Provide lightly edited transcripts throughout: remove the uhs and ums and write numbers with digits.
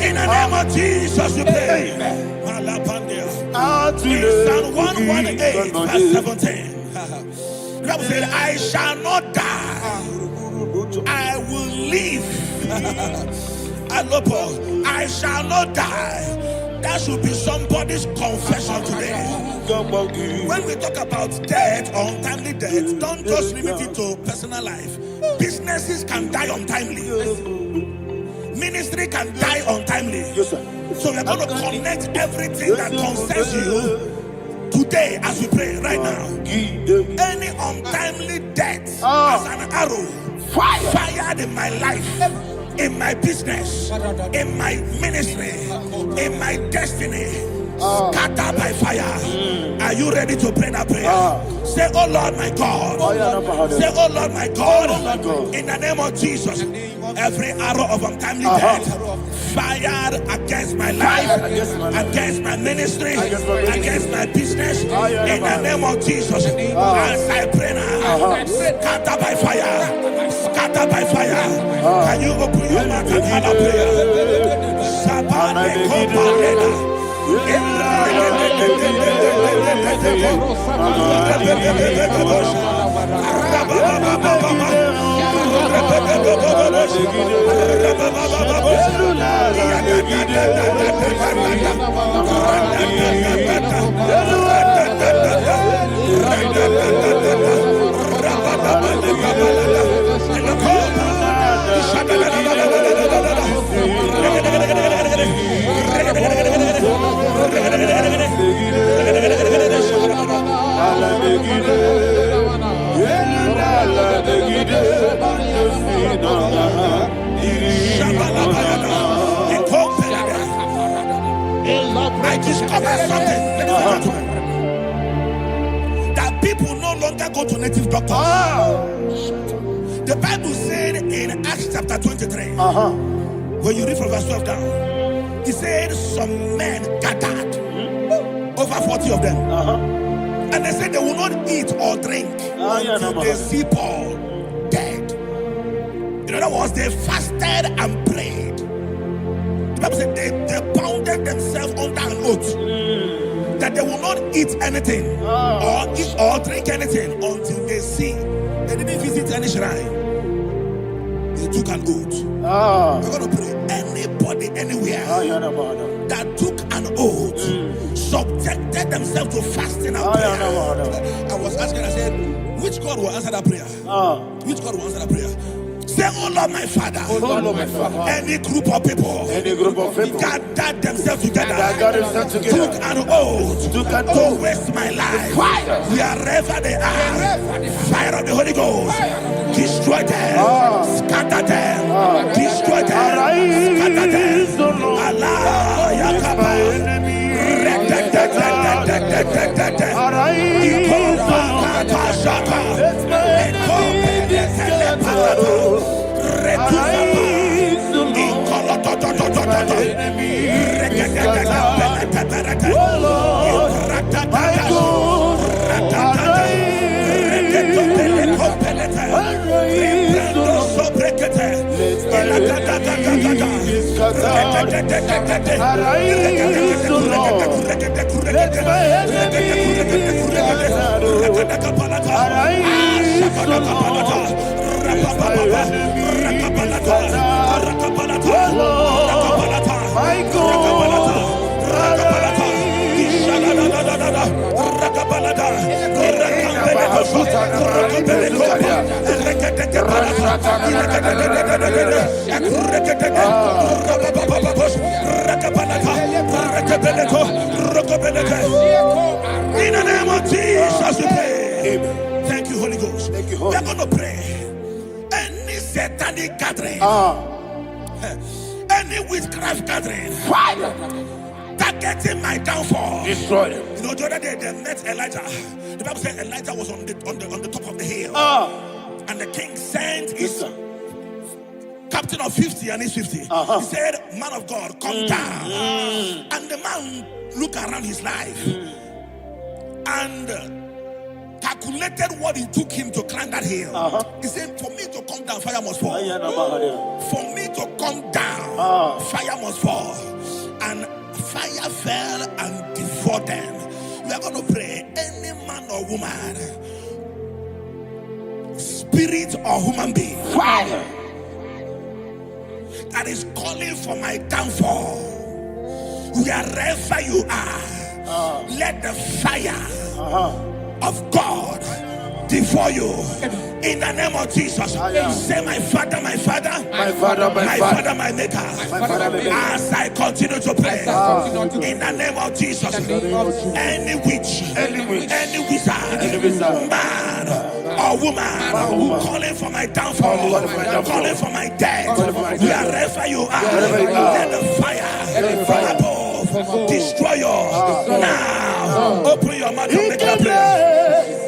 In the name of Jesus, we pray. In Psalm 118, verse 17, the Bible said, I shall not die, I will live. I shall not die. That should be somebody's confession today. When we talk about death, untimely death, don't just limit it to personal life. Businesses can die untimely. Ministry can die untimely. Yes, sir. So we're going to connect everything that concerns you today as we pray right now. Any untimely death as an arrow fired in my life, in my business, in my ministry, in my destiny, scattered by fire. Are you ready to pray that prayer? Say, oh Lord my God. Say, oh Lord my God. In the name of Jesus, every arrow of untimely death fired against my life, against my ministry, against my business, in the name of Jesus, as I pray now, scattered by fire, scattered by fire. Can you open your mouth and have a prayer? I discovered something, that people no longer go to native doctors. The Bible said in Acts chapter 23, when you read from verse 12 down, it said some men gathered, over 40 of them, and they said they will not eat or drink until they see Paul dead. In other words, they fasted and prayed. The Bible said they bounded themselves under an oath that they will not eat anything or eat or drink anything until they see. They didn't visit any shrine. They took an oath. We're going to pray. Anybody, anywhere that took an oath, subjected themselves to fasting and prayer. I was asking, I said, which God will answer that prayer? Which God will answer that prayer? Say, oh Lord my Father, any group of people, gathered themselves together, took an oath to waste my life. Wherever they are, fire of the Holy Ghost, destroy them, scatter them, destroy them, scatter them. Allah Yakaba, In the name of Jesus, we pray. Thank you, Holy Ghost. We are going to pray. Any satanic gathering, any witchcraft gathering, targeting my downfall, destroy them. You know, the other day they met Elijah. The Bible said Elijah was on the top of the hill, and the king sent his captain of 50 and his 50. He said, "Man of God, come down." And the man looked around his life and calculated what it took him to climb that hill. He said, "For me to come down, fire must fall. For me to come down, fire must fall." And fire fell and devoured them. We are going to pray. Any man or woman, spirit or human being, fire, that is calling for my downfall, wherever you are, let the fire of God devour you in the name of Jesus. Say, my Father, my Father, my Father, my Father, my Maker. As I continue to pray in the name of Jesus, any witch, any wizard, man or woman calling for my downfall, calling for my death, wherever you are, let the fire from above destroy you now. Open your mouth and make a prayer.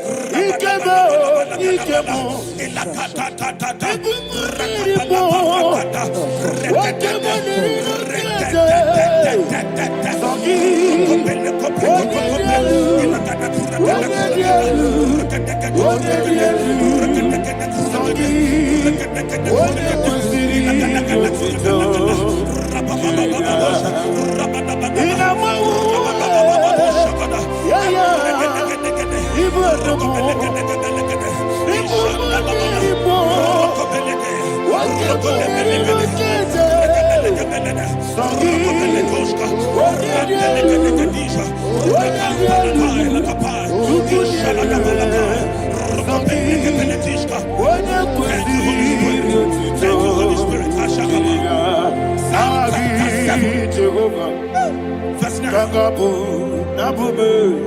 Verse 9.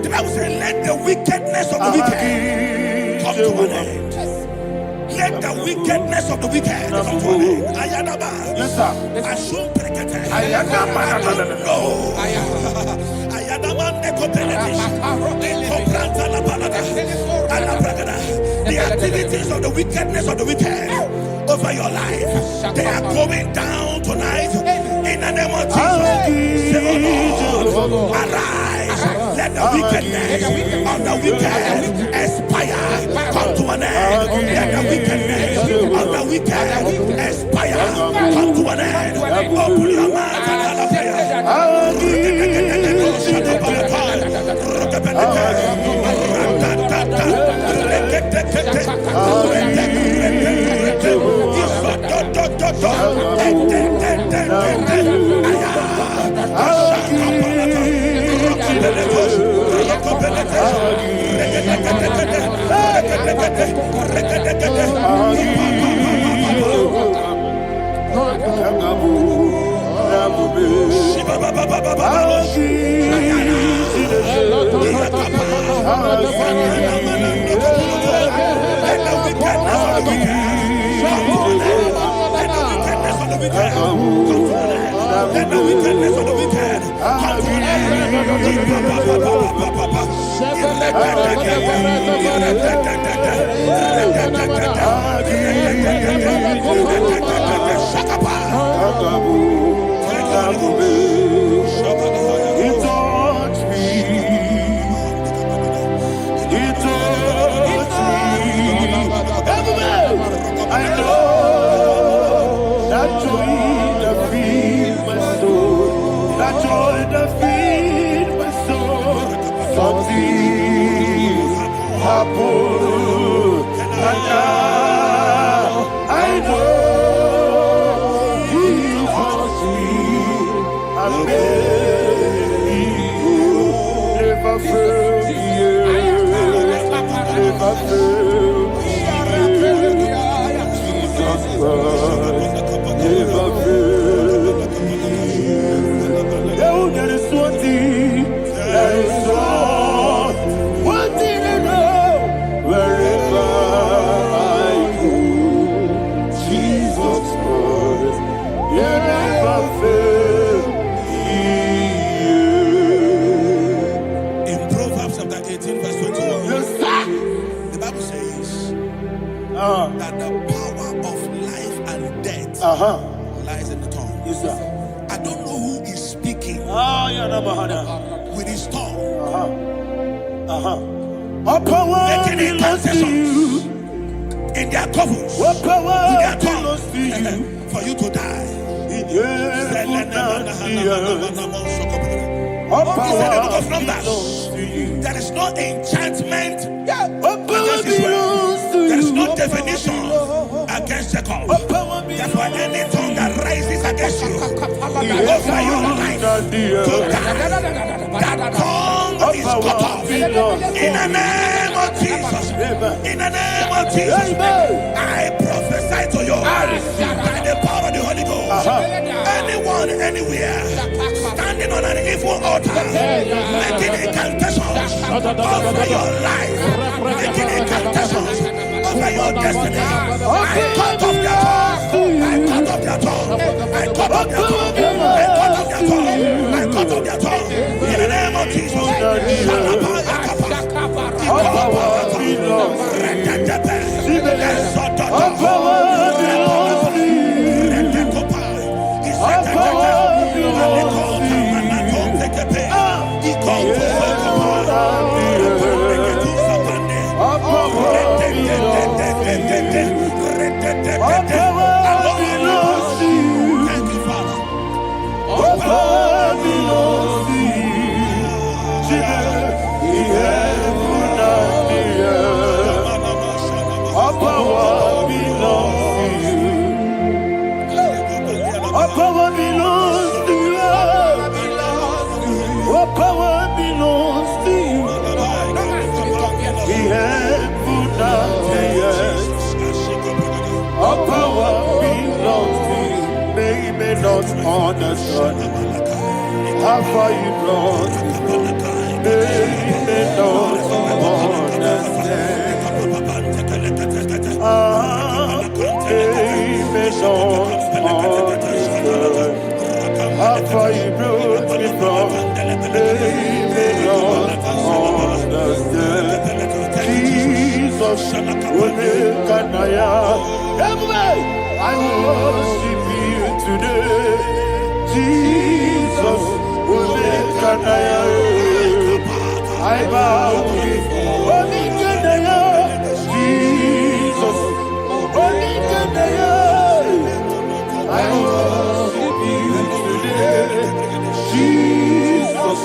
The Bible says, let the wickedness of the wicked come to an end. Let the wickedness of the wicked come to an end. Ayadaba. Yes, sir. Assume prekete. Ayadaba. No. Ayadaba nekopeletis. Ekopranta la balada. Alabragada. The activities of the wickedness of the wicked over your life, they are going down tonight in the name of Jesus. Say, oh Lord, arise. Let the wickedness of the wicked expire, come to an end. Let the wickedness of the wicked expire, come to an end. Open your mouth and have a prayer. never fail. Oh, there is one thing, there is one thing I know. Wherever I go, Jesus Christ, you never fail. In Proverbs chapter 18, verse 21, Yes, sir. the Bible says that the power of life and death lies in the tongue. Yes, sir. I don't know who is speaking with his tongue, What power making belongs to you? in their couples What power with their belongs tongue to you? for you to die. In heaven and the earth. What He said in the book of power Numbers, belongs to you? there is no enchantment What power against Israel. belongs to There is you? no definition against Jacob. What power Therefore, belongs any tongue that rises against you over your life to to you? die, that tongue is cut off. In the name of Jesus. In the name of Jesus. I prophesy to you by the power of the Holy Ghost. Anyone, anywhere, standing on an evil altar, making incantations over your life, making incantations over your destiny, I cut off their tongue. I cut off their tongue. I cut off their tongue. I cut off their tongue. I cut off their tongue. In the name of Jesus. Thank you, Father. Power belongs to you. What power belongs to you? The heaven and the earth. All power belongs to you. They may not understand how far you brought me. They may not understand. They may not understand how far you brought me from. They may not understand. Jesus, will make an I worship you today. Jesus, will make an I bow before Jesus, I worship you today. Jesus,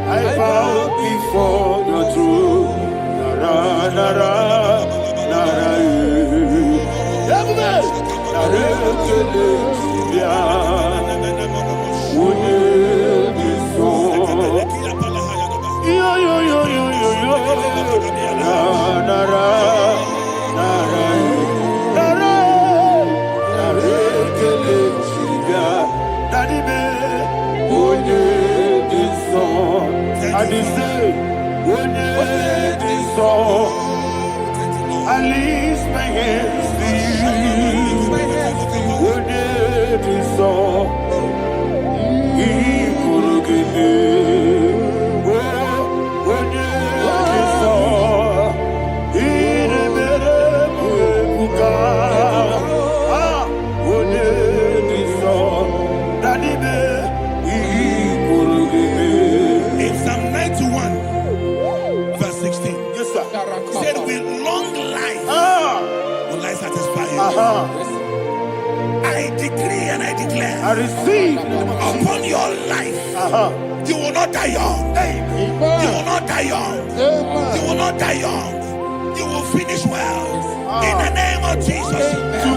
I bow before your throne. Nara, nara, nara, I lift my hands to you. When it is all, he will give me. When it is all, he will when it is all, that he will give me. In Psalm 91, verse 16, Yes, sir. he said, with long life will I satisfy you. I decree and I declare, I receive upon your life, you will not die young. You will not die young. You will not die young. You will finish well. In the name of Jesus.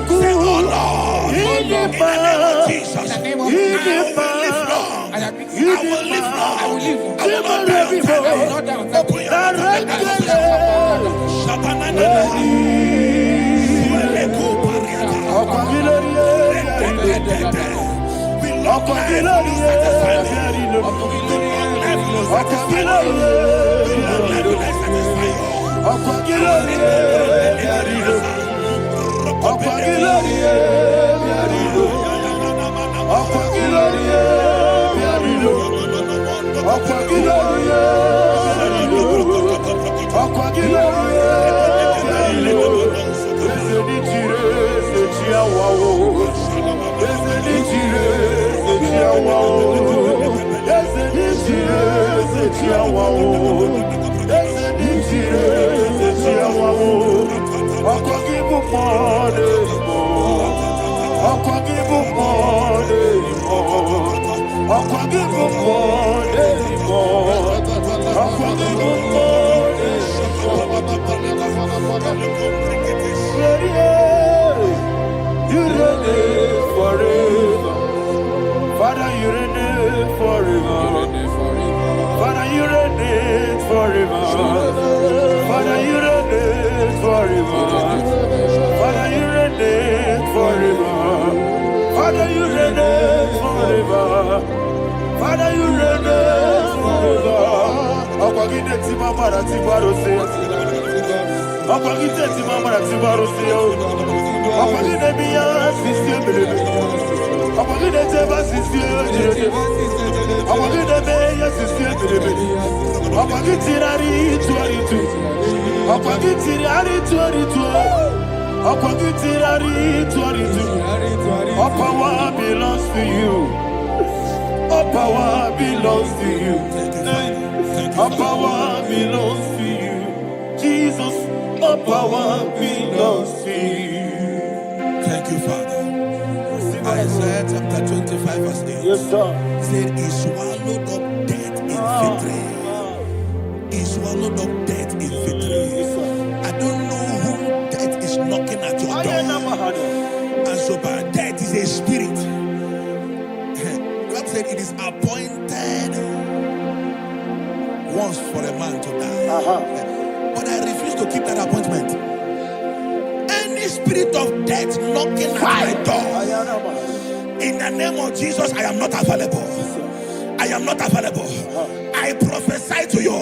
Say, oh Lord, in the name of Jesus, I will live long. I will live long. I will not die on time. Open your mouth. long life will you satisfy me. Long life will you satisfy me. Long life will I satisfy you. You reign forever. Father, you reign forever. Father, you reign forever. Father, you reign forever. Father, you reign forever. Father, you reign forever. Father, you reign forever. Akwagide ti mama na ti baro se. Akwagide ti mama na ti baro se. Akwagide biya sisi belebe. Akwagide teba sisi belebe. Akwagide beya sisi belebe. Akwagide rari tuari tu. Akwagide rari tuari tu. Akwagide rari tuari tu. All power belongs to you. All power belongs to you. All power belongs to you. Jesus, all power belongs to you. Thank you, Father. Isaiah chapter 25 verse 8. Yes, sir. Said he swallowed up death in victory. He swallowed up death in victory. I don't know who death is knocking at your door. And so by death is a spirit. God said it is appointed once for a man to die. But I refuse to keep that appointment. Any spirit of death knocking at my door, in the name of Jesus, I am not available. I am not available. I prophesy to you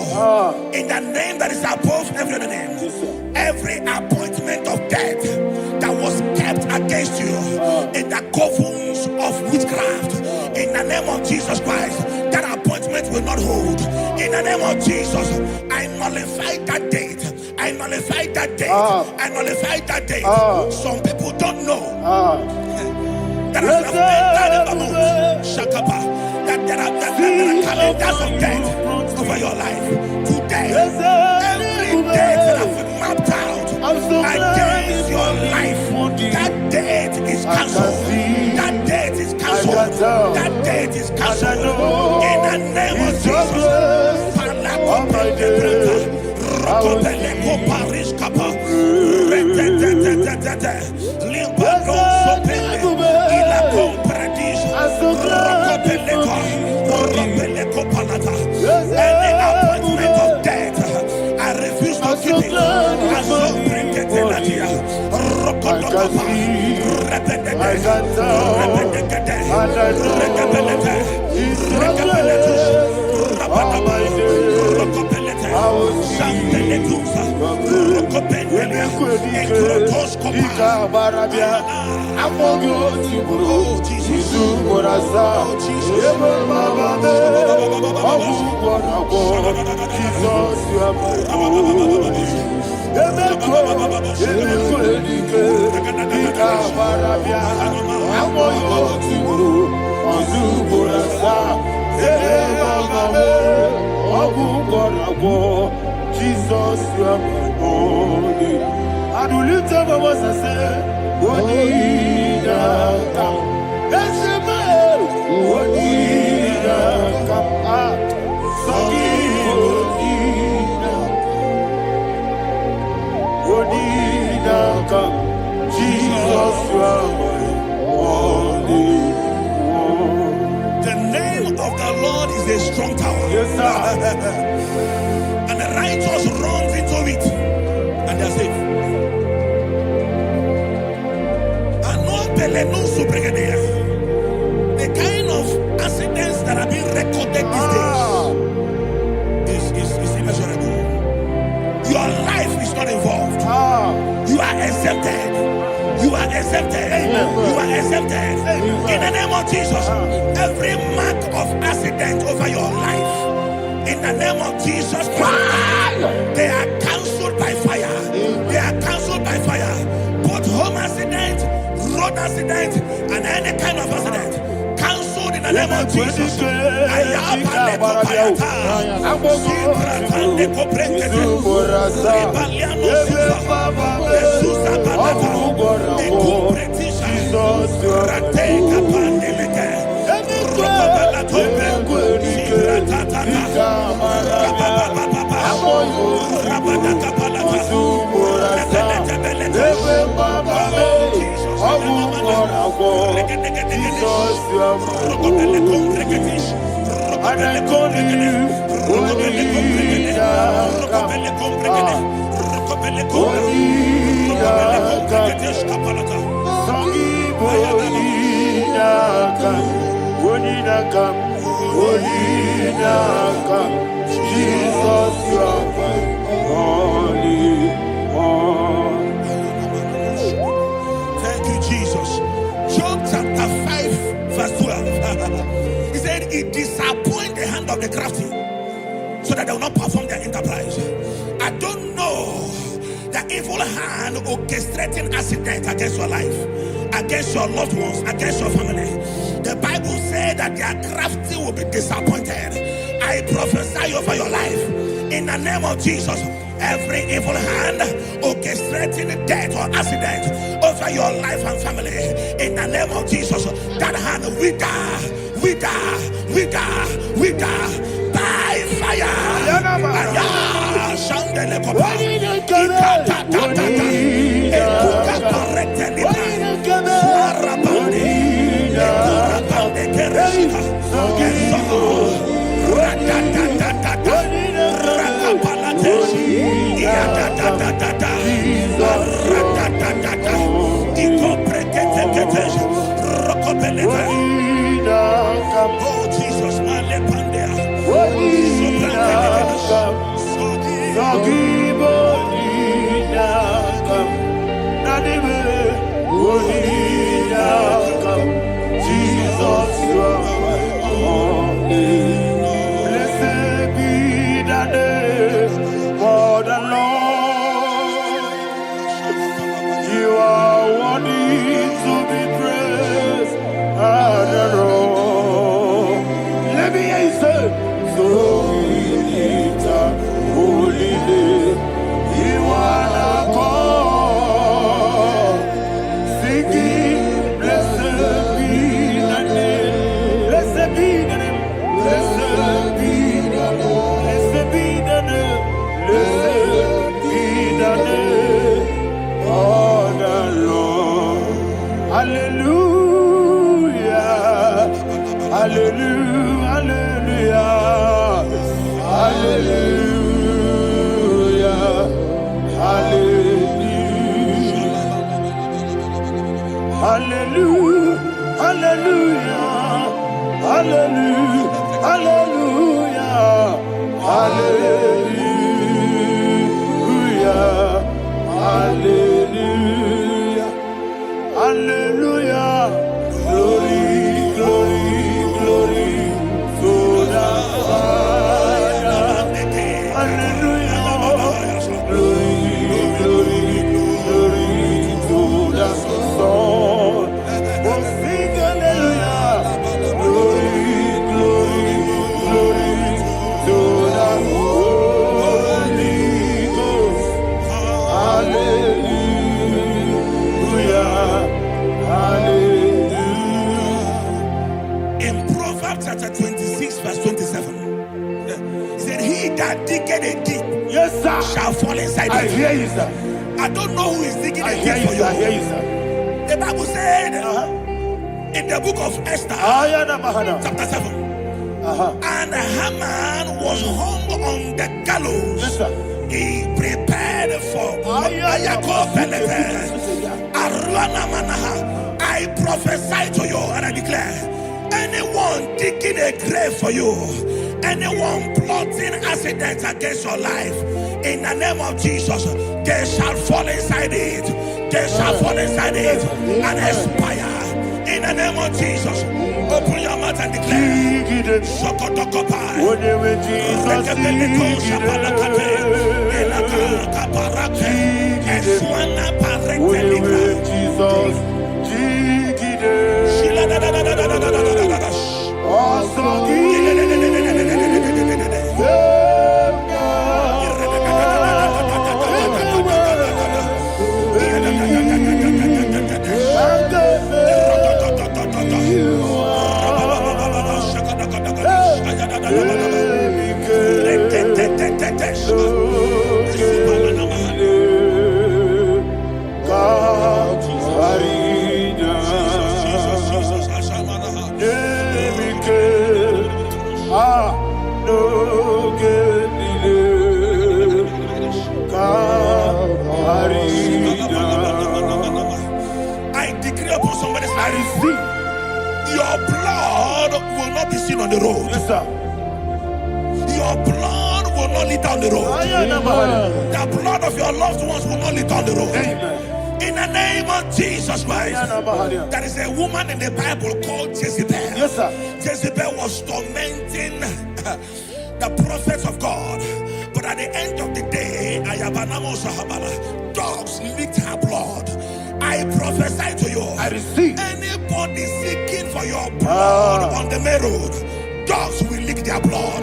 in the name that is above every other name. Every appointment of death that was kept against you in the covens of witchcraft, in the name of Jesus Christ, that appointment will not hold. In the name of Jesus, I nullify that date. I nullify that date. I nullify that date. Some people don't know that there are calendars of death over your life. Today, every date that I've mapped out against your life, that date is cancelled. That date is cancelled. That date is cancelled. In the name of Jesus. Any appointment of death, I refuse to keep it. I shall bring it in the year. Jesus, you are my only. And we lift up our voice and say, Wonida come. That's the man. Wonida come. Sogi Wonida come. Jesus, you are my only. The name of the Lord is a strong tower. Yes, sir. And the righteous runs into it and they're safe. The kind of Jesus Christ, they are cancelled by fire. They are cancelled by fire. Both home accident, road accident, and any kind of accident, cancelled in the name of Jesus. Jesus, you are holy one. Thank you, Jesus. Job chapter 5, verse 12. He said, it disappoints the hand of the crafty, so that they will not perform their enterprise. I don't know the evil hand orchestrating accident against your life, against your loved ones, against your family. The Bible said that their crafty will be disappointed. I prophesy over your life in the name of Jesus. Every evil hand orchestrating death or accident over your life and family, in the name of Jesus, that hand wither by fire. Oh Jesus, Jesus, you are holy. Blessed be the name of the Lord. You are worthy to be praised and adored. Let me hear you say, so we lift up holy name. You are the God. Singing, blessed be the name. Blessed be the name. Blessed be the name. Blessed be the name. Blessed be the name of the Lord. Hallelujah. Hallelujah. Hallelujah. Hallelujah. Hallelujah. Hallelujah. Hallelujah. Hallelujah. Hallelujah. Hallelujah. Glory, glory, glory to the Father. Hallelujah. Glory, glory, glory to the Son. Oh, sing hallelujah. Glory, glory, glory to the Holy Ghost. Hallelujah. Hallelujah. in Proverbs chapter 26, verse 27, he said, he that diggeth a deep, Yes, sir. shall fall inside I it. hear you, sir. I don't know who is digging I a hear deep you, for sir. I you. hear you, sir. The Bible said in the book of Esther, Ayana Mahana. chapter 7, and Haman was hung on the gallows. Yes, sir. He prepared for I prophesy to you and I declare, anyone digging a grave for you, anyone plotting accidents against your life, in the name of Jesus, they shall fall inside it. They shall fall inside it and expire. In the name of Jesus. Open your mouth and declare. Shokotokopai. Rekebeleko shapalakate. Elaka kaparake. Eswana parete libra. Shila da da da da da da da da da da. I decree upon somebody's life, your blood will not be seen on the road. Yes, sir. Your blood will not lead down the road. The blood of your loved ones will not lead down the road. Amen. In the name of Jesus Christ. There is a woman in the Bible called Jezebel. Yes, sir. Jezebel was tormenting the prophets of God. But at the end of the day, dogs licked her blood. I prophesy to you. I receive. Anybody seeking for your blood on the main road, dogs will lick their blood.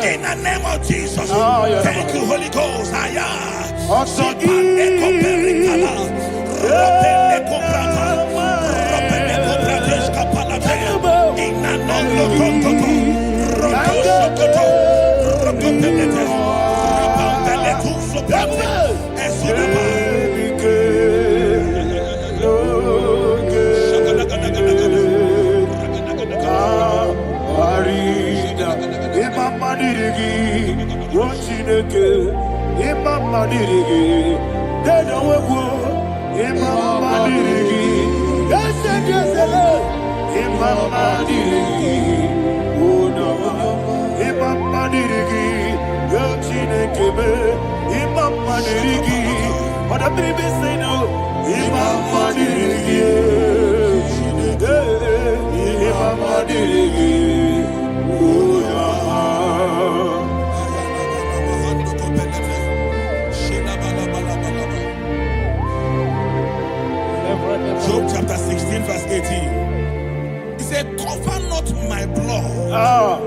In the name of Jesus. Thank you, Holy Ghost. Job chapter 16 verse 18. He said, cover not my blood.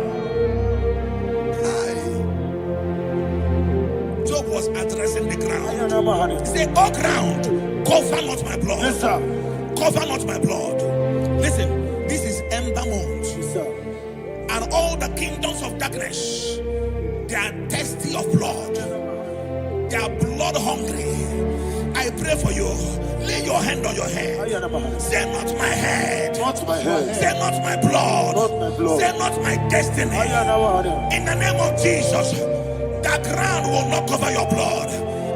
Job was addressing the ground. He said, oh ground, cover not my blood. Yes, sir. Cover not my blood. Listen, this is ember month. Yes, sir. And all the kingdoms of darkness, they are thirsty of blood. They are blood hungry. I pray for you. Lay your hand on your head. Say not my head. Not my head. Say not my blood. Not my blood. Say not my destiny. In the name of Jesus, the ground will not cover your blood.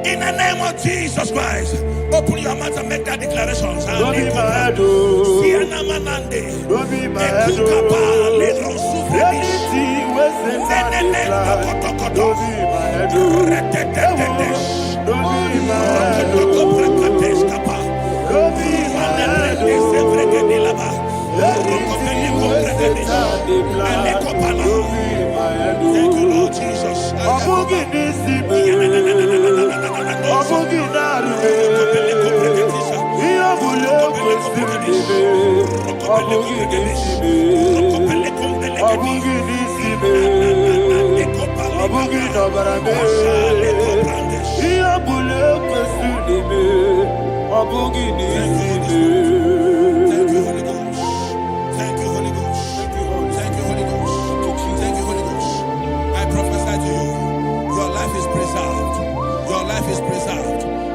In the name of Jesus Christ, open your mouth and make that declaration. Don't be my head. Don't be my head. Anything was in my life. Don't be my head. Don't be my head. Don't be my head. Thank you, Lord Jesus.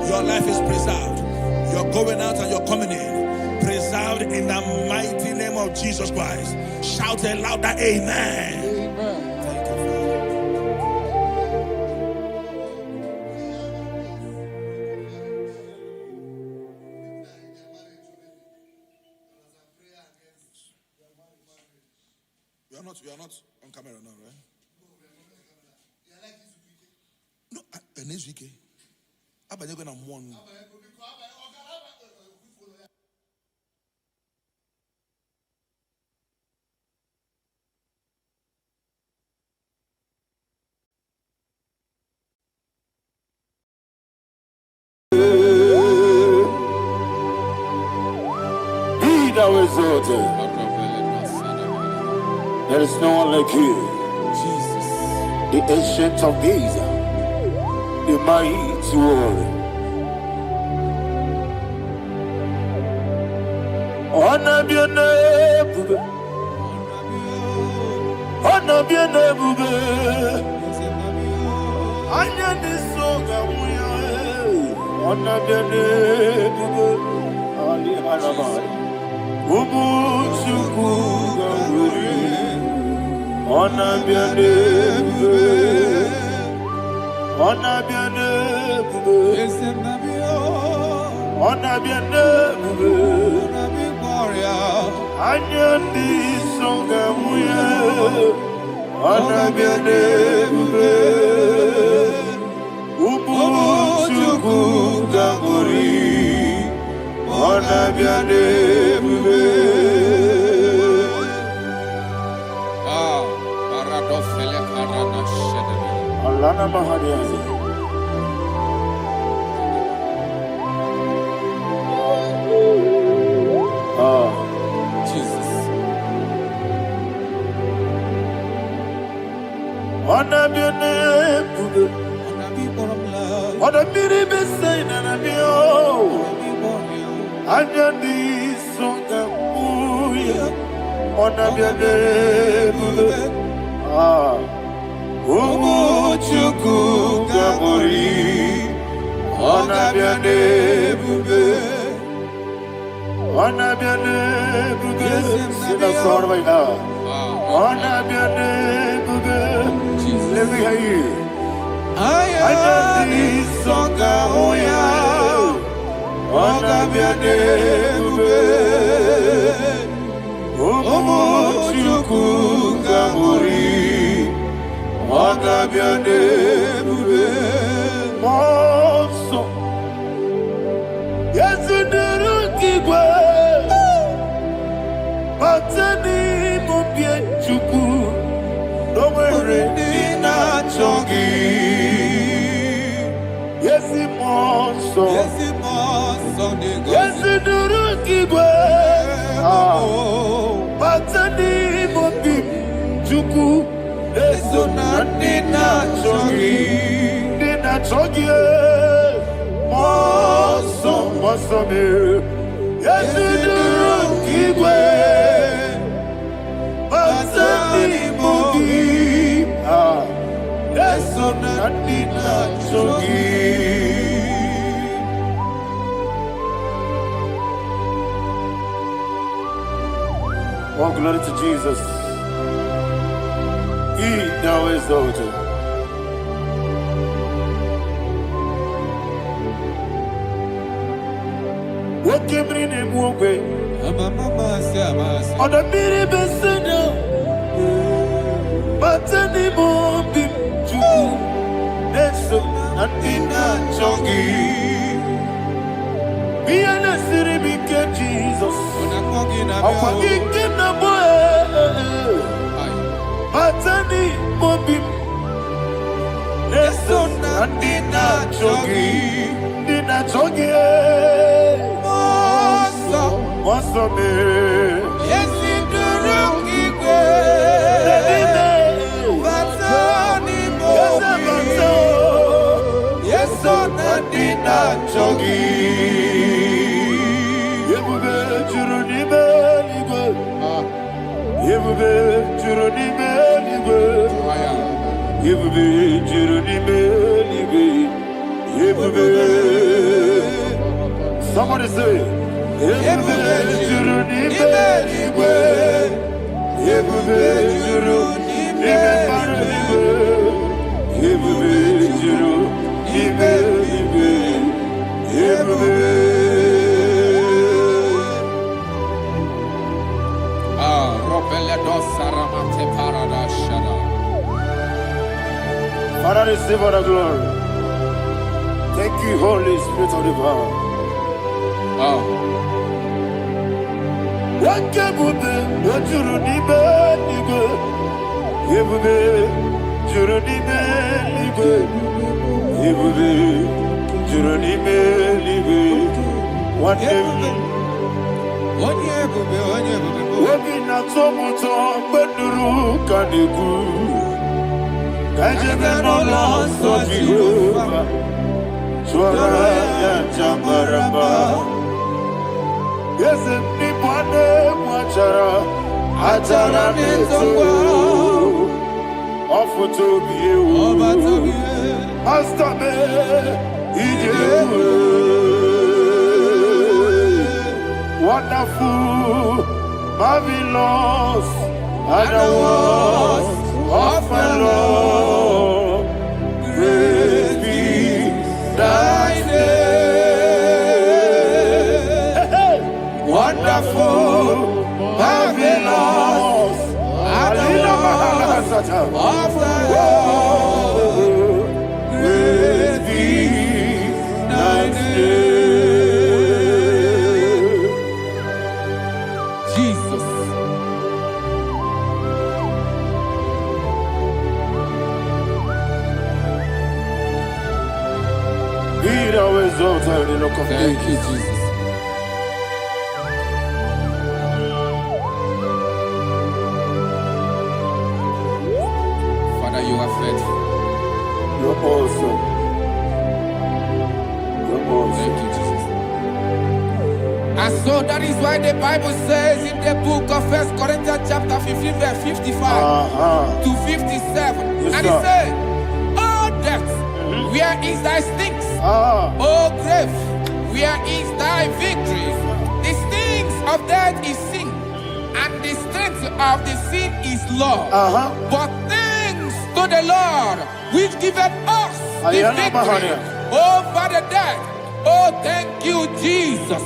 Your life is preserved. You're going out and you're coming in. Preserved in the mighty name of Jesus Christ. Shout a louder amen. Amen. Thank you, Father. You are not on camera now, right? No, next week. How about you going to one? exalted. There is no one like you. Jesus. The ancient of days, the mighty warrior. Honor be your name, honor be your name, honor be your name, Ali Harabai, Ubu Chuku Gamburi, honor be your name, honor be your name, honor be your name. Anyandi songa muya, anabiane bube, ubu chuku gamburi, anabiane bube. Paradofele karana shedebe. Alana mahadiyazi. Jesus. Anabiane bube, anabiri besai nanabio, anyandi songa muya, anabiane bube. Ubu chuku gamburi, anabiane bube. Anabiane bube, sina sorva ina. Anabiane bube, let me hear you. Ayandi songa oya, anabiane bube. Omo chuku gamburi, anabiane bube. Monso, yesu Igwe, Batani Mubie Chuku, Nomere Nina Chongi, Yesi Monso, Yesi Nuru Igwe, Batani Mubie Chuku, Esona Nina Chongi, Nina Chongi, Monso, Monso me. Yes, Igwe, Basani Mogi, yes, Nina Chogi. Oh, glory to Jesus. He now is exalted. What came in him away? On the mini besena, but any more big Jew, that's so Nina Chongi. Be an city big Jesus. I'm forgetting the boy, but any more big. That's so Nina Chongi, Nina Chongi. What's up, man? Yes, it do wrong, Igwe. Batani Mogi. Yes, so Nina Chogi. Yebube Juruni Beligwe. Yebube Juruni Beligwe. Yebube Juruni Beligwe. Yebube. Somebody say. Yebube Juruni Beligwe, Yebube Juruni Beligwe, Yebube Juruni Beligwe, Yebube. Ropele dosaramate paradashada. Father, receive all the glory. Thank you, Holy Spirit of the power. Wakebube, Juruni Beligwe, Yebube Juruni Beligwe, Yebube Juruni Beligwe. One day, Wabina tomuto beduru kaniku. Kajebe no loso Jehovah. Swara ya jamaraba. Yese ni bwane mwachara. Achara neto. Ofuto biye. Astabe. Wonderful, marvelous, and the words of my Lord. Praise be thy name. Wonderful, marvelous, and the words of my Lord. Praise be thy name. Thank you, Jesus. Father, you are faithful. You're awesome. You're awesome. Thank you, Jesus. And so that is why the Bible says in the book of 1 Corinthians chapter 15, verse 55 to 57. And it says, "Oh death, where is thy stings? Oh grave, where is thy victory? The stings of death is sin, and the strength of the sin is law. But thanks to the Lord, which giveth us the victory over the death." Oh, thank you, Jesus.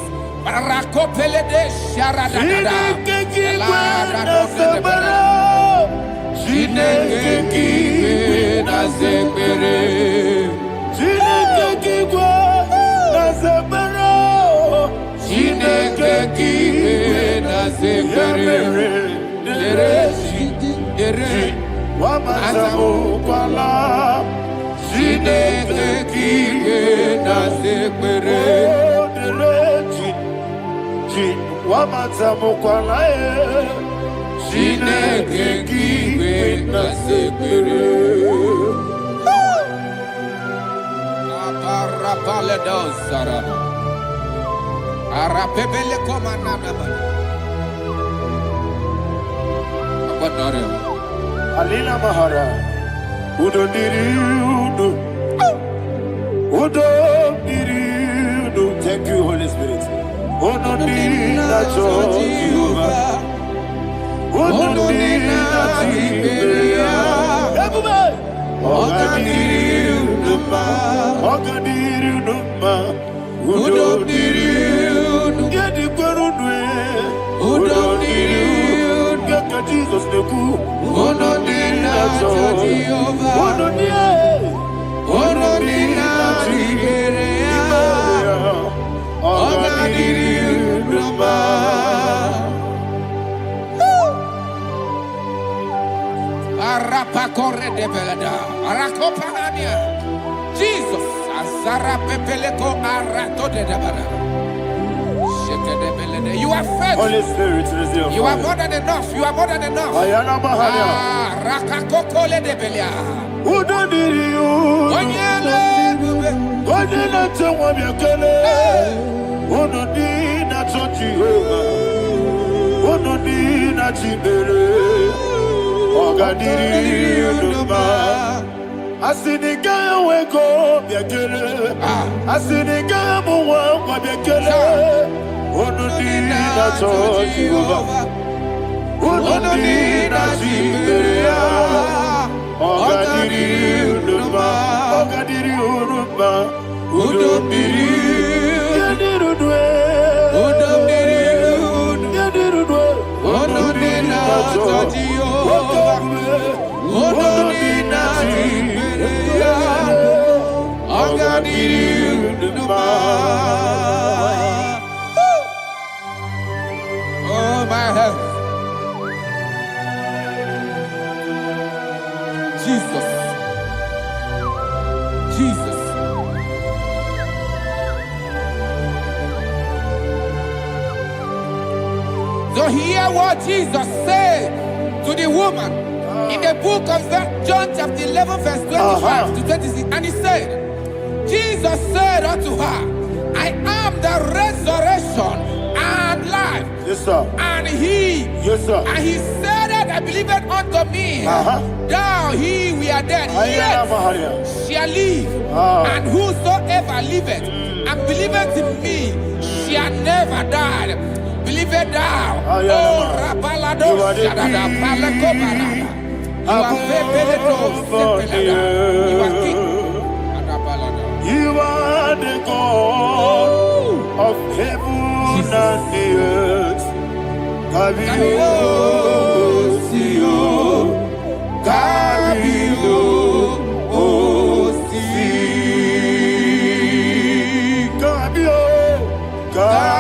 Alina Mahara, Udo Diriudo, Udo Diriudo. Thank you, Holy Spirit. Udo Diriudo, Udo Jesus the cool. Jesus, you are faithful. Holy Spirit, you are more than enough. You are more than enough. Rakakokole de Belia. Who don't need you? I see the guy wake up, I see the guy who walk up, who no need not touch you, who no need not see who don't need oh my health, Jesus, Jesus. Remember what Jesus said to the woman in the book of John chapter 11 verse 25 to 26. And he said, Jesus said unto her, I am the resurrection and life. Yes, sir. And he, yes, sir. And he said that I believed unto me, thou he we are dead, yet shall live. And whosoever liveth and believeth in me shall never die. Believe it thou. Oh, Rabalado, Shadada, Palacobarada. You are You are king. You are the God of heaven and the earth. Kabio, Sio, Kabio, Si, Kabio, Kabio,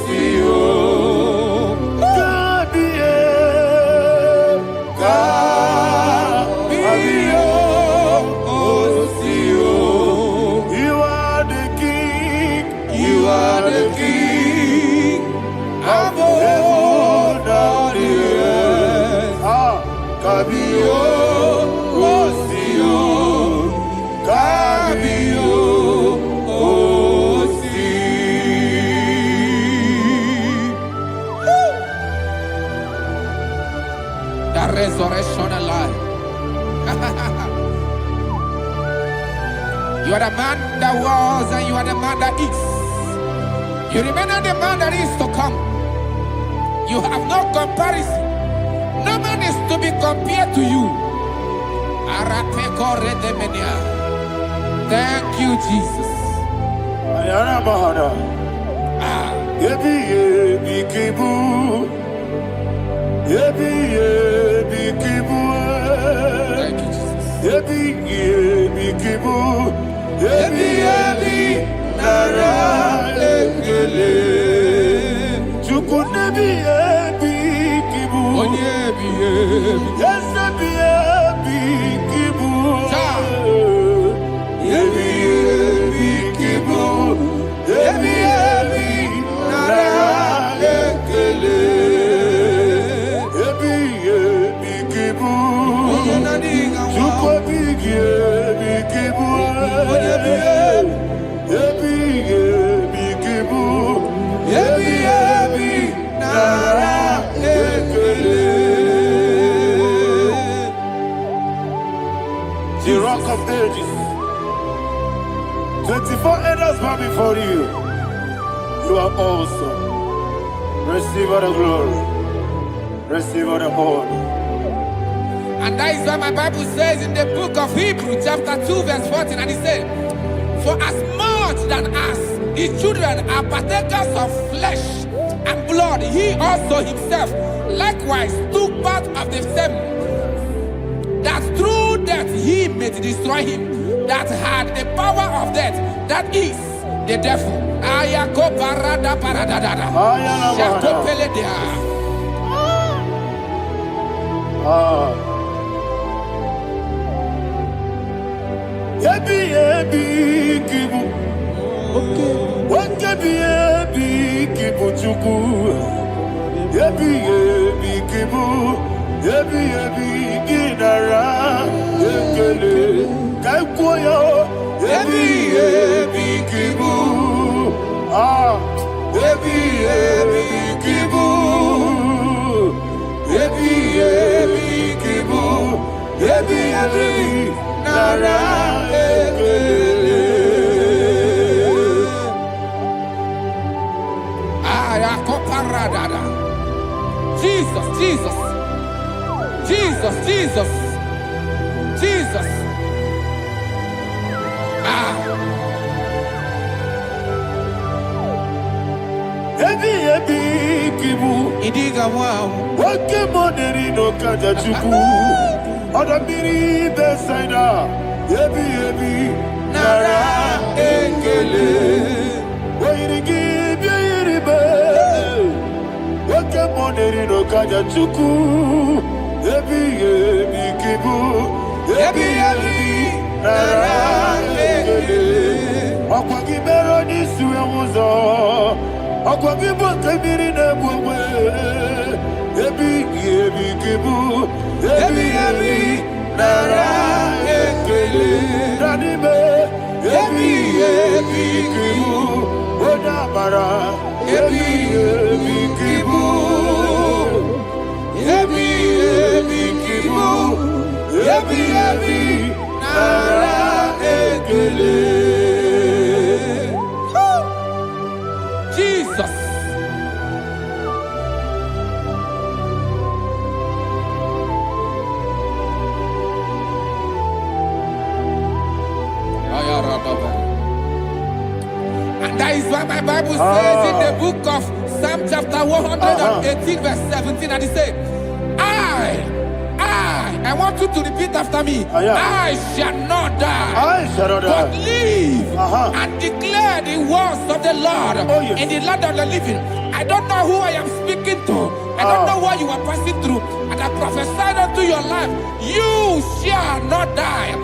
Sio, Kabio, Kabio, Sio. You are the king. You are the king of heaven and the earth. Kabio, Sio, Kabio, Si. The resurrection and life. You are the man that was and you are the man that is. You remain the man that is to come. You have no comparison. No man is to be compared to you. Thank you, Jesus. Thank you, The rock of ages. 24 elders bow before you. You are awesome. Receive all the glory. Receive all the honor. And that is what my Bible says in the book of Hebrews chapter 2 verse 14. And it said, for as much than us, the children are partakers of flesh and blood, he also himself likewise took part of the same, that through death he may destroy him that had the power of death, that is the devil. Jesus, Jesus, Jesus, Jesus, Jesus. Idiga wow. Wake money no kaja chuku. Oda miri besaida. Ebi nara ekele. Wairigi biiribe. Wake money no kaja chuku. Ebi kibu. Ebi nara ekele. Akwagi bero ni suwe muzo. Akwabibo kebiri na bwe. Ebi kibu. Ebi nara ekele. Nanibe. Ebi kibu. Odabara. Ebi kibu. Ebi kibu. Ebi nara ekele. Jesus. And that is why my Bible says in the book of Psalm chapter 118 verse 17, and it says, I want you to repeat after me. I shall not die, but live and declare the words of the Lord in the land of the living. I don't know who I am speaking to. I don't know what you are passing through. And I prophesy unto your life, you shall not die.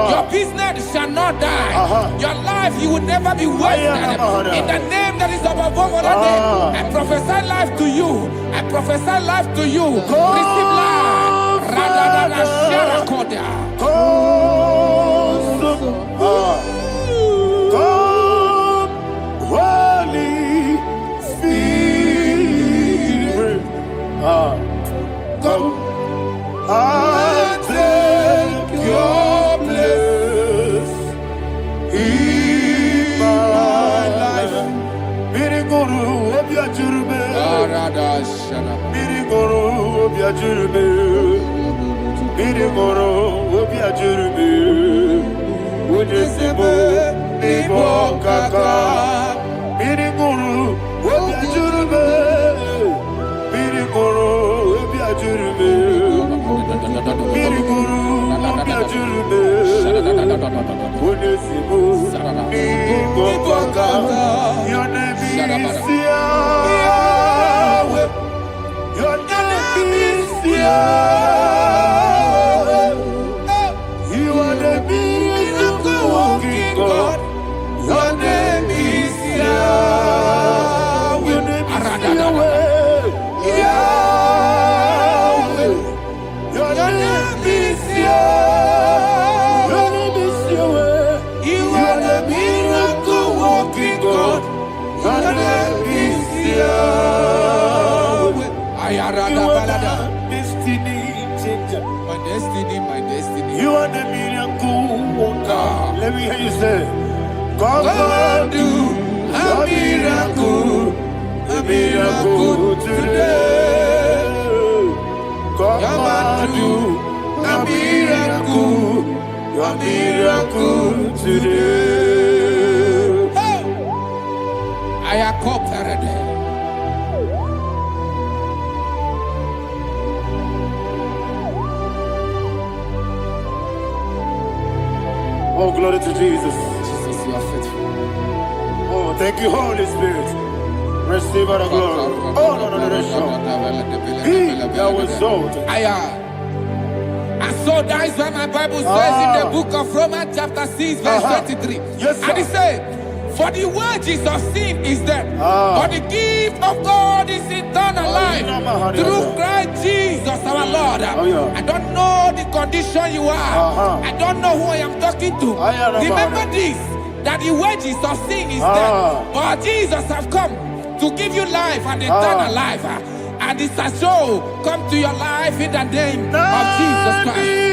Your business shall not die. Your life, you will never be wasted. In the name that is above all other name, I prophesy life to you. I prophesy life to you. Receive life. Radadada Sharakoda. Come, Holy Spirit. Come and take your place in my life. Miriguru obiajurube. Miriguru obiajurube. Miriguru obiajurube. Ujesebo ibo kaka. Miriguru obiajurube. Miriguru obiajurube. Miriguru obiajurube. Ujesebo ibo kaka. Your name is Yahweh. Your name is Yahweh. You are the miracle working God. Your name is Yahweh. Your name is Yahweh. Yahweh. Your name is Yahweh. Your name is Yahweh. You are the miracle working God. Your name is Yahweh. You are the destiny changer. My destiny. You are the miracle worker. Let me hear you say, come and do a miracle today. Come and do a miracle today. I am cooperative. Oh, glory to Jesus. Jesus, you are faithful. Oh, thank you, Holy Spirit. Receive our glory. Oh, no. That was so. And so that is why my Bible says in the book of Romans chapter 6 verse 23. Yes, sir. And it says, for the wages of sin is death, but the gift of God is eternal life through Christ Jesus our Lord. I don't know the condition you are. I don't know who I am talking to. Remember this, that the wages of sin is death, but Jesus has come to give you life and eternal life. And this has so come to your life in the name of Jesus Christ.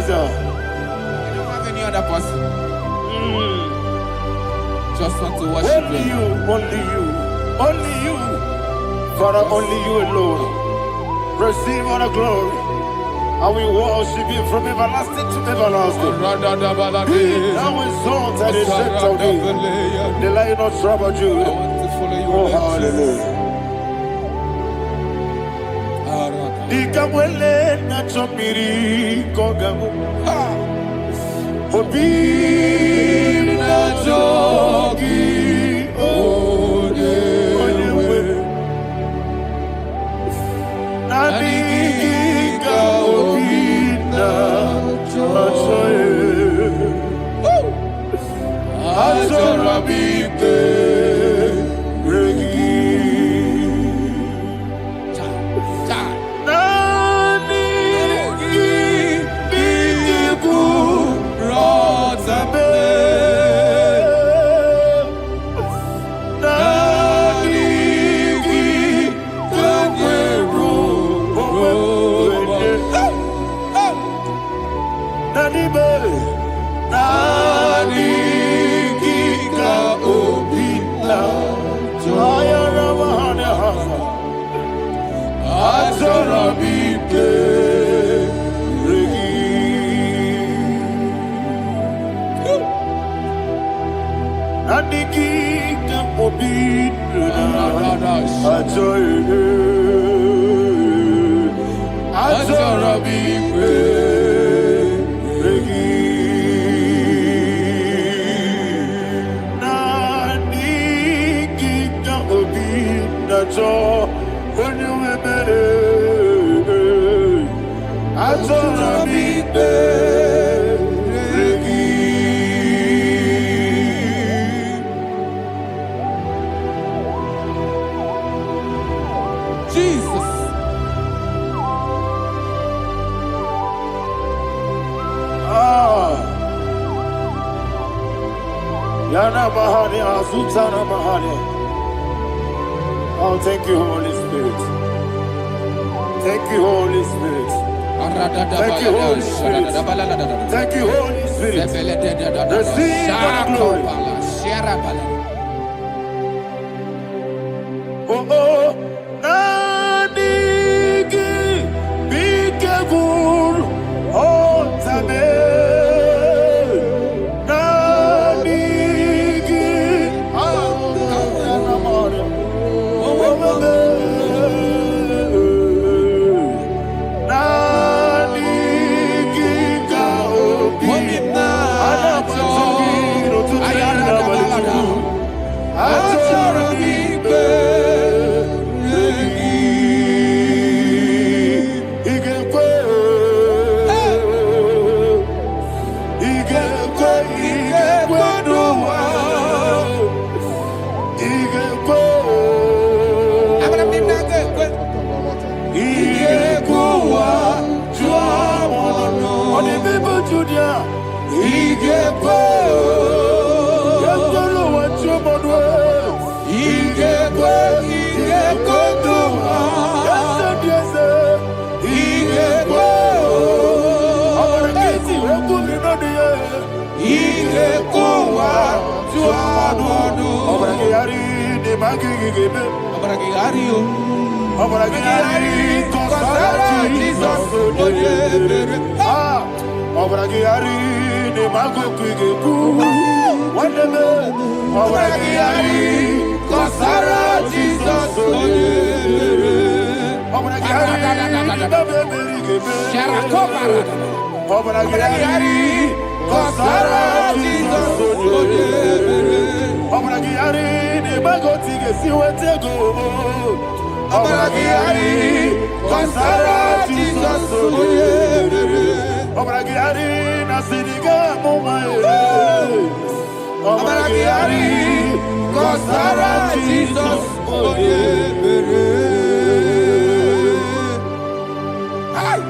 You don't have any other person. Just want to worship only you. Only you. Father, only you alone. Receive all the glory. I will worship you from everlasting to everlasting. Be thou exalted and set of thee, the Lion of tribe of Judah. Oh, hallelujah. Ikamwele na chomiri kogamu. Obi na jogi onewe. Nadiga obi na choye. Azorabite regi. Jesus. Yana Mahani Azutana Mahani. Oh, thank you, Holy Spirit. Thank you, Holy Spirit. Thank you, Holy Spirit. Thank you, Holy Spirit. Receive the glory. Oh, oh, Nadigi, Bigagul, oh, Tame.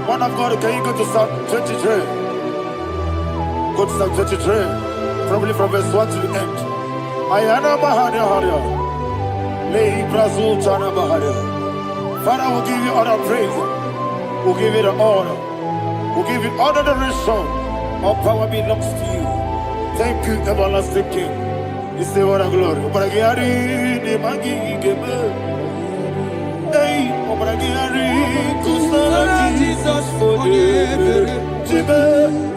Man of God, can you go to Psalm 23? Go to Psalm 23, probably from verse 1 to the end. Ayana Mahania Haria. Lei Brazil Chana Mahania. Father, we'll give you all the praise. We'll give you the honor. We'll give you all the adoration. All power belongs to you. Thank you, everlasting King. You say what a glory. Obragiari, the Magi, Gebe. Hey, Obragiari, Kusara, Jesus, for you. Shibe,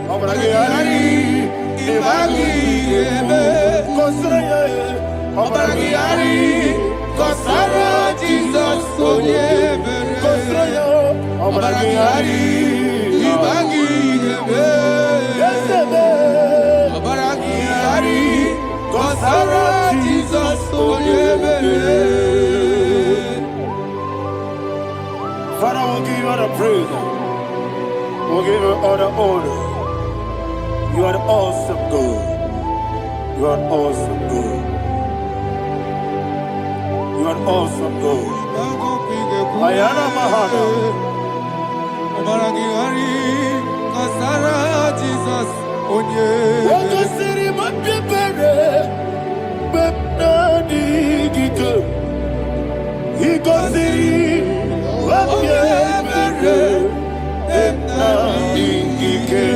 Obragiari, Ibagi, Kosraya, Obragiari, Kosara, Jesus, Kosraya, Obragiari, Ibagi, Obragiari, Kosara, Jesus, Father, we'll give you all the praise. We'll give you all the honor. You are the awesome God. You are awesome God. You are awesome God. Ayana Mahana. Jesus. Waka siri mapye pere. Bepna digike. Iko siri mapye pere. Bepna digike.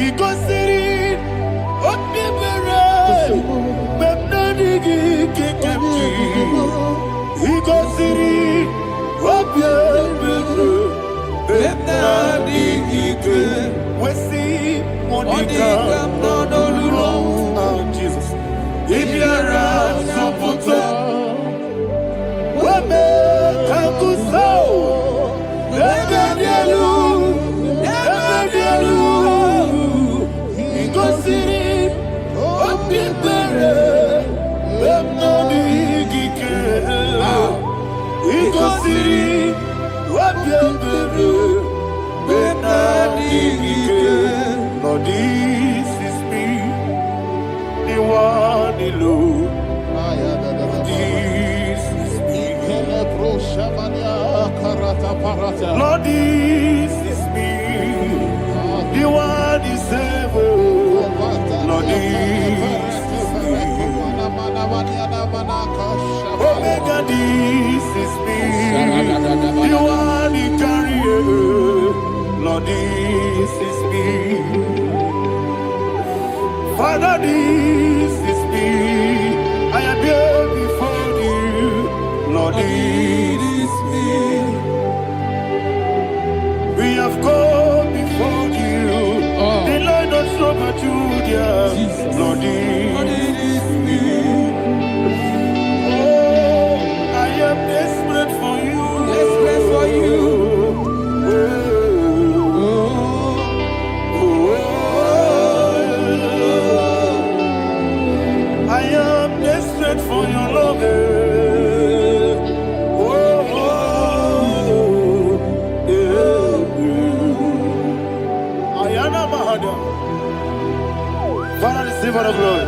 Iko siri mapye pere. Bepna digike kemji. Iko siri mapye pere. Bepna digike. Wesi monika no Jesus. Ibiara soputo. Wame kakuso. Ebedielu. Ikosiri opipere. Bemnoni gike. Ikosiri opipere. Lord, this is me, the one alone. This is me. Lord, this is me, the one is ever. Lord, this is me. Omega, this is me, the one in carrier. Lord, this is me. Father, this is me. I am here before you. Lord, this is me. We have come before you. The Lord of Judah. Lord, this is me. Oh, I am desperate for you. Desperate for you. For your love, Ayana Mahada. Father, receive all the glory,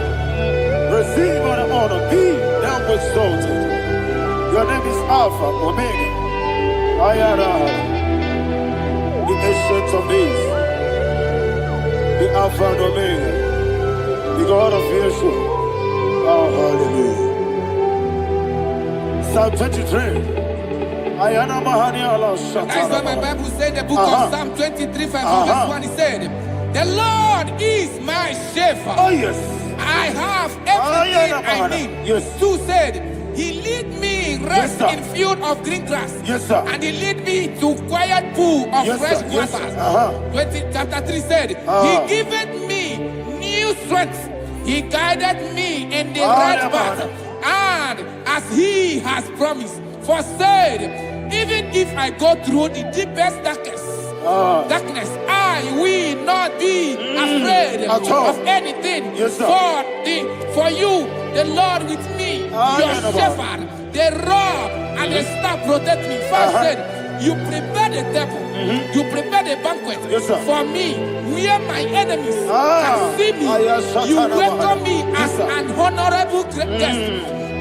receive all the honor. Be thou exalted. Your name is Alpha, Omega. Ayana, the ancient of days, the Alpha and Omega, the God of Yeshua. Oh, hallelujah. Psalm 23. Ayana Mahani Allah Shatan. That's why my Bible said in the book of Psalm 23, verse 1, it said, the Lord is my shepherd. Oh, yes. I have everything I need. Yes. 2 said, he lead me rest in field of green grass. Yes, sir. And he lead me to quiet pool of fresh waters. 20, chapter 3 said, he giveth me new strength. He guided me in the right path, and as he has promised, for said, even if I go through the deepest darkness, I will not be afraid of anything. Yes, for you, the Lord with me, your shepherd, the rod and the staff protect me. First said, you prepare the table, you prepare the banquet for me, where my enemies can see me. You welcome me as an honorable guest,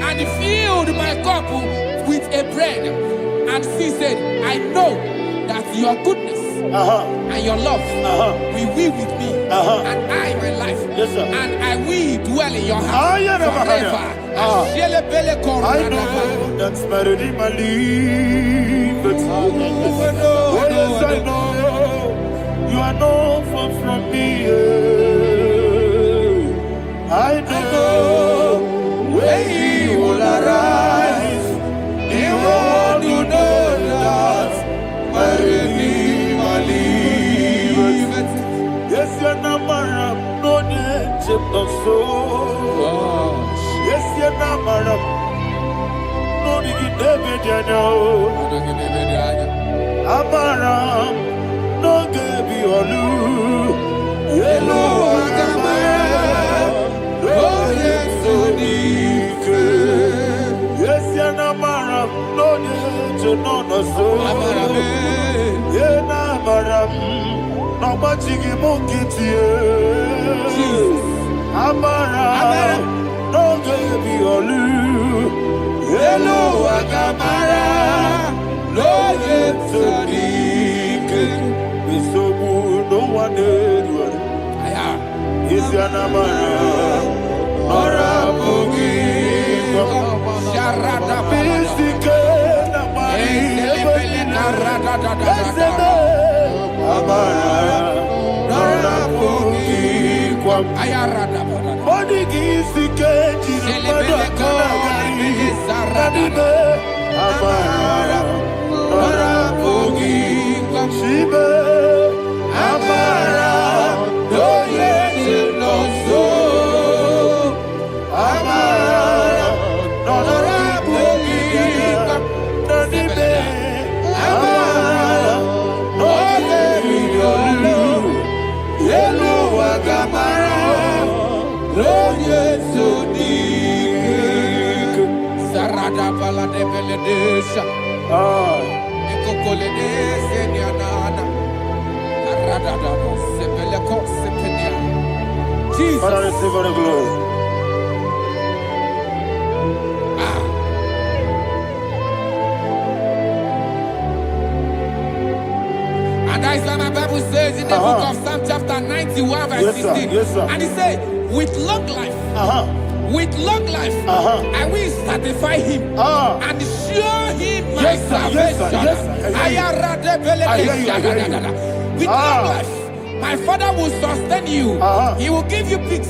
and filled my cup with a bread. And she said, I know that your goodness and your love will be with me, and I, my life, and I will dwell in your house forever. I know that's better than my life. Yes, I know you are not far from me. I know when he will arise, he will do that my Redeemer lives. Amaram, no gebi olu. Yelo agamara, no yesodike. Yes, yanamaram, no yeto no no so. Yena amaram, no machigi mukiti. Amaram, no gebi olu. Yelo agamara. No yetodike, misobu no one edward. Is yanamara, orabugi, sharada bisike namari, amara, orabugi kwam. Odigi sike jina kanagari, sarada. Amara, orabugi kwam. Shibe, amara, no yeti no so. Amara, orabugi kwam. Nanibe, amara, no yeti no lu. Yelu agamara, no yetodike. Sarada bala de beledesha. Ekokole senianana. Arada sebeleko sepenia. Jesus. Father, receive all the glory. And that is why my Bible says in the book of Psalm chapter 91 verse 16. Yes, sir. And he said, with long life. With long life, I will satisfy him and show him my salvation. With long life, my Father will sustain you. He will give you peace.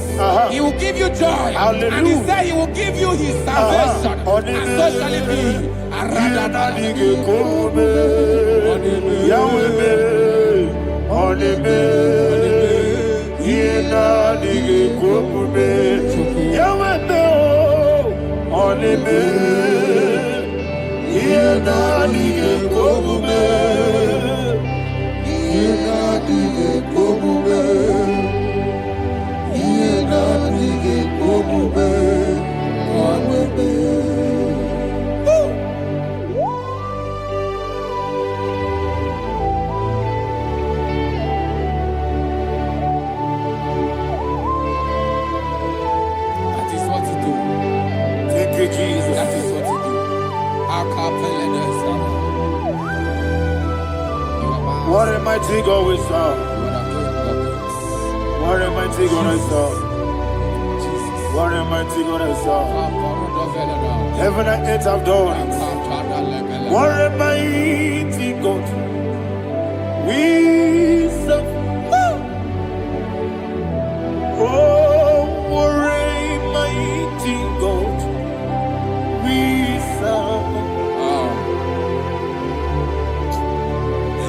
He will give you joy. Hallelujah. And he said he will give you his salvation. And so shall it be. Jesus. That is what you do. What a mighty God we serve. What a mighty God I serve. What a mighty God I serve. Heaven and earth have done it. What a mighty God we serve. Oh, what a mighty God we serve.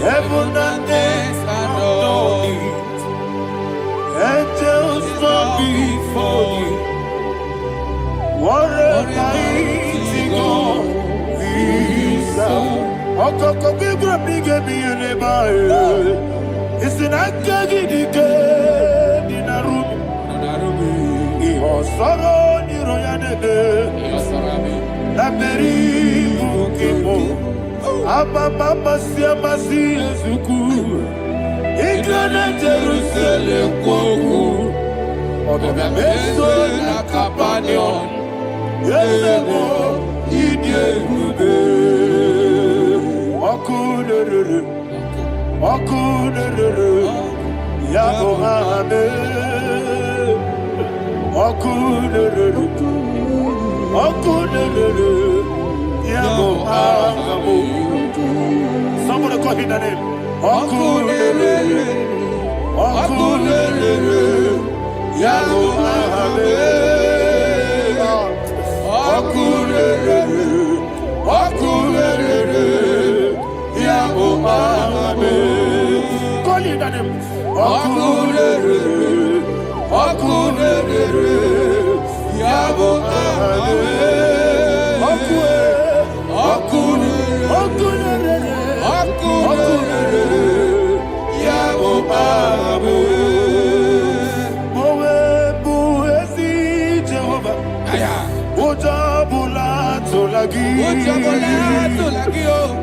Heaven and earth have done it. Angels bow before you. What a mighty God we serve. Okoko bigro bige bi eleba. It's an akagi dike dinarumi. Iho soro ni royanebe. La peri bukipo. Ababa masia masia zuku. Igrana Jerusalem koku. Obe meso na kapanion. Yesemo idye gube. Okunere. Okunere. Yago hame. Okunere. Okunere. Yago hame. Somebody call him the name. Okunere. Okunere. Yago hame. Okunere. Okunere. Yago hame. Call him the name. Okunere. Okunere. Yago hame. Okunere.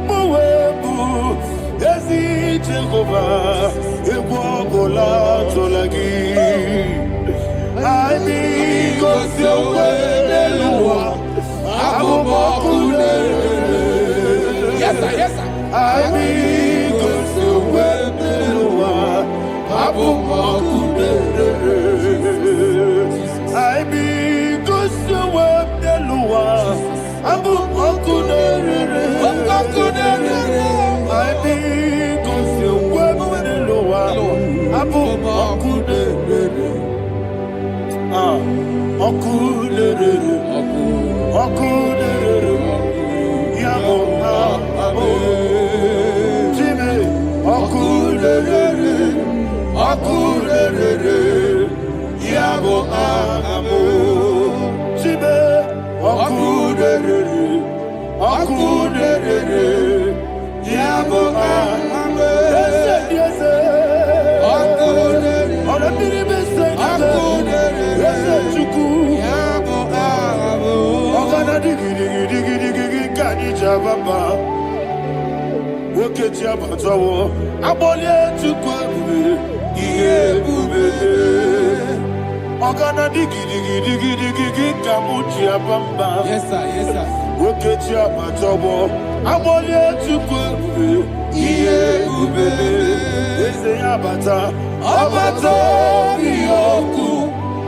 Mowebu, Ezi Jehovah, Ebola Tolagi. I mean, cause you're well, yes, sir. I mean, cause you're well, I mean, cause you're well, Yes, sir.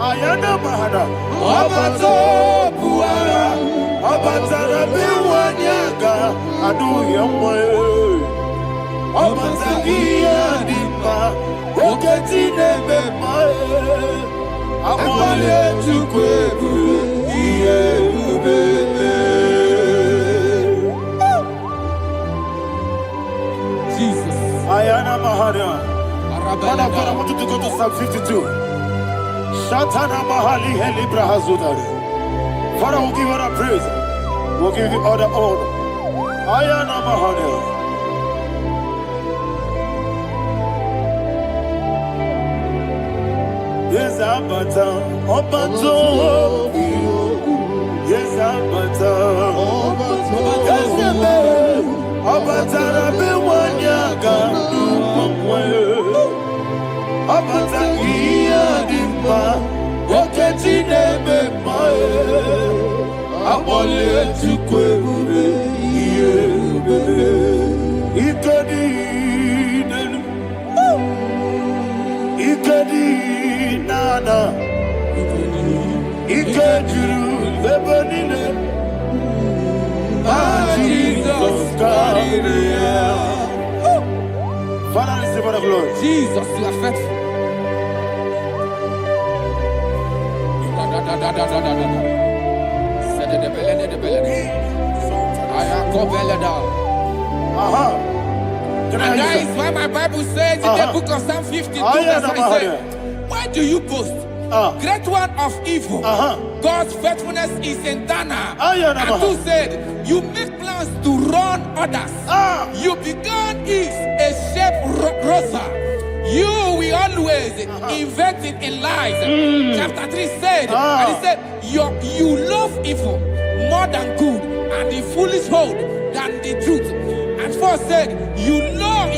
Ayana mahana, abato buara, abatara biwanyaga, adu yamwe, abatagia dipa, oketi nebe mae, amale tukwebu, iye ubebe. Jesus. Ayana mahana. Father, I want you to go to Psalm 52. Shatana Mahali Helibra Hazudari. Father, we'll give you the praise. We'll give you all the honor. Ayana Mahali. Yes, Abata. Obato. Yes, Abata. Yes, Abata. Rabbi Wanyaga. Abata iya dimba, oketi nebe mae, abole tukwebu iye ubebe, ikedi nenu, ikedi nana, ikediru lebenine, Jesus God. Father, receive the glory. Jesus, you are faithful. And that is why my Bible says in the book of Psalm 52, verse 37, why do you boast? Great one of evil. God's faithfulness is eternal. And who said, you make plans to run others. You began is a shape rosa. You will always invent it in lies. Chapter 3 said, and he said, you love evil more than good, and the foolish hold than the truth. And 4 said, you love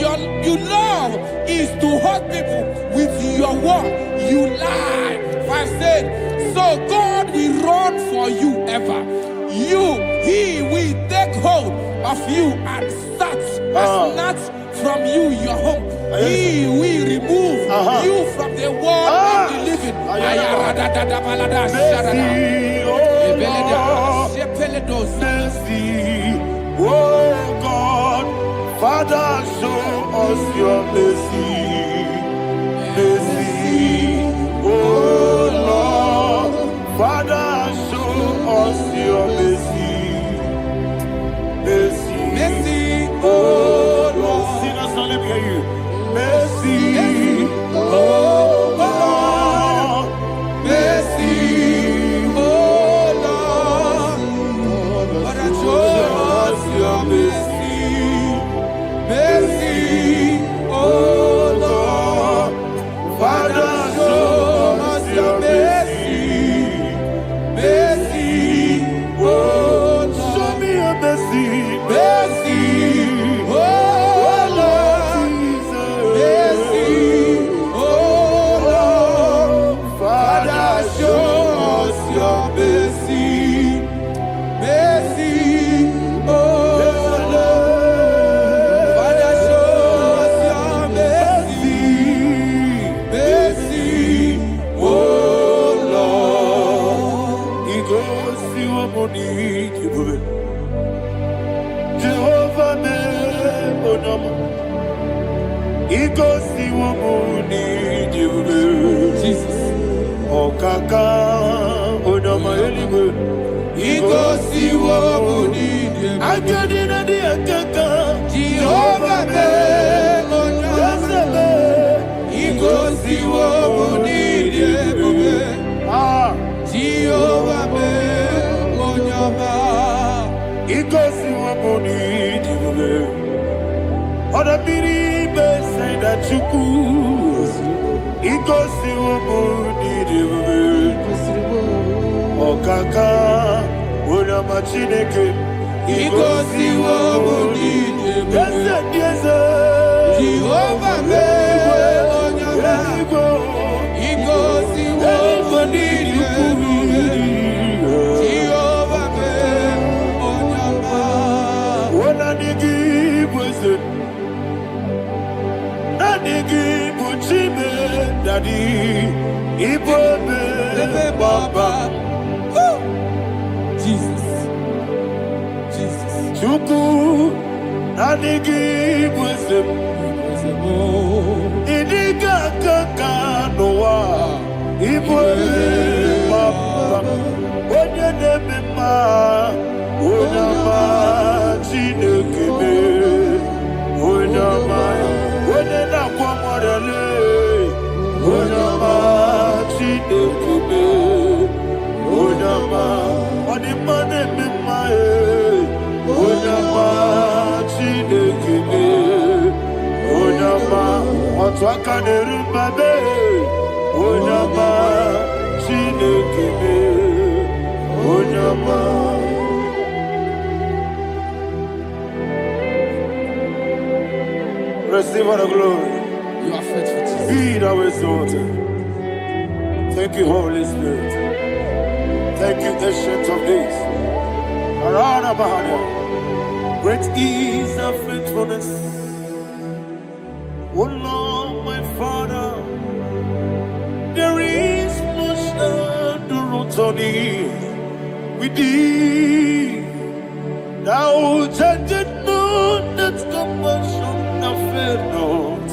is to hurt people with your word. You lie. 5 said, so God will run for you ever. He will take hold of you and snatch from you your home. He will remove you from the world of the living. Mercy, oh God, Father, show us your mercy. Mercy, oh Lord, Father, show us your mercy. Mercy, Mercy, oh Lord, sinners, let me hear you. Mercy, oh Lord, mercy, oh Lord, Father, show us your mercy. Mercy, oh Lord, Father, show us your mercy. Igosi wamuni jibu. Jesus. Okaka onama eligwe. Igosi wamuni jibu. Akadina di akaka. Jehovah be onama. Igosi wamuni jibu. Jehovah be onama. Igosi wamuni jibu. Oda biri be say that you could. Igosi wamuni jibu. Okaka onama chineke. Igosi wamuni jibu. Yes. Jehovah be onama. Igosi wamuni jibu. Jehovah be onama. Wona nigi bwese. Nigi buchime daddy. Ibobe baba. Jesus. Chuku nigi bwese. Idiga kaka noa. Ibobe baba. Onye nebe ma. Onama chinekebe. Onama. Onye na kwa morele. Onama chinekebe. Onama. Onima nebe ma e. Onama chinekebe. Onama. Otwaka nerumbabe. Onama chinekebe. Onama. Receive all the glory. You are faithful, Jesus. Be thou exalted. Thank you, Holy Spirit. Thank you, Ancient of Days. Arana Bahania. Great is thy faithfulness. Oh Lord, my Father, there is no shadow on thee. With thee, thou judgest not that compassion have failed not.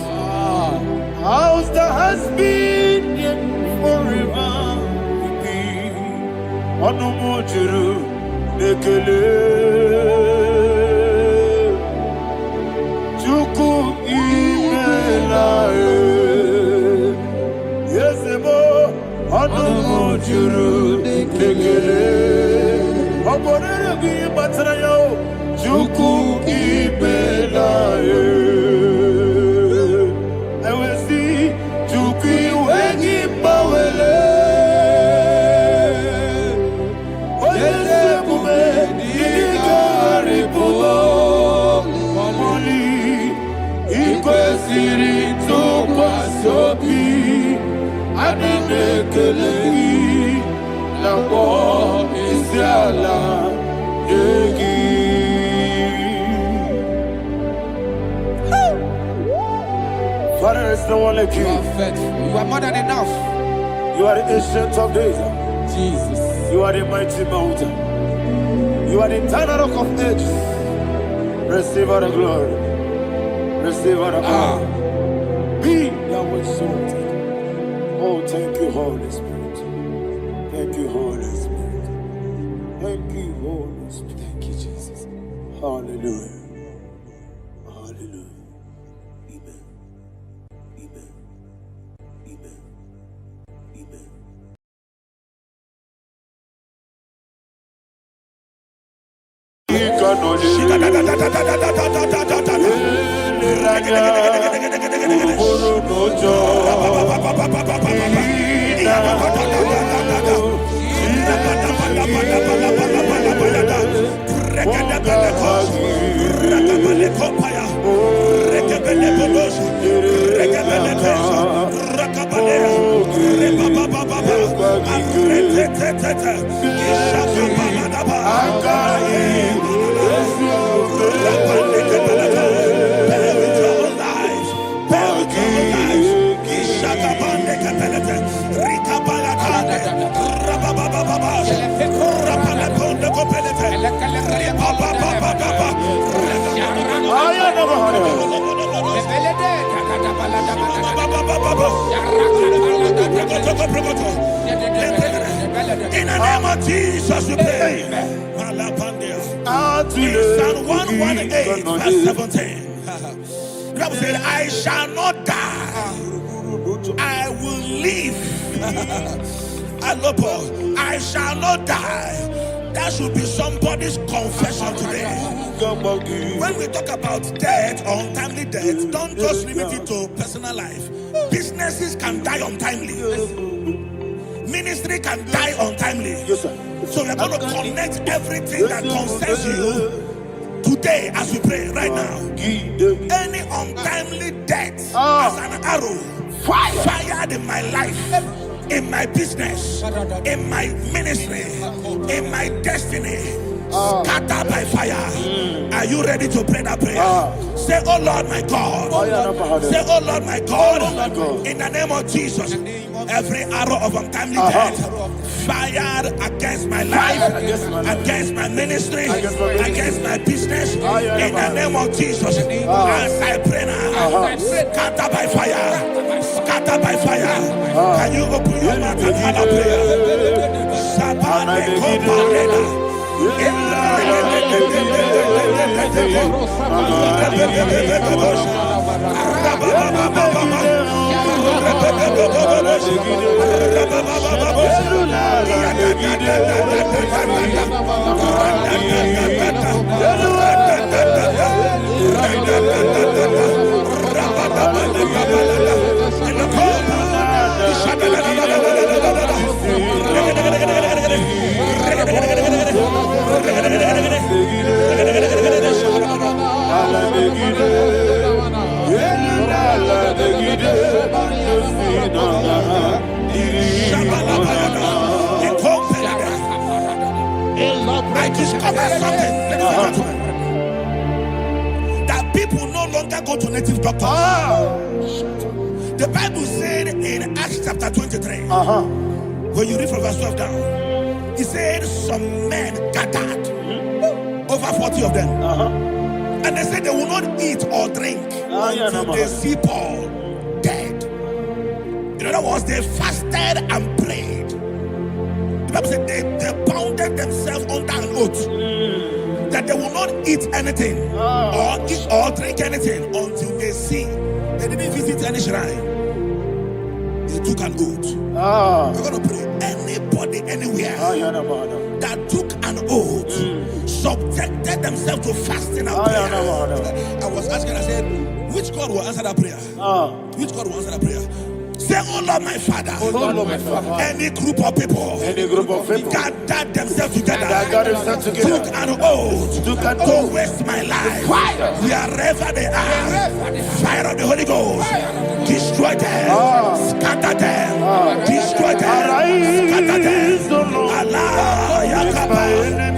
House that has been yet forever with thee. Onomojuru nekele. Chuku imelae. Yesebo onomojuru nekele. Oborere gwi batrayo. Chuku imelae. Father, there's no one like you. You are faithful. You are more than enough. You are the Ancient of Days. Jesus. You are the mighty mountain. You are the eternal rock of ages. Receive all the glory. Receive all the honor. Be thou exalted. Oh, thank you, Holy Spirit. Thank you, Holy Spirit. Thank you, Holy Spirit. Thank you, Jesus. Hallelujah. Hallelujah. Amen. Amen. Amen. Amen. In the name of Jesus, we pray. In Psalm 118, verse 17, the Bible said, I shall not die, I will live. I shall not die. That should be somebody's confession today. When we talk about death or untimely death, don't just limit it to personal life. Businesses can die untimely. Ministry can die untimely. Yes, sir. So we're going to connect everything that concerns you today as we pray right now. Any untimely death as an arrow fired in my life, in my business, in my ministry, in my destiny, scattered by fire. Are you ready to pray that prayer? Say, oh Lord my God. Say, oh Lord my God. In the name of Jesus, every arrow of untimely death fired against my life, against my ministry, against my business, in the name of Jesus, as I pray now, scattered by fire, scattered by fire. Can you open your mouth and have a prayer? Sabane Koparena. I discovered something, ladies and gentlemen, that people no longer go to native doctors. The Bible said in Acts chapter 23, when you read from verse 12 down, it said some men gathered, over 40 of them, and they said they will not eat or drink until they see Paul dead. In other words, they fasted and prayed. The Bible said they bounded themselves under an oath that they will not eat anything or drink anything until they see. They didn't visit any shrine. They took an oath. We're going to pray. Anybody, anywhere that took an oath, subjected themselves to fasting and prayer. I was asking, I said, which God will answer that prayer? Which God will answer that prayer? Say, oh Lord my Father, any group of people gathered themselves together, took an oath to waste my life, wherever they are, fire of the Holy Ghost, destroy them, scatter them, destroy them, scatter them. Allah Yakaba.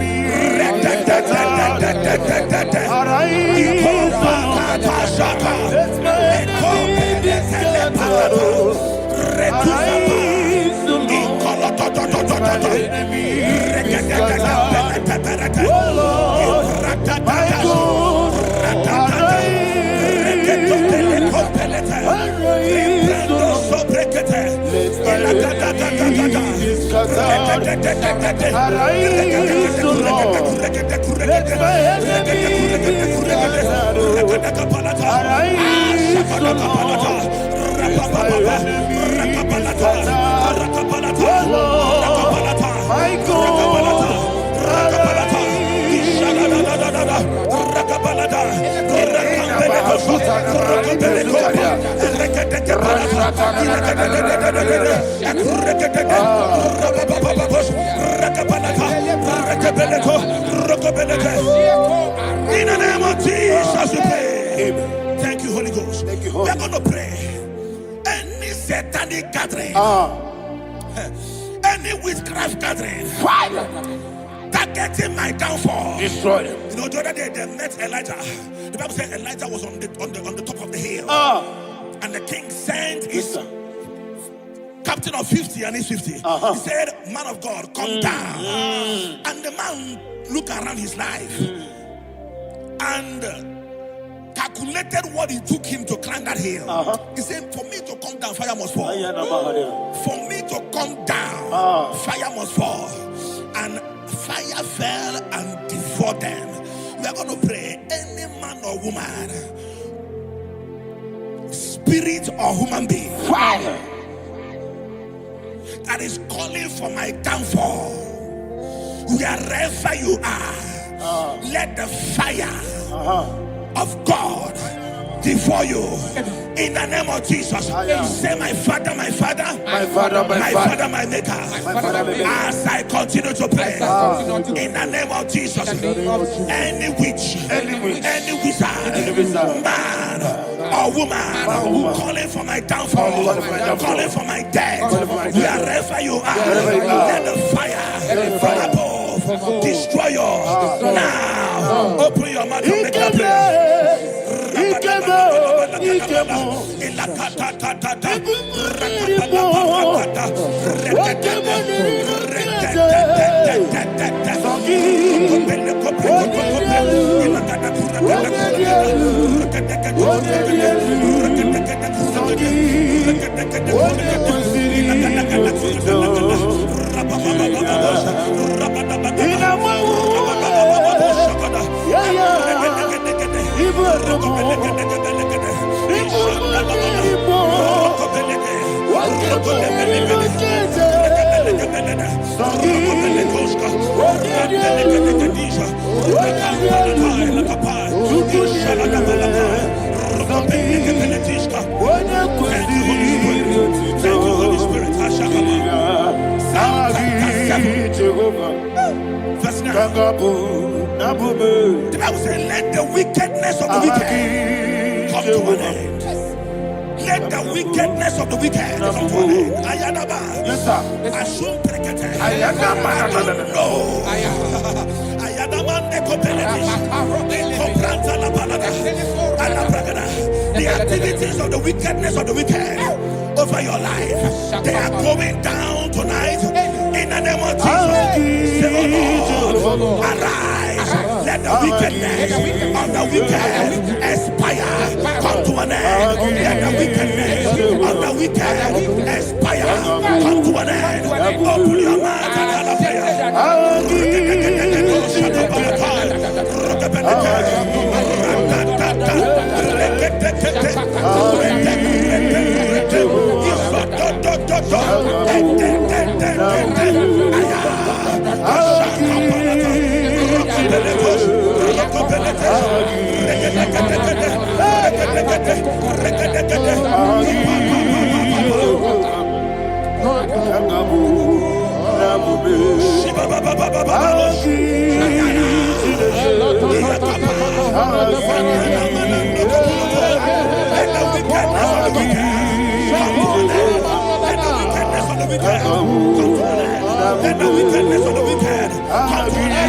In the name of Jesus, we pray. Thank you, Holy Ghost. We're going to pray. Any satanic gathering, any witchcraft gathering, targeting my downfall, destroy them. You know, the other day they met Elijah. The Bible said Elijah was on the top of the hill, and the king sent his captain of 50 and his 50. He said, man of God, come down. And the man looked around his life and calculated what it took him to climb that hill. He said, for me to come down, fire must fall. For me to come down, fire must fall. And fire fell and devoured them. We are going to pray. Any man or woman, spirit or human being, Fire. that is calling for my downfall, wherever you are, let the fire of God devour you in the name of Jesus. Say, my Father, my Father, My Father, my Father, my Maker. As I continue to pray in the name of Jesus, any witch, any wizard, man or woman calling for my downfall, calling for my death, wherever you are, let the fire from above destroy you now. Open your mouth and make a prayer. Verse 9. The Bible says, let the wickedness of the wicked come to an end. Let the wickedness of the wicked come to an end. Ayadaba. Yes, sir. Assume prekete. Ayadaba. No. Ayadaba nekopeletis. Nekopranta la balada. Alabragada. The activities of the wickedness of the wicked over your life, they are going down tonight in the name of Jesus. Say, oh Lord, arise. Let the wickedness of the wicked expire. Come to an end. Let the wickedness of the wicked expire. Come to an end. Open your mouth and have a prayer. Let the wickedness of the wicked come to an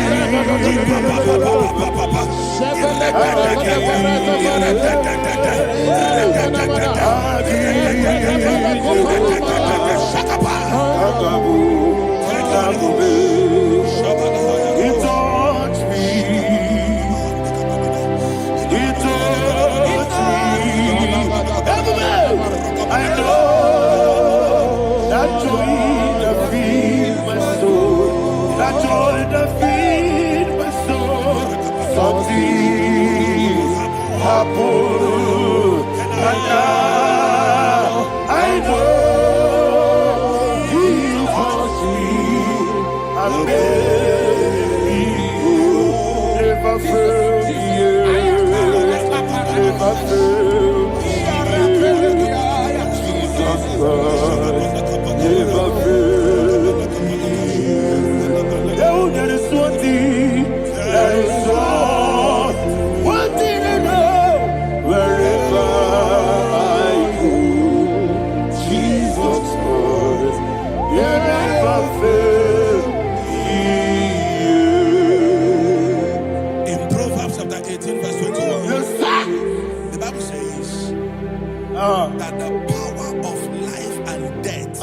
that the power of life and death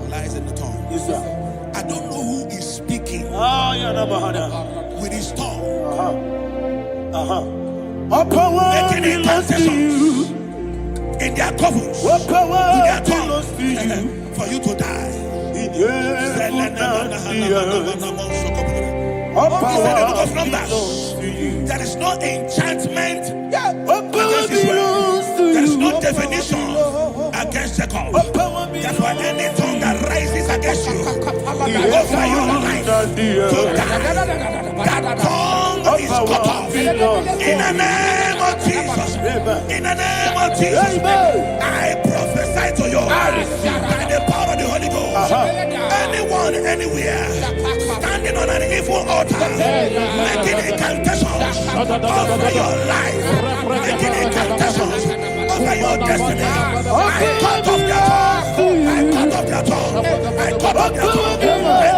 lies in the tongue. Yes, sir. I don't know who is speaking with his tongue. making incantations in their covens, with their tongue, for you to die. You said in the book of Numbers, there is no enchantment against Israel. There is no definition against Jacob. Therefore, any tongue that rises against you over your life to die, that tongue is cut off. In the name of Jesus. In the name of Jesus. I prophesy to you by the power of the Holy Ghost. Anyone, anywhere, standing on an evil altar, making incantations over your life, making incantations over your destiny, I cut off their tongue. I cut off their tongue. I cut off their tongue. I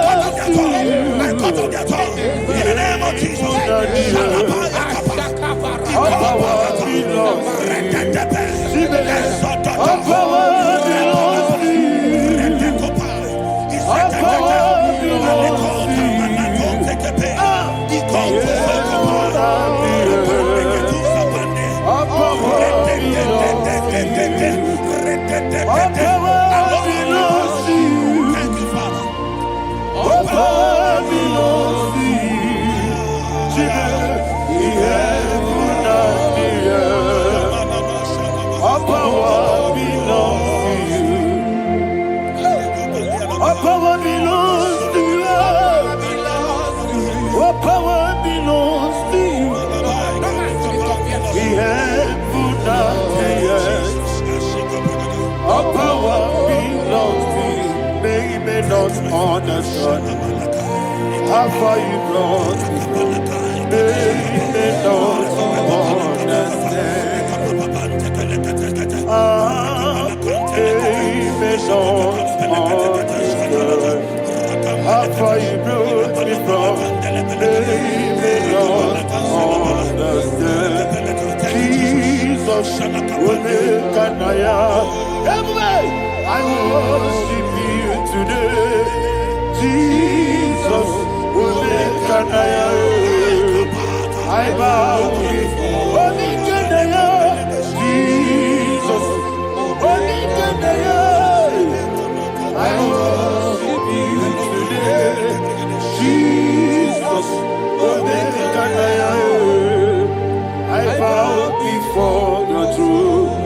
cut off their tongue. I cut off their tongue. In the name of Jesus. Understand how far you brought me, they don't understand. They don't understand how far you brought me from. They don't understand. Jesus, will make an I worship you today. Jesus, will make an I bow before Jesus, will make an I worship you today. Jesus, will make an I bow before your throne.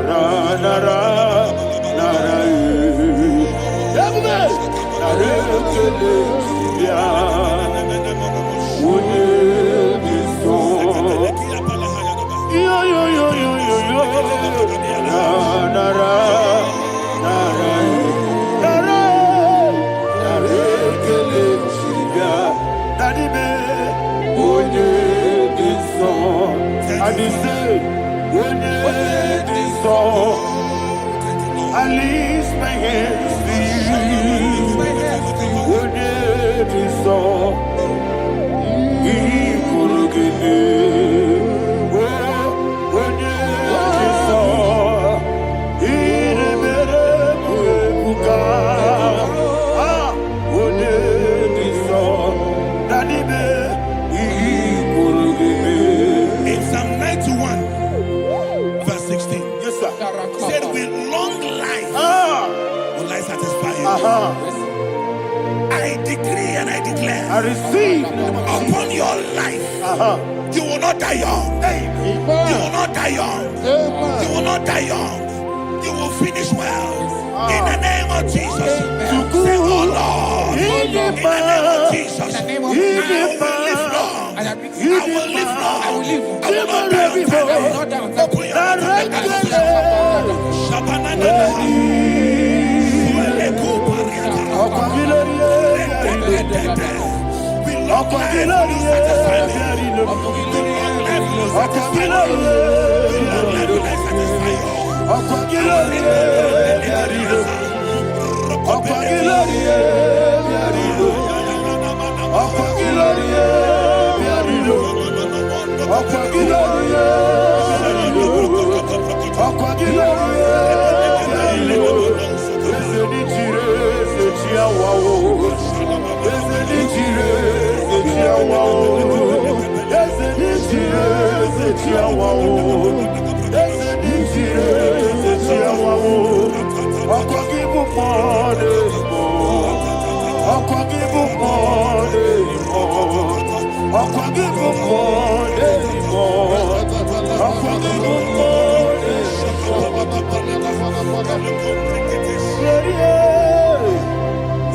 Nara, nara. I lift my hands to you. Would it be so? He could give me. Would it be so? He never would would it be so? Daddy, he could give me. In Psalm 91, verse 16. Yes, sir. Said with long life will I satisfy you. I decree and I declare, I receive upon your life, you will not die young. You will not die young. You will not die young. You will finish well. In the name of Jesus. Say, oh Lord, in the name of Jesus, I will live long. I will live long. I will not die on time. I will not die on time.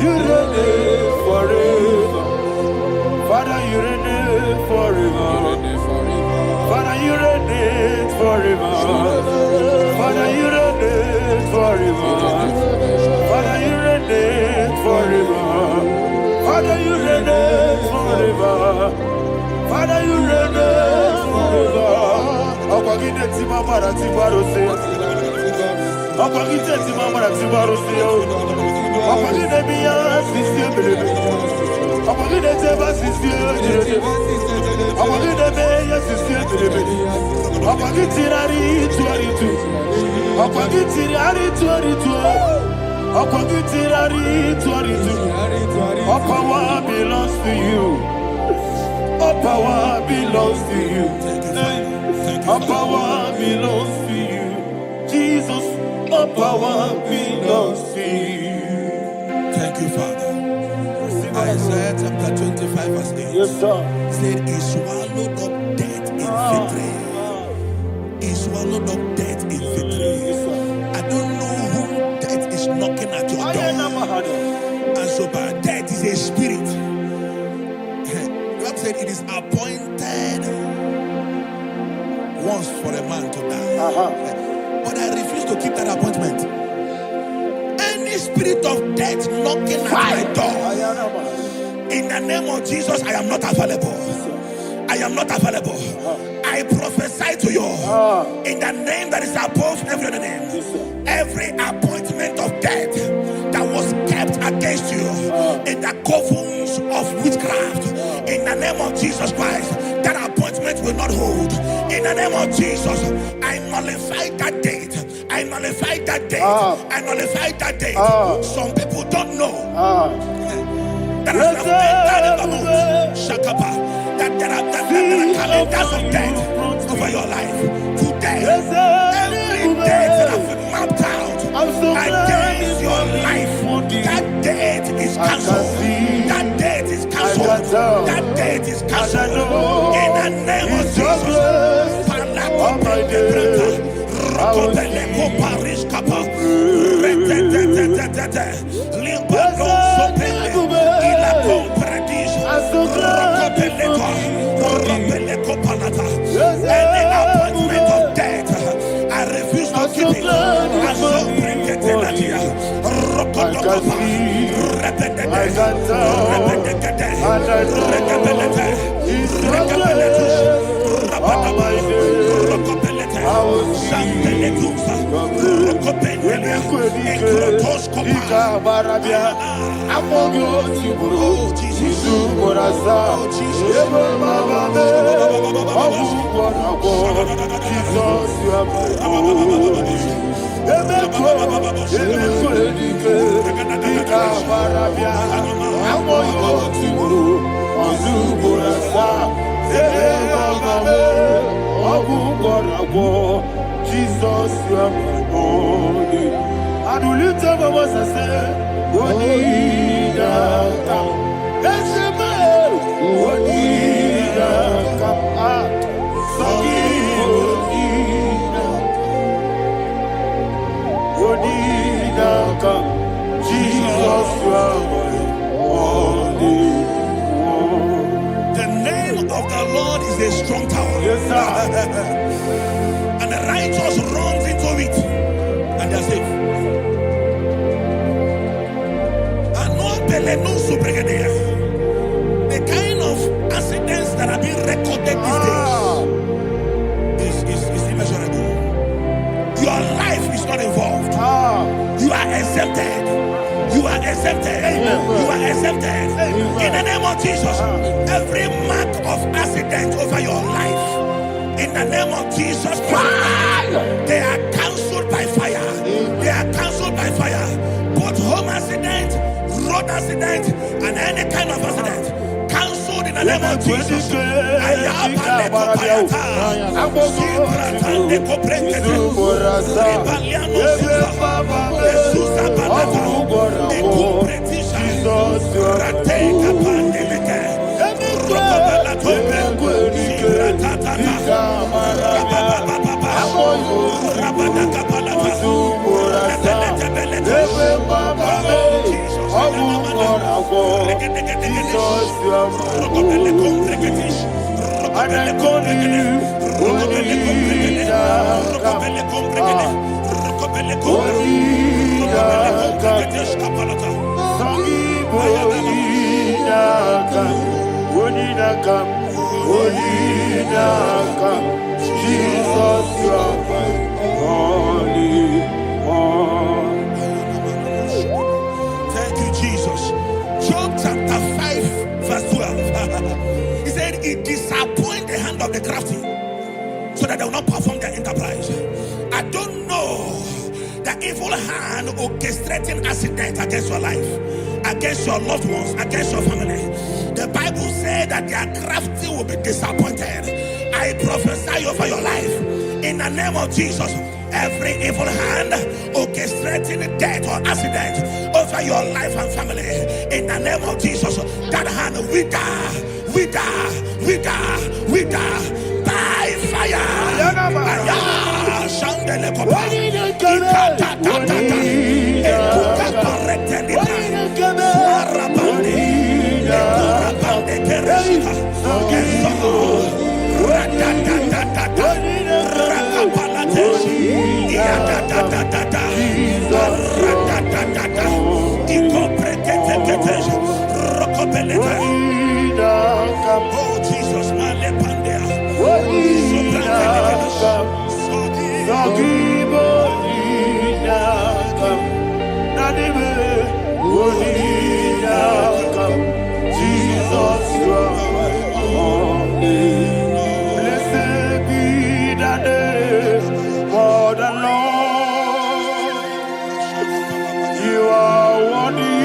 You reign forever. Father, you reign forever. Father, you reign forever. Father, you reign forever. Father, you reign forever. Father, you reign forever. Father, you reign forever. Akwagide timamara tibarose. Akwagide timamara tibarose. Akwagide biya sisi belebe. Akwagide teba sisi belebe. Akwagide beya sisi belebe. Akwagide tirari tuaritu. Akwagide tirari tuaritu. Akwagide tirari tuaritu. All power belongs to you. All power belongs to you. All power belongs to you. Jesus, all power belongs to you. Thank you, Father. Isaiah chapter 25 verse 8. Yes, sir. Said he swallowed up death in victory. He swallowed up death in victory. I don't know whom death is knocking at your door. And so, but death is a spirit. God said it is appointed once for a man to die. But I refuse to keep that appointment. Any spirit of death knocking at my door, in the name of Jesus, I am not available. I am not available. I prophesy to you in the name that is above every other name. Every appointment of death that was kept against you in the covens of witchcraft, in the name of Jesus Christ, that appointment will not hold. In the name of Jesus, I nullify that date. I nullify that date. I nullify that date. Some people don't know that as of Shakapa, that there are calendars of death over your life. Today, every date that I've mapped out against your life, that date is cancelled. That date is cancelled. That date is cancelled. In the name of Jesus. Any appointment of death, I refuse to keep it. I so bring it in Jesus, you are my only. And will you tell me what I say? What did I come? That's the man. What did I come? What did I come? Jesus, you are my only. The name of the Lord is a strong tower. Yes, sir. And the righteous runs into it and they are safe. The kind of accidents that are being recorded these days is immeasurable. Your life is not involved. You are exempted. You are exempted. You are exempted. In the name of Jesus, every mark of accident over your life, in the name of Jesus Christ, they are cancelled by fire. They are cancelled by fire. Both home accident, road accident, and any kind of accident, cancelled in the name of Jesus. Ayabale kopayata. Sibratande koprekete. Rebaliano suza. Esuza balata. Ekumpretisha. Rate kapandeleke. Rokobala tobe. Sibratatata. Rababababa. Rabada kapalata. Rebelete. Jesus, you are my only one. Thank you, Jesus. Job chapter 5, verse 12. He said, it disappoints the hand of the crafty, so that they will not perform their enterprise. I don't know the evil hand orchestrating accident against your life, against your loved ones, against your family. The Bible said that their crafty will be disappointed. I prophesy over your life in the name of Jesus. Every evil hand orchestrating death or accident over your life and family, in the name of Jesus, that hand wither by fire. Shandele kopa. Ekuka pareteli pa. Suarabande. Ekurabande kereshika. Eso. Radadadadada. Rakapalateshi. Iadadadadada. Radadadada. Ikopreketeketesh. Rokobelete. Oh Jesus, malepandea. Jesus, you are my only. Blessed be the name for the Lord. You are worthy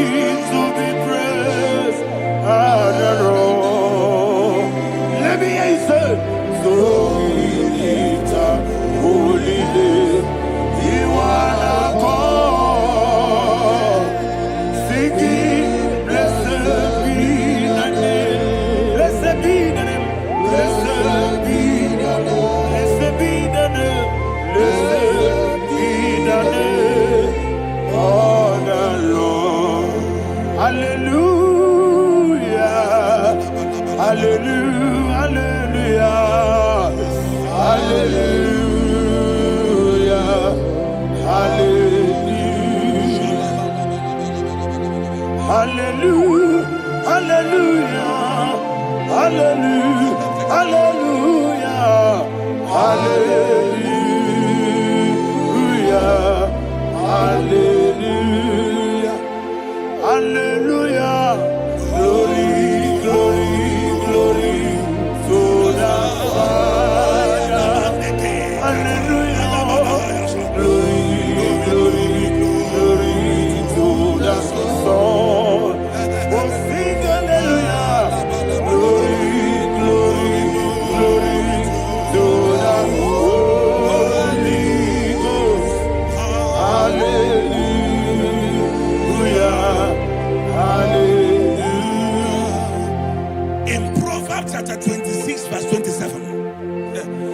to be praised and adored. Let me hear you say, so we lift up holy name. You are the God. Singing, blessed be the name. Blessed be the name. Blessed be the name. Blessed be the name. Blessed be the name of the Lord. Hallelujah. Hallelujah. Hallelujah. Hallelujah. Hallelujah. Hallelujah. Hallelujah. Hallelujah. Hallelujah. Hallelujah. Hallelujah. Glory, glory, glory to the Father. Hallelujah. Glory, glory, glory to the Son. Oh, sing hallelujah. Glory, glory, glory to the Holy Ghost. Hallelujah. Hallelujah. In Proverbs chapter 26, verse 27,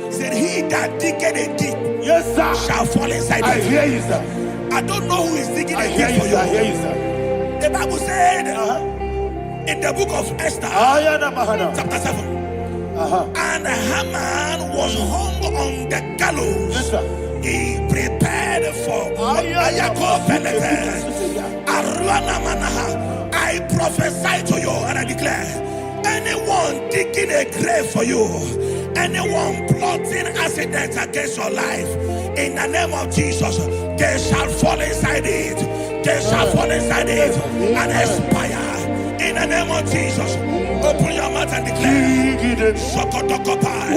he said, he that diggeth a deep, Yes, sir, shall fall inside I it. hear you, sir. I don't know who is digging I a hear deep you, for sir. I hear you. you, sir. The Bible said in the book of Esther, chapter 7, and Haman was hung on the gallows. Yes, sir. He prepared for I prophesy to you and I declare, anyone digging a grave for you, anyone plotting accidents against your life, in the name of Jesus, they shall fall inside it. They shall fall inside it and expire. In the name of Jesus, open your mouth and declare. Sokotokopai.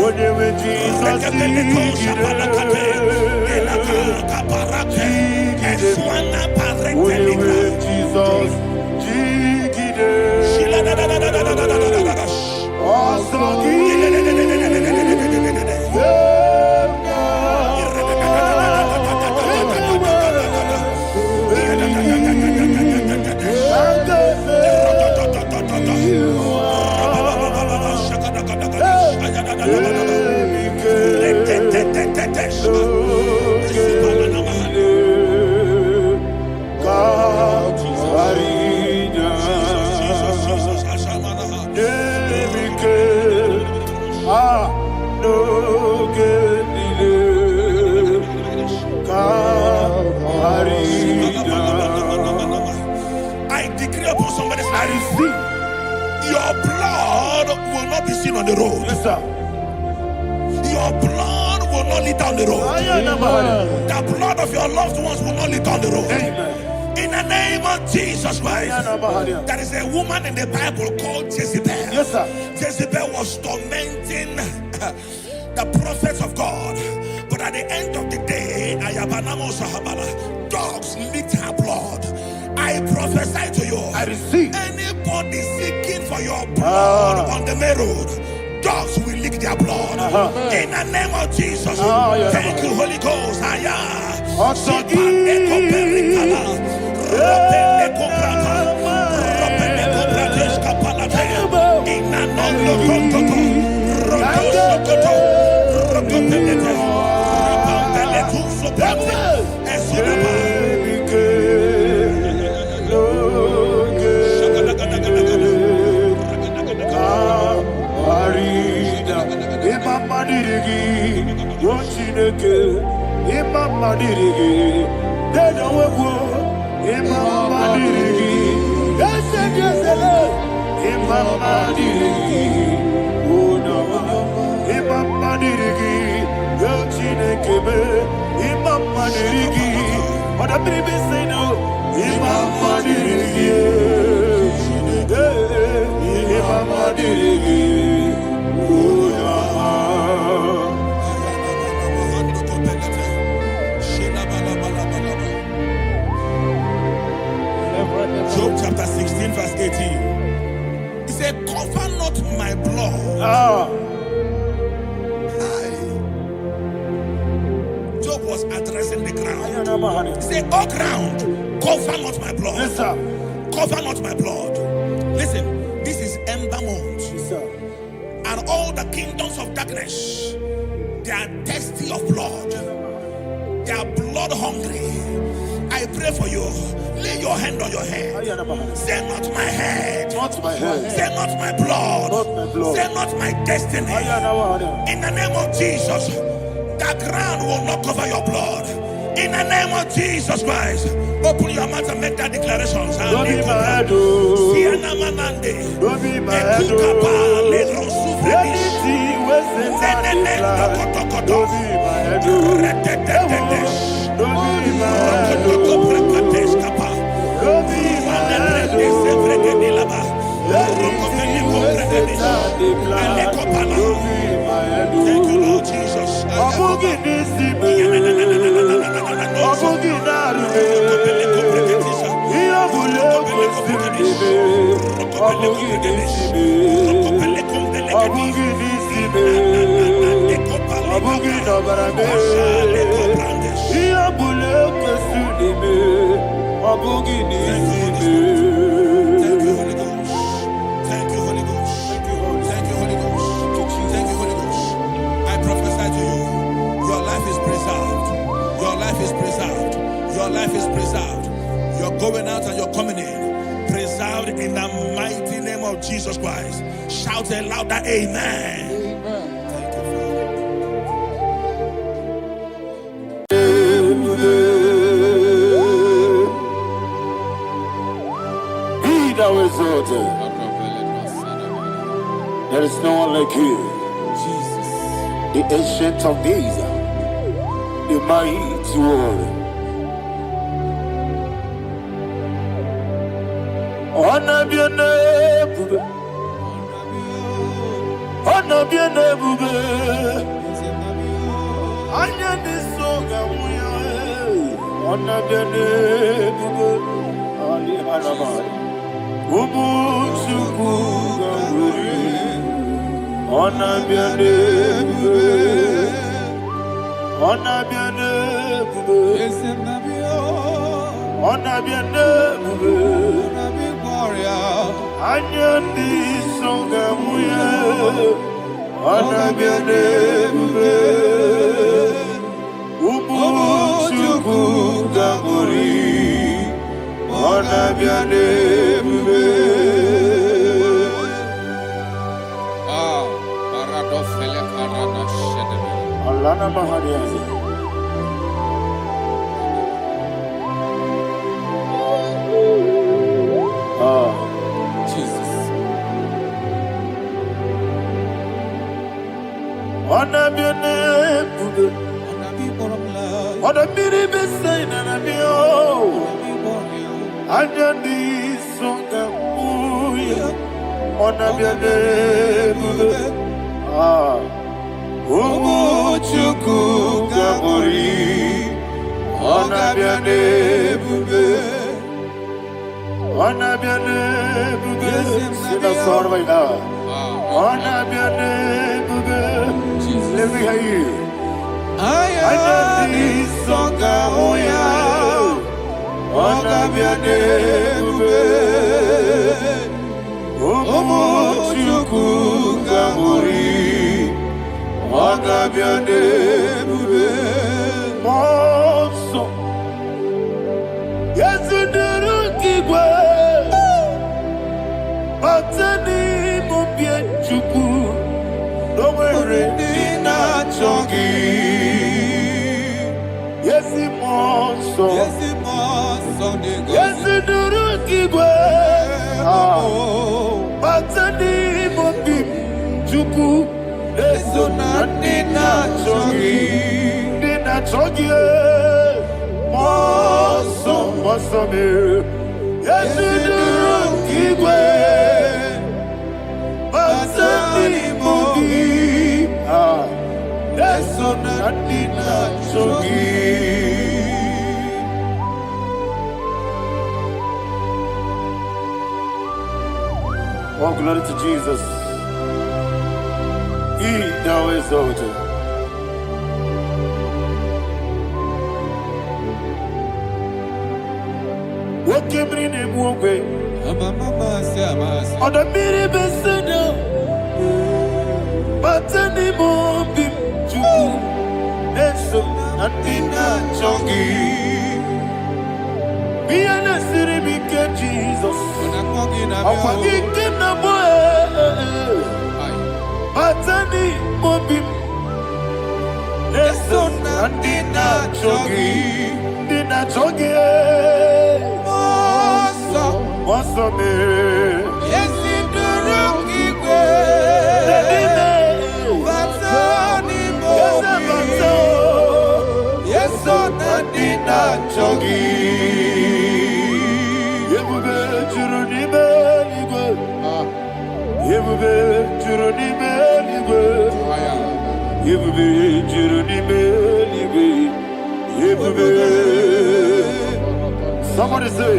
sir. Your blood will not lead down the road. The blood of your loved ones will not lead down the road. Amen. In the name of Jesus Christ. There is a woman in the Bible called Jezebel. Yes, sir. Jezebel was tormenting the prophets of God. But at the end of the day, dogs licked her blood. I prophesy to you. I receive. Anybody seeking for your blood on the main road, dogs will lick their blood. In the name of Jesus. Thank you, Holy Ghost. Job chapter 16 verse 18. He said, cover not my blood. Job was addressing the ground. He said, oh ground, cover not my blood. Yes, sir. Cover not my blood. Listen, this is ember month. Yes, sir. And all the kingdoms of darkness, they are thirsty of blood. They are blood hungry. I pray for you. Lay your hand on your head. Say not my head. Not my head. Say not my blood. Not my blood. Say not my destiny. In the name of Jesus, the ground will not cover your blood. In the name of Jesus Christ, open your mouth and make that declaration. Don't be my head. Don't be my head. Anything was in that don't be my head. Don't be my head. Don't be my head. Thank you, Lord Jesus. Your life is preserved. You're going out and you're coming in. Preserved in the mighty name of Jesus Christ. Shout a louder amen. Amen. Thank you, Father. Be thou exalted. There is no one like you. Jesus. The ancient of days. The mighty warrior. Honor bien bube. Honor bien bube. Anya ni soga muya. Honor bien bube. Ali hanamari. Ubu chuku gamburi. Honor bien bube. Honor bien bube. Honor bien bube. Anyandi songa muya, anabiane bube, ubu chuku gamburi, anabiane bube. Paradofele karana shedebe. Alana mahariyazi. Jesus. Let me hear you. Oh, glory to Jesus. He now exalted. What came in him one way? On the mini beside, but any more big to so nothing chongy. Be an city, became Jesus. I'm forgetting the boy. But any more big. So nothing chongy. Dina chongy. What's up, man? Yes, in the rocky way. What's on him? Yes, on the dinner choggy. You will be Juruni Belly. You will be Juruni Belly. You will be Juruni Belly. You will be. Somebody say.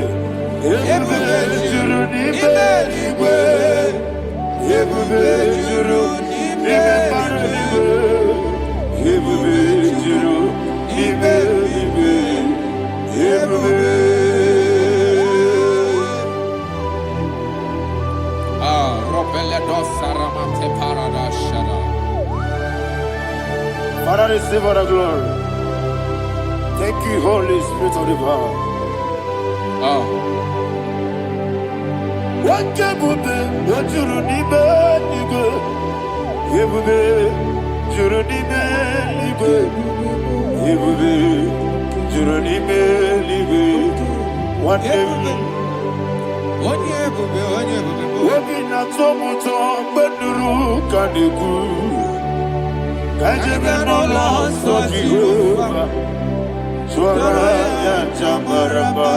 Father, receive all the glory. Thank you, Holy Spirit of the power. What can we do? What you need, nigga? You will be, you need me, nigga. You will be, you need me, nigga. What day? What be not so much on, but the rook can do. Can't you be no loss of you? Swara Jamaraba.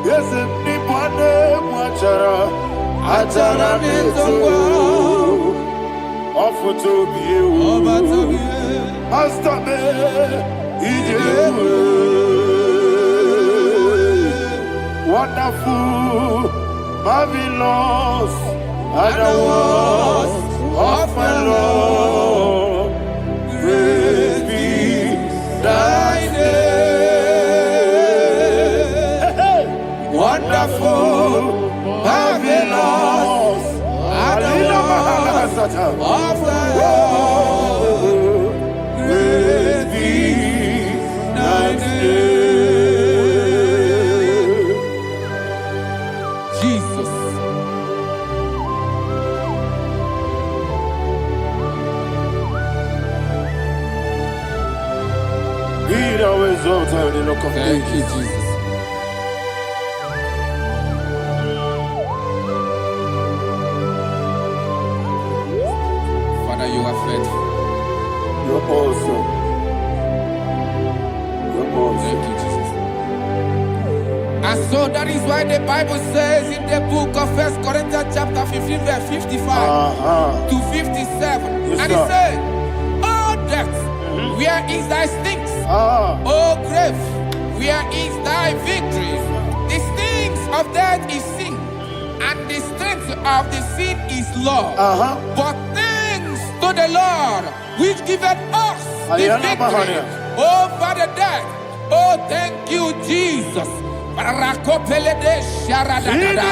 Yes, Nipane Mwachara, Achara Neto, offer to be you, Master Me, wonderful, marvelous, and the was of my Lord, great be thy name. Wonderful, marvelous, and the was of my Lord, great be thy name. Jesus. Be thou exalted in the look of Thank you, Jesus. Father, you are faithful. You're awesome. You're awesome. Thank you, Jesus. And so that is why the Bible says in the book of 1 Corinthians chapter 15 verse 55 to 57. Yes, and it said, "Oh death, where is thy stings? Oh grave, where is thy victory? The stings of death is sin, and the strength of the sin is law. But thanks to the Lord, which giveth us the victory over the death. Oh, thank you, Jesus." Parakopele de sharadada.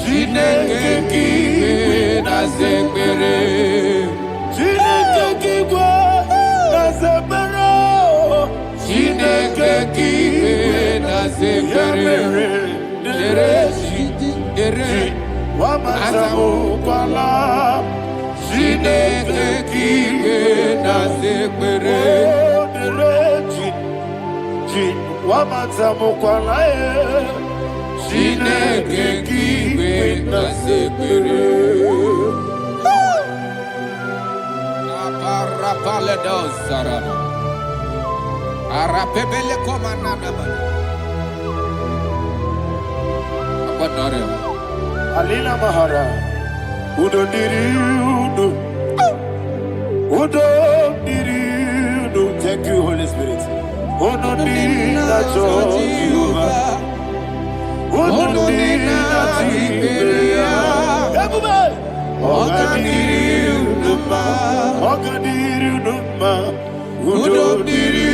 Chineke na zekere. Dere Wamazamu Kwala Chineke na zekere. Wamazamu Kwala Chineke na zekere. Aparapale dos sarana. Arapebele komanana mana. Apanare. Alina Mahara. Udo diri udo. Udo diri udo. Thank you, Holy Spirit. Udo diri na Jehovah. Udo diri na Tiberia. Everybody. Ogadiri udo ma. Ogadiri udo ma. Udo diri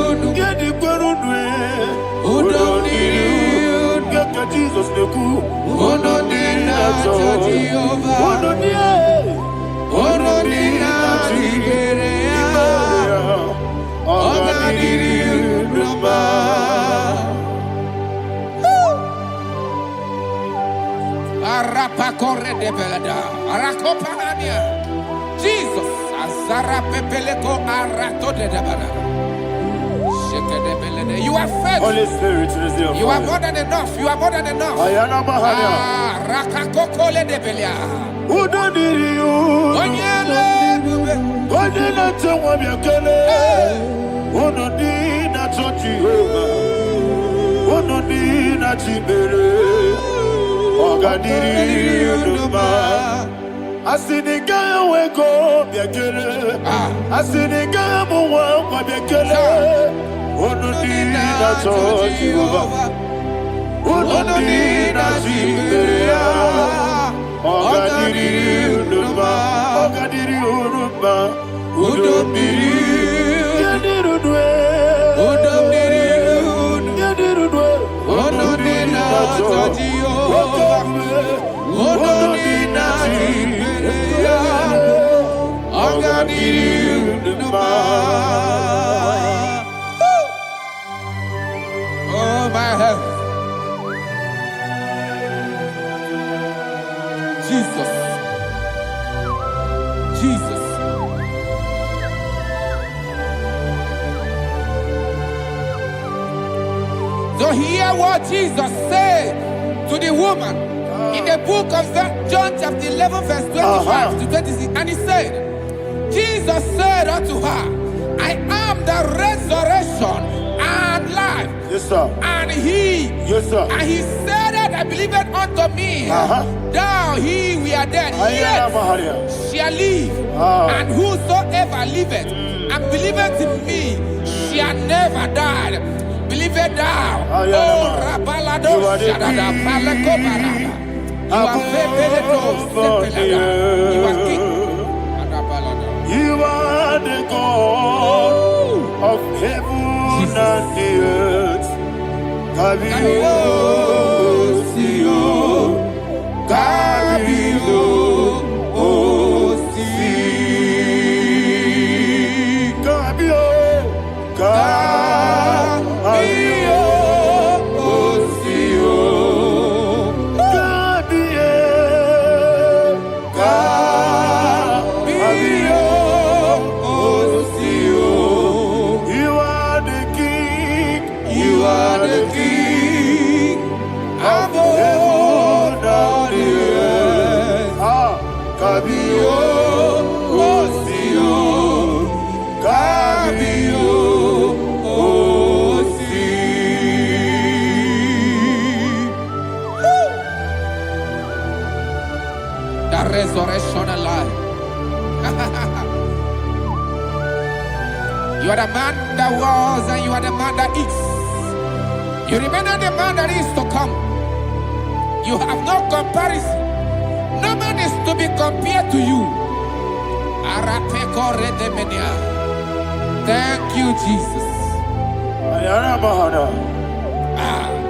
udo. Gedi kwerudwe. Udo diri udo. Geka Jesus neku. Udo diri na Jehovah. Udo diri. Udo diri na Tiberia. Ogadiri udo ma. Arapa corre de belada. Arakopanania. Jesus. Azara pepeleko arato de dabara. Sheke de belede. You are faithful. Holy Spirit is your You are more than enough. You are more than enough. Ayana Mahaya. Rakakokole de belia. Udo diri udo. Onyele bube. Udo na Jehovah biakele. Udo diri na Jehovah. Udo diri na Tiberia. Ogadiri uduma. Asinika weko biakele. Asinika muwa kwa biakele. Unudi na Jehovah. Unudi na Tiberia. Ogadiri uduma. Ogadiri uduma. Udumiri. Yadirudwe. Udumiri. Yadirudwe. Unudi na Jehovah. Unudi na Tiberia. Ogadiri uduma. Oh my heaven. Jesus. Jesus. So hear what Jesus said to the woman in the book of John chapter 11 verse 25 to 26. And he said, Jesus said unto her, I am the resurrection and life. Yes, sir. And he, Yes, sir. and he said that I believed unto me, thou he we are dead, Ayana Mahaya. yet shall live. And whosoever liveth and believeth in me shall never die. Believe it thou. Oh, Rabalado, Shadada, Palako Barada. You are faithful. You are king. You are the God of heaven and the earth. Kabio, Sio, Kabio, Si, Kabio, Kabio, Sio, Kabio, Kabio, Sio. You are the King. You are the King. Kabio, Osio, Kabio, Osi. The resurrection alive. You are the man that was and you are the man that is. You remember the man that is to come. You have no comparison. No man is to be compared to you. Thank you, Jesus.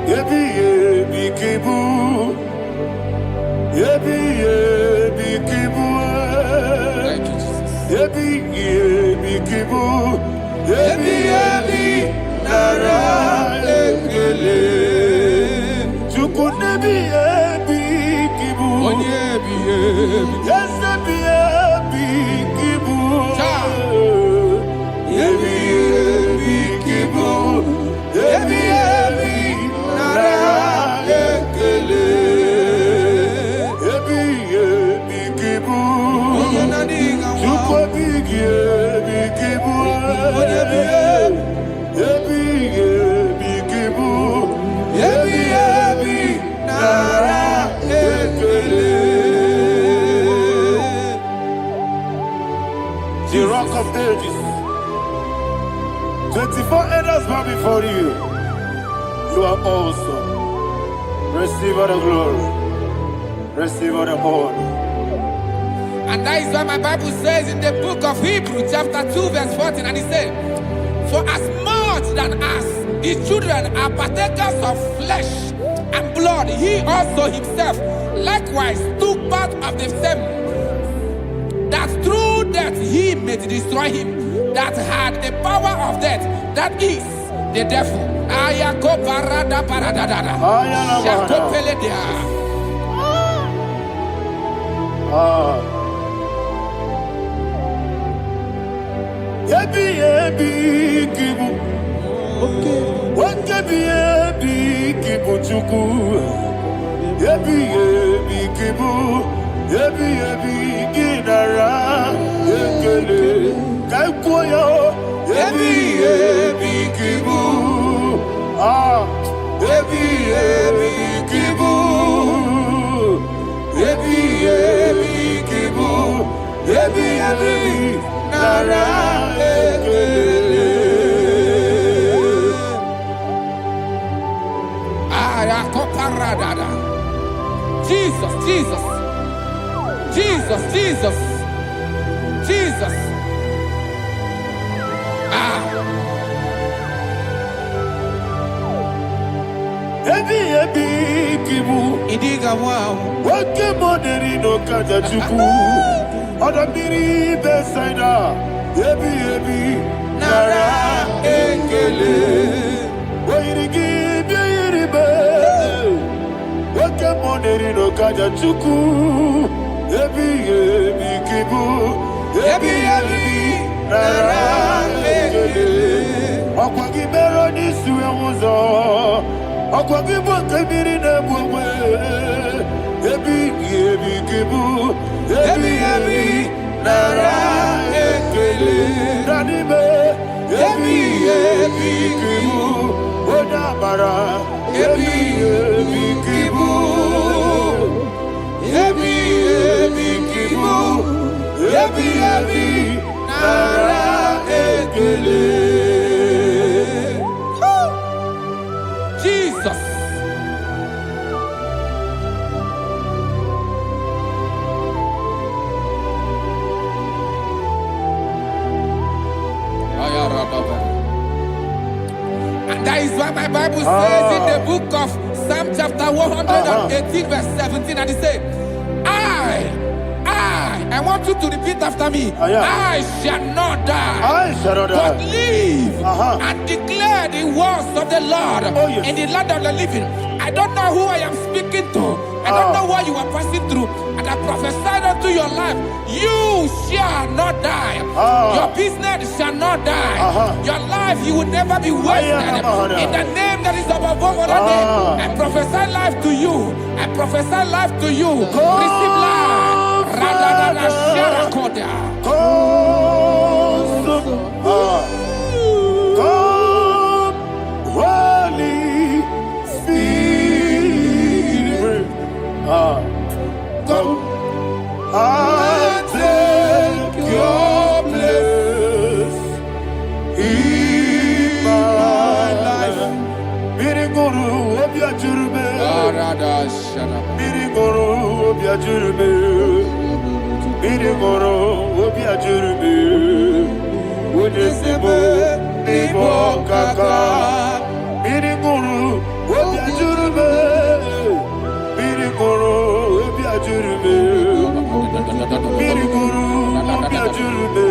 Yebi yebi kibu, yebi yebi kibu. Thank you, Jesus. Yebi yebi kibu, yebi yebi nara ekele. Chukunebi yebi kibu, Onyebi, yebi. yesebi yebi kibu. Yebi yebi kibu, yebi yebi nara ekele. Yebi yebi kibu, chukwabi yebi kibu. Yebi yebi kibu, yebi yebi nara ekele. The Rock of Ages. 24 elders bow before you. You are awesome. Receive all the glory. Receive all the honor. And that is what my Bible says in the book of Hebrews chapter 2 verse 14. And it says, for as much than us, his children are partakers of flesh and blood, he also himself likewise took part of the same, that through death he may destroy him that had the power of death, that is the devil. Yebi yebi kibu, wakebi yebi kibu chuku. Yebi yebi kibu, yebi yebi ginara ekele. Kaikoyo, yebi yebi kibu, yebi yebi kibu, yebi yebi kibu, yebi yebi nara ekele. Jesus, Jesus, Jesus, Jesus, Jesus. Yebi yebi kibu, Idiga wow. wake moneri no kaja chuku. Odamiri besaida, yebi yebi nara ekele. Wairigi biiribe, wake moneri no kaja chuku. Yebi yebi kibu, yebi yebi nara ekele. Okwagi mero ni suwe muzo, okwagi bwakabiri na bwwe. Yebi yebi kibu, yebi yebi nara ekele. Nanime, yebi yebi kibu, odamara. Yebi yebi kibu, yebi yebi kibu, yebi yebi nara ekele. Jesus. And that is why my Bible says in the book of Psalm chapter 118 verse 17, and it says, I want you to repeat after me. I shall not die, I shall not but die. live and declare the words of the Lord in the land of the living. I don't know who I am speaking to. I don't know what you are passing through. And I prophesy unto your life, you shall not die. Your business shall not die. Your life, you will never be wasted. In the name that is above all other name, I prophesy life to you. I prophesy life to you. Receive life. Radadada Sharakoda. Come, Holy Spirit. Come and take your place in my life. Miriguru obiajurube. Miriguru obiajurube. Miriguru obiajurube. Unisebo nibo kaka. Miriguru obiajurube. Miriguru obiajurube. Miriguru obiajurube.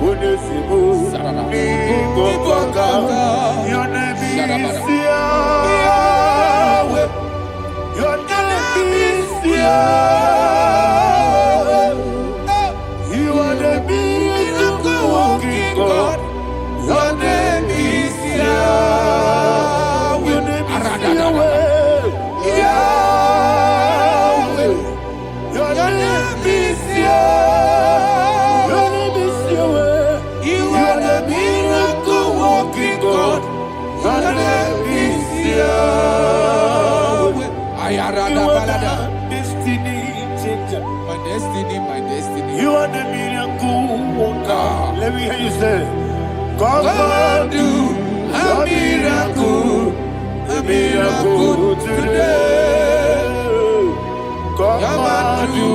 Unisebo nibo kaka. Your name is Yahweh. Your name is Yahweh. You are the miracle working God. Your name is Yahweh. Your name is Yahweh. Yahweh. Your name is Yahweh. Your name is Yahweh. You are the miracle working God. Your name is Yahweh. You are the destiny changer. My destiny. You are the miracle worker. Let me hear you say, come and do a miracle today. Come and do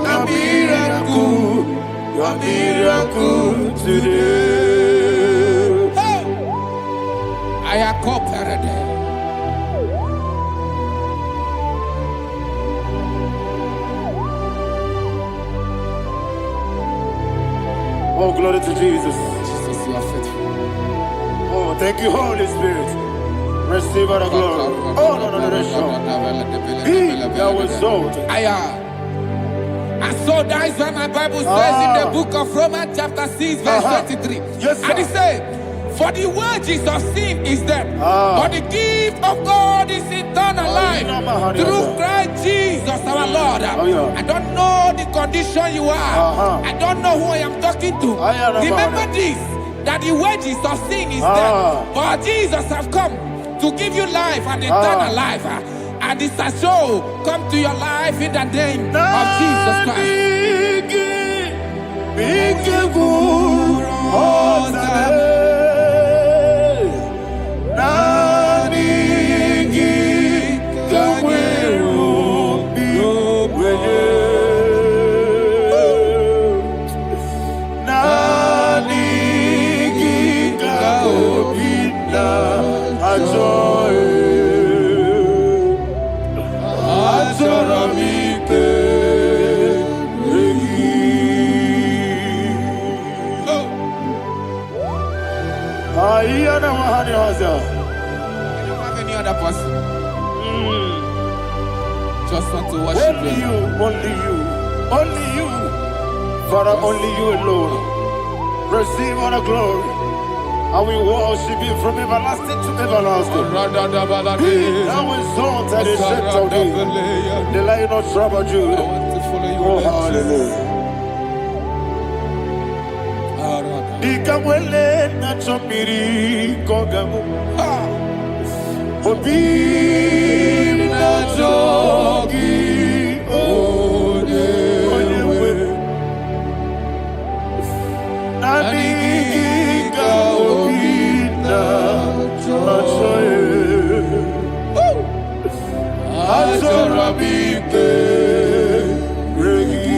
a miracle today. I am cooperative. Oh, glory to Jesus. Jesus, you are faithful. Oh, thank you, Holy Spirit. Receive all the glory. Oh, no, Be thou exalted. And so that is why my Bible says in the book of Romans chapter 6 verse 23. Yes, sir. And it says, for the wages of sin is death, but the gift of God is eternal life through Christ Jesus our Lord. I don't know the condition you are. I don't know who I am talking to. Remember this, that the wages of sin is death, but Jesus has come to give you life and eternal life. And this shall so come to your life in the name of Jesus Christ. I don't have any other person. Just want to worship only you, only you, Father, only you alone. Receive all the glory. I will worship you from everlasting to everlasting. Be thou exalted, the set of thee, the Lion of tribe of Judah. I want to follow you. Oh, hallelujah. Dikamwele na chomiri kogamu. Obi na jogi onewe. Nabika obi na joye. Atorabike regi.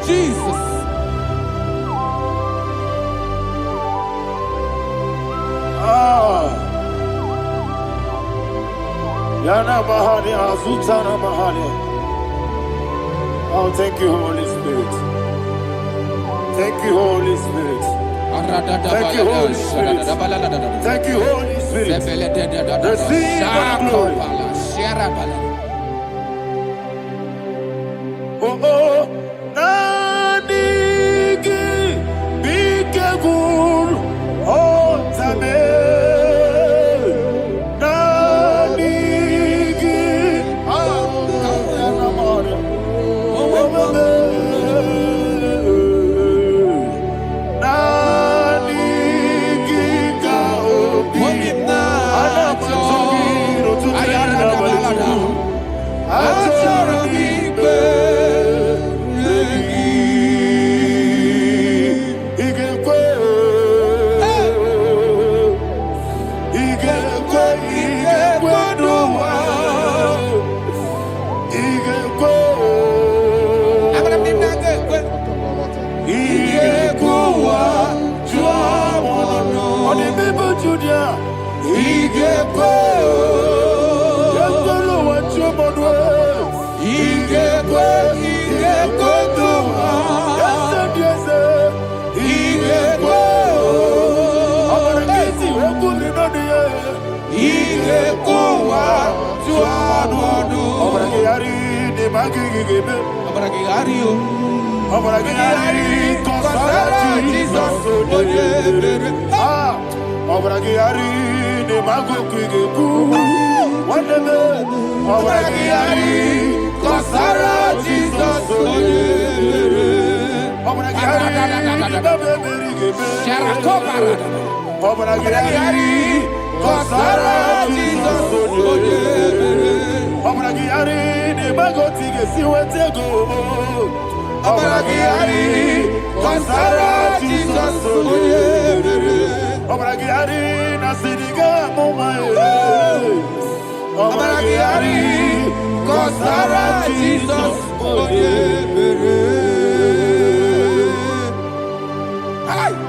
Jesus. Yana Mahani Azutana Mahani. Oh, thank you, Holy Spirit. Thank you, Holy Spirit. Thank you, Holy Spirit. Thank you, Holy Spirit. Receive my glory. Oh, oh, Nanigi, Bigagul, oh, Tame. Nanigi,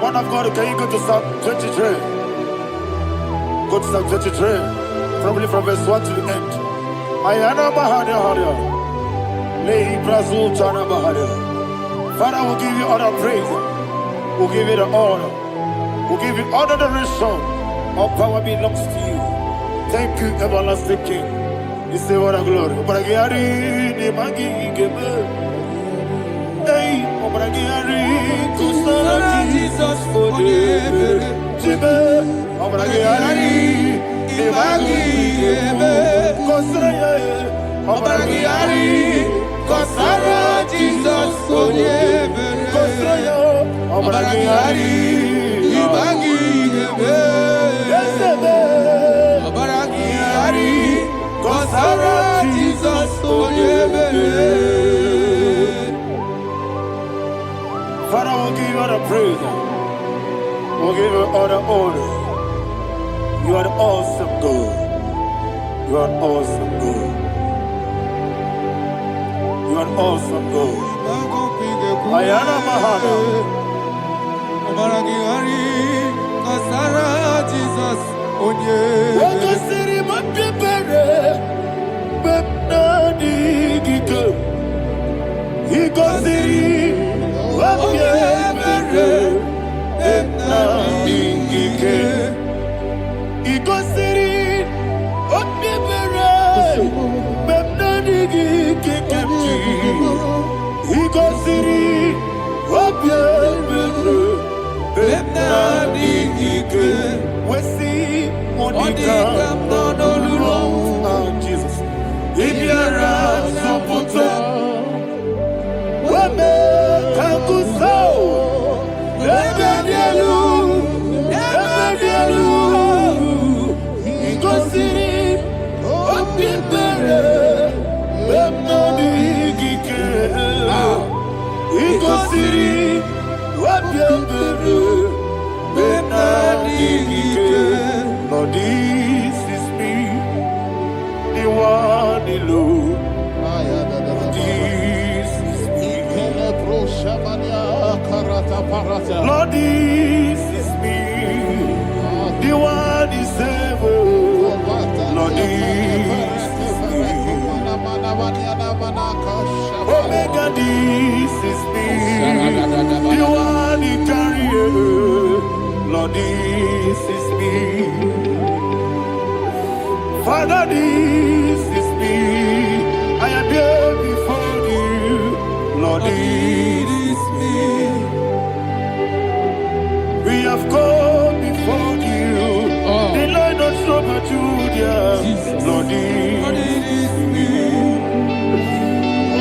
Man of God, can you go to Psalm 23? Go to Psalm 23, probably from verse 1 to the end. Ayana Mahania Haria. Lehi Brazil Chana Mahania. Father, we'll give you all the praise. We'll give you the honor. We'll give you all the adoration. All power belongs to you. Thank you, everlasting King. You say what a glory. Obragiari, ni magi igebe. Hey, Obragiari, kusara Jesus for the Jibe. Obragiari, ni magi igebe. Kusara, Obragiari, kusara Jesus for the Kusara, Obragiari, ni magi igebe. Obragiari. Kusara Jesus for Father, we'll give you all the praise. We'll give you all the honor. You are the awesome God. You are an awesome God. You are an awesome God. Ayana Mahana. Kusara Jesus Jesus. Ikosiri, Wapiambere, Benadike. Lord, this is me, the one alone. This is me. Lord, this is me, the one is able. Lord, this is me. Omega, this is me, the one in carrier. Lord, this is me. Father, this is me. I am here before you. Lord, this is me. We have come before you. The Lord of Struggle Judah. Lord, this is me.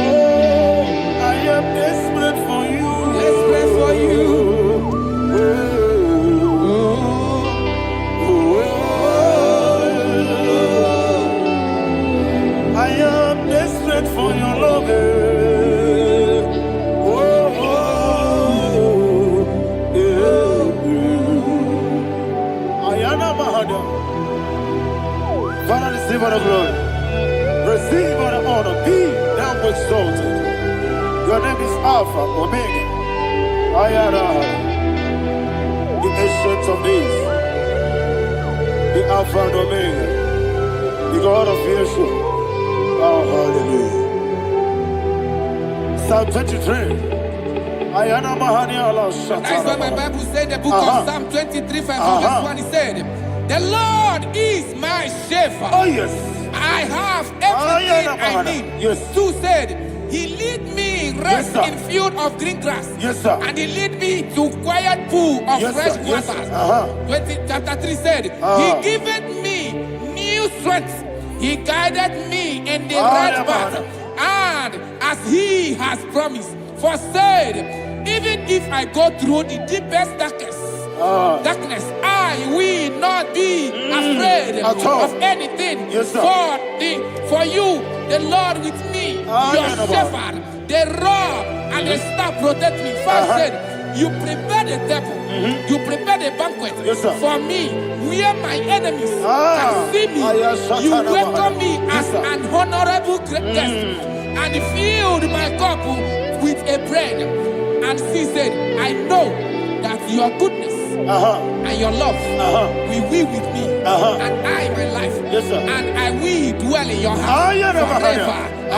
Oh, I am desperate for you. Desperate for you. I am desperate for your love. Father, receive all the glory. Receive all the honor. Be thou exalted. Your name is Alpha, Omega. Ayara, the ancient of days, the Alpha and Omega, the God of creation. Oh, hallelujah. Psalm 23. Ayana Mahani Allah Shata. That's why my Bible said the book of Psalm 23, verse 1, it said, the Lord is my shepherd. Oh, yes. I have everything I need. Yes. 2 said, he lead me rest in field of green grass. Yes, sir. And he lead me to quiet pool of fresh waters. 20, chapter 3 said, he giveth me new strength. He guided me in the right path. And as he has promised, for said, even if I go through the deepest darkness, I will not be afraid of anything. Yes, sir. For you, the Lord with me, your shepherd, the rod and the staff protect me. First said, you prepare the table, you prepare the banquet for me, where my enemies can see me. You welcome me as an honorable guest, and filled my cup with a bread. And she said, I know that your goodness and your love will be with me, and I, my life, and I will dwell in your house forever. I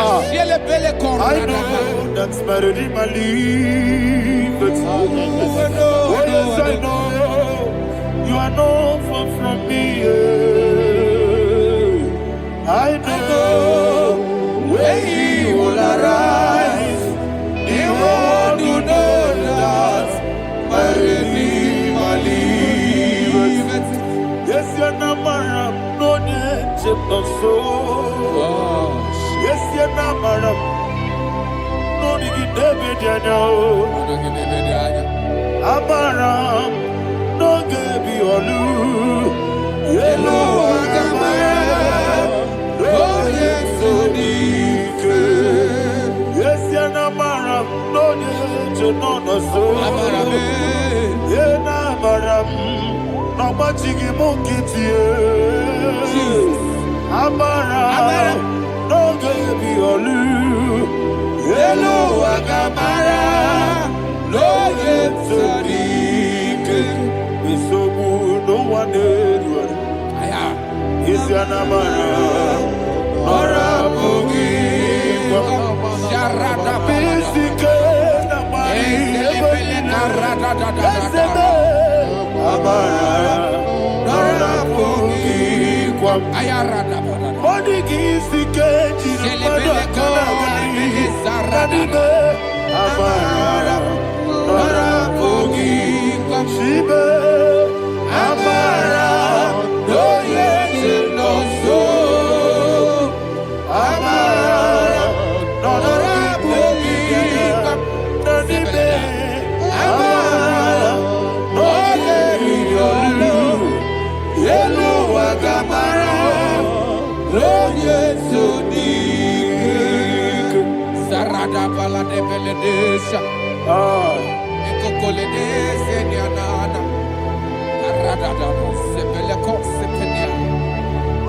know that's better than my life. Oh, yes, I know you are not far from me. I know when he will arise, he won't do that. My Redeemer liveth. Yes, you're not married, no need to so. Yes, you're not married, no need to be there. Amaram, no give you a loo. Yellow, Amaram, no yes, so deep. Yes, you're not married, no need to know the soul. Amaram, no much you monkey to you. Amaram, no give you a loo. Yellow, Amaram, no yes, so deep. It's so good, no one did. Yes, you're not married. Orabugi, Sharada, Pisika,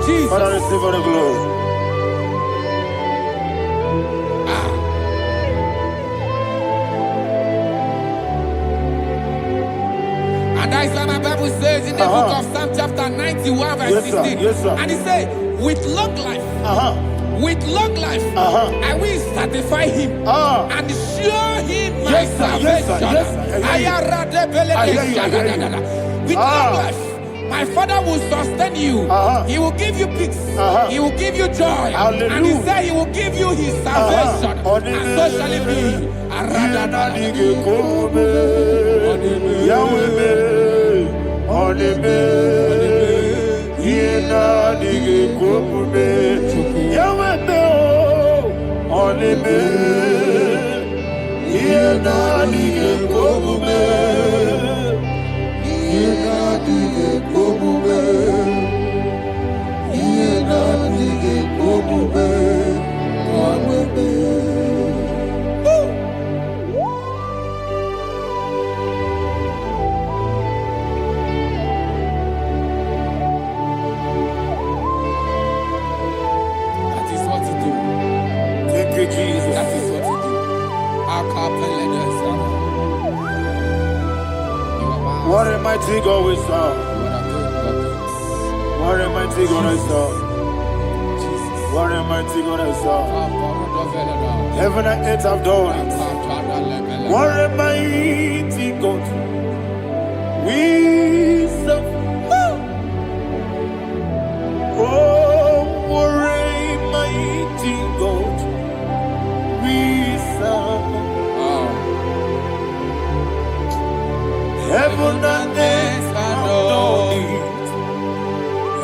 Jesus. Father, receive all the glory. And that is why my Bible says in the book of Psalm chapter 91 verse 16. Yes, sir. And it says, with long life, I will satisfy him and show him my salvation. With long life, my Father will sustain you. He will give you peace. He will give you joy. Hallelujah. And he said he will give you his salvation. And so shall it be. That is what to do. Thank you, Jesus. That is what to do. What a mighty God we serve. What a mighty God I serve. What a mighty God I serve. Heaven and earth have done it. What a mighty God we serve. Oh, what a mighty God we serve. Heaven and earth have done it.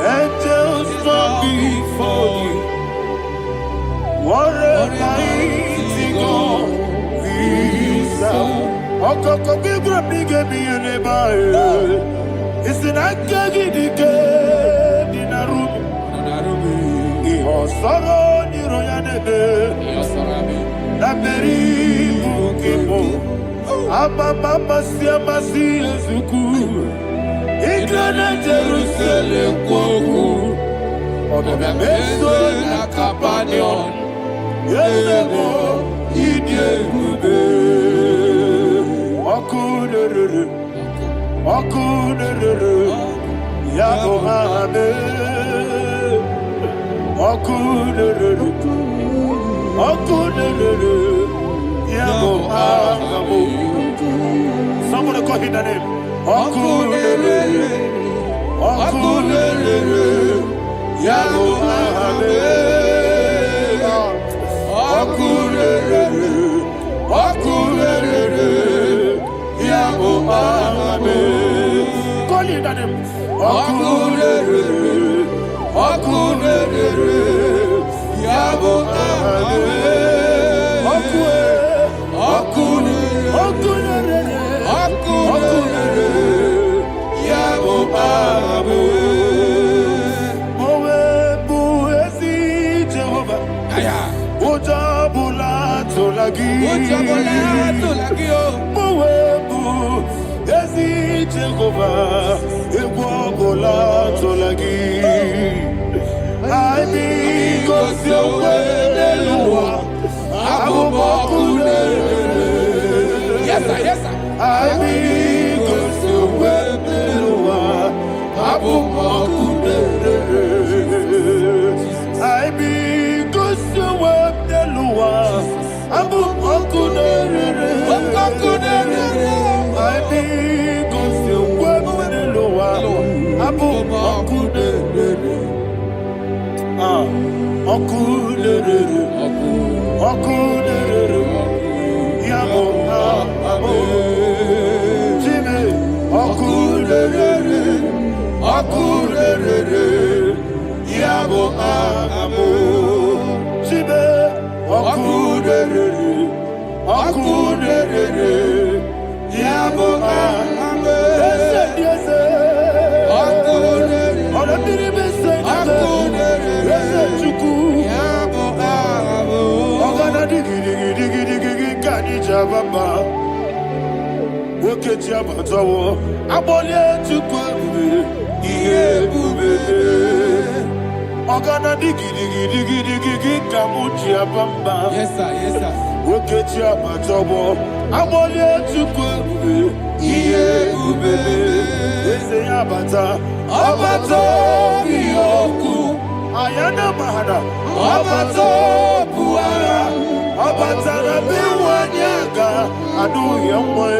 Angels bow before you. What a mighty God we serve. It's an akagidike dinarubi. Iho soro niroyanebe. Laberi bukimo. Ababa siama siyezuku. Iglana Jerusalem kwoku. Obebeso na kapanion. Yesemo idiegube. Okunere. Okunere. Yabo hame. Okunere. Okunere. Yabo hame. Somebody call him the name. Okunere. Okunere. Yabo hame. Okunere. Okunere. Yabo hame. Call him the name. Okunere. Okunere. Yabo hame. Yes, sir. Yes, sir. Okechi abatawo. Abolie chukwu iye bube. Ogana digi kamuchi abamba. Yes, sir. Yes, sir. Okechi abatawo. Abolie chukwu iye bube. Eze abata. Abata biyoku. Ayana mahana. Abata buara. Abata na biwanyaga. Adu yamwe.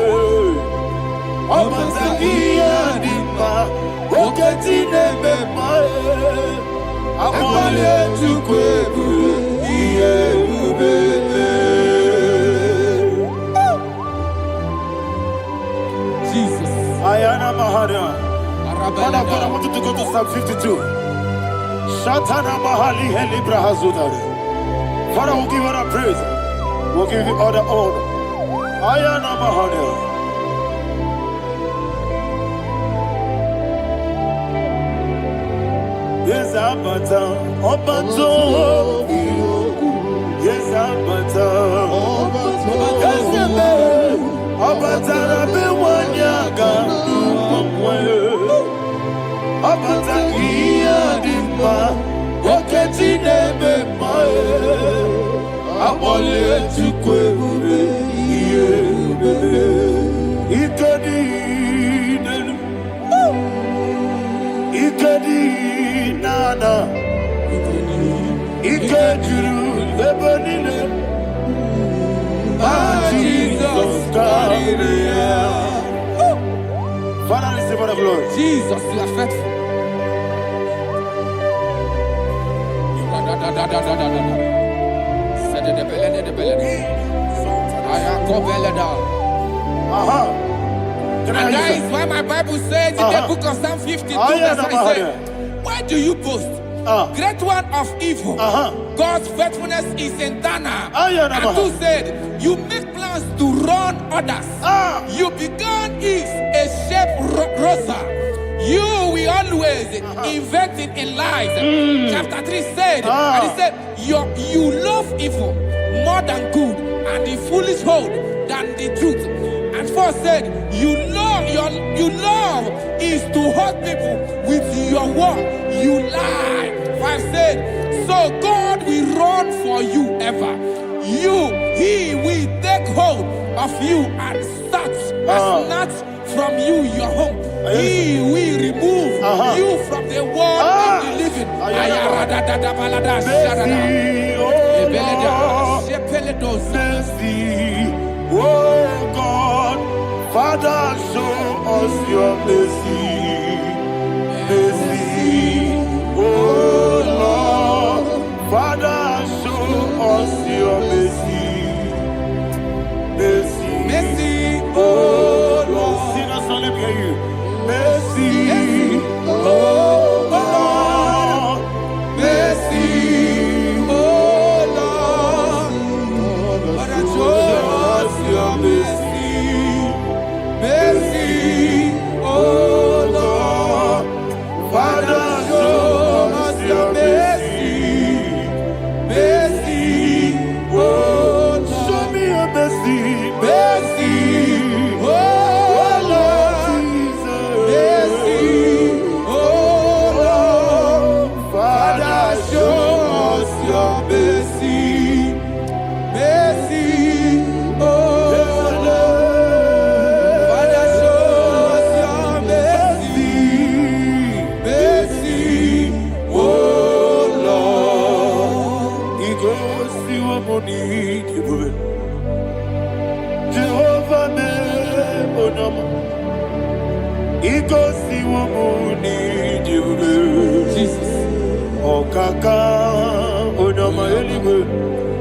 Abata iyadima. Oketi nebe mae. Abale chukwe iye ubebe. Jesus. Ayana mahana. Father, I want you to go to Psalm 52. Shatana mahali helibra hazudare. Father, we'll give you all the praise. We'll give you all the honor. Ayana mahana. Yes, Abata, Obato, yes, Abata, Abata, Bewanyaga, Abata, Iyadima, Oketi nebe mae, Abole chukwe iye bebe, Ikedi nenu, Ikedi nana, Ikediru lebanile, Jesus God. Father, receive all the glory. Jesus, you are faithful. And that is why my Bible says in the book of Psalm 52, verse 5, why do you boast? Great one of evil. God's faithfulness is eternal. And who said, you make plans to run others. You began is a shape rosa. You will always invent in lies. Chapter 3 said, and he said, you love evil more than good, and the foolish hold than the truth. And 4 said, you love is to hurt people with your word. You lie. 5 said, so God will run for you ever. He will take hold of you and snatch from you your home. He will remove you from the world of the living. Oh God, Father, show us your mercy. Mercy, oh Lord, Father, show us your mercy. Mercy, Mercy, oh Lord, sinners only hear you. Mercy, oh Lord, mercy, oh Lord, Father, show us your mercy. Mercy, oh Lord, Father, show us your mercy. mercy, oh Lord, Show me your mercy. mercy, oh Lord, mercy, oh Lord, Father, show us your mercy. Mercy, oh Lord, Father, show us your mercy. Mercy, oh Lord. He goes to a money. Jehovah me onama. He goes to a money. Jesus. Okaka onama eliwe.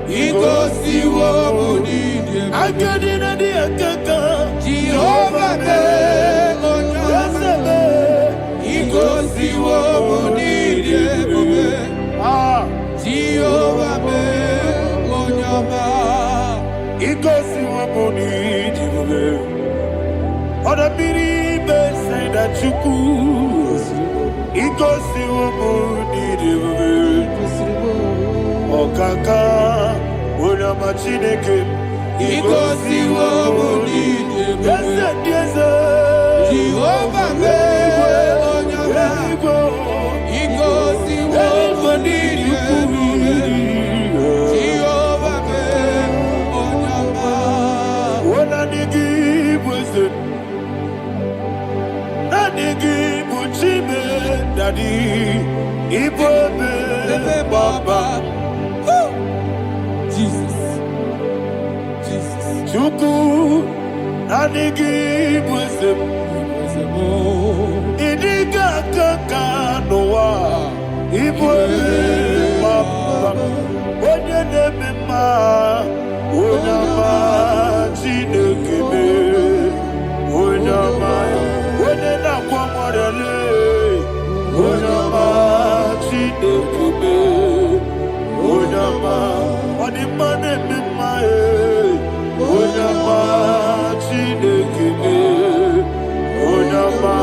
He goes to what we need. Akadina di akaka. Jehovah me onama. He goes to what we need. Jehovah me onama. He goes to a money. Other people say that you could. He goes to a money. Okaka onama chineke. Igosi wobuni Jehovah me onyama Igosi wobuni Jehovah me onyama Wona nigi bwese na nigi buchime dadi ibobe baba Jesus Chuku nanigi bwese idiga kaka noa ibobe baba onye nemema onyama chinekebe onyama onye nakwamorele onyama chinekebe onyama odimane mema onyama chinekebe onyama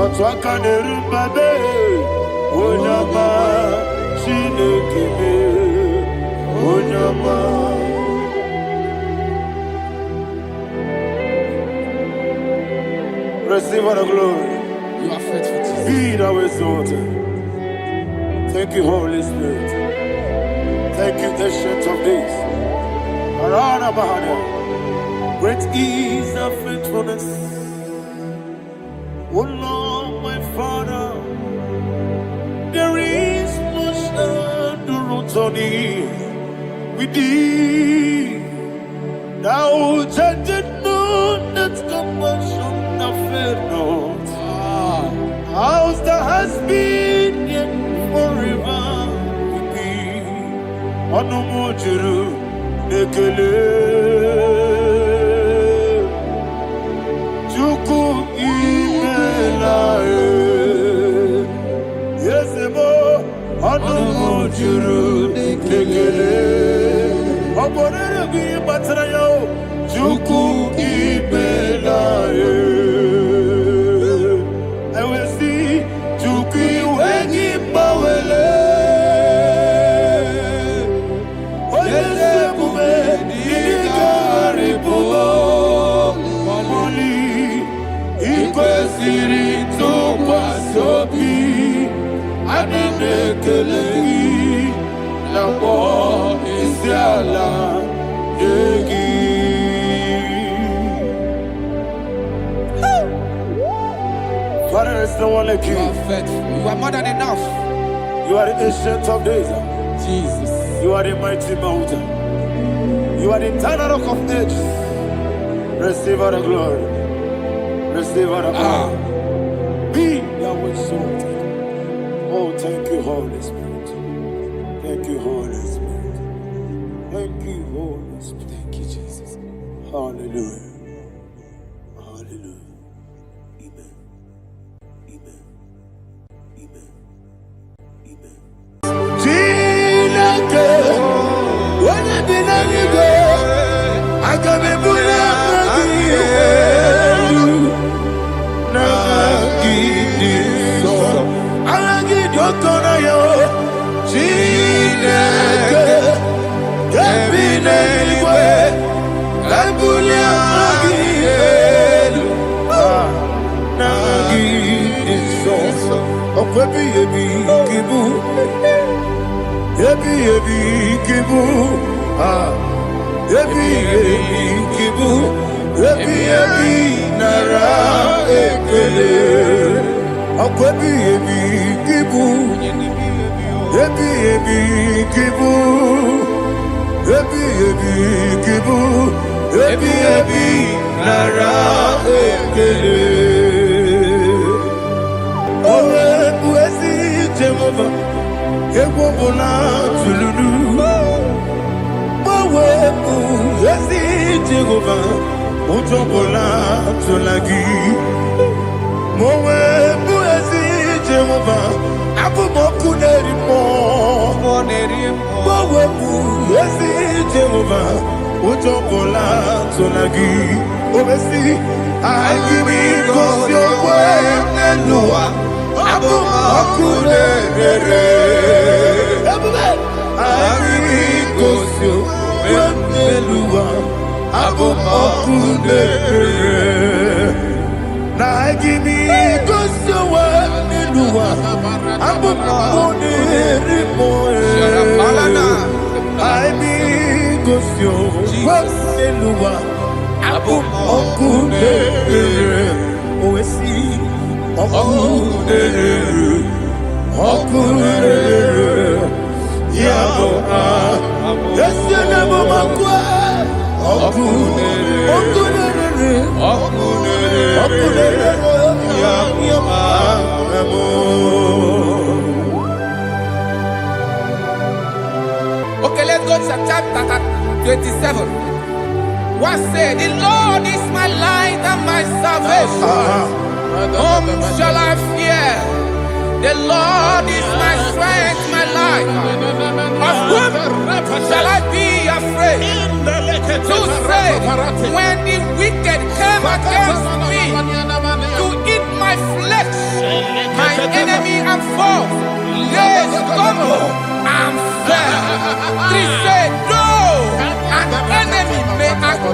otwaka nerumbabe onyama chinekebe onyama. Receive all the glory. You are faithful, Jesus. Be thou exalted. Thank you, Holy Spirit. Thank you, Ancient of Days. Arana Bahana. Great is thy faithfulness. O Lord, my Father, there is much endurance on thee. With thee, thou judgest not that compassion of faith not. How's the has been yet forever with thee? Onomojuru nekele Chuku imelae Yesemo onomojuru nekele Oborere bi batrayo Chuku imelae Father, there's no one like you. You are faithful. You are more than enough. You are the Ancient of Days. Jesus. You are the mighty mountain. You are the eternal rock of ages. Receive all the glory. Receive all the honor. Be thou exalted. Oh, thank you, Holy Spirit. Thank you, Holy Spirit. Thank you, Holy Spirit. Thank you, Jesus. Hallelujah. Hallelujah. Amen. Amen. Amen. Amen. Jinake, when I did not go, I got me put up again. I get your corner, yo. Jinake, get me anywhere. I put abum okudere na gimi gosowa niluwa abum okudere moe I be gosyo niluwa abum okudere oesi okudere yabo yesenebo makwa Okay, let's go to chapter 27. What said? The Lord is my light and my salvation. Whom shall I fear? The Lord is my strength, my life. Of whom shall I be afraid? To say, when the wicked came against me to eat my flesh, my enemy and foe, they stumble and fell. Three said, no, an enemy may come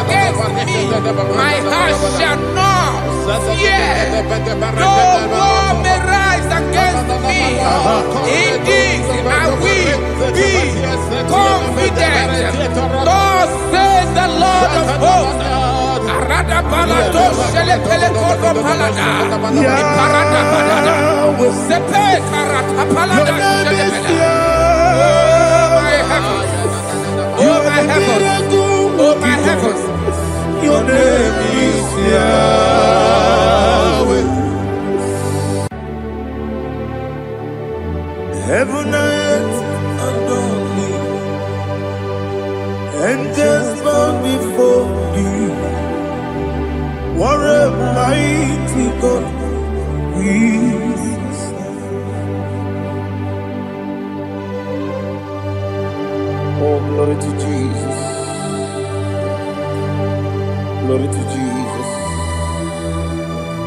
against me, my heart shall not fear. No war may rise against me. Indeed, I will be confident. Thus says the Lord of hosts. Arada balado shele pele kodo palada. Iparada palada. Sepe karata palada shele pele. Oh my heavens. Oh my heavens. Oh my heavens. Your name is Yahweh. Heaven and earth adore me, angels bow before you. What a mighty God we serve. Oh, glory to Jesus. Glory to Jesus.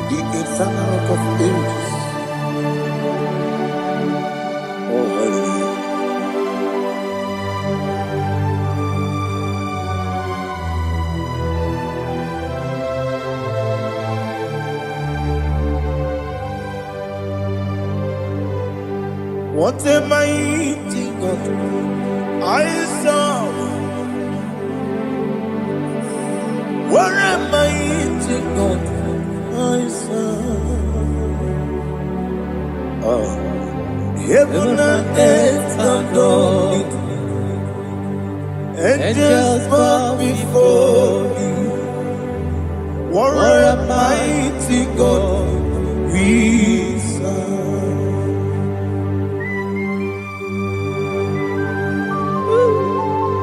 The eternal rock of ages. Oh, hallelujah. What a mighty God I serve. What a mighty God I serve. Oh. Heaven and earth adore it. Angels bow before you. What a mighty God we serve.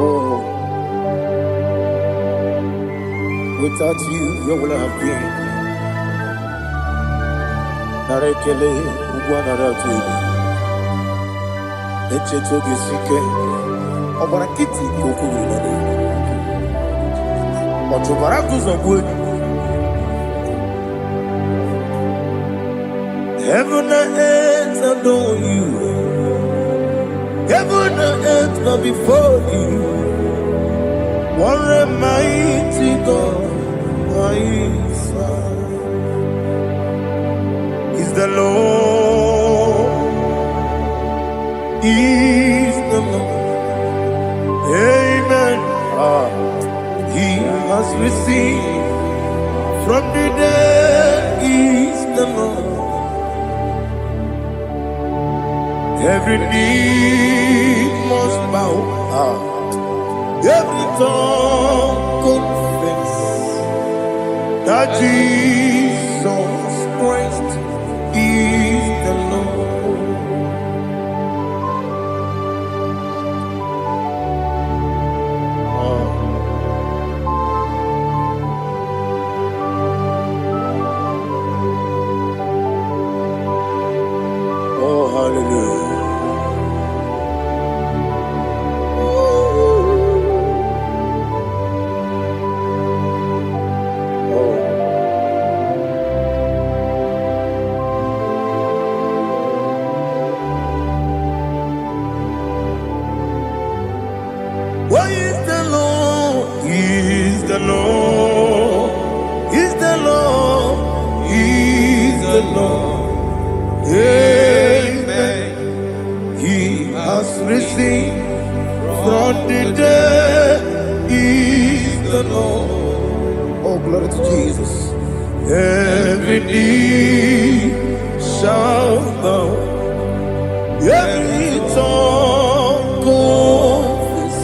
Oh, without you, where would I have been? Narekele, Uguanaratu. Echetoge sike, obarakiti kokuru nade. Otobaraku zogwe. Heaven and earth adore you. Heaven and earth bow before you. What a mighty God I serve. Is the Lord. Is the Lord. Amen. He has received from the dead. Is the Lord. Every knee must bow. Every tongue confess that Jesus Christ is the Lord. Oh, hallelujah. the Lord. He's the Lord. He's the Lord. Amen. He has risen from the dead. He's the Lord. Oh, glory to Jesus. Every knee shall bow, every tongue confess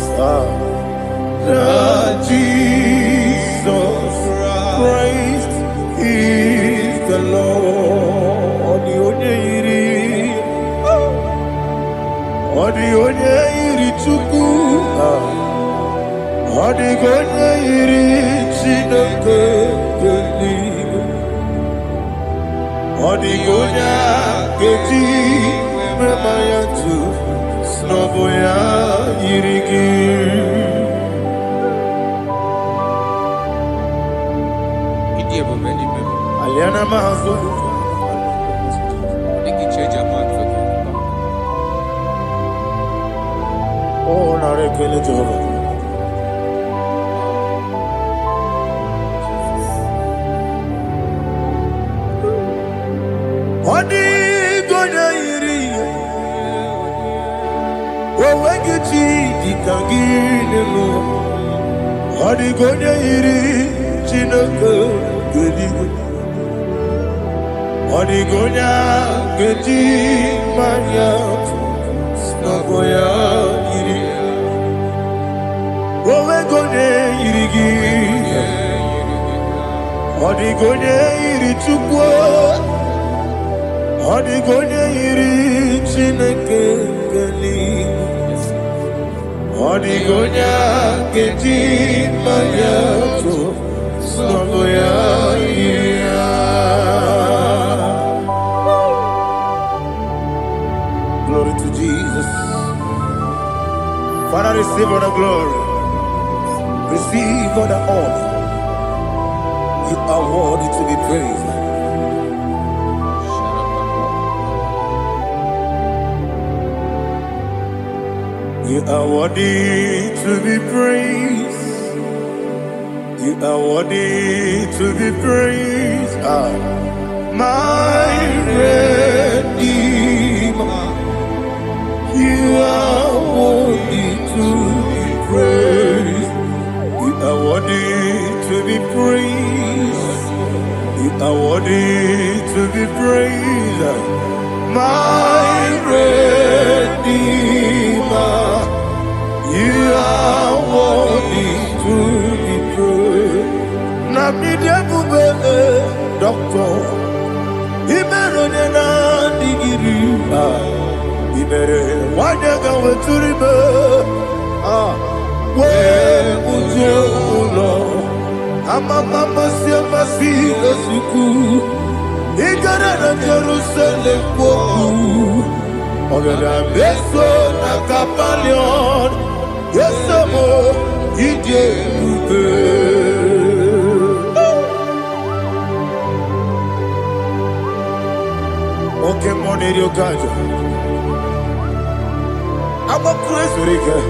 that Jesus Christ is the Lord. Odi onye iri Chukwu, odi onye iri Chineke eluigwe, odi onye keji mema ya tu snobo ya yiri gị. Aliana mazo. Oh, narekele Jehovah. Odi gonya iri, owegiti dikagine mo. Odi gonya iri, Chineke geligo. Odi gonya geti maya, snagoya iri. Owegonya irigi, odi gonya iri Chukwu. Odi gonya iri Chineke eluigwe, odi gonya keji maya to snogo ya iri. Glory to Jesus. Father, receive all the glory, receive all the honor. You are worthy to be praised. You are worthy to be praised. You are worthy to be praised. My Redeemer. You are worthy to be praised. You are worthy to be praised. You are worthy to be praised. My Redeemer. You are worthy to be praised. Nabidebube, Doctor. Imerone na digiri. Ibere wanyaga weturibe. We ujo ulo. Mama siamasi esuku. Igara na Jerusalem woku. Ogada beso na kapalion. Yesamo ije ube. Okay, money rio kaja. I'm a crazy rigger.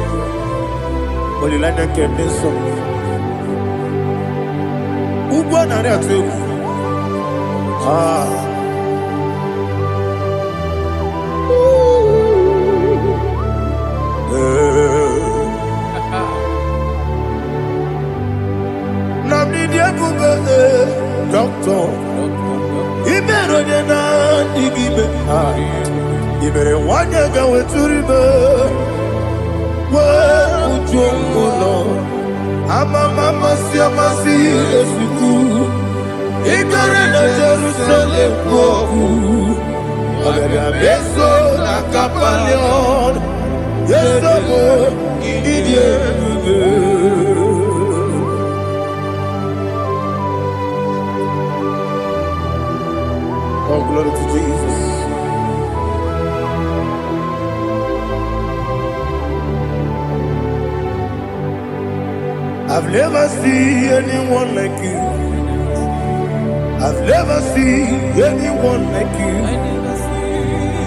Only like a kitten song. Ubana reatu. Doctor, Ibero na digibe. Ibere wanyaga weturibe. We ujongulo. Mama siamasi esuku. Igara na Jerusalem woku. Ogada beso na kapalion. Yesamo idie buge. Oh, glory to Jesus. I've never seen anyone like you. I've never seen anyone like you.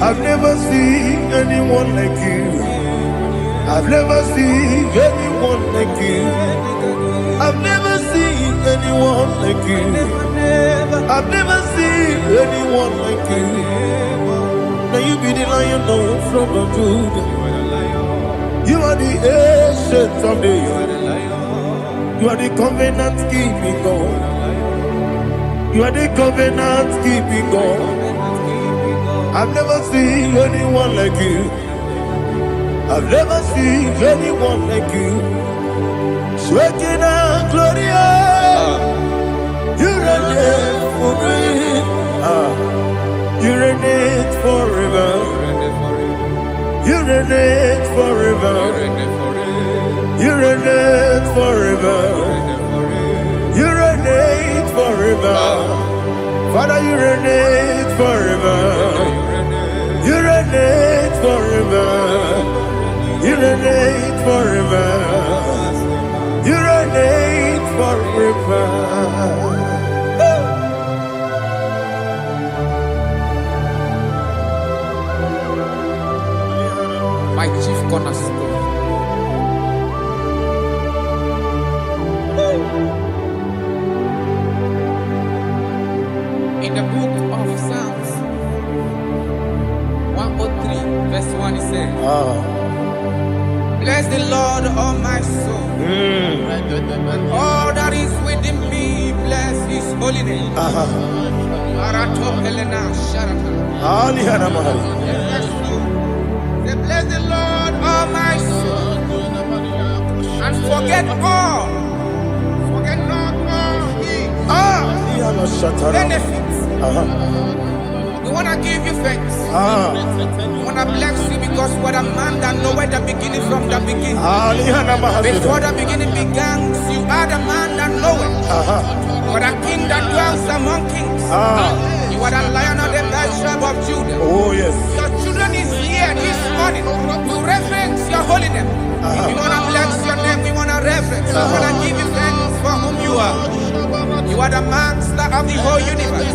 I've never seen anyone like you. I've never seen anyone like you. I've never seen anyone like you. I've never seen anyone like you. Now you be the lion from the Judah. You are the ancient of days. You are the covenant keeping God. You are the covenant keeping God. I've never seen anyone like you. I've never seen anyone like you. Shaking and glorious. You reign forever. You reign forever. You reign forever. You reign forever. You reign forever. Father, you reign forever. You reign forever. You reign forever. You reign forever. My chief cornerstone. In the book of Psalms 103, verse 1, it says, bless the Lord, all my soul, and all that is within me, bless his holy name. Bless the Lord, all my soul, and forget not his benefits. We want to give you thanks. We want to bless you because what a man that knoweth the beginning from the beginning. Before the beginning began, you are the man that knoweth. You are the king that dwells among kings. You are the lion of the tribe of Judah. Oh yes. Your children is here this morning to reverence your holiness. We want to bless your name. We want to reverence. We want to give you thanks for whom you are. You are the master of the whole universe.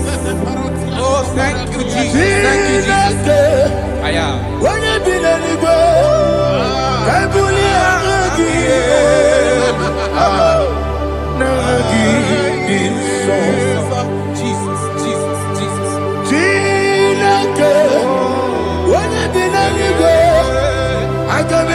Oh, thank you, Jesus. Thank you, Jesus. I am. When you be letting go, Jesus, Jesus, Jesus. When you be letting go, I can be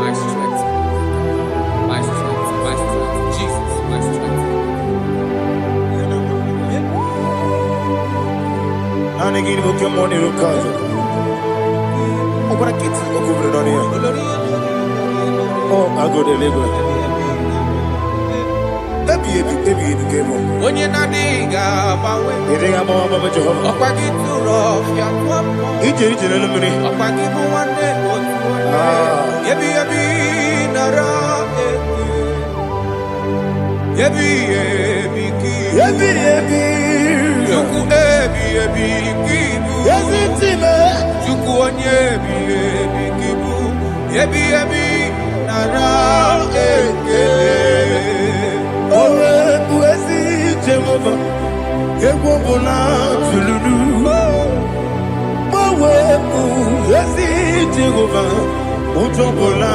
My strength, my strength, my strength. Jesus, my strength. Oh, I go to Lagos. When you're not digging, You think I'm all about Jehovah? up I get too rough, you're one. Each in the money. Up I give you one day, Yebi, nara, Yebi, Juku, kibu. Yes, it's him. Juku, kibu. Yebi, nara, Oh, Buesi, Jehovah. Yegobola, Tululu. Oh, Buesi, Jehovah. Utobola,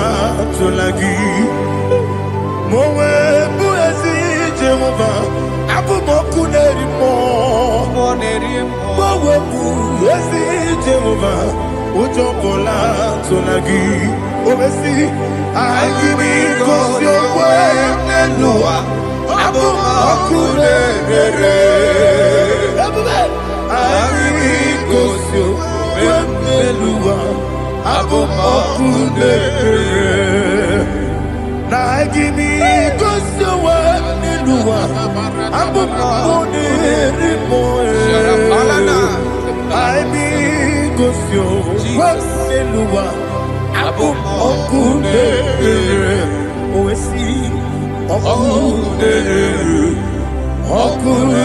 Tulagi. Mowe, Buesi, Jehovah. Abu Moku Nerimo. Mowe, Buesi, Jehovah. Utobola, Tulagi. Obesi, IGBO, your way, Nelua. Okunere. Amigosio. Wemelua. Okunere. Nagimi gosio wemelua. Okunere moe. Amigosio wemelua. Okunere. Oesi. Okunere.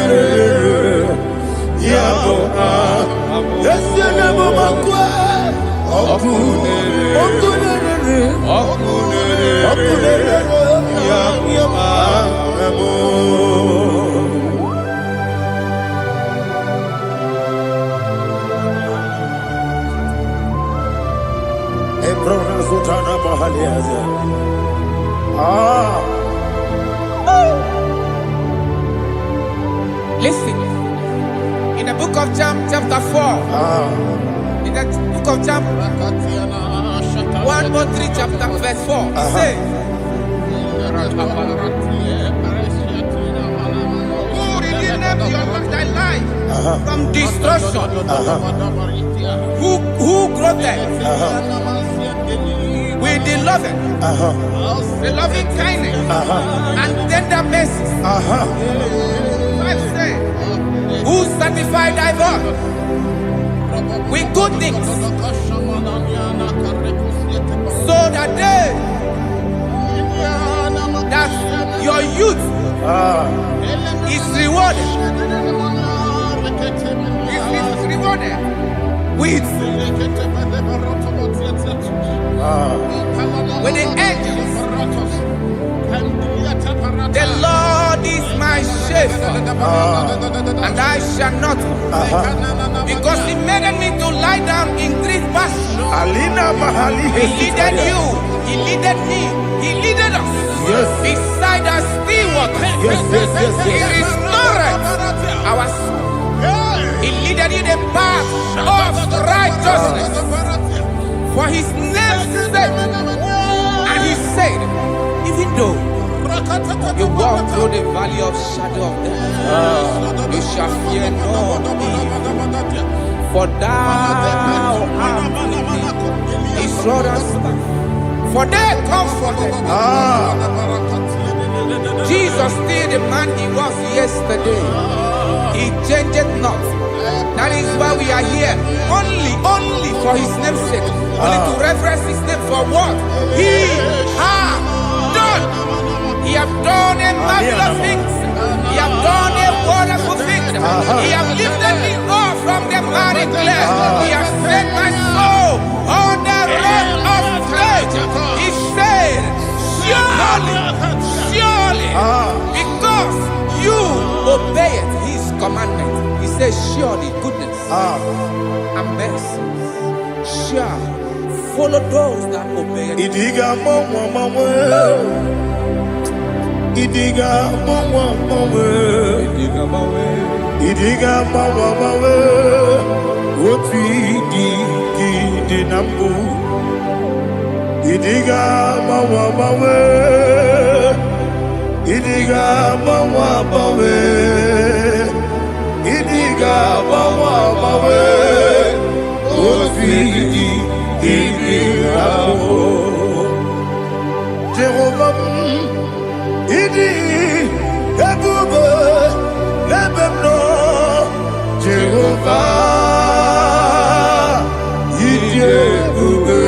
Yabo a. Yesene momakwa. Okunere. Yabo amo. Ebrona Sultana Bahaliaza. Listen. In the book of John, chapter 4. In the book of John 1:3, chapter verse 4. It says, who redeemed thy life from destruction? Who groweth with the loving kindness and tender mercies? Who sanctified thy body with good things, so that your youth is rewarded. Is rewarded with the angels. The Lord is my shepherd, and I shall not want, because He made me to lie down in green pastures. He leaded you, He leaded me, He leaded us beside the still waters. He restored our soul. He leaded you the path of righteousness for His name's sake. And He said, even though you walk through the valley of shadow of death, you shall fear no evil, for thou art with me. His rod and staff, for they comforted. Jesus still the man He was yesterday. He changed not. That is why we are here. Only for His name's sake. Only to reverence His name for what He has done. He has done a marvelous things. He has done a wonderful thing. He has lifted me up from the miry clay. He has set my soul on the rock of faith. He said, surely, because you obeyed His commandment. He says, surely goodness and mercy shall follow those that obey Him. Idiga mawe, oti di nambu. Idiga mawe, idiga mawe, oti di nambu. Jehovah, idi ebube lebemno. Jehovah, idi ebube.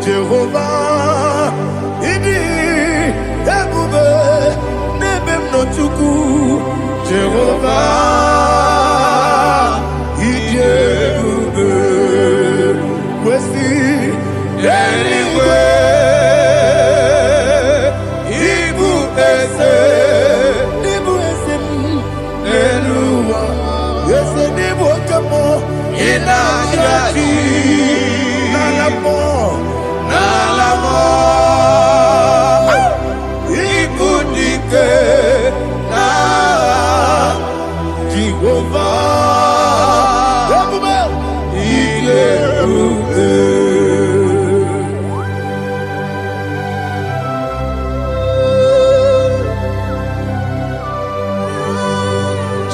Jehovah, idi ebube lebemno chuku. Jehovah, idi ebube.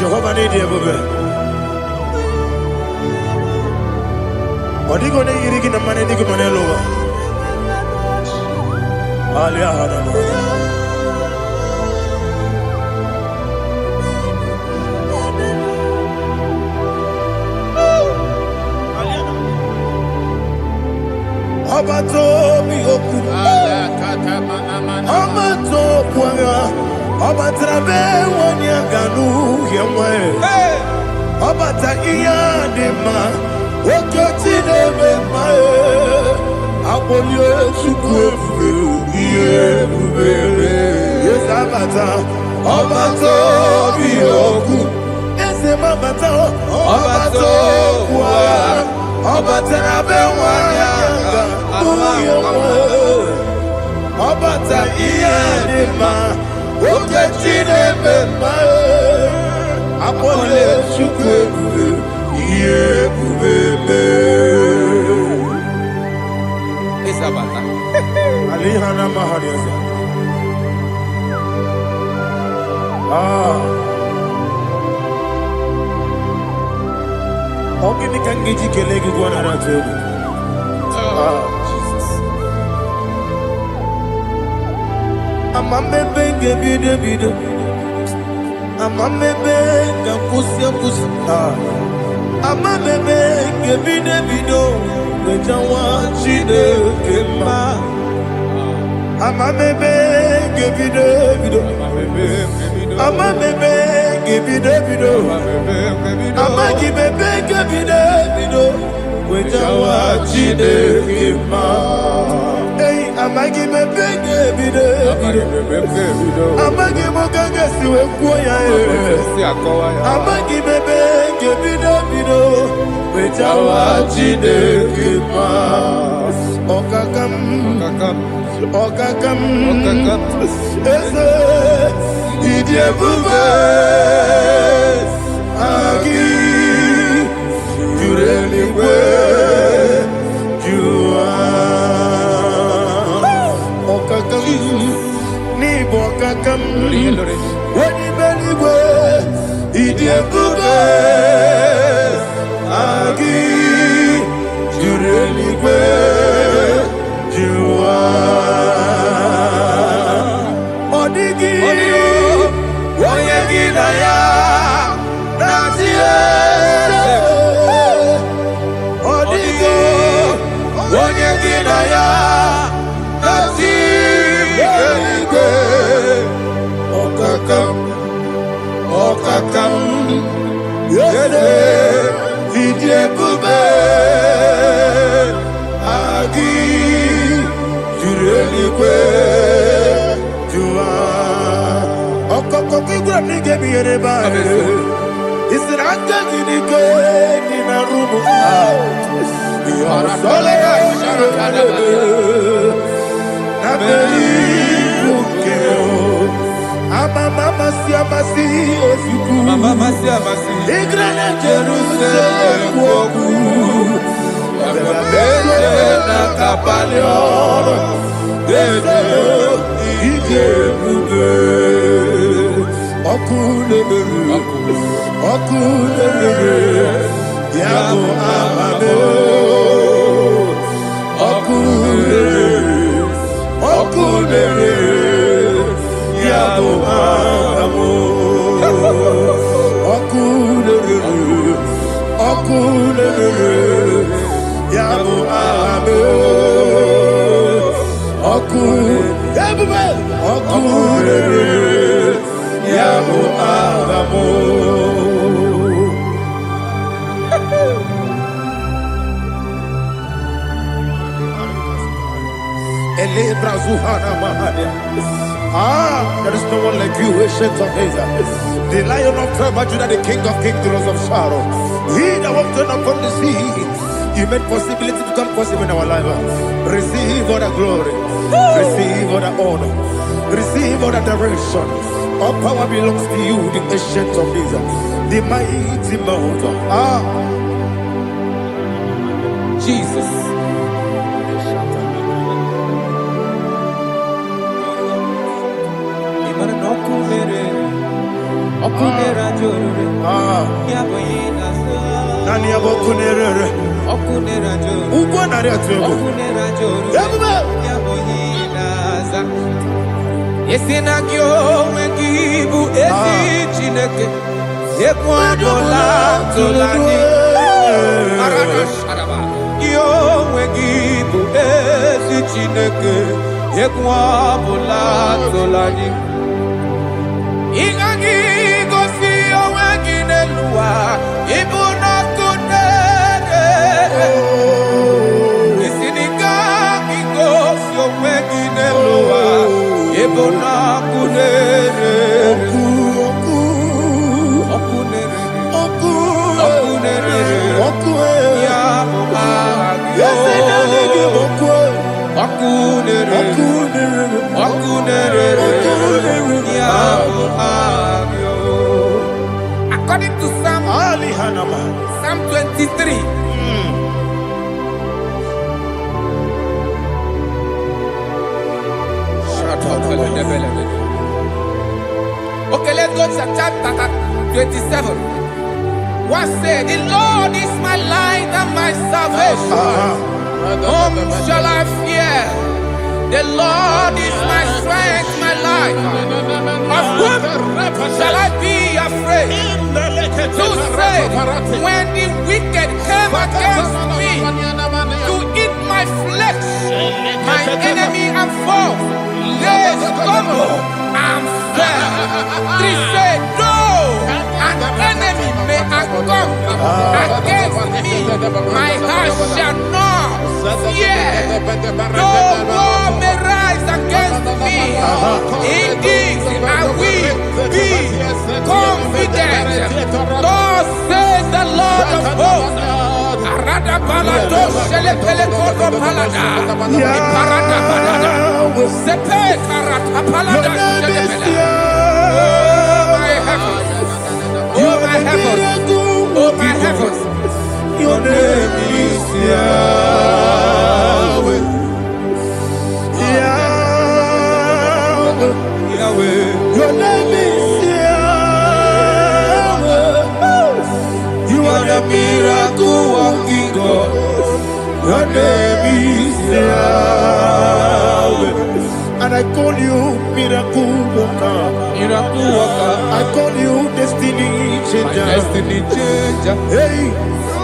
Jehovah need you, baby. What are you going to eat in the money? You can money lower. Abato mi oku, abato kwanga, abatrabe wani aganu yemwe, abata iya dema, okoti deme mae, abolye chukwe iye bubele, yes abata, abato mi oku, ese mabata, abato kwanga, abatrabe wani aganu. Obata iyanima okechine bema apole chukwe iye bubele Isabata alihana mahariya ogini kangiji kelegi gwana ratelu Amame benge bide Amame benga kusia Amame benge bide Mejawa chide kema Amame benge bide Amame benge bide Amagi benge bide Mejawa chide kema Amagi benge bide Amagi mokanga siwe kuya Amagi benge bide Mejawa chide kema Okakam Eze Idie bube Agi Jureli kwe Ni bokakam Wani beligwe Idie bube Agi Jureligwe Jua Odigi Oyegi na ya Nazie Odigi Oyegi na ya Okakam Yede Idie bube Agi Jureligwe Jua Okokokigura nige miyereba Isiranga ginike Nina rumu Yosolega Sharakadaba Nabeli Ukeo Mama siamasi osuku Mama siamasi Igrana Jerusalem woku Bebe na kapaleon Dede ije bube Okulele Yabo amame Okulele Yabo amo Okulele Yabo amo Okulele Yabo amo There is no one like you, ancient of days. The Lion of tribe of Judah, the King of kings, the Rose of Sharon. He that walked upon the sea, you made possibility to become possible in our life. Receive all the glory, receive all the honor, receive all the direction. All power belongs to you, the ancient of days, the mighty mountain. Jesus. Nani abokunere. Ugwa nari atuego. Yesinagyo wengibu ezi chineke Yekwadola tolani Aradasharaba Yo wengibu ezi chineke Yekwadola tolani Ingagi gosi yo wengine luwa Ibuna kunere Yesinigagi gosi yo wengine luwa Ibuna kunere According to Psalm 23. Okay, let's go to chapter 27. What said? The Lord is my light and my salvation. Whom shall I fear? The Lord is my strength, my life. Of whom shall I be afraid? To say, when the wicked came against me to eat my flesh, my enemy and foe, they stumble and fell. Three said, no, an enemy may come against me, my heart shall not fear. No war may rise against me. In this I will be confident. Thus says the Lord of hosts. Arada balado shele pele kodo palada. Iparada balada. Sepe karata palada shele pele. Oh my heavens. Oh my heavens. Your name is Yahweh. Yahweh. Your name is Yahweh. You are the miracle working God. Your name is Yahweh. And I call you miracle worker. Miracle worker. I call you destiny changer. My destiny changer. Hey,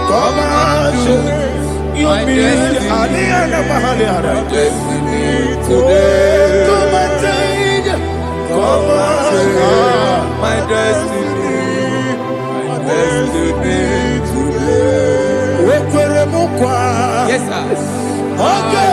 come on, your destiny. My destiny today. Come and change. Come on, my destiny. My destiny today. Yes, sir. Okay,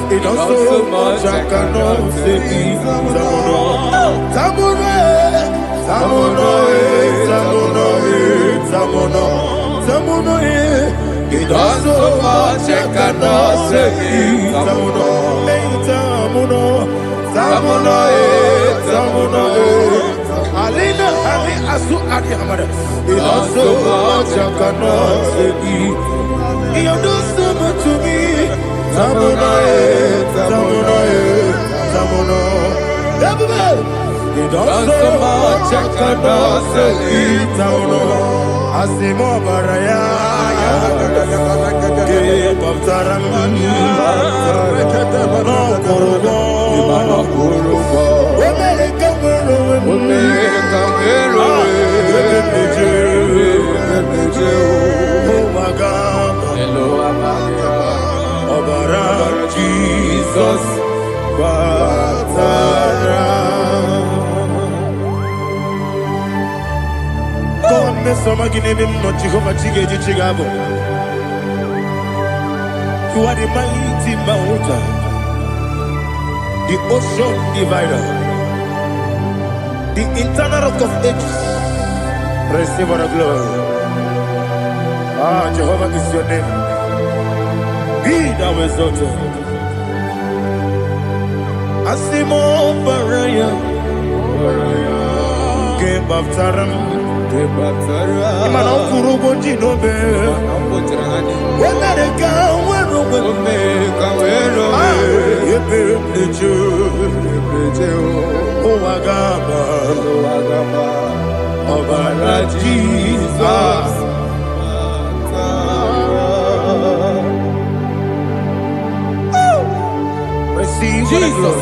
it does so much I cannot say it. It does so much I cannot say it. Alina Ali Asu Adi Hamada. It does so much I cannot say it. You do so much to me. Tamuno. It does so much I cannot say it. Tamuno. Asimo Baraya. Give up Taramani. No Korogo. Oh my God. Jesus. Jesus. God me some give him not Jehovah Chige Chigabo. You are the mighty mountain, the ocean divider, the internal rock of ages. Receive our glory. Ah, Jehovah is your name. Be thou exalted. Asimo Baraya, Game of Taram, Imano Kurubo Jinobe, when I come, when oh, Agaba, Jesus. Receive Jesus.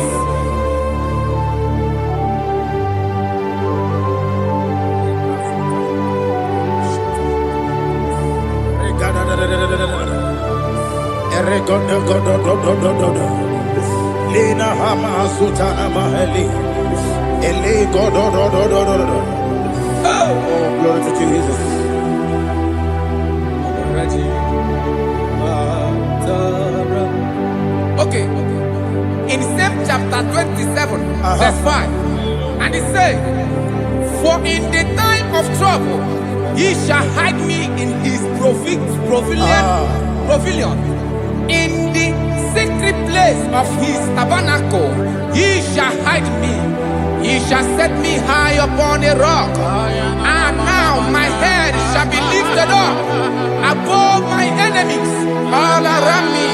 Lena Hama Sutana Maheli. Oh, glory to Jesus. Okay. In same chapter 27, verse 5, and it says, for in the time of trouble, he shall hide me in his pavilion. In the secret place of his tabernacle, he shall hide me. He shall set me high upon a rock. And now my head shall be lifted up above my enemies all around me.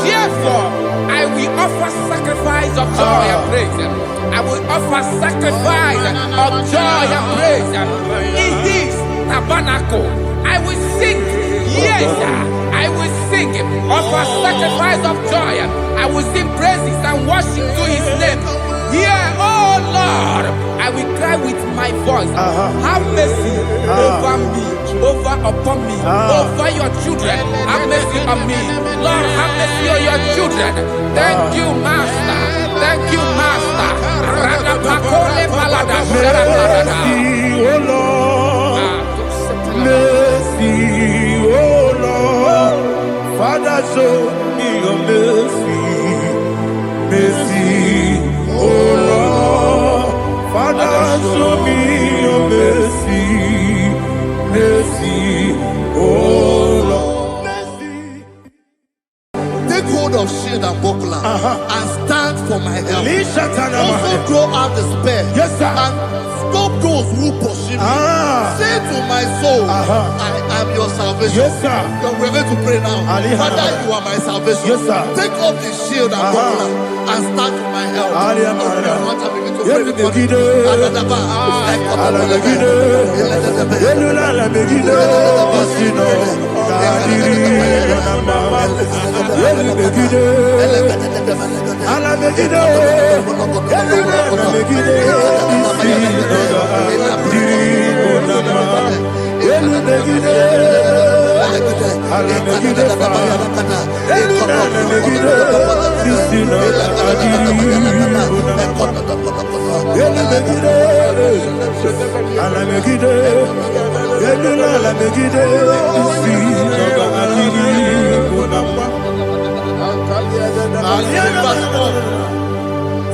Therefore, I will offer sacrifice of joy and praise. I will offer sacrifice of joy and praise. In his tabernacle, I will sing. Yes, I will sing. Offer sacrifice of joy. I will sing praises and worship to his name. Yeah, oh Lord, I will cry with my voice. Have mercy over me, upon me, over your children. Have mercy on me. Lord, have mercy on your children. Thank you, Master. Thank you, Master. Mercy, oh Lord. Mercy, oh Lord. Father, show me your mercy. Mercy. Oh Lord, Father, show me your mercy, mercy, oh Lord, mercy. Take hold of shield and buckler and stand for my help. Also throw out despair. Yes, sir. And stop those who pursue me. Say to my soul, I am your salvation. Yes, sir. We're going to pray now. Father, you are my salvation. Yes, sir. Take off the shield and buckler and stand for my help.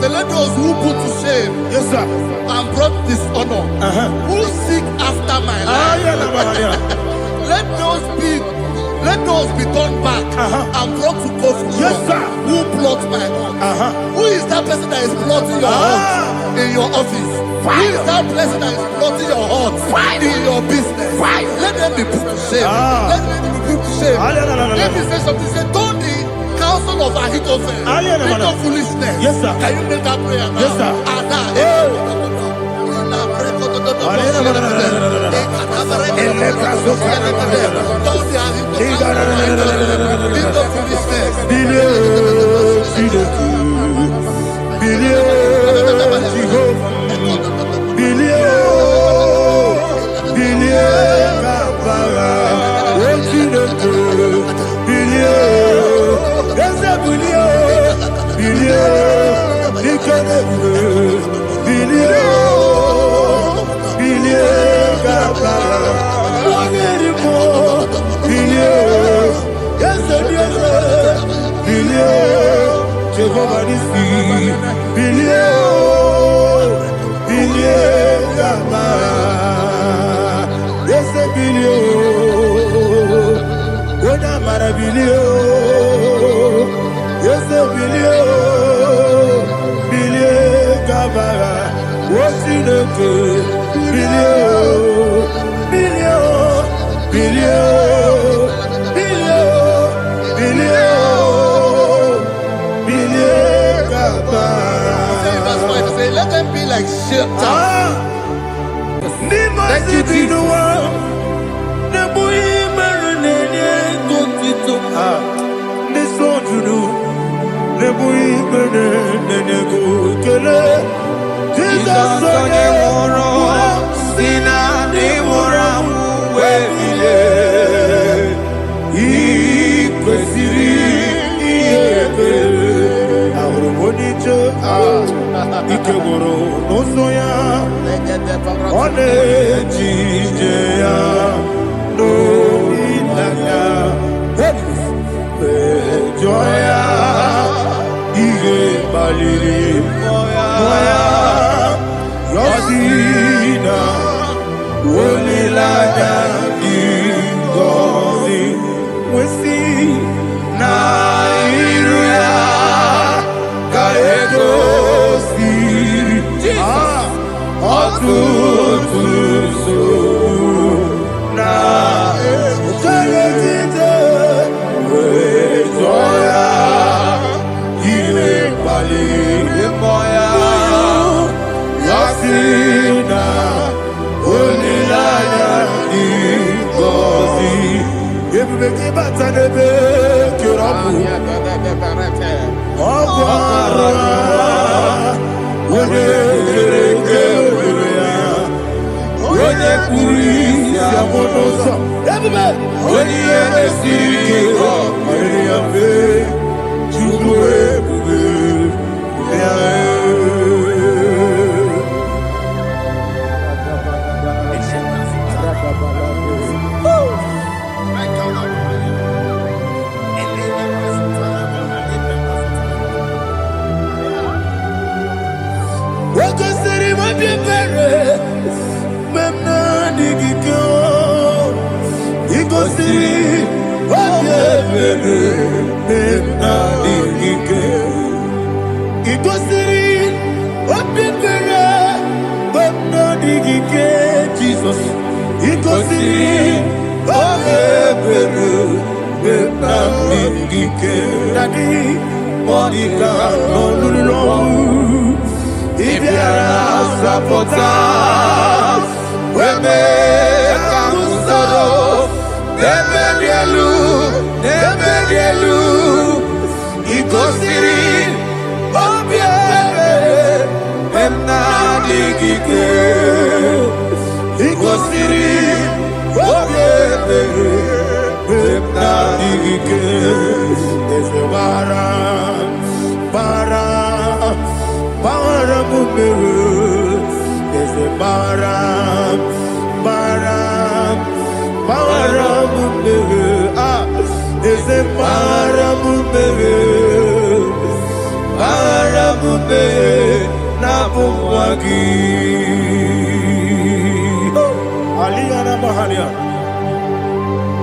Let those who put to shame, yes, sir, and brought dishonor, who seek after my life, let those be turned back and brought to confusion. Yes, sir. Who plot my heart? Who is that person that is plotting your heart in your office? Who is that person that is plotting your heart in your business? Let them be put to shame. Let them be put to shame. Let me say something. Say, don't the counsel of Ahithophel think of foolishness. Yes, sir. Can you make that prayer now? Yes, sir. Jehovah Nissi, yes, let them be like shelter. Thank you, Jesus.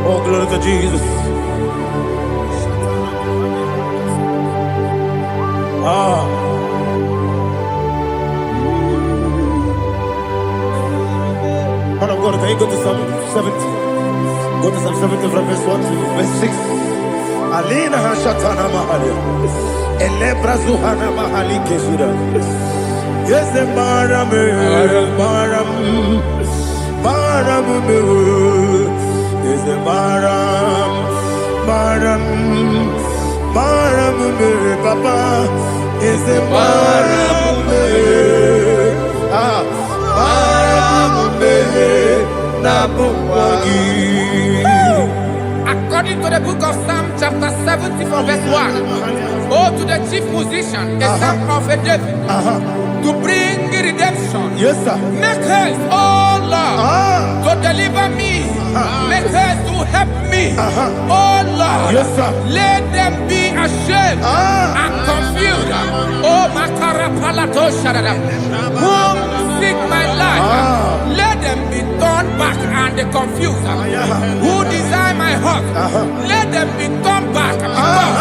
Oh, glory to Jesus. Man of God, can you go to Psalm 70? Go to Psalm 70 from verse 1 to verse 6. Alina Hashatana Mahalia. Elebra Zuhana Mahali Kesura. Yes, the Maram, is the Maram, Papa, is the Maram, According to the book of Psalm chapter 70 from verse 1. Oh, to the chief musician, a son of a David, to bring redemption. Yes, sir. Make haste, oh Lord, to deliver me. Make haste to help me. Oh Lord, Yes, sir. let them be ashamed and confused. Oh, Makarapalato Shadada, whom seek my life, let them be turned back and confused. Who desire my heart, let them be turned back because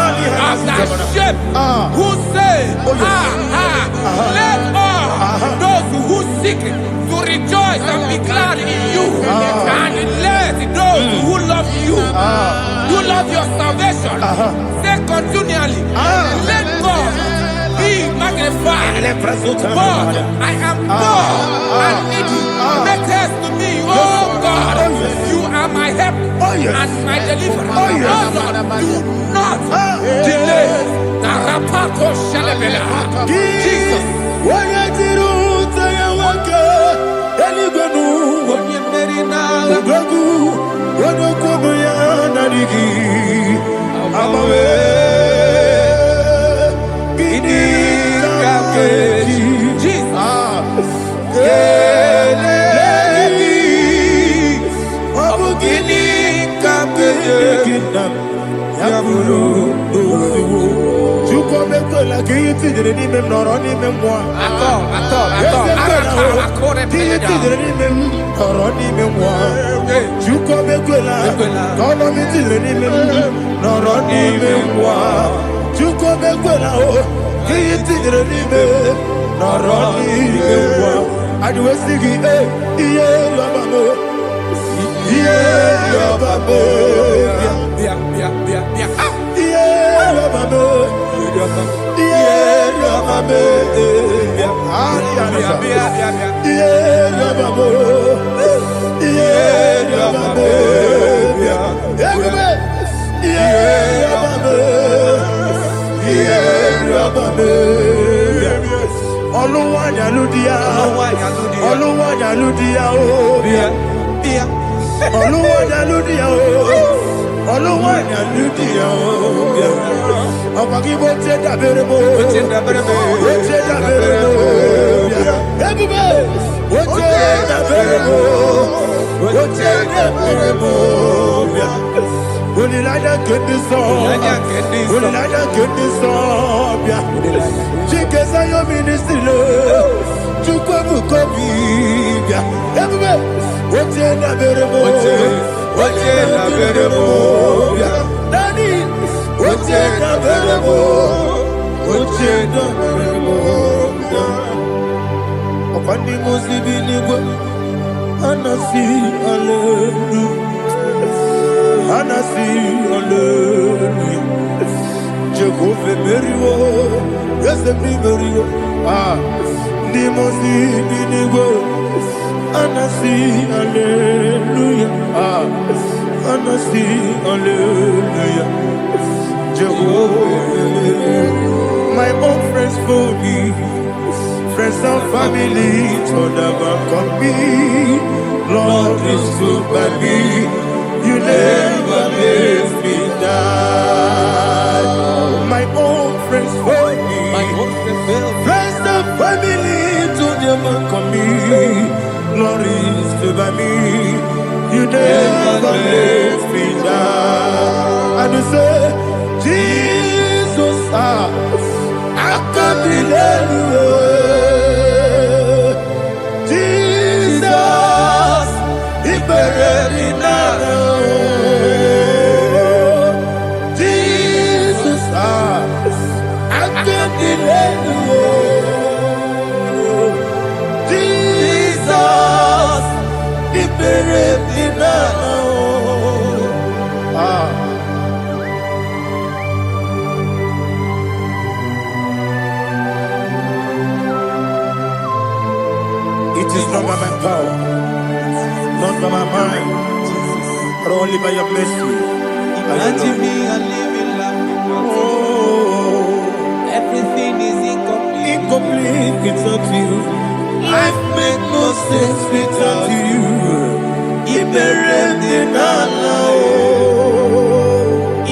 of that shame. Who say, let all those who seek to rejoice and be glad in you, and let those who love you, who love your salvation, say continually, let God be magnified. God, I am poor and needy. Make haste to me, oh God. You are my help and my deliverer. Oh Lord, do not delay. Tarapato Shalabela. Jesus. My own friends for me, friends and family told never come me. Lord is good by me, you never let me die. My own friends for me, friends and family told never come me. Lord is good by me, you never let me die. And you say, Jesus, I can't believe you. Jesus, He buried me now. Jesus, I can't believe you. Jesus, He buried me now. It is not by my power, not by my mind, but only by your mercy. Imagine me a living life. Oh, Everything is incomplete. incomplete without you. Life makes no sense without you.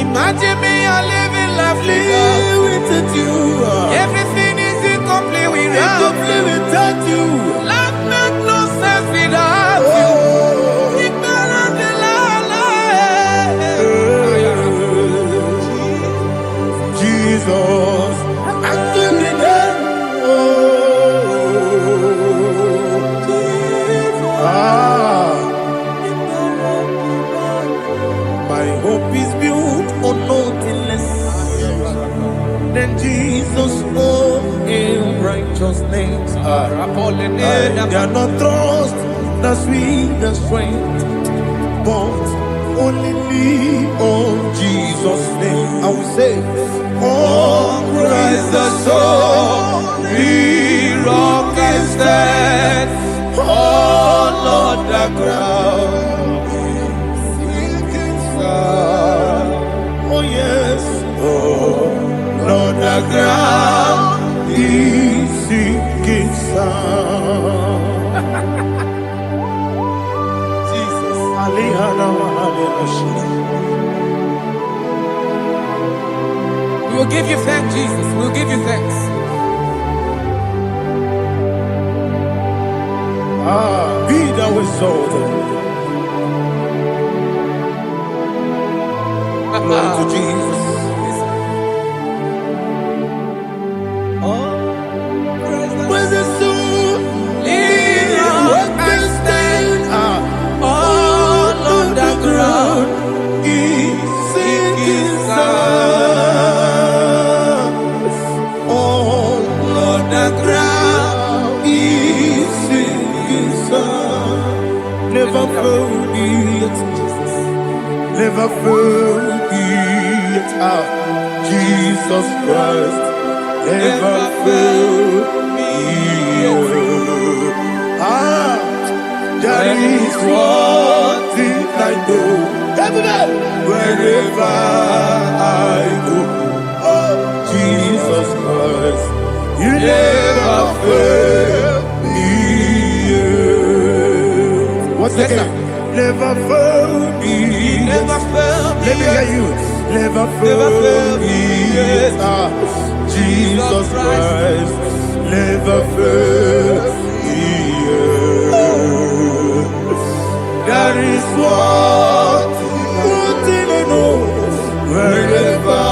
Imagine me you. Everything is incomplete without you. Incomplete without you. Life makes no sense without you. Jesus, I give you that. My hope is built on nothing less than Jesus' own in righteousness. I cannot trust the sweetest strength, but only lean on Jesus' name. I will say, oh, Christ the solid rock and stand. Oh, Lord, the ground is sinking sun. Oh, yes. Oh, Lord, the ground is sinking sun. Jesus. We will give you thanks, Jesus. We will give you thanks. Be thou exalted. Glory to Jesus. Where's the soul? What can stand? All on the ground is sinking sun. All on the ground is sinking sun. Never forget, never forget, Jesus Christ. Never fail me. That is one thing I know. Wherever I go, oh, Jesus Christ, you never fail me. What's that? Never fail me. Never fail me. Let me hear you. Never fail me. Jesus Christ, never fail me. That is what I know. Wherever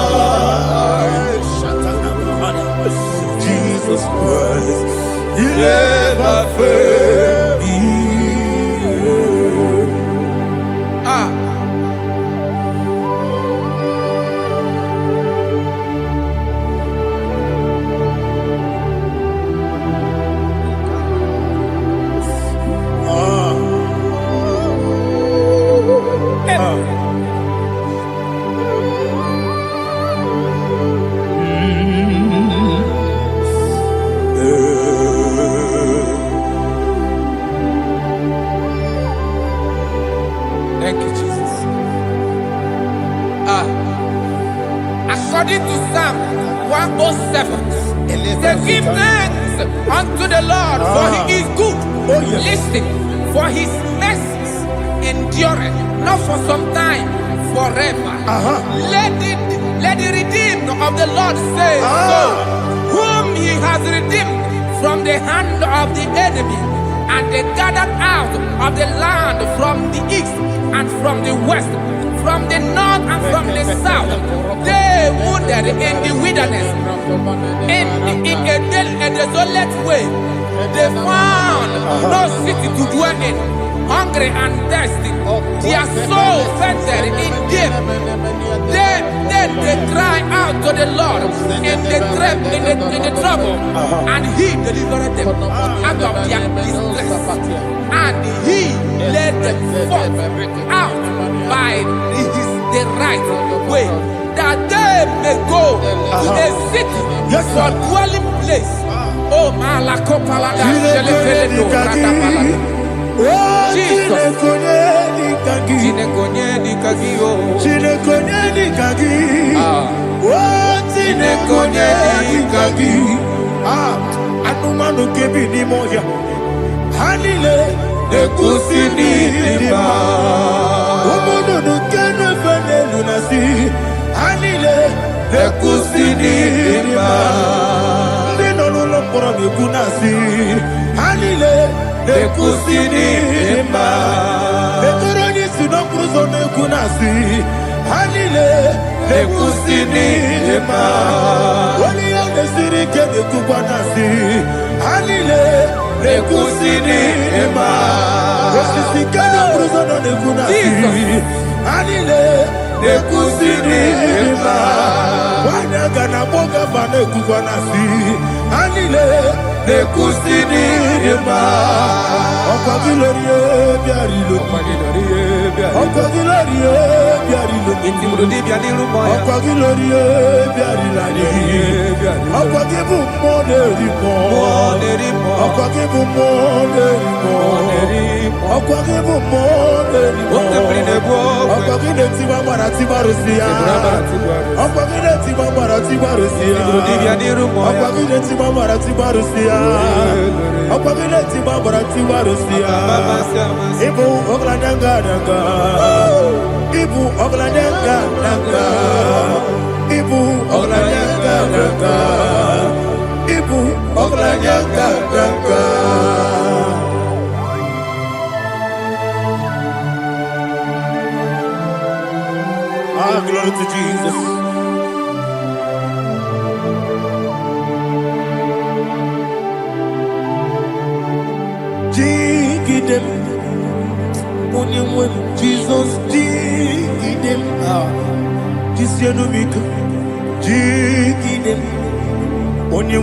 Jesus Christ, you never fail me. Thank you, Jesus. According to Psalm 107, they give thanks unto the Lord, for he is good. Oh, yes. Listen, for his mercies endureth, not for some time, forever. Let the redeemed of the Lord say so, whom he has redeemed from the hand of the enemy, and they gathered out of the land from the east and from the west, from the north and from the south. They wandered in the wilderness, in a desolate way. They found no city to dwell in, hungry and thirsty. Their soul fainted in deep. Then they cry out to the Lord in the trouble, and he delivered them out of their distress. And he led them forth out by the right way, that they may go to a city for dwelling place. Oh, Malakopalada, Jesus. Anumanu kebi ni moja Hanile Nekusini lima Umudu nukene fene lunasi Hanile Nekusini lima kunasi. Anile nekusini ema. Netoroni sino kruzo nekunasi. Anile nekusini ema. Wali yone sirike nekubanasi. Anile nekusini ema. Wesisike nekruzo nekunasi. Anile nekusini ema. Wanyaga na boga bane kubanasi. Anile nekusini ema. Okagilorie biarilo. Okagilorie biarilo. Okagilorie biarilani. Okagibu moderimo. Okagibu moderimo. Okagibu moderimo. Okagile tiba marati barusia. Okagile tiba marati barusia. Okagile tiba marati barusia. Okagile tiba marati barusia. Ibu oglanyanga nanga. Ibu oglanyanga nanga. Ibu oglanyanga nanga. Ibu oglanyanga nanga. Ah, glory to Jesus. Jigidem, only Jesus, jigidem. Ah, Jisianomika, jigidem, only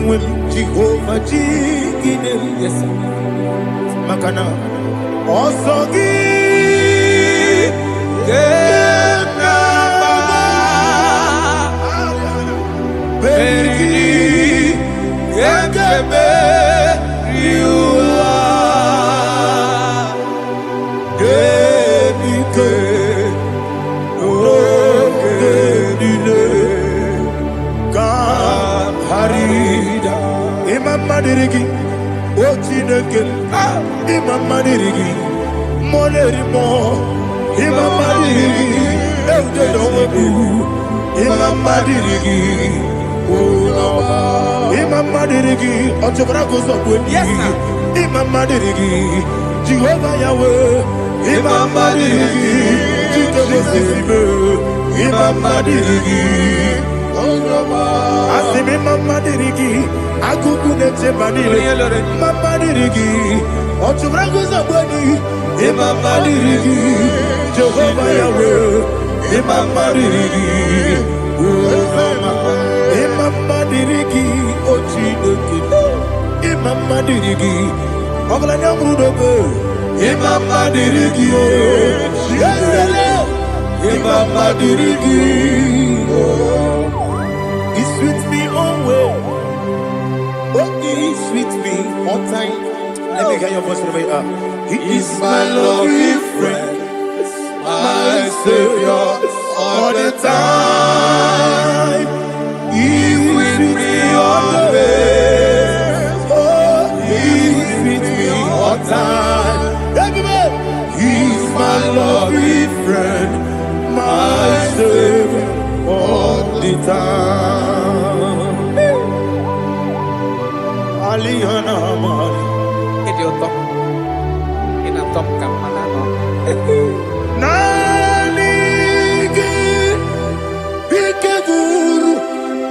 Jehovah, jigidem. Yes, Makana, Osogi, Madirigi, Ochineke, Imam Madirigi, Molerimo, Imam Madirigi, Eldedobu, Imam Madirigi, Imam Madirigi, Otobrako Zobuni, Imam Madirigi, Jehovah Yahweh, Imam Madirigi, Jitobosibe, Imam Madirigi, Asimi Mama Dirigi, Akukune Tebanile, Mama Dirigi, Otubrago Zabani, Mama Dirigi, Jehovah Yahweh, Mama Dirigi, Mama Dirigi, Ochineke, Mama Dirigi, Oglanya Brudobe, Mama Dirigi, Mama Dirigi. He's with me always. Oh, he's with me all time. Let me hear your voice from here. He is my loving friend, my Savior all the time. He's with me always. Oh, he's with me all time. Everybody, he's my loving friend, my Savior all the time. Aliana Mari. Idiota. Inatom ka manano. Nanigi Ikeguru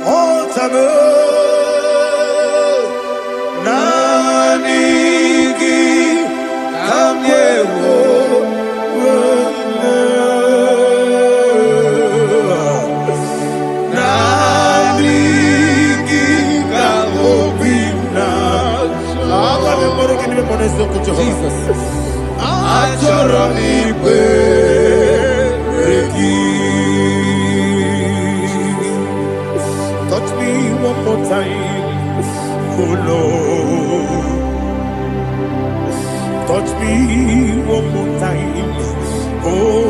Otame. Nanigi Kamyewo. Jesus. Touch me one more time, oh Lord. Touch me one more time, oh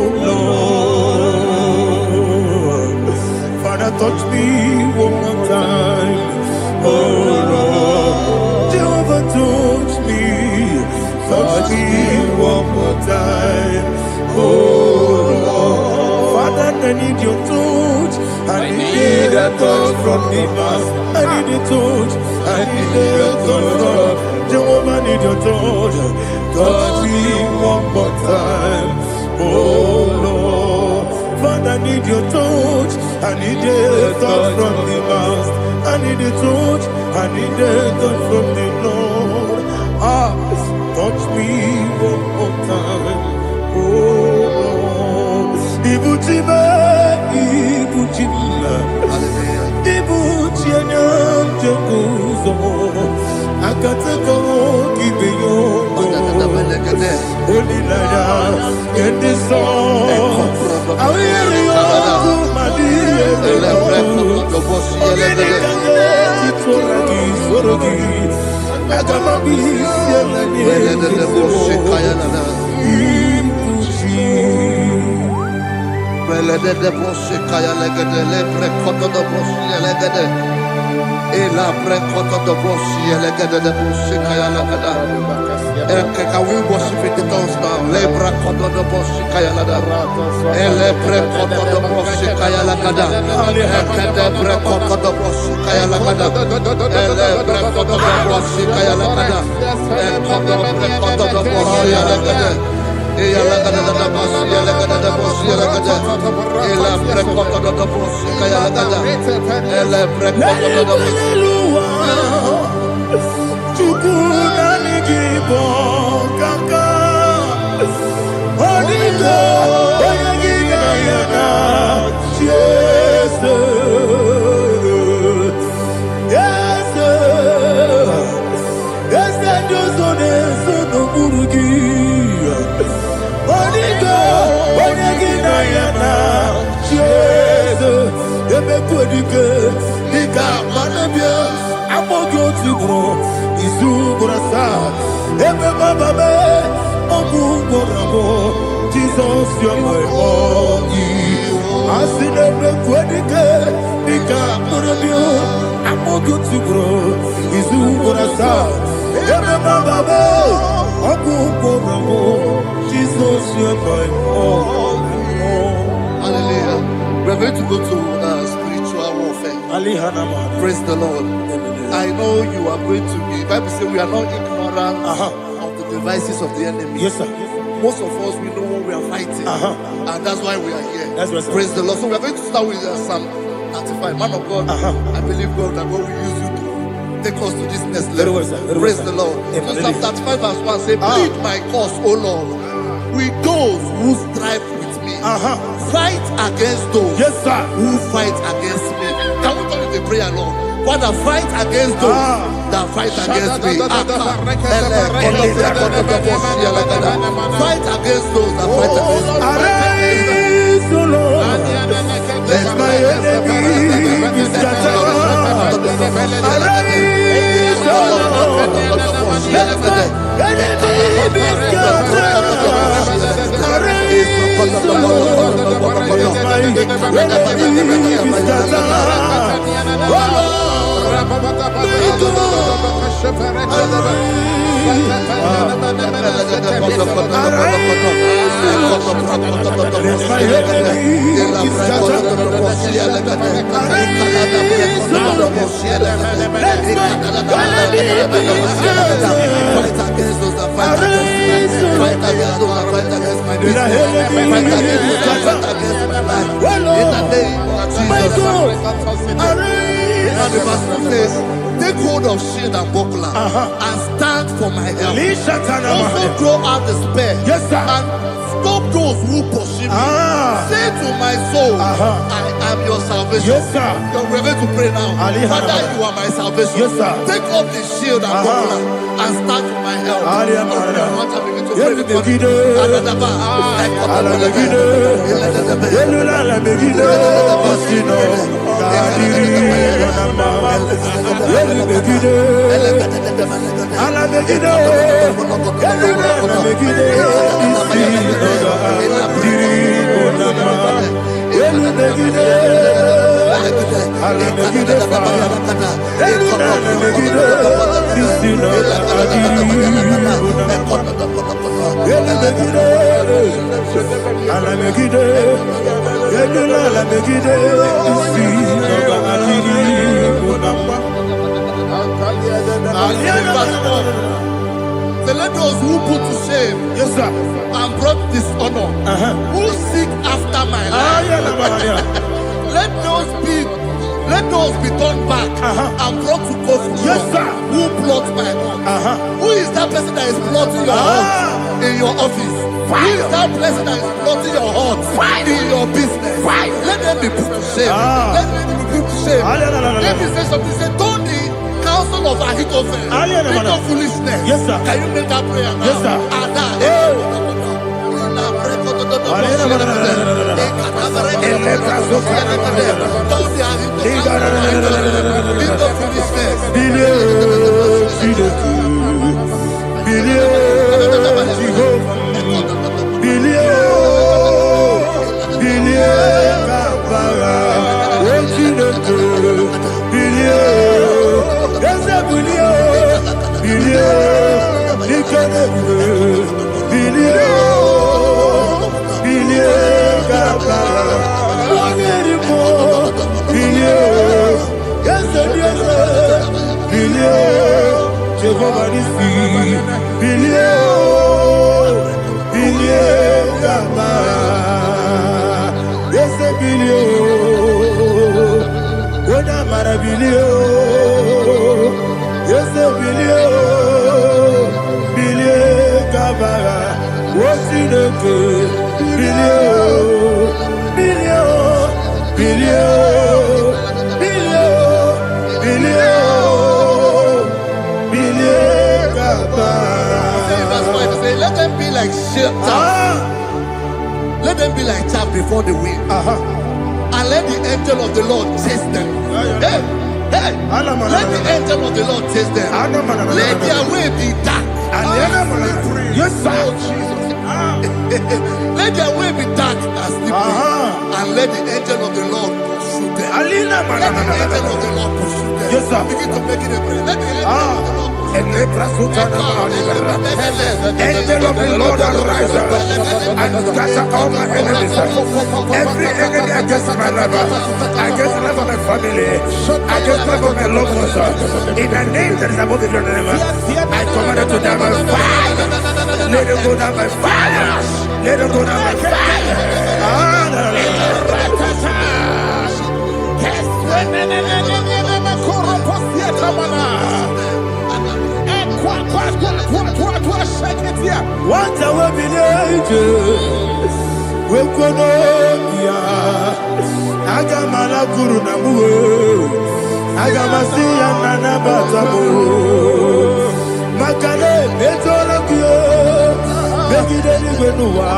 Lord. Father, touch me one more time, oh Lord. Jehovah, touch me. Touch me one more time, oh Lord. Father, I need your touch. I need a touch from the past. I need a touch. I need a touch from Jehovah. Need your touch. Touch me one more time. Oh Lord, Father, I need your touch. I need a touch from the past. I need a touch. I need a touch from the Lord. Touch me one more time. Oh Lord, Ibuchima, Ibuchima, Ibuchina, Jacuzo, Akatako, Kibiyo, Holy Lada, get this song. I hear you, my dear. I got be can we worship in the tongues now? Lebra kodo do boshi kaya lada. Ele pre kodo do boshi kaya lada. Ekede pre kodo do boshi kaya lada. Ele pre kodo do boshi kaya lada. Ekodo pre kodo do boshi lada. Eya lada da boshi lada da boshi lada. Ele pre kodo do boshi kaya lada. Ele pre kodo do boshi. Chukuna IGBO kaka Onigo Oyagina yana Yes Yes Yes Josone Sono Murugi Onigo Oyagina yana Yes Ebe Kodike Nika Manabia Amogo Tibro Izubrasa, Ebe Bababe, Omuborabo, Jesus, you're my all. I see the Quedike, Nika Murabio, Amogo to grow, Izubrasa, Ebe Bababe, Omuborabo, Jesus, you're my all. Hallelujah. We're going to go to spiritual warfare. Praise the Lord. I know you are going to be. The Bible says we are not ignorant of the devices of the enemy. Yes, sir. Most of us, we know what we are fighting. And that's why we are here. That's right, sir. Praise the Lord. So we are going to start with Psalm 35. Man of God, I believe God that God will use you to take us to this next level. Praise the Lord. So Psalm 35 verse 1 says, plead my cause, O Lord, with those who strive with me. Fight against those who fight against me. Can we turn it to prayer, Lord? Father, fight against those that fight against me. Fight against those that fight against me. Arise, O Lord, let my enemy be scattered. Arise, O Lord, let my enemy be scattered. Arise, O Lord, let my enemy be scattered. Oh Lord, take hold of shield and buckler and stand for my help. Also throw out despair and stop those who pursue me. Say to my soul, I am your salvation. We're going to pray now. Father, you are my salvation. Take up the shield and buckler and stand for my help. So let those who put to shame, Yes, sir. and brought dishonor, who seek after my life, let those be turned back and brought to court. Yes, sir. Who plot my own? Who is that person that is plotting your heart in your office? Who is that person that is plotting your heart in your business? Let them be put to shame. Let them be put to shame. Let me say something. Say, don't the counsel of Ahithophel think of foolishness. Yes, sir. Can you make that prayer now? Yes, sir. Let them be like chaff. Let them be like chaff before the wind. And let the angel of the Lord chase them. Hey, let the angel of the Lord chase them. Let their way be dark. Yes, sir. Let their way be dark and slippery. And let the angel of the Lord pursue them. Let the angel of the Lord pursue them. Yes, sir. Begin to make it a prayer. Let the angel of the Lord Angel of the Lord arise and scatter all my enemies. Every enemy against my life, against the life of my family, against the life of my loved ones. In the name that is above the name, I command it to them by fire. Let it go down by fire. Let it go down by fire. What I will be we kono ya aga mala guru na mu aga masiya na batamu makale betola kyo begide ni gbenuwa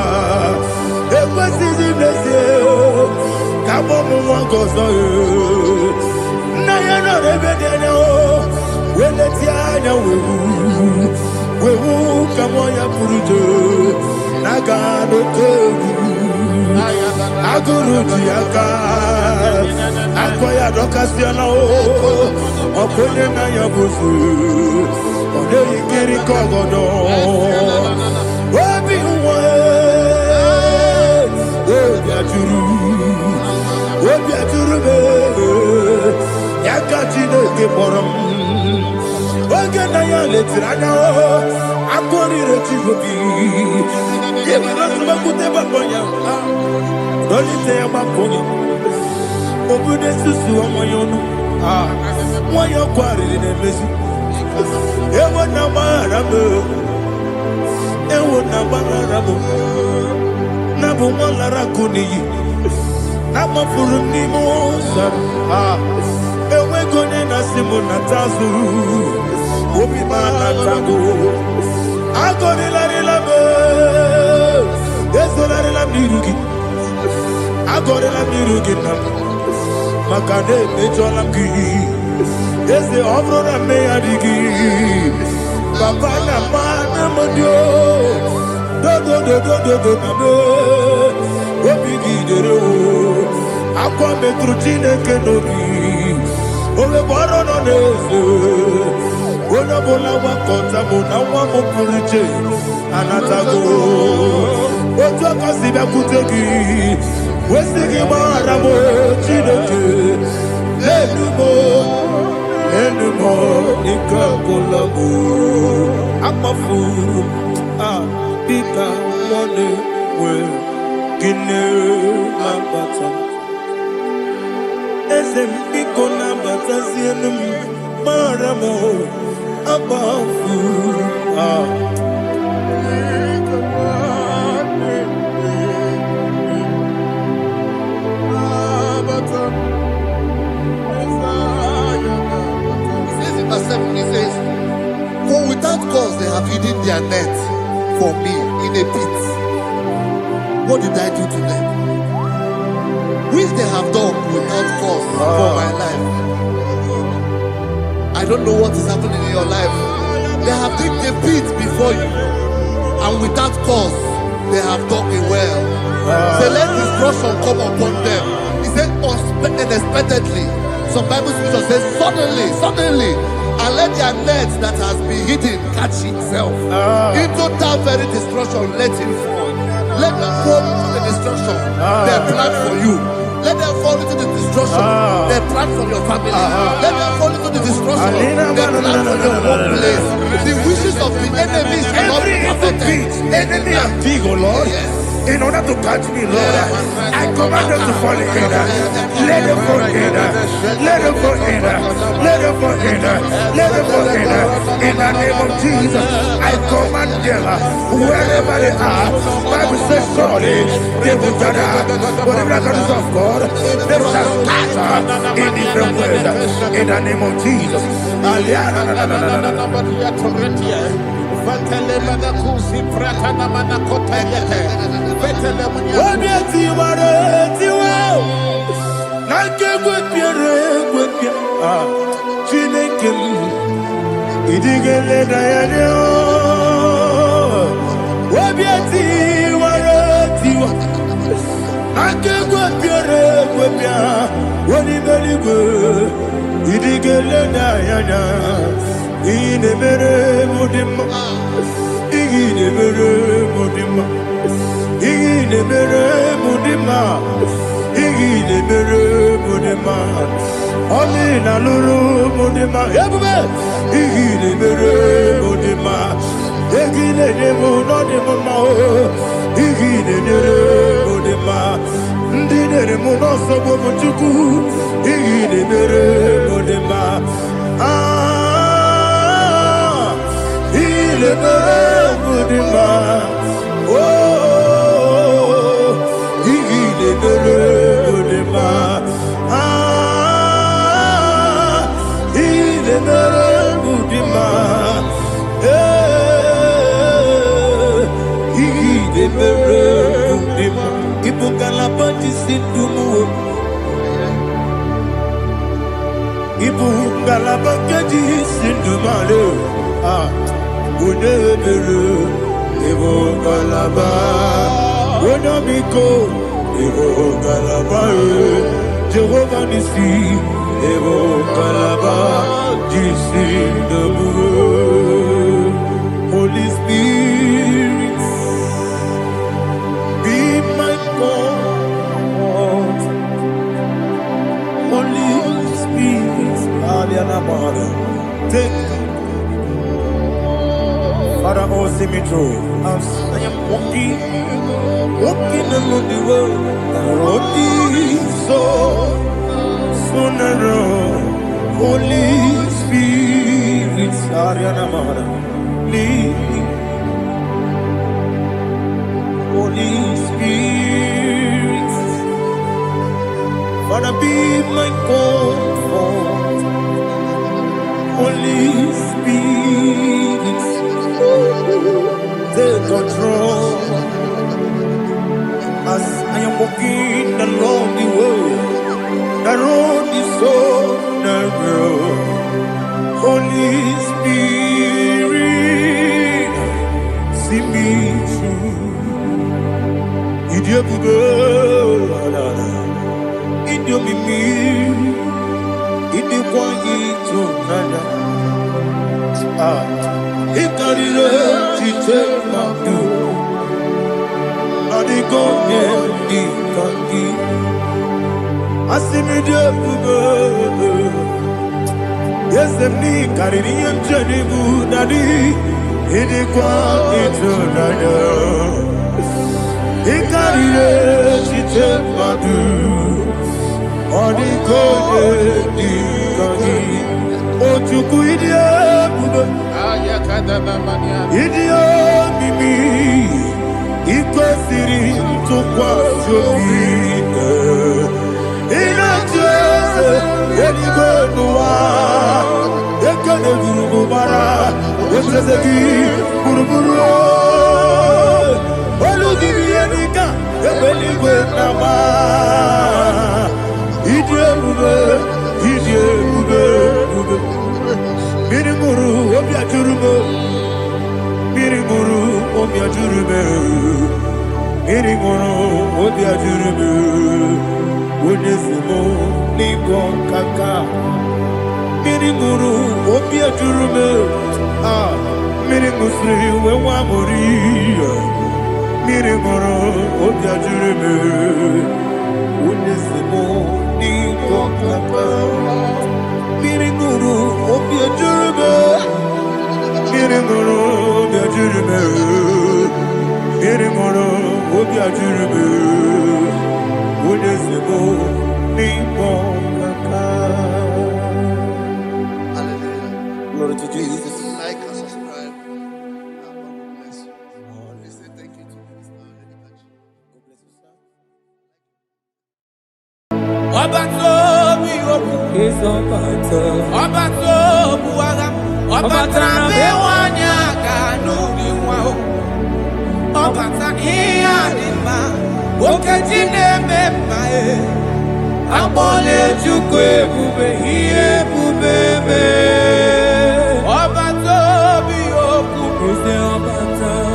ekwesi di blesse kabo mu won gozo na ya no rebede no wele ti anya wewu kamo ya purujo naga no tegu aguru diaka akoya dokasiana o okonye na ya busu ode ikiri kogodo obi uwe obi aturu be yakati no ke borom oge na ya letirana o akori retigobi yebi rasuma kuteba bonya dolite ya makonya obude susu omoyonu moyo kwari ne mesu ewo na marabe na bu molara kuniyi na mafuru ni mosa ewe gone na simu na tazu obi mana tago agori la be esolari la mirugi agori la mirugi na makane mejola ki ese obro na me adigi papa na mana modio do na be obi gidere o akwa metrutine kenobi owe boro no nezo Ona bola wakota mona wamo purije anatago. Ojo kasiba kutegi. Wesigi maramo chineke. Enumo nikakolabu. Amafu bika one we gine mabata. Ezem biko na bata sienum maramo abafu He says, for without cause they have hidden their net for me in a pit. What did I do to them? Which they have done without cause for my life. I don't know what is happening in your life. They have digged a pit before you, and without cause they have dug a well. Say, let destruction come upon them. He said, unexpectedly. Some Bible scripture says, suddenly, and let their net that has been hidden catch itself. Into that very destruction, let it fall. Let them fall into the destruction they plan for you. Let them fall into the destruction they plan for your family. Let them fall into the destruction they plan for your workplace. The wishes of the enemy shall not be perfected. Enemy and dig, oh Lord. Yes. In order to catch me, Lord, I command them to fall in. Let them fall in. Let them fall in. Let them fall in. Let them fall in. In the name of Jesus, I command them wherever they are. Bible says, surely they will gather. Whatever the God of God, they shall scatter in different ways. In the name of Jesus. Amina luru mudima ebube igile mere mudima egile demo no demo ma igile mere mudima ndine mo no sobo mutuku igile mere mudima ile mere mudima igile mere mudima Jehovah Nissi, Evo Kalaba, Holy Spirit, be my God. Holy Spirit, take Father, oh, see me through. I am walking along the road. The road is so narrow. Holy Spirit, lead me. Holy Spirit, Father, be my comfort. Holy Spirit, take control as I am walking along the road. The road is so narrow. Holy Spirit, see me through. Idiabugo, Idiomimi, Idiquanito, Nana, Ikarire chite madu Adiko ne ikaki Asimide bube Yesemi kariri yemjeni budadi Idikwa itunaya Ikarire chite madu Adiko ne ikaki Ochuku idie bube Idio mimi iko siri tukwa jobi Inatese Edigo nuwa Ekene gurugu bara Etrezegi buruburu Olu gibi yenika Ebeligwe nama Idie bube Mirimuru obia jurume Mirimuru obia jurume Mirimuru obia jurume Wonesimo nigo kaka Mirimuru obia jurume Mirimusri wewa mori Mirimuru obia jurume Wonesimo nigo kaka Mirimuru obia jurume Mirimuru obia jurume Mirimuru obia jurume Wonesimo nigo kaka. Hallelujah. Glory to Jesus. Like and subscribe. God bless you. Please say thank you to Minister Lady Kachi. God bless you, sir. Obatobi obu Obatobu aga Obatrabe wanya kanu diwa Obata iya dima Okejine mema Abole chukwe bube iye bubebe Obatobi obu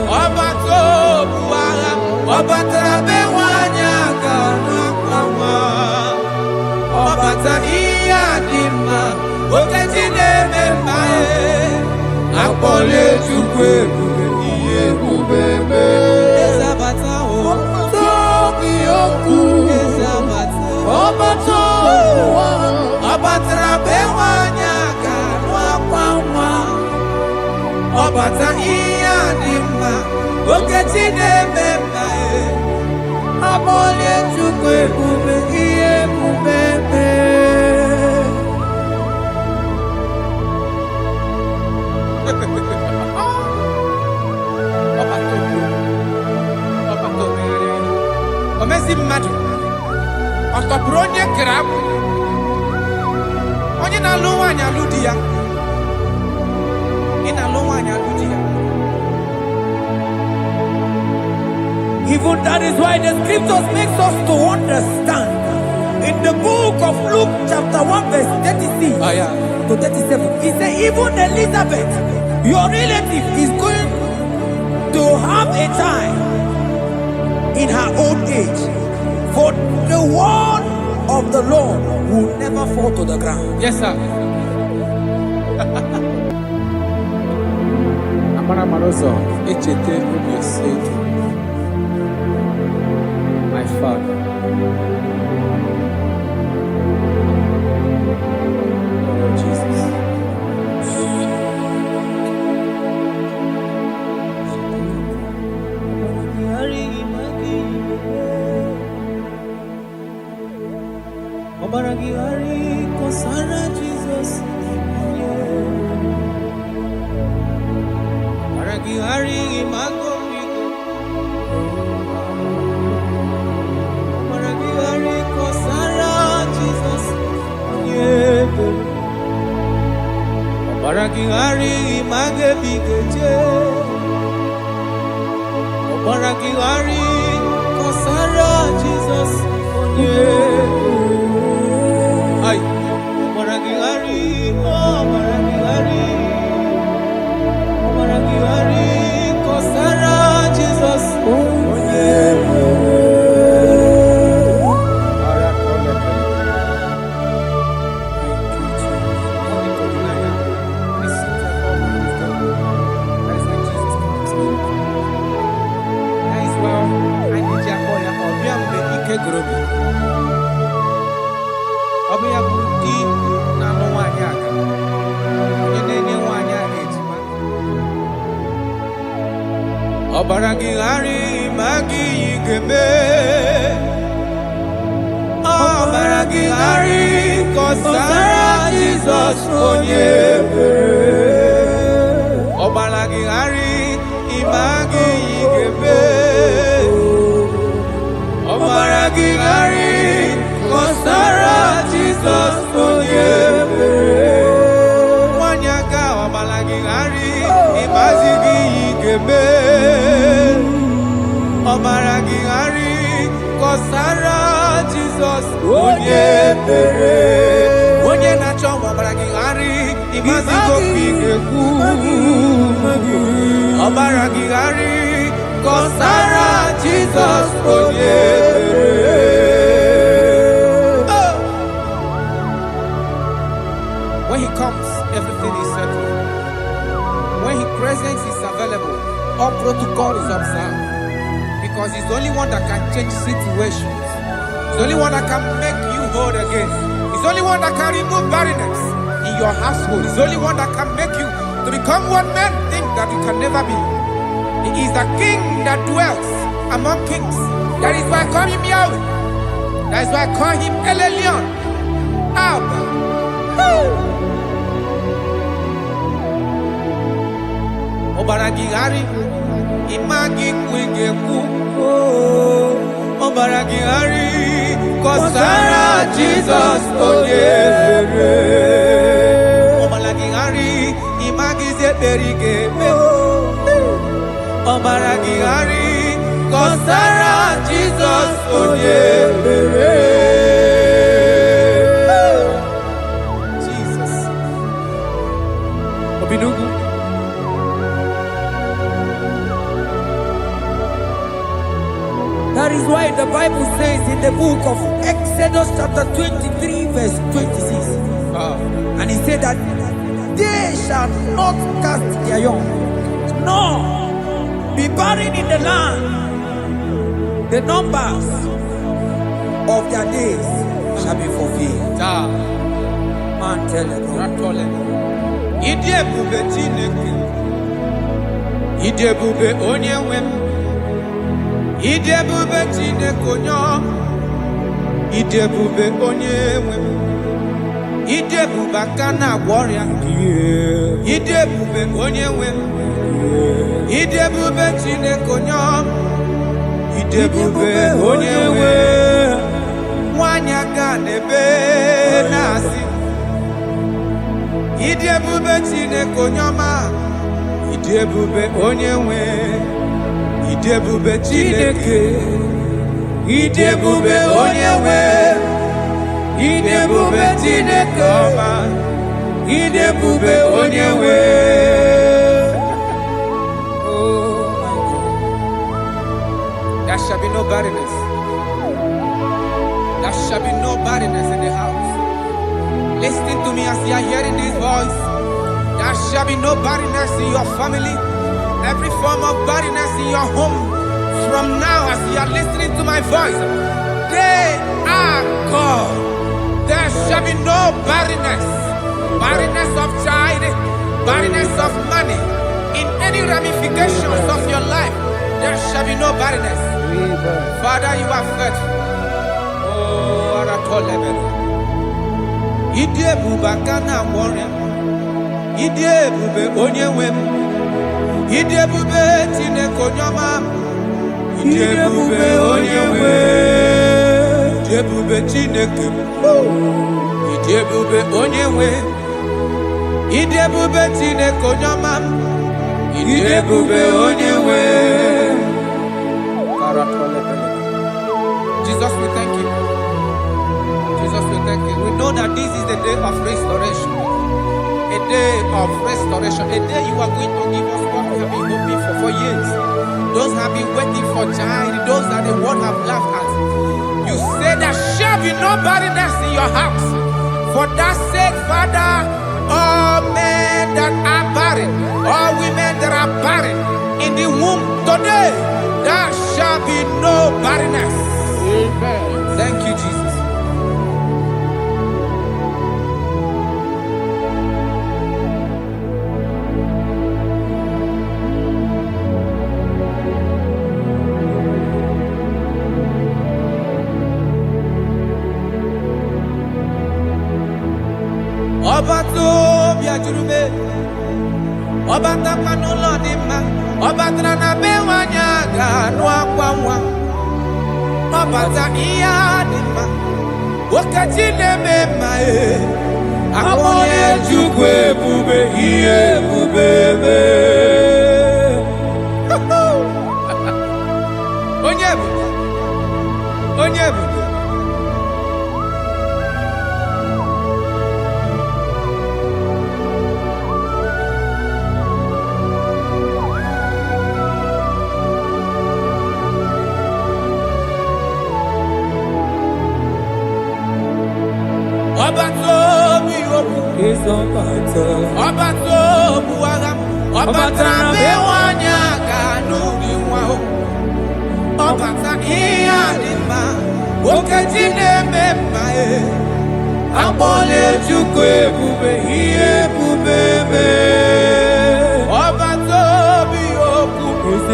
Obatobu aga Obatrabe wanya kanu diwa Obata iya dima Okejine mema Akpole chukwe bube iye bubebe Ezabata o Tobi oku Ezabata Obato Obatra bewanya Kanwa kwa Obata iya dima Okejine mema Akpole chukwe bube iye bubebe Omezi mmadụ ọtọpụrụ onye kere akwụ onye na-alụ nwaanyị alụ di ya ị na-alụ nwaanyị alụ di ya. Even that is why the scriptures makes us to understand in the book of Luke chapter 1 verse 36 to 37 he said even Elizabeth your relative is going to have a child in her old age, for the word of the Lord will never fall to the ground. Yes, sir. Amara Marozo, Echete Rubioseki, my father. Lord Jesus. Obaragihari kosara Jesus. Obaragihari imago migo. Obaragihari kosara Jesus. Obaragihari image bigeje. Obaragihari kosara Jesus. Ay, Obaragihari, Obaragihari, Obaragihari, kosara Jesus. Obaragihari magi igeme. Obaragihari kosara Jesus onyebere. Obaragihari imagi igeme. Obaragihari kosara Jesus onyebere. Wanyaga obaragihari imagi igeme. Obaragihari kosara Jesus onyebere. Onye nacho obaragihari imazigo pigeku. Obaragihari kosara Jesus onyebere. When he comes, everything is settled. When he presents, is available. All protocol is observed. Because he's the only one that can change situations. He's the only one that can make you whole again. He's the only one that can remove barrenness in your household. He's the only one that can make you to become what men think that you can never be. He is the king that dwells among kings. That is why I call him Yahweh. That is why I call him El Elyon. Abba. Obaragihari imagi kwigeku. Obaragihari kosara Jesus onyebere. Obaragihari imagi zeberigeme. Obaragihari kosara Jesus onyebere. Jesus. Obinugu. That is why the Bible says in the book of Exodus chapter 23 verse 26. And he said that they shall not cast their young, nor be barren in the land. The numbers of their days shall be fulfilled. Man tell them. Idebube Chineke. Idebube onyenwem. Idebube Chineke onyo. Idebube onyenwem. Idebube akana warrior. Idebube onyenwem. Idebube Chineke onyo. Idebube onyenwem. Wanyaga nebe nasi. Idebube Chineke onyoma. Idebube onyenwem. Idebube Chineke. Idebube onyenwem. Idebube Chineke ọma. Idebube onyenwem. Oh my God. There shall be no barrenness. There shall be no barrenness in the house. Listen to me as you are hearing this voice. There shall be no barrenness in your family. Every form of barrenness in your home. From now, as you are listening to my voice, they are gone. There shall be no barrenness. Barrenness of child, barrenness of money. In any ramifications of your life, there shall be no barrenness. Father, you are faithful. Oh, Aratolebe. Idebube akana warrior. Idebube onyenwem. Idebube Chineke onyoma. Idebube onyenwem. Idebube Chineke. Idebube onyenwem. Idebube Chineke onyoma. Idebube onyenwem. Jesus, we thank you. Jesus, we thank you. We know that this is the day of restoration. A day of restoration. A day you are going to give us what we have been hoping for years. Those have been waiting for child. Those that the world have laughed at. You say there shall be no barrenness in your house. For that sake, Father, all men that are barren, all women that are barren in the womb today, there shall be no barrenness. Amen. Thank you, Jesus. biajurube. Obata panulo di ma. Obatra na bewanya ganu akwa. Obata iya di ma. Wakati neme mae. Amonye jukwe bube iye bubebe. Onyebu. Obatobi obu is Obatobu agam Obatra bewanya kanu biwao Obata iya dima Okajine memae Abole chukwe bube iye bubebe Obatobi obu is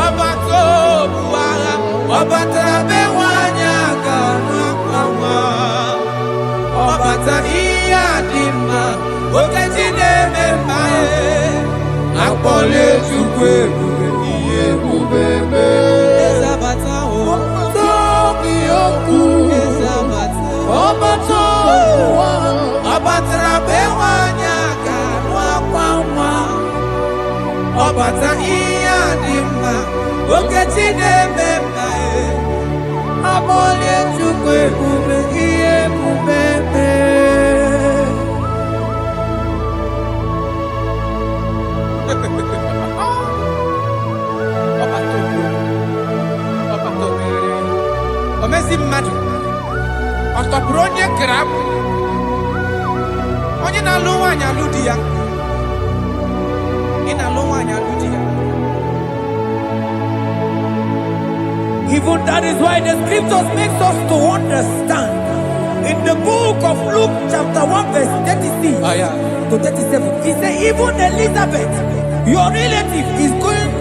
Obatobu agam Obatra bewanya kanu Obata iya dima Okajine memae Akpole chukwe bube iye bubebe Ezabata Tobi oku Ezabata Obata Obatra bewanya kanwa kwamwa Obata iya dima Okajine memae Akpole chukwe bube iye bubebe Omezi mmadu Otopuru onye krab Onye na-alụ nwaanyị alụ di ya Ị na-alụ nwaanyị alụ di ya Even that is why the scriptures makes us to understand. In the book of Luke chapter 1 verse 36 to 37, he said even Elizabeth, your relative, is going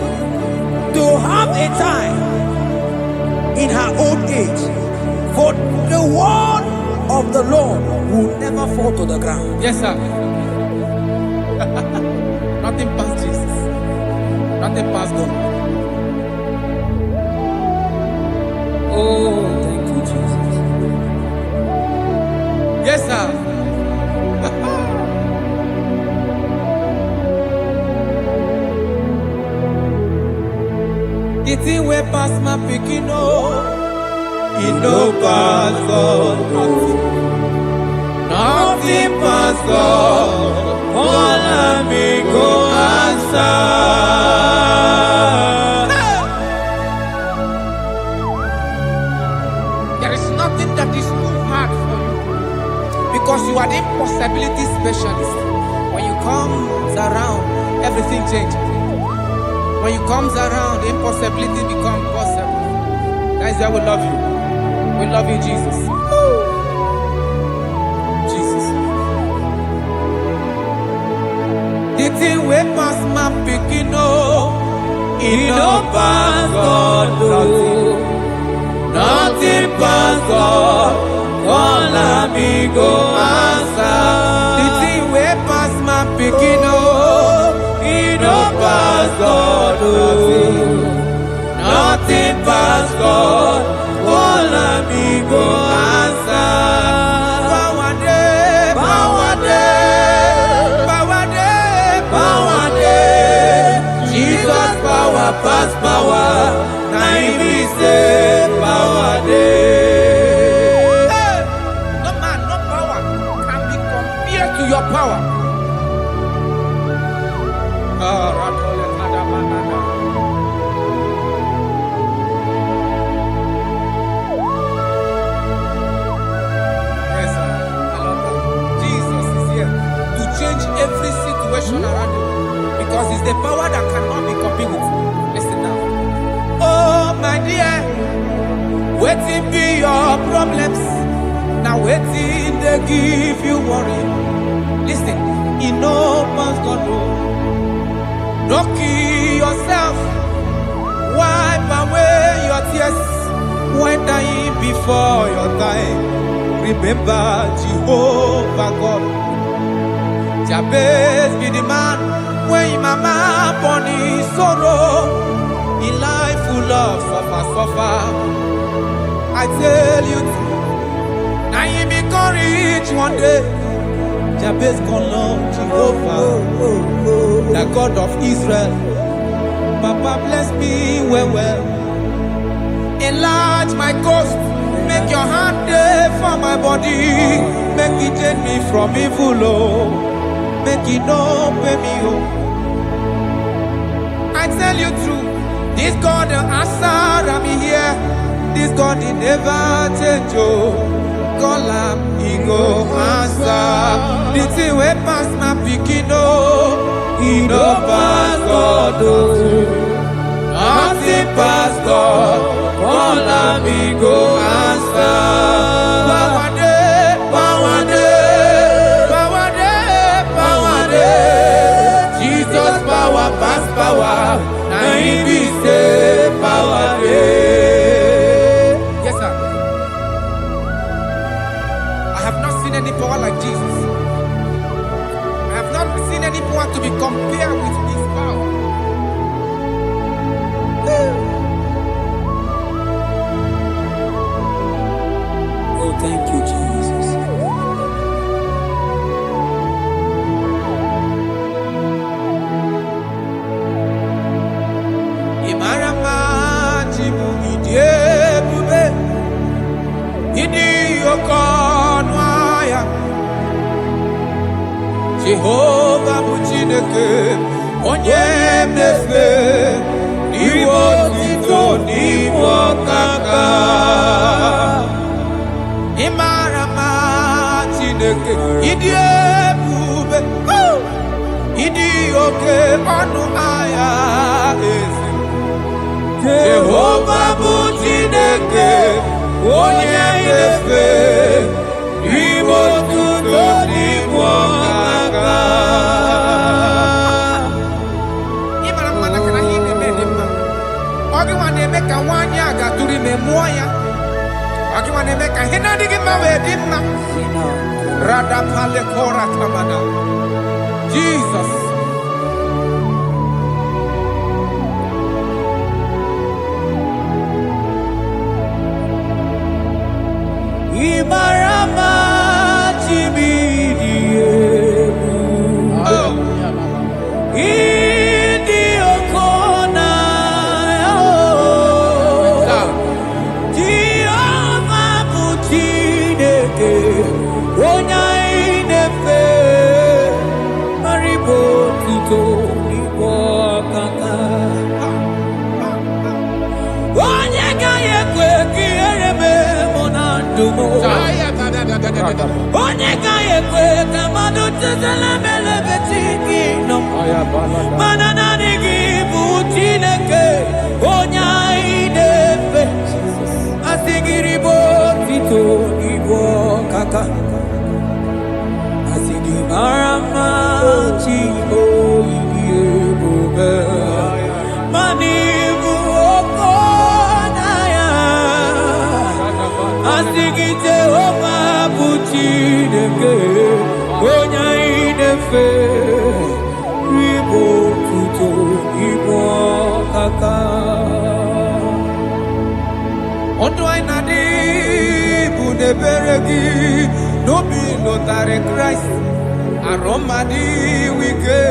to have a child in her old age. For the word of the Lord will never fall to the ground. Yes, sir. Nothing past Jesus. Nothing past God. Oh, thank you, Jesus. Yes, sir. The thing way past my picking it no pass God. Nothing pass God. All of me go answer. There is nothing that is too hard for you because you are the impossibility specialist. When you come around, everything changes. When you come around, the impossibility becomes possible. Guys, I will love you. We love you, Jesus. Jesus. The thing we pass my picking it no pass God. Nothing pass God. All amigo answer. The thing we pass my picking it no pass God. Nothing pass God. All amigo answer. Power day, power day, power day, power day. Jesus power pass power. Now he say power day. No man, no power can be compared to your power. Every situation around you because it's the power that cannot be copied with. Listen now. Oh my dear, waiting be your problems. Now waiting they give you worry. Listen, in no man's God don't kill yourself. Wipe away your tears when dying before your time. Remember Jehovah God. Jabez be the man when mama born his sorrow. In life full of suffer. I tell you, now you be courage one day. Jabez gonna love Jehovah, the God of Israel. Papa bless me well. Enlarge my coast, make your hand there for my body. Make it change me from evil, oh. Make it no pay me, oh. I tell you true, this God the answer, I'm here. This God he never change, oh. Call him, he go answer. The thing way pass my picking, oh. He no pass God, oh. Nothing pass God. Call him, he go answer. Power day. Jesus power pass power. Now he be say power day. Yes, sir. I have not seen any power like Jesus. I have not seen any power to be compared with his power. Oh, thank you, Jesus. Imarama jimu idiebube idi okonwaya Jehovah Muchineke onye mnefe niwo tito niwo kaka Imarama Chineke idiebube idi oke ọnụ aya ezi Jehovah Muchineke onye mnefe niwo tito niwo kaka Imarama na kana hii nemedema Ogi wanemeka wanya agaturi memoya Ogi wanemeka hina digi mawedima Rada pale kora kamada Jesus Imarama chibidiebu Idi okona Jehovah Muchineke Onya inefe Maribo tito nipo kaka Onya kaya kwe kiereme monandumo Onye kaya kwe kamado tezele mele betiki no Manana nigi Muchineke Onya inefe Asigiri bo tito nipo kaka Asigi marama chibo iebube Manibu okonaya Asigi Jehovah Muchineke Onya inefe Ribo tuto ibo kaka Ondo ainadi buneberegi no be notare Christ aromadi wike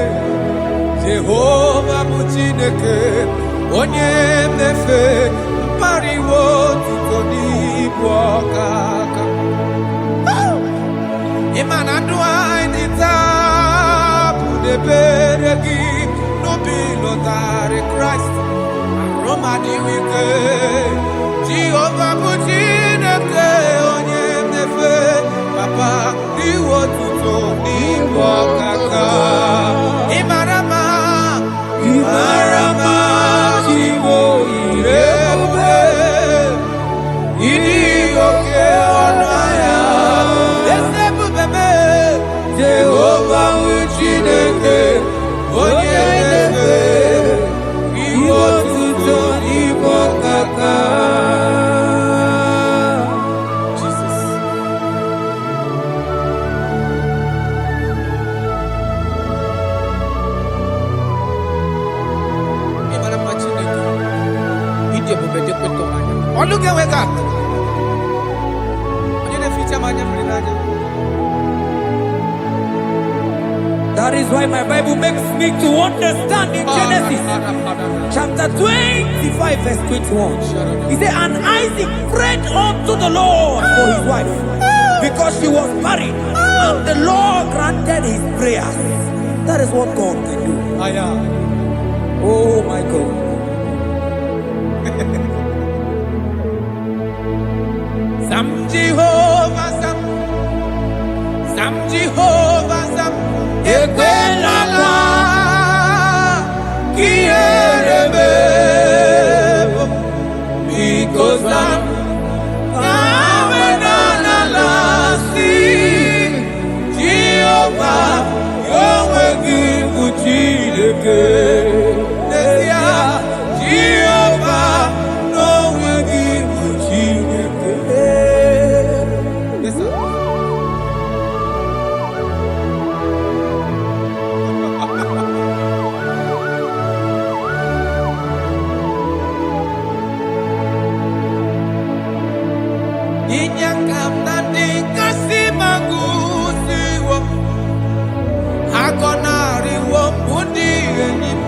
Jehovah Muchineke onye mnefe mariwo tutoni bwakaka Imana dua inita buneberegi no be notare Christ aromadi wike Jehovah Muchineke onye mnefe Papa iwo tuto niwo kaka Imarama Chiwo irebube Idi oke onaya Esebubebe Oh, look at where God. That is why my Bible makes me to understand in Genesis chapter 25 verse 21. He said, and Isaac prayed unto the Lord for his wife because she was married, and the Lord granted his prayers. That is what God can do. Oh my God. Some Jehovah, some Jehovah, some Ekwelala, Kierebe, because I'm Jehovah, Yahweh, Gujideke, Jehovah, Yahweh, Gujideke. Yes, sir. Inyakam nandi kasimagusi wo hagonari wo budi enyim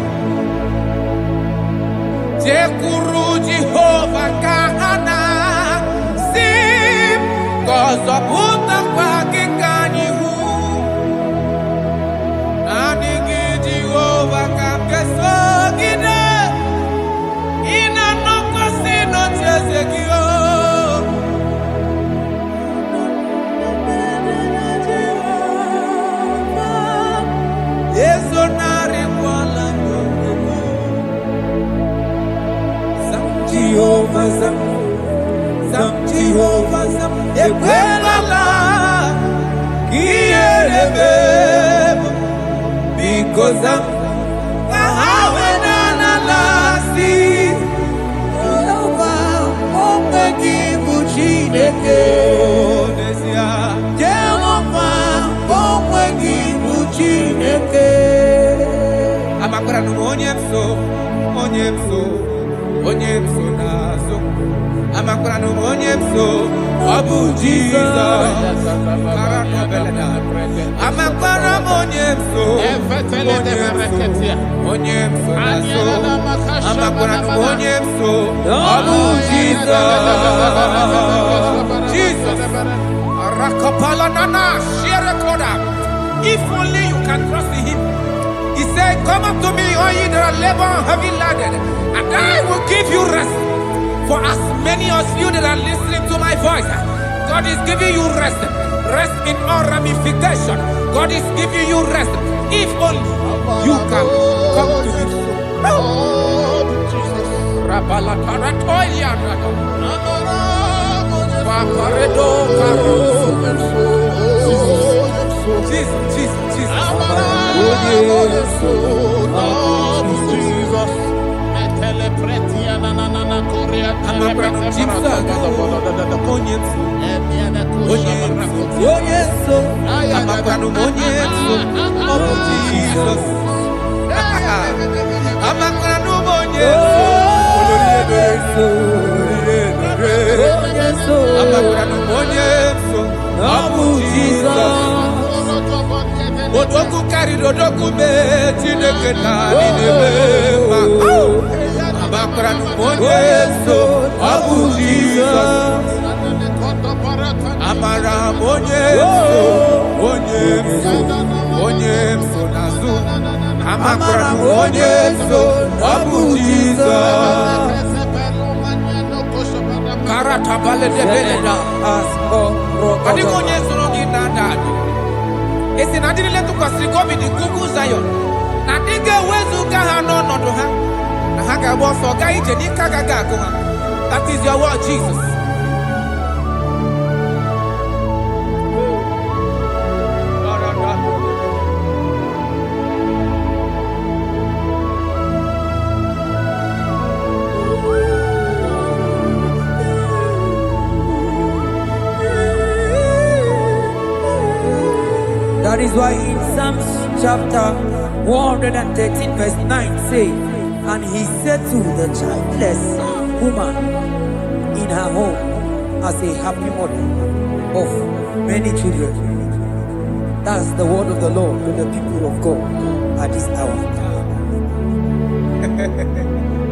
Jekuru Jehovah kahana sim kozo puta kwa kikani hu Anigi Jehovah kamkeso gide ina noko sino chezekio Jehovah, some Jehovah, some Ekwelala, Kierebe, because I'm Kahawenanalasi, Jehovah, Omegi Buchineke, Jehovah, Omegi Buchineke. Amakura no onyemso, onyemso. Onyemso nazo amakura no onyemso Abu Jesus amakura onyemso onyemso nazo amakura no onyemso Abu Jesus Rakapala nana share koda. If only you can trust him. He said, come up to me, all ye that are labor and heavy laden, and I will give you rest. For as many of you that are listening to my voice, God is giving you rest. Rest in all ramification. God is giving you rest. If only you can come to him. Jesus. Odoku carry odoku be chineke na ninebema. Abakra no monyeso Abu Jesus. Amara monyeso nazu. Abakra no monyeso Abu Jesus. Karata bale de beleda asko roko. Adi monyeso rogi nada. Esi na diri letu kwa sikobi di kuku Zion. Na dige wezu kaha no nodo ha. Na haka woso ga ije ni kagaga kuma. That is your word, Jesus. That is why in Psalms chapter 113 verse 9 say, and he said to the childless woman in her home as a happy mother of many children. That's the word of the Lord to the people of God at this hour.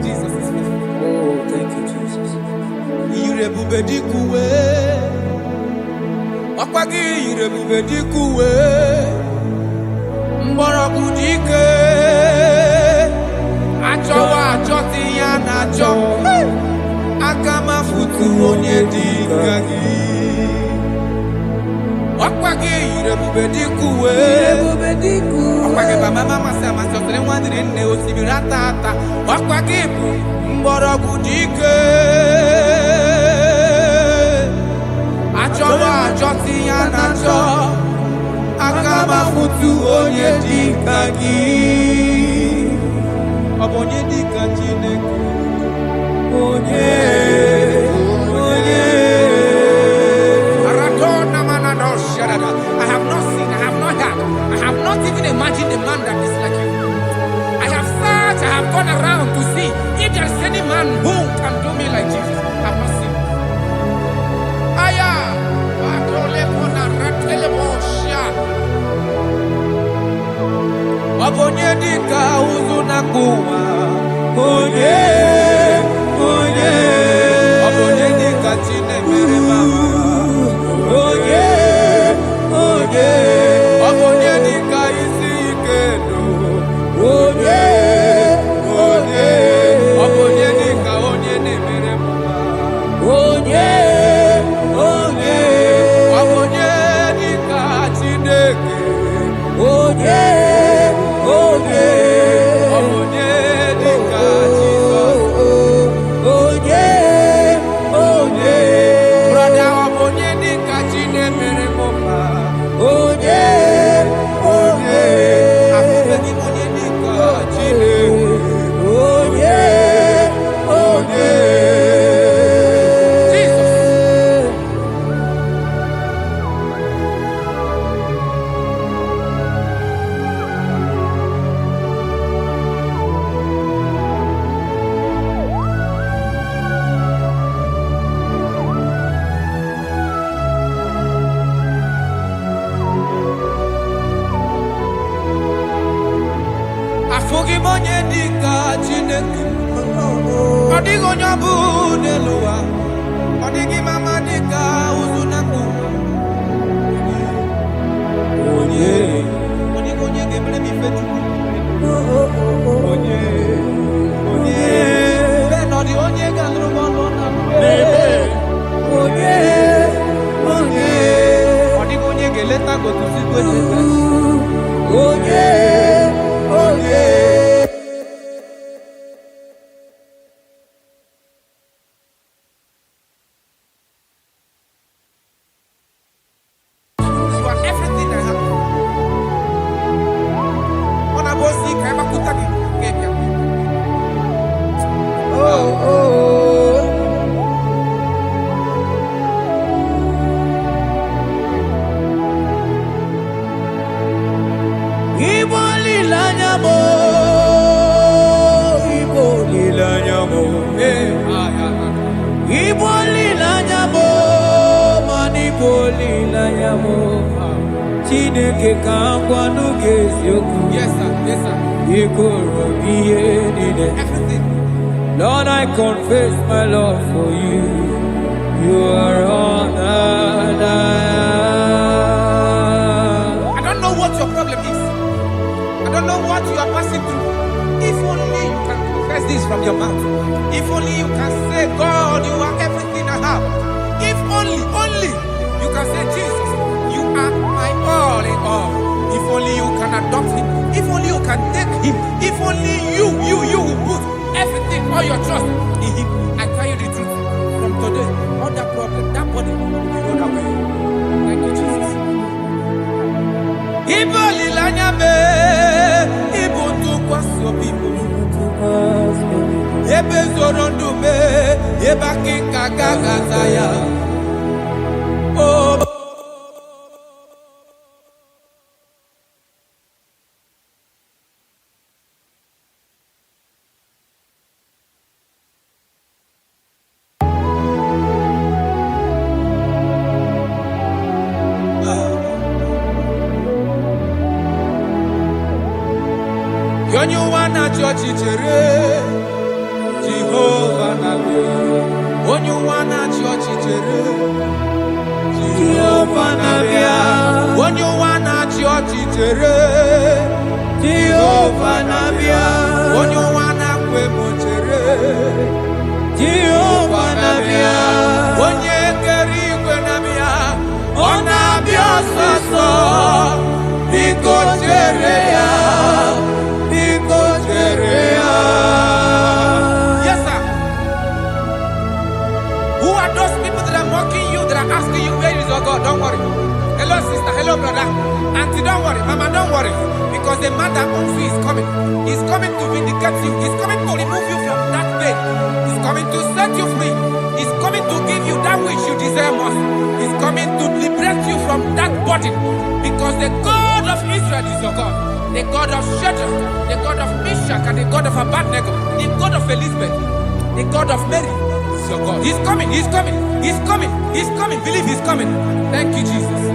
Jesus is faithful. Oh, thank you, Jesus. Irebubedikuwe. Ọkwagi irebubedikuwe. Mgbọrọgwụ dike. Achọwa achọtị ya na achọ. Aka mafutu onye dịka gị. Ọkwagi irebubedikuwe. Ọkwagi baba mama sị amasịrị nwa dịrị nne osimiri ata ata. Ọkwagi bụ mgbọrọgwụ dike. Achọwa achọtị ya na achọ. Aka mafutu onye dịka gị. Ọ bụ onye dịka Chineke. Onye. I have not seen, I have not heard, I have not even imagined a man that is like you. I have searched, I have gone around to see if there is any man who can do me like Jesus. I have not seen. Aya, Obonye dika uzuna kuwa. Onye, Obonye dika chine mere mama. Onye, Obonye dika isi ikeno. Onye, Obonye dika onye ne mere mama. Onye, Obonye dika Chineke. Onye, Obonye dika Jesus. Brother, Obonye dika Chine mere mama. Afubegi monye dika Chine. Jesus. Afugi monye dika Chineke. Odigo nyobu neluwa. Odigi mama dika uzunaku. Odigo nye gemle mi fetu. Ben odi onye gandru bono na. Odigo nye geleta go to sikwe. You are everything I have. On a bossy, Kaiba Kutaki. Chineke ka ngwa n'oge eziokwu. Yes, sir. Yes, sir. Ikoro ihe niile. Everything. Lord, I confess my love for you. You are all that I am. I don't know what your problem is. I don't know what you are passing through. If only you can confess this from your mouth. If only you can say, God, you are everything I have. If only you can say, Jesus, you are my all in all. If only you can adopt him. If only you can take him. If only you will put everything, all your trust in him. I tell you the truth. From today, all that problem, that body, you know that way. Thank you, Jesus. Ibo lilanya me, ibo tu kwaso bibo. Ebe zorondu me, eba kinga gaga zaya. Oh. Onye ụwa na-achị ọchịchịrị Jehova na-abịa. Onye ụwa na-achị ọchịchịrị Jehova na-abịa. Onye ụwa na-achị ọchịchịrị Jehova na-abịa. Onye ụwa na-akwa emochere Jehova na-abịa. Onye kere igwe na-abịa. Ọ na-abịa ọsọsọ. Biko chere ya. Yes, sir. Who are those people that are mocking you, that are asking you, where is your God? Don't worry. Hello, sister. Hello, brother. Auntie, don't worry. Mama, don't worry. Because the man that owns you is coming. He's coming to vindicate you. He's coming to remove you from that pain. He's coming to set you free. He's coming to give you that which you desire most. He's coming to liberate you from that burden. Because the God of Israel is your God. The God of Shadrach, the God of Meshach, and the God of Abednego, the God of Elizabeth, the God of Mary is your God. He's coming, he's coming, he's coming, he's coming. Believe he's coming. Thank you, Jesus.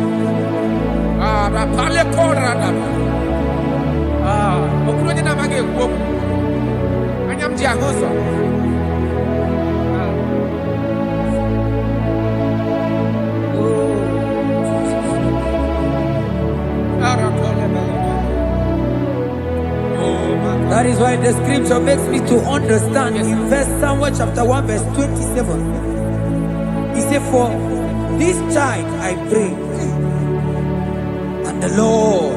That is why the scripture makes me to understand. In verse Samuel chapter 1 verse 27, he said, for this child I pray, and the Lord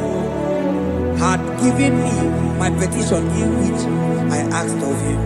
had given me my petition in which I asked of him.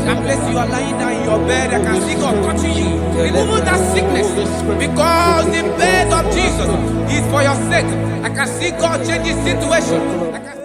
That place you are lying down in your bed, I can see God touching you, removing that sickness. Because the bed of Jesus is for your sake. I can see God changing situation. I can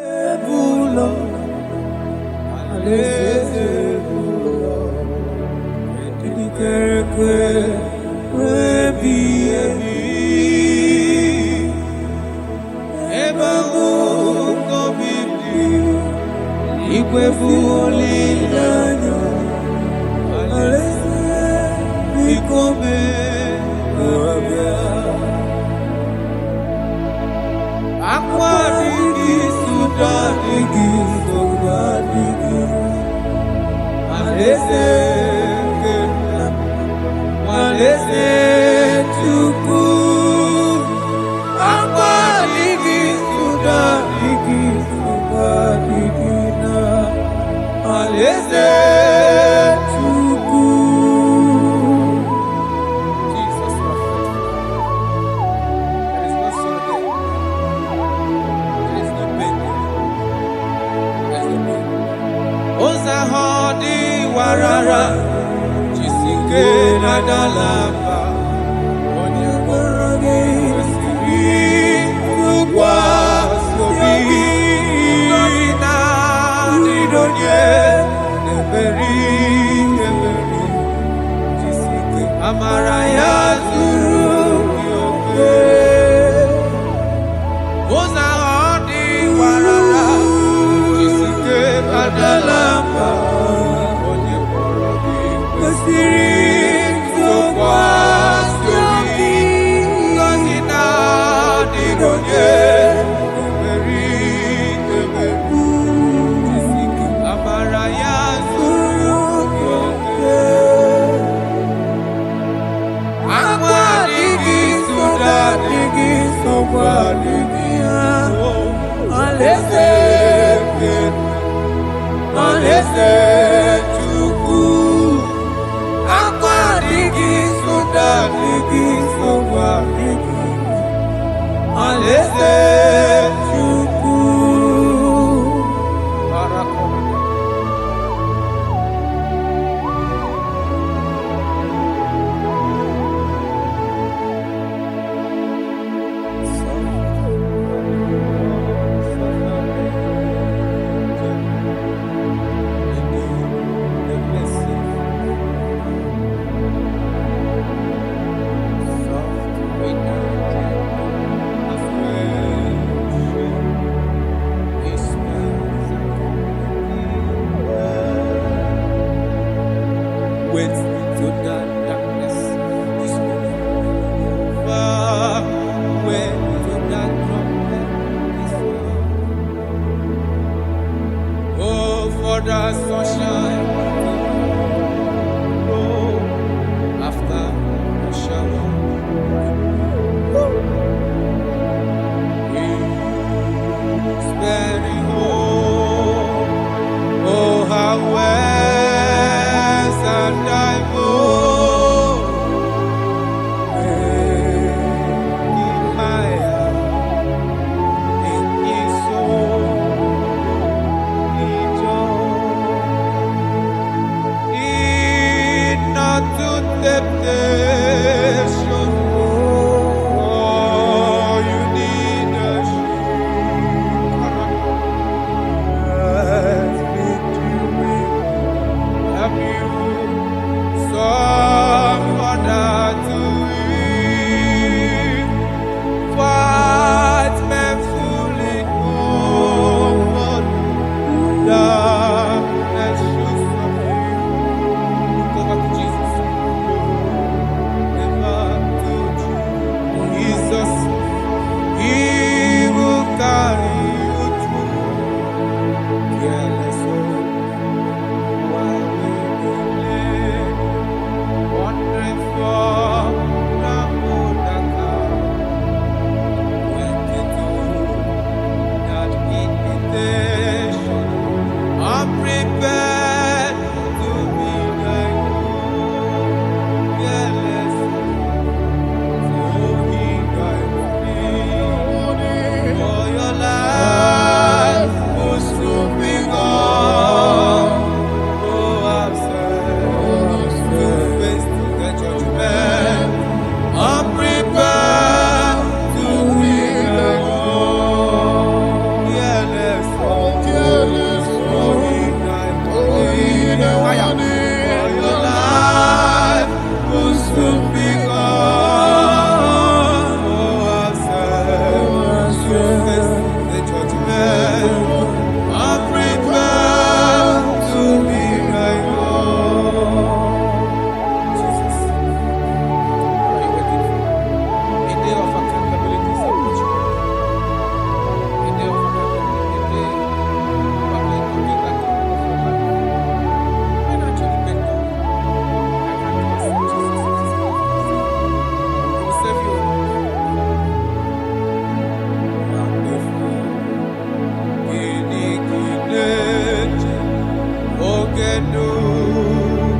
Ogenu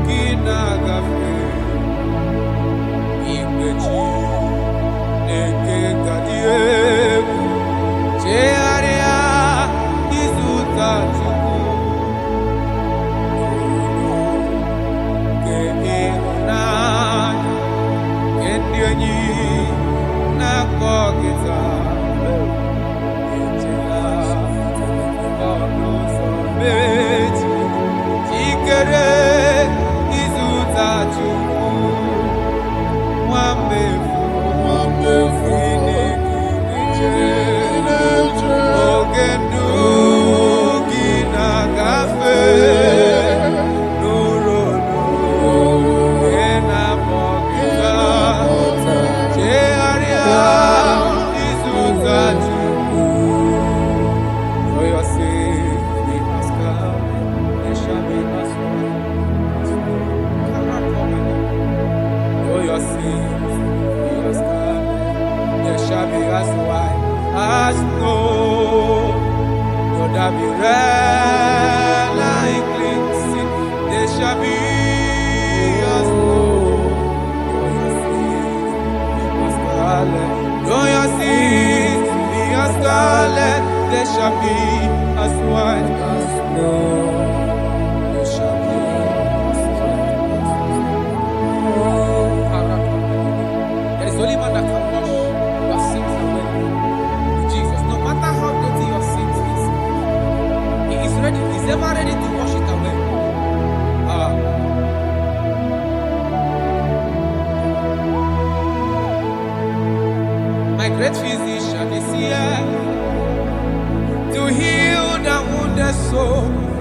kinagafe Ikwechi Neke Kadiegu Chearia Izutatuku Kenana Kendianyi Nakogita Echela Onusobeti Chikere Izutatuku Mwambefu Ogenu Kinagafe Nuronu Enamogita Chearia Izutatuku For your sake we ask God, there shall be us For your sake we ask God, there shall be as white as snow. Though there be red like cleansing, there shall be as snow. Though your sins be as scarlet, there shall be as white as snow. There shall be as white as snow. There is only one that can wash your sins away. Jesus, no matter how dirty your sins is, He is ready. He's ever ready to wash it away. My great physician is here to heal the wounded soul.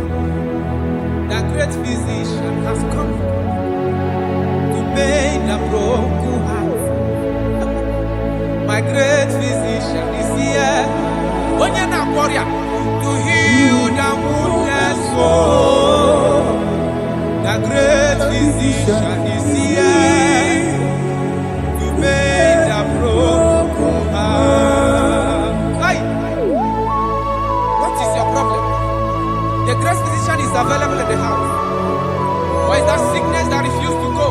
The great physician has come to make the broken heart. My great physician is here, warrior, to heal the wounded soul. The great physician is here to make the broken heart. Hey, what is your problem? The great physician is available in the house. Or is that sickness that refused to go?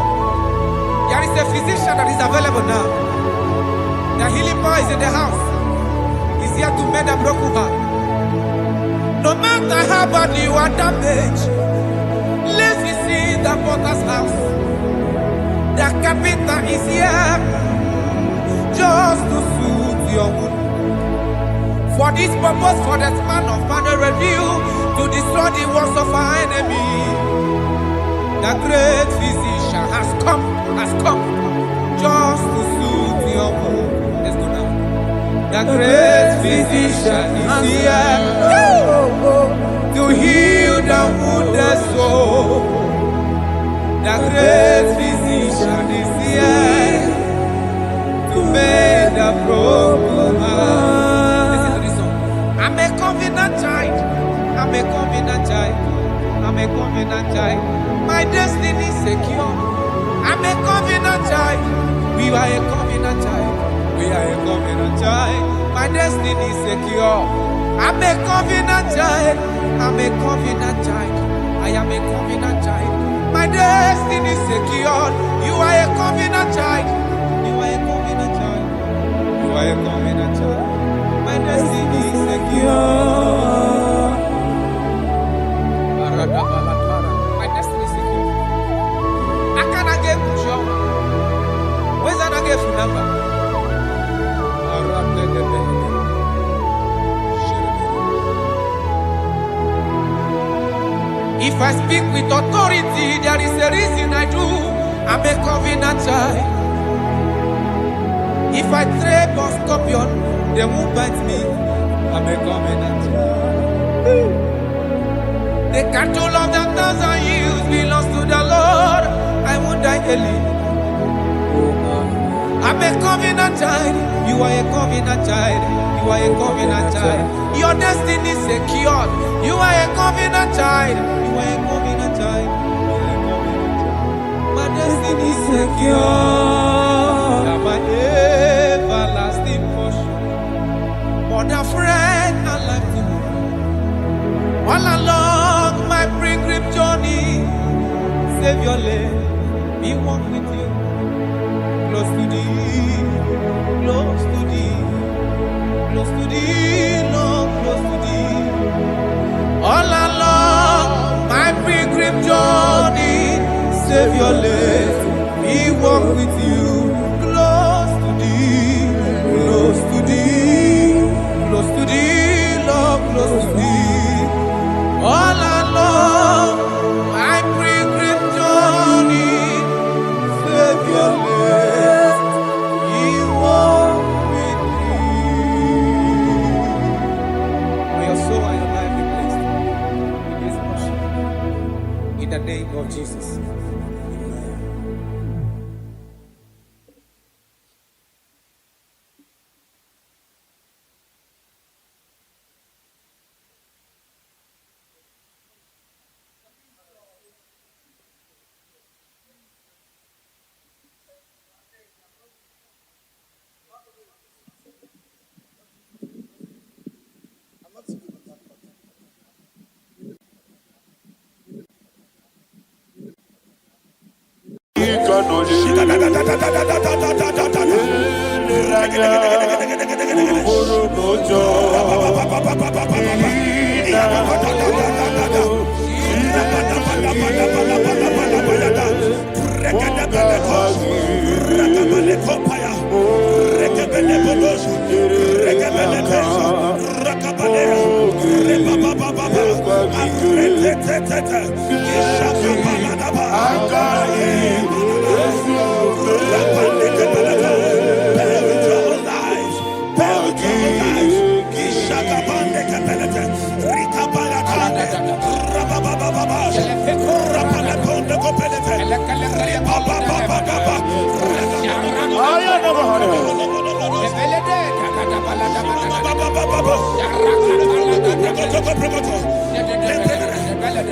There is a physician that is available now. The healing power is in the house. He's here to mend the broken heart. No matter how bad you are damaged, let's visit the potter's house. The carpenter is here just to soothe your wound. For this purpose, for the Son of Man revealed to destroy the works of our enemy. The great physician has come just to soothe your wound. Let's go now. The great physician is here to heal the wounded soul. The great physician is here to make the broken heart. Listen to this song. I'm a covenant child. I'm a covenant child. I'm a covenant child. My destiny is secure. I'm a covenant child. We are a covenant child. We are a covenant child. My destiny is secure. I'm a covenant child. I'm a covenant child. I am a covenant child. My destiny is secure. You are a covenant child. You are a covenant child. You are a covenant child. My destiny is secure. My destiny is secure. I cannot get sure. Where's that I get your number? If I speak with authority, there is a reason I do. I'm a covenant child. If I tread on scorpion, they won't bite me. I'm a covenant child. The cattle of the 1,000 years belongs to the Lord. I won't die early. I'm a covenant child. You are a covenant child. You are a covenant child. Your destiny is secured. You are a covenant child. You are a covenant child. You are a covenant child. My destiny is secure. You are my everlasting portion. More than friend and life to me. All along my pilgrim journey, Savior, let me walk with you. Close to thee, close to thee, close to thee, Lord, close to thee. All along my pilgrim journey, Savior, let me walk with you. Close to thee, close to thee, close to thee, Lord, close to thee. All along my pilgrim journey, Savior, let me walk with you. May your soul and your life be blessed in this worship. In the name of Jesus.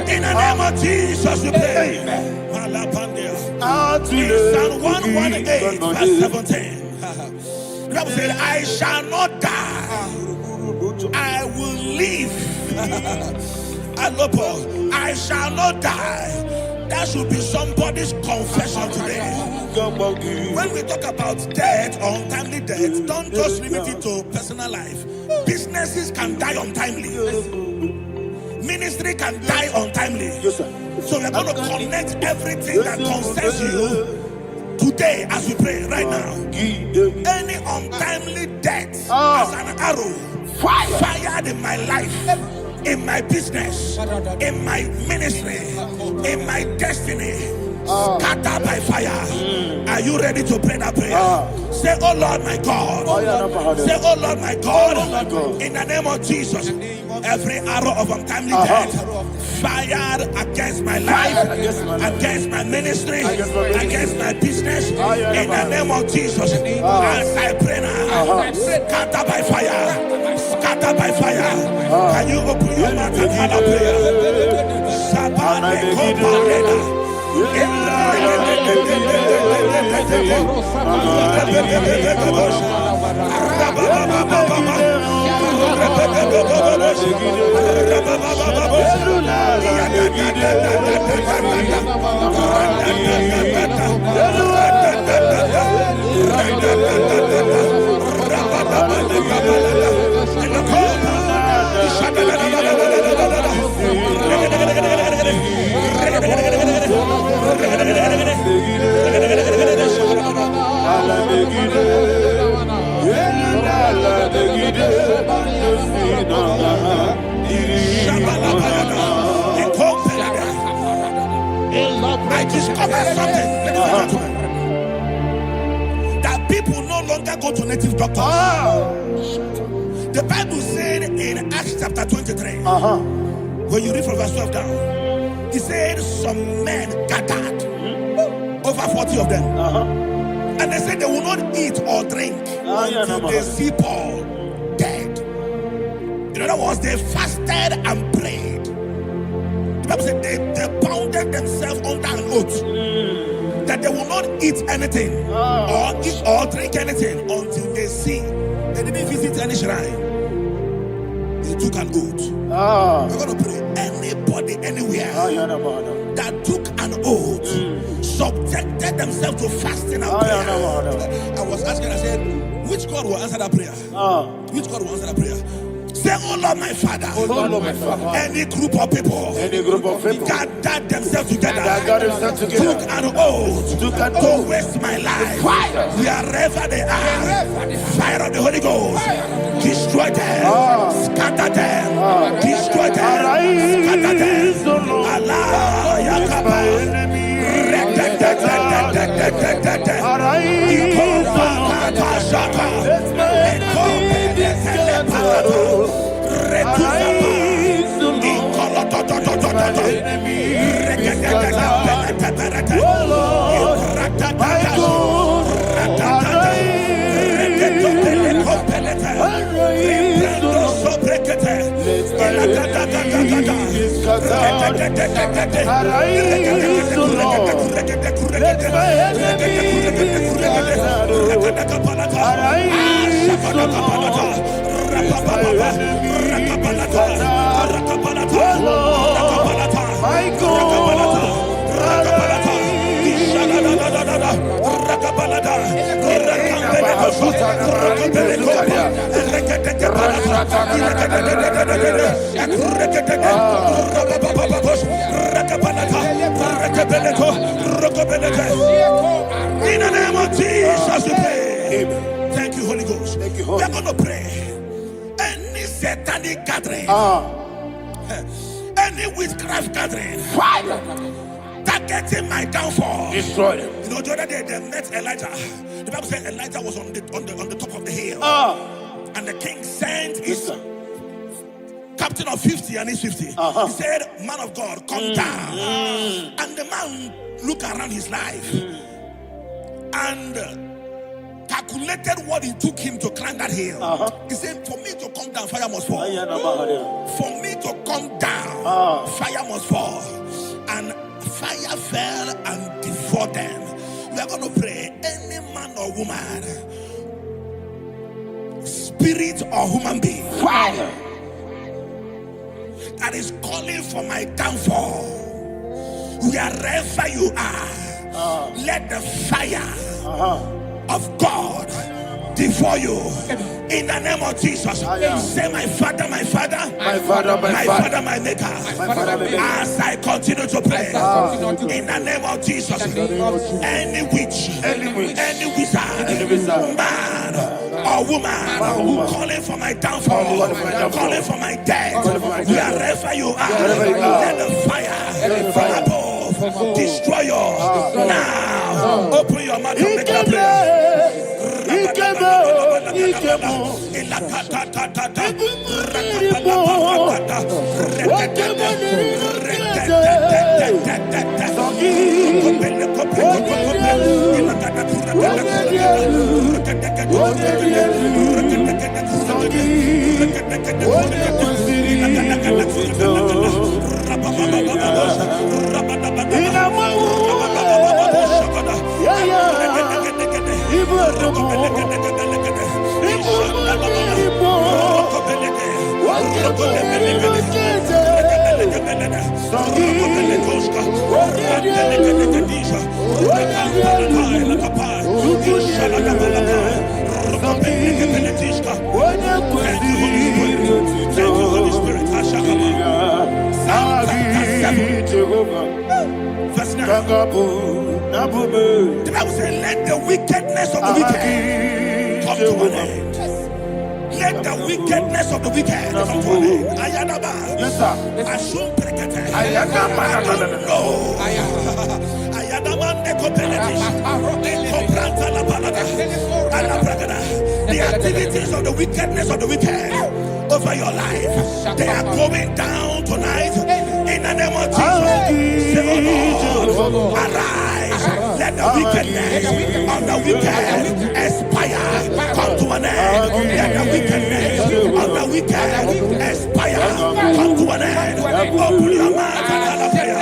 In the name of Jesus, we pray. In Psalm 118, verse 17, the Bible said, I shall not die, I will live. I shall not die. That should be somebody's confession today. When we talk about death or untimely death, don't just limit it to personal life. Businesses can die untimely. Ministry can die untimely. Yes, sir. So we're going to connect everything that concerns you today as we pray right now. Any untimely death as an arrow fired in my life, in my business, in my ministry, in my destiny, scattered by fire. Are you ready to pray that prayer? Say, oh Lord my God. Say, oh Lord my God. In the name of Jesus, every arrow of untimely death fired against my life, against my ministry, against my business, in the name of Jesus, as I pray now, scattered by fire, scattered by fire. Can you open your mouth and have a prayer? Sabane Koparena. I discovered something. That people no longer go to native doctors. The Bible said in Acts chapter 23, when you read from verse 12 down, it said some men gathered, over 40 of them, and they said they will not eat or drink until they see Paul dead. In other words, they fasted and prayed. The Bible said they bounded themselves under an oath that they will not eat anything or eat or drink anything until they see. They didn't visit any shrine. They took an oath. We're going to pray. Anybody, anywhere that took an oath, subjected themselves to fasting and prayer. I was asking, I said, which God will answer that prayer? Which God will answer that prayer? Say, oh Lord, my Father. Oh Lord, my Father. Any group of people gathered themselves together, took an oath to waste my life. Wherever they are, fire of the Holy Ghost, destroy them, scatter them, destroy them, scatter them. Allah, Yakaba, in the name of Jesus, we pray. Thank you, Holy Ghost. We are going to pray. Any satanic gathering, any witchcraft gathering, targeting my downfall, destroy them. You know, the other day they met Elijah. The Bible said Elijah was on the top of the hill, and the king sent his captain of 50 and his 50. He said, man of God, come down. And the man looked around his life and calculated what it took him to climb that hill. He said, for me to come down, fire must fall. For me to come down, fire must fall. And fire fell and devoured them. We are going to pray. Any man or woman, spirit or human being, fire, that is calling for my downfall, wherever you are, let the fire of God devour you in the name of Jesus. Say, my Father, my Father, my Father, my Father, my Maker. As I continue to pray in the name of Jesus, any witch, any wizard, man or woman calling for my downfall, calling for my death, wherever you are, let the fire from above destroy you now. Open your mouth and make a prayer. The Bible says, let the wickedness of the wicked come to an end. Let the wickedness of the wicked come to an end. Ayadaba. Yes, sir. Assume prekete. Ayadaba. No. Ayadaba nekopeletis. Kopranta la balada. Alabragada. The activities of the wickedness of the wicked over your life, they are going down tonight in the name of Jesus. Say, oh Lord, arise. Let the wickedness of the wicked expire, come to an end. Let the wickedness of the wicked expire, come to an end. Open your mouth and have a prayer.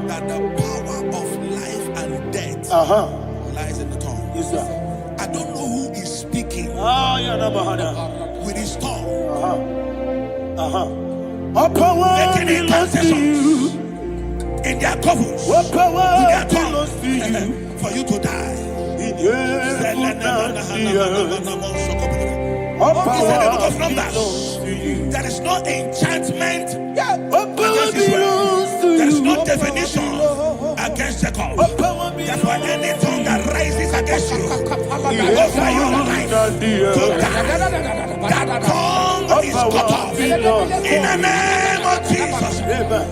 That the power of life and death lies in the tongue. Yes, sir. I don't know who is speaking with his tongue, making incantations in their covens with their tongue for you to die. He said in the book of Numbers, there is no enchantment against Israel. There is no definition against Jacob. Therefore, any tongue that rises against you over your life to die, that tongue is cut off. In the name of Jesus.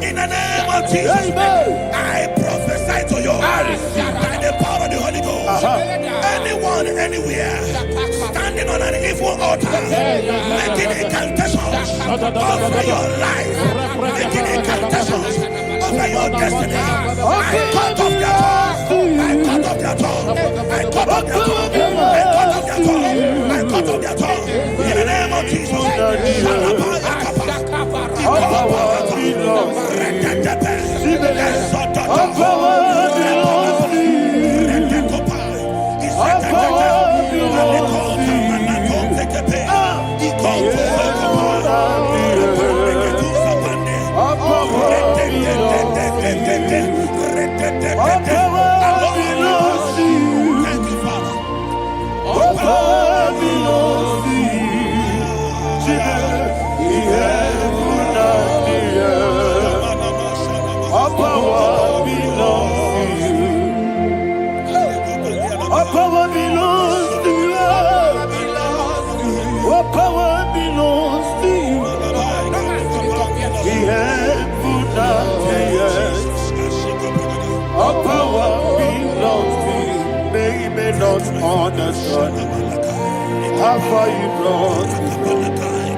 In the name of Jesus. I prophesy to you by the power of the Holy Ghost. Anyone, anywhere, standing on an evil altar, making incantations over your life, making incantations over your destiny, I cut off their tongue. I cut off their tongue. I cut off their tongue. I cut off their tongue. I cut off their tongue. In the name of Jesus. Understand how far you brought me.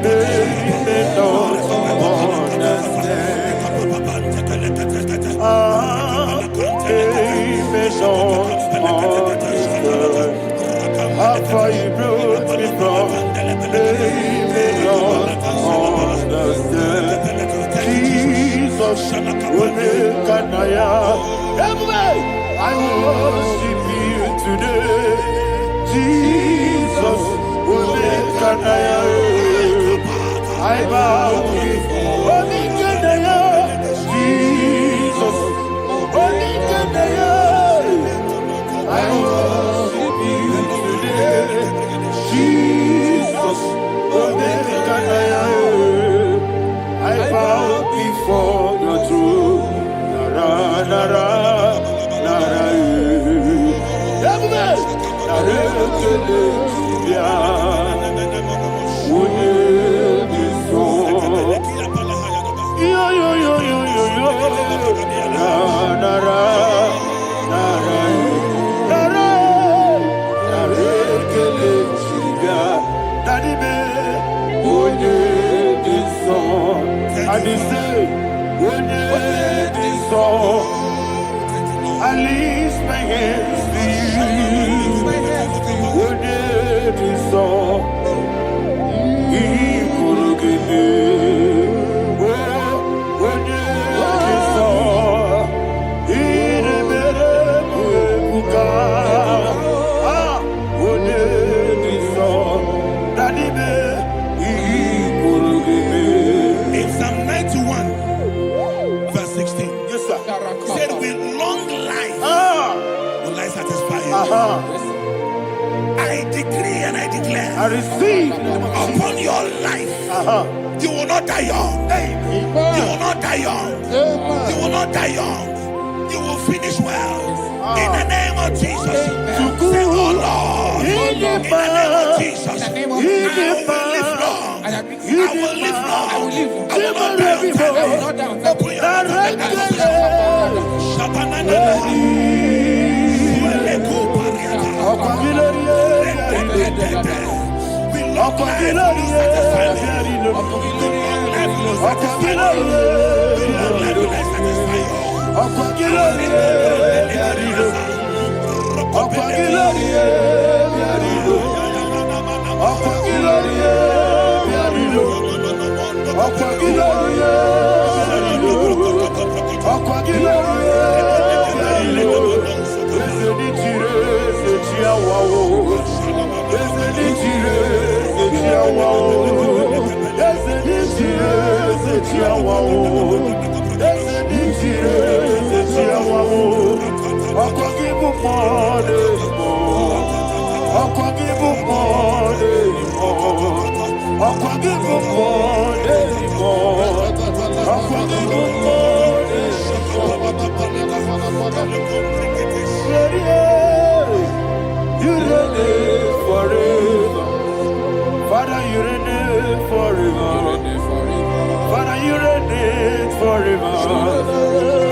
They don't understand. They don't understand how far you brought me from. They don't understand. Jesus, will make an I worship you today. Jesus, will make an I bow before Jesus, I worship you today. Jesus, will make an I bow before your throne. And he said, when you saw, I lift my hands to you. When you saw, he could give me. When you saw, he made a buka. When you saw, that he could give me. In Psalm 91, verse 16, Yes, sir. he said, with long life will I satisfy you. I decree and I declare I receive upon your life, you will not die young. You will not die young. You will not die young. You will finish well. In the name of Jesus. Say, oh Lord, in the name of Jesus, I will live long. I will live long. I will not die on time. Open your You reign forever. Father, you reign forever. Father, you reign forever.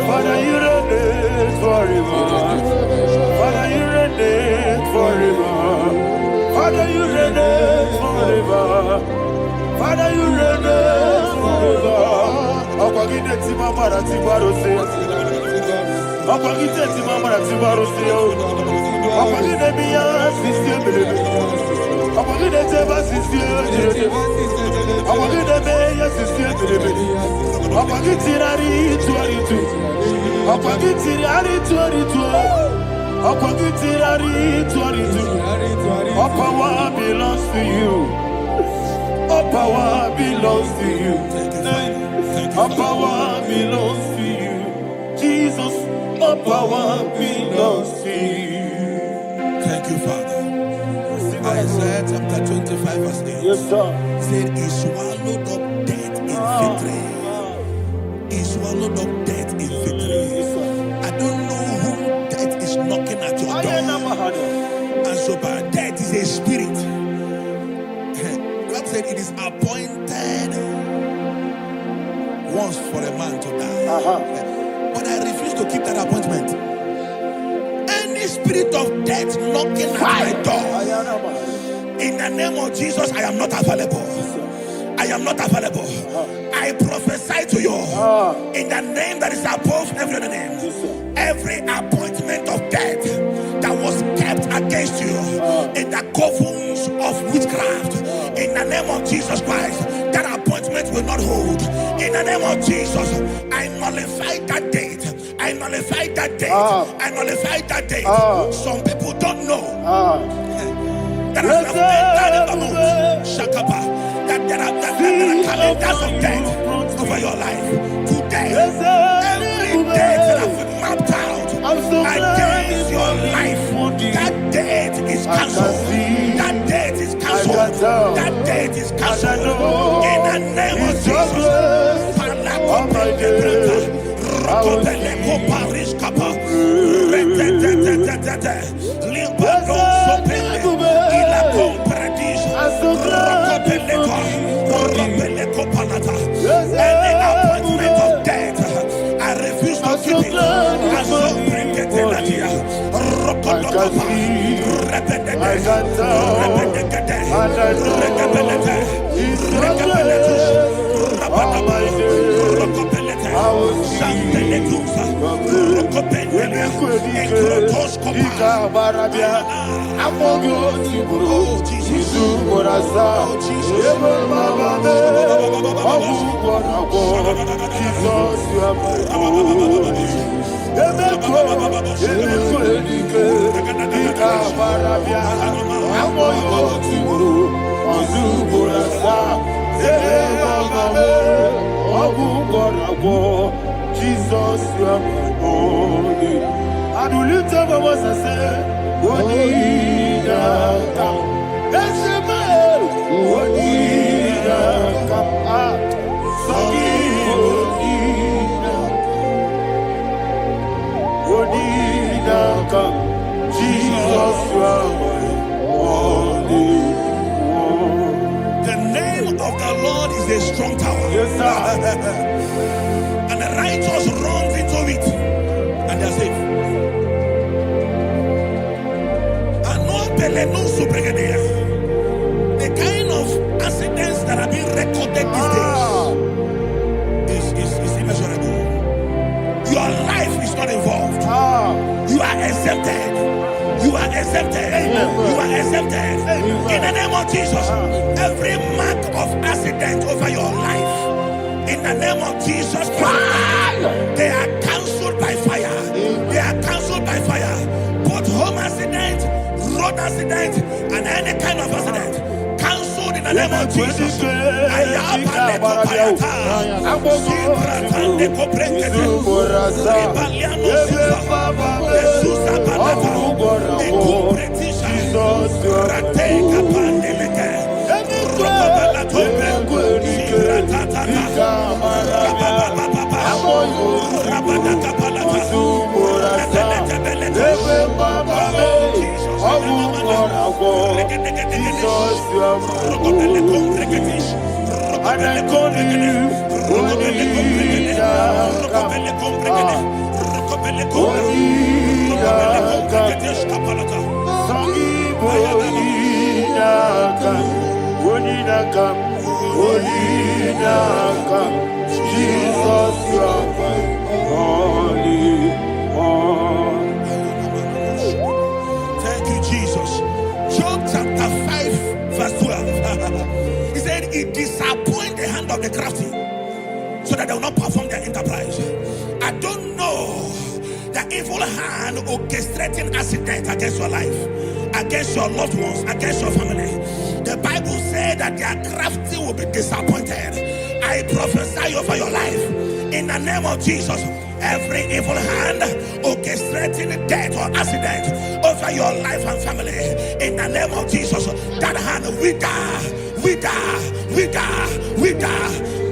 Father, you reign forever. Father, you reign forever. Father, you reign forever. Father, you reign forever. Akwagide ti mama ra ti baro se. Akwagide ti mama ra ti baro se. Akwagide mi ya sisi ebele. Akwagide te ba sisi ebele. Akwagide me ya sisi ebele. Akwagide rari tuaritu. Akwagide rari tuaritu. Akwagide rari tuaritu. All power belongs to you. All power belongs to you. All power belongs to you. Jesus, all power belongs to you. Thank you, Father. Isaiah chapter 25, verse 8. Yes, sir. Said, he swallowed up death in victory. He swallowed up death in victory. I don't know who death is knocking at your door. And so, but death is a spirit. God said it is appointed once for a man to die. But I refuse to keep that appointment. Any spirit of death knocking at my door, in the name of Jesus, I am not available. I am not available. I prophesy to you in the name that is above every other name. Every appointment of death that was kept against you in the covens of witchcraft, in the name of Jesus Christ, that appointment will not hold. In the name of Jesus, I nullify that date. I nullify that date. I nullify that date. Some people don't know that as of Shakapa, that there are calendars of death over your life. Today, every date that have been mapped out against your life, that date is cancelled. That date is cancelled. That date is cancelled. In the name of Jesus. Any appointment of death, I refuse to keep it. I barabia. Amogo tiburo. Izu borasa. Ebe baba me. Obu bonago. Jesus you are my Lord. Emeko enike. Ika barabia. Amogo tiburo. Izu borasa. Ebe baba me. Obu bonago. Jesus, you are my Lord. I do lift up my voice and say, Wodida kam, Esemael, Wodida kam, Sogi Wodida kam, Jesus, you are my Lord. The name of the Lord is a strong tower. Yes, sir. And the righteous runs into it and they're safe. The kind of accidents that are being recorded these days is immeasurable. Your life is not involved. You are exempted. You are exempted. You are exempted. In the name of Jesus, every mark of accident over your life, in the name of Jesus Christ, they are cancelled by fire. They are cancelled by fire. Both home accident, road accident, and any kind of accident, cancelled in the name of Jesus. Jesus, you are my holy. Thank you, Jesus. Job chapter 5, verse 12. He said, "It disappoints the hand of the crafty, so that they will not perform their enterprise." I don't know the evil hand orchestrating accident against your life, against your loved ones, against your family. The Bible said that their crafty will be disappointed. I prophesy over your life in the name of Jesus. Every evil hand orchestrating death or accident over your life and family, in the name of Jesus, that hand wither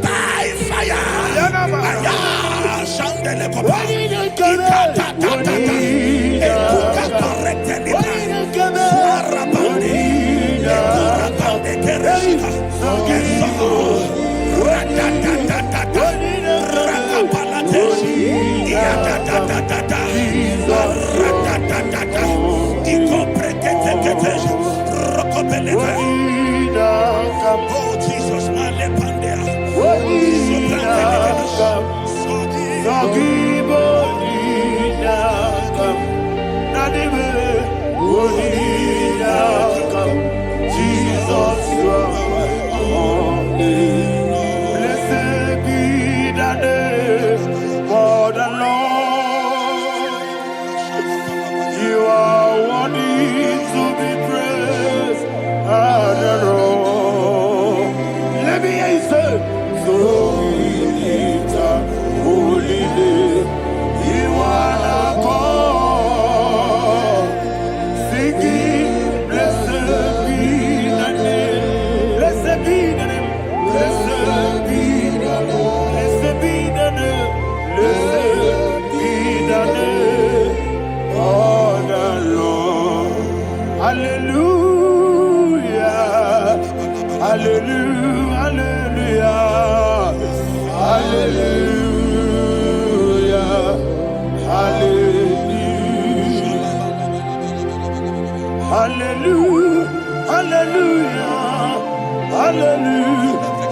by fire. Oh Jesus, Jesus, you are my only. Blessed be the name for the Lord. You are worthy to be praised and adored. Let me hear you say, so we lift up holy name. You are the God. Singing, blessed be the name. Blessed be the name. Blessed be the name. Blessed be the name. Blessed be the name of the Lord. Hallelujah. Hallelujah. Hallelujah. Hallelujah. Hallelujah. Hallelujah. Hallelujah. Hallelujah.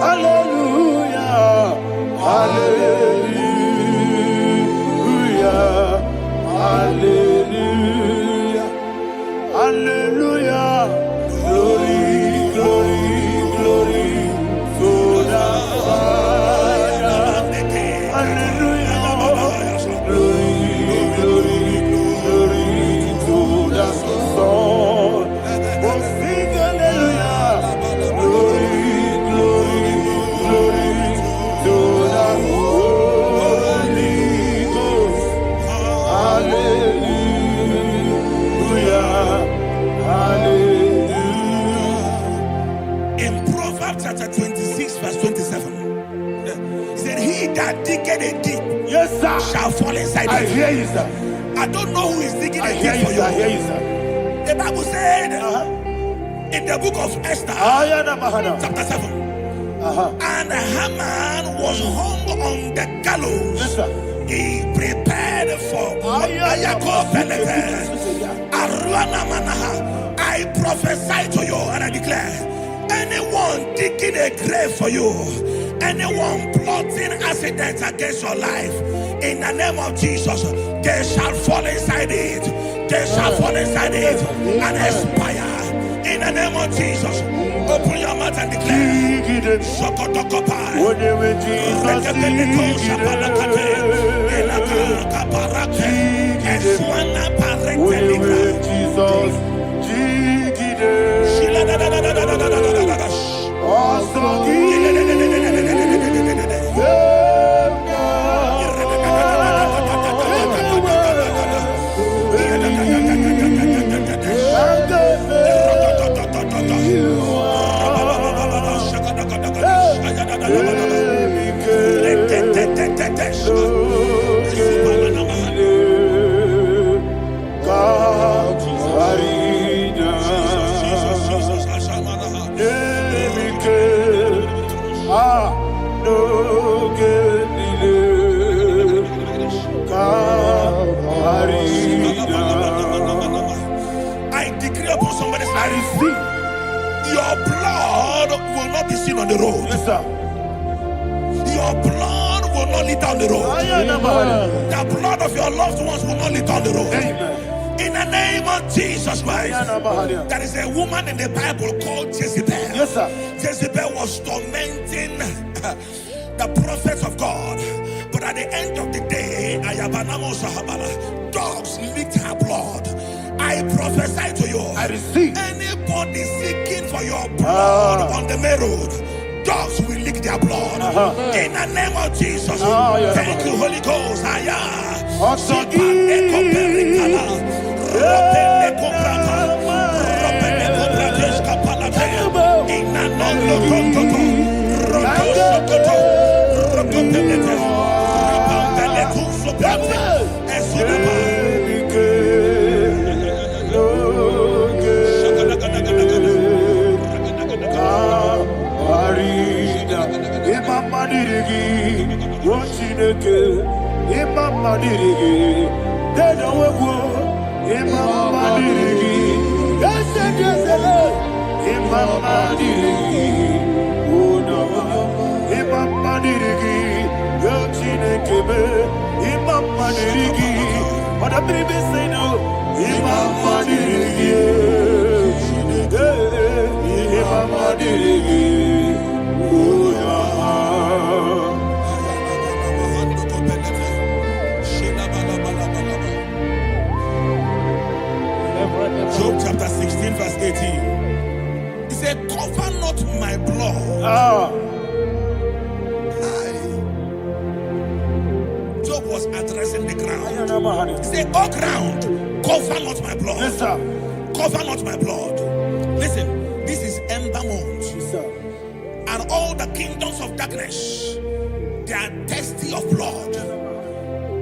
Hallelujah. Hallelujah. Hallelujah. In Proverbs chapter 26, verse 27, he said, he that diggeth a deep, Yes, sir. shall fall inside I it. hear you, sir. I don't know who is digging I a hear deep you, for sir. I hear you. you, sir. The Bible said in the book of Esther, chapter 7, and Haman was hung on the gallows. Yes, sir. He prepared for I prophesy to you and I declare, anyone digging a grave for you, anyone plotting accidents against your life, in the name of Jesus, they shall fall inside it. They shall fall inside it and expire. In the name of Jesus, open your mouth and declare. Sokotokopai. I decree upon somebody's life, your blood will not be seen on the road. Yes, sir. Your blood will not lead down the road. The blood of your loved ones will not lead down the road. Amen. In the name of Jesus Christ. There is a woman in the Bible called Jezebel. Yes, sir. Jezebel was tormenting the prophets of God. But at the end of the day, dogs licked her blood. I prophesy to you. I receive. Anybody seeking for your blood on the main road, dogs will lick their blood. In the name of Jesus. Thank you, Holy Ghost. Job chapter 16 verse 18. He said, cover not my blood. Job was addressing the ground. He said, oh ground, cover not my blood. Yes, sir. Cover not my blood. Listen, this is ember month. Yes, sir. And all the kingdoms of darkness, they are thirsty of blood.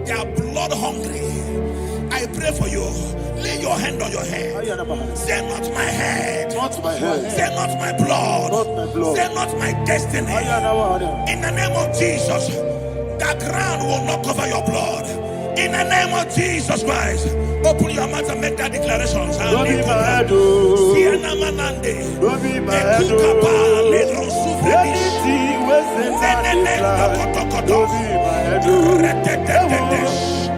They are blood hungry. I pray for you. Lay your hand on your head. Say not my head. Not my head. Say not my blood. Not my blood. Say not my destiny. In the name of Jesus, the ground will not cover your blood. In the name of Jesus Christ, open your mouth and make that declaration. Don't be mad, oh. Don't be mad, oh. Anything was in my life. Don't be mad, oh.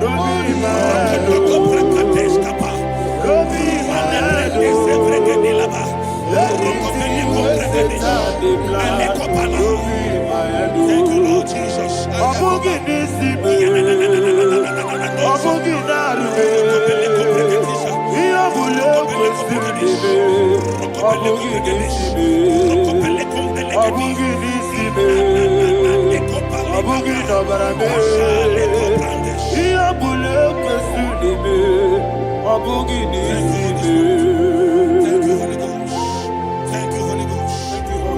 Don't be mad, oh. Don't be mad, oh. Anything was in my life. Don't be mad, oh. Thank you, Lord Jesus. Thank you, Holy Ghost. Thank you, Holy Ghost.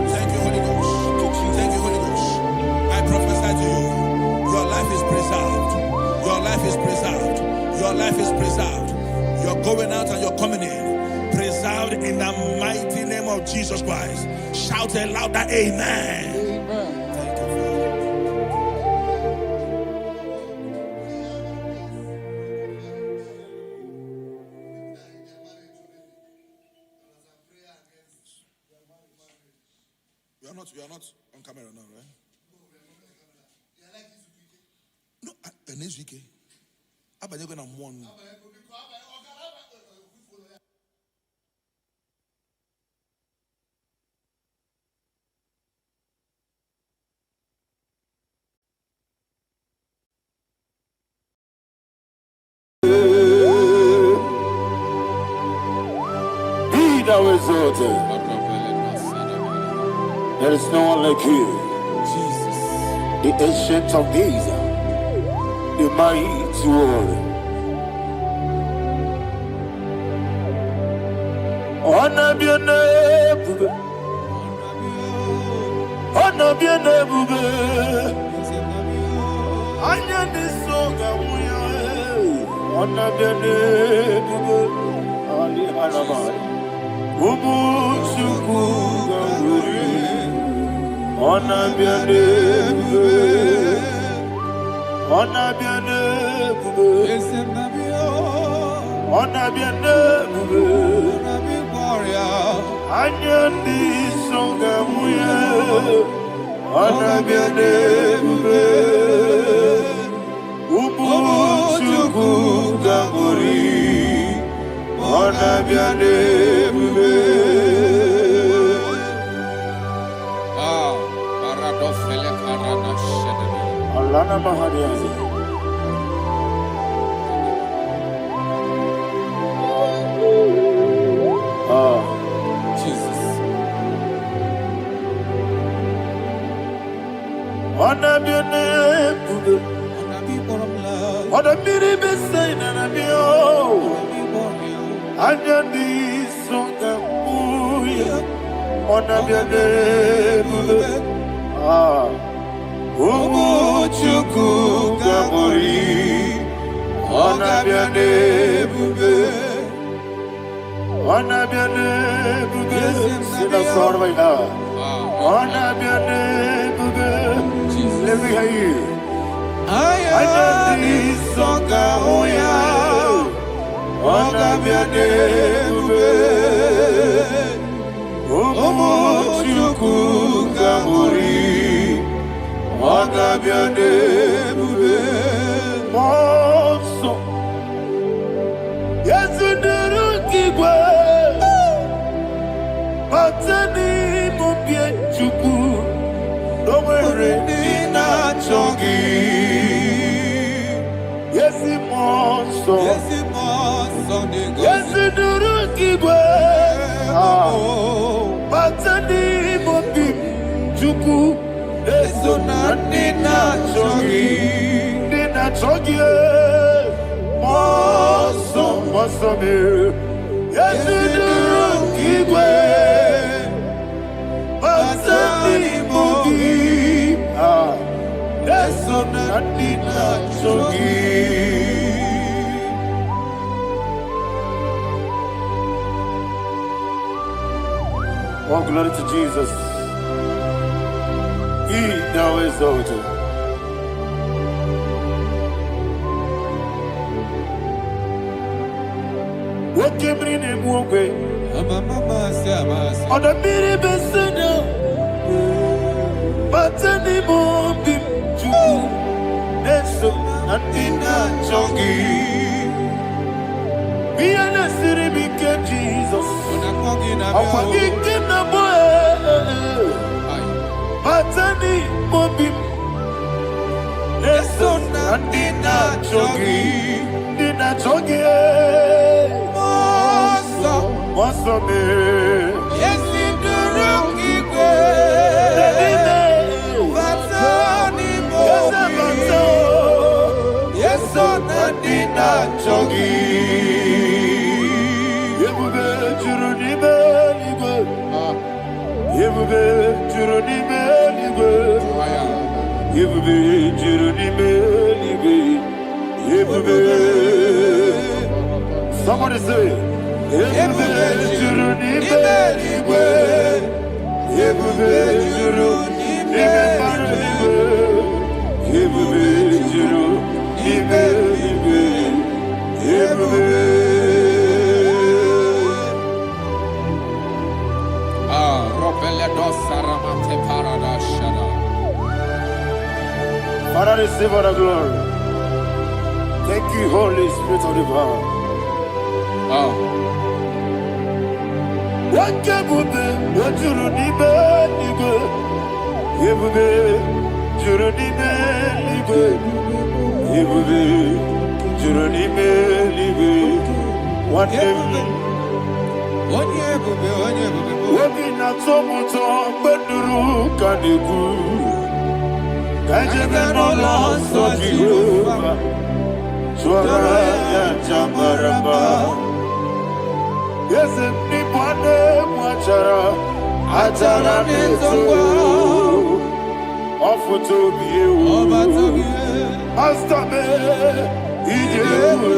Your life is preserved. You're going out and you're coming in. Preserved in the mighty name of Jesus Christ. Shout a louder amen. Amen. Thank you, Father. We are not on camera now, right? No, next week. I'm going to one. Be thou exalted. There is no one like you. Jesus. The ancient of days, the mighty warrior. Honor be your name, honor be your name. Anya ni soga muya, honor be your name. Ali Alabari, Ubu Chuku Ganguri. Honor be your name, honor be your name, honor be your name. Anyandi songa muya, honor be your name. Ubu chuku ganguri, honor be your name. Alana Mahadiazi. Jesus. Honor be your name, Honor be for love. honor be the best sign and be oh. Anyandi songa muya, honor be your name. Ubu chuku ganguri, honor be your name. Honor be your name. Sing a song right now. Honor be your name. Let me hear you. I am the songa oya. Honor be your name. Ubu chuku ganguri, honor be your name. Monso, yes, you do. Matani mubye chuku, domere nina chongi. Yesi monso, yesi duru kibwe. Matani mubye chuku, eso na nina chongi, nina chongi. Monso, monso me. Yes, you do, Kibwe. Matani Mogi. Yes, on Nadina Chogi. Oh, glory to Jesus. He now exalted. What came in and walk away? On the mini besena, but anymore be true. That's so Nadina Chogi. Be an city became Jesus. I'm forgetting the boy. But anymore be. That's so Nadina Chogi. Dina Chogi. What's up, man? Yes, you do wrong, yes, so Nadina Chogi. Yebube Juruni Beligo. Yebube Juruni Beligo. Yebube Juruni Beligo. Yebube. Somebody say, Ebube juru n'ime igwe. Ebube juru n'ime mmadụ igwe. Ebube juru n'ime igwe. Ebube. Father, receive all the glory. Thank you, Holy Spirit of divine. What Ebube, what juru n'ime igwe. Ebube juru n'ime igwe. Ebube juru n'ime igwe. What Ebube. Obi na-atọ m ụtọ mgbe nụrụ ka na-ekwu ka ejebe n'ụlọ nsọ Jehova tụọrọ ya aja mara mma. Eze m n'ịbụ anụ egwu achara na-eto ọfụta obi ewu Masta me ije ewu.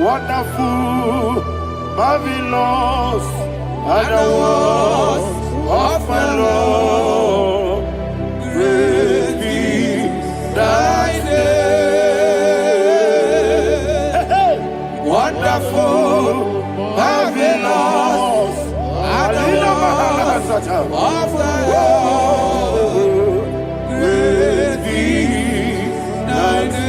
Wonderful, marvelous, and the words of my Lord. Great be thy name. Wonderful, marvelous, and the words of my Lord. Great be thy name.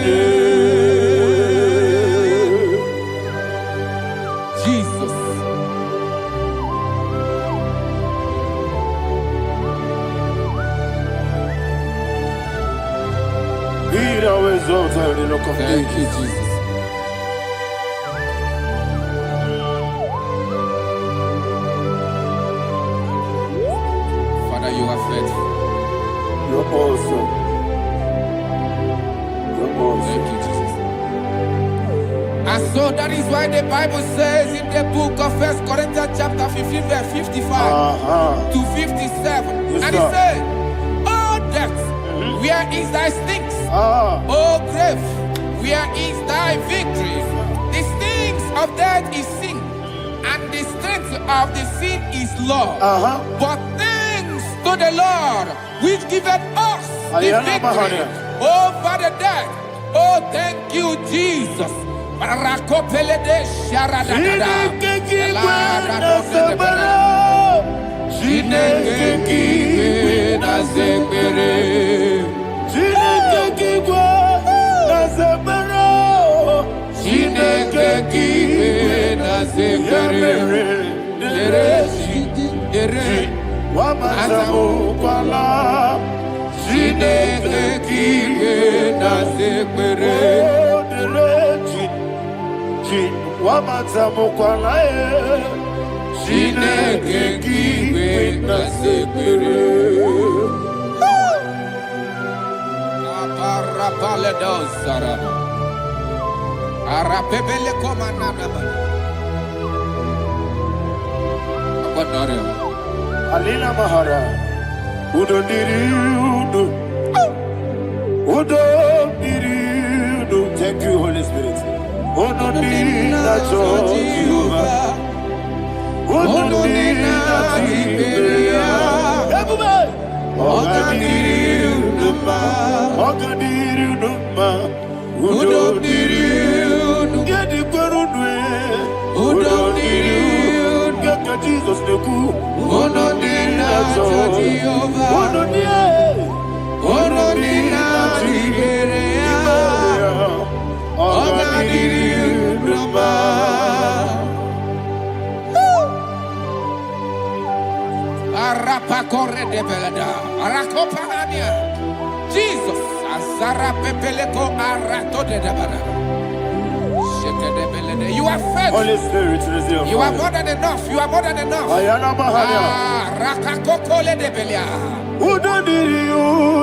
Thank you, Jesus. Father, you are faithful. You're awesome. You're awesome. Thank you, Jesus. And so that is why the Bible says in the book of 1 Corinthians chapter 15 verse 55 to 57. And it says, "Oh death, where is thy stings? Oh grave, where is thy victory? The stings of death is sin, and the strength of the sin is law. But thanks to the Lord, which giveth us the victory over the death. Oh, thank you, Jesus." Alina Mahara, Udo Diriudo, Udo Diriudo. Thank you, Holy Spirit. Udo Dina Jehovah, Udo Dina Tiberia, Ogadiriuduma, Ogadiriuduma, Udo Diriudo, Get the Gurudwe, Udo Diriudo, Get Jesus the Good, Udo Dina Jehovah, Udo Dina Tiberia, Ogadiriuduma. Arapakorre de belada, arakopania. Jesus, azarapepeleko arato de dabara. Sheke de belede. You are faithful. Holy Spirit, receive. You are more than enough. You are more than enough. Ayana Mahaya. Rakakokole de belia. Udo diriu.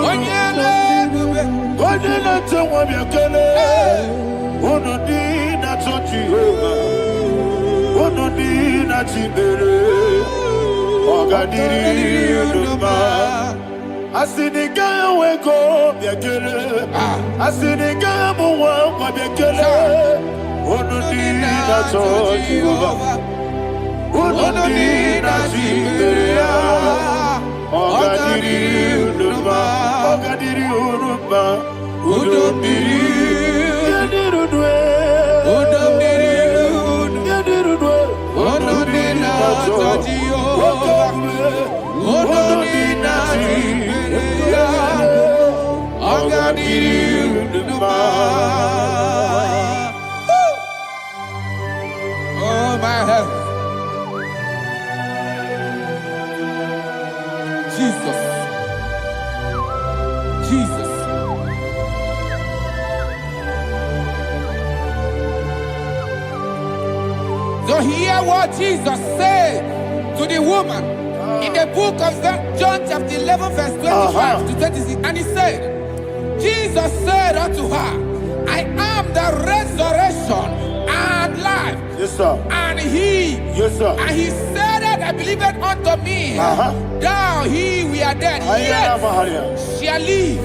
Onyele bube. Onyele tewa miakele. Udo dina Jehovah. Udo dina Tibere. Ogadiriuduma, Asiniga weko biakele. Asiniga muwa biakele. Ononina Jehovah. Ononina Jiberia. Ogadiri unuma. Ogadiri unuma. Udomiri. Yadirudwe. Udomiri. Yadirudwe. Ononina Jehovah. Ononina Jiberia. Ogadiri unuma. Oh, my heaven. Jesus. Jesus. So hear what Jesus said to the woman in the book of John chapter 11 verse 25 to 26. And he said, Jesus said unto her, I am the resurrection and life. Yes, sir. And he, yes, sir. And he said that I believed unto me, thou he we are dead, yet shall live.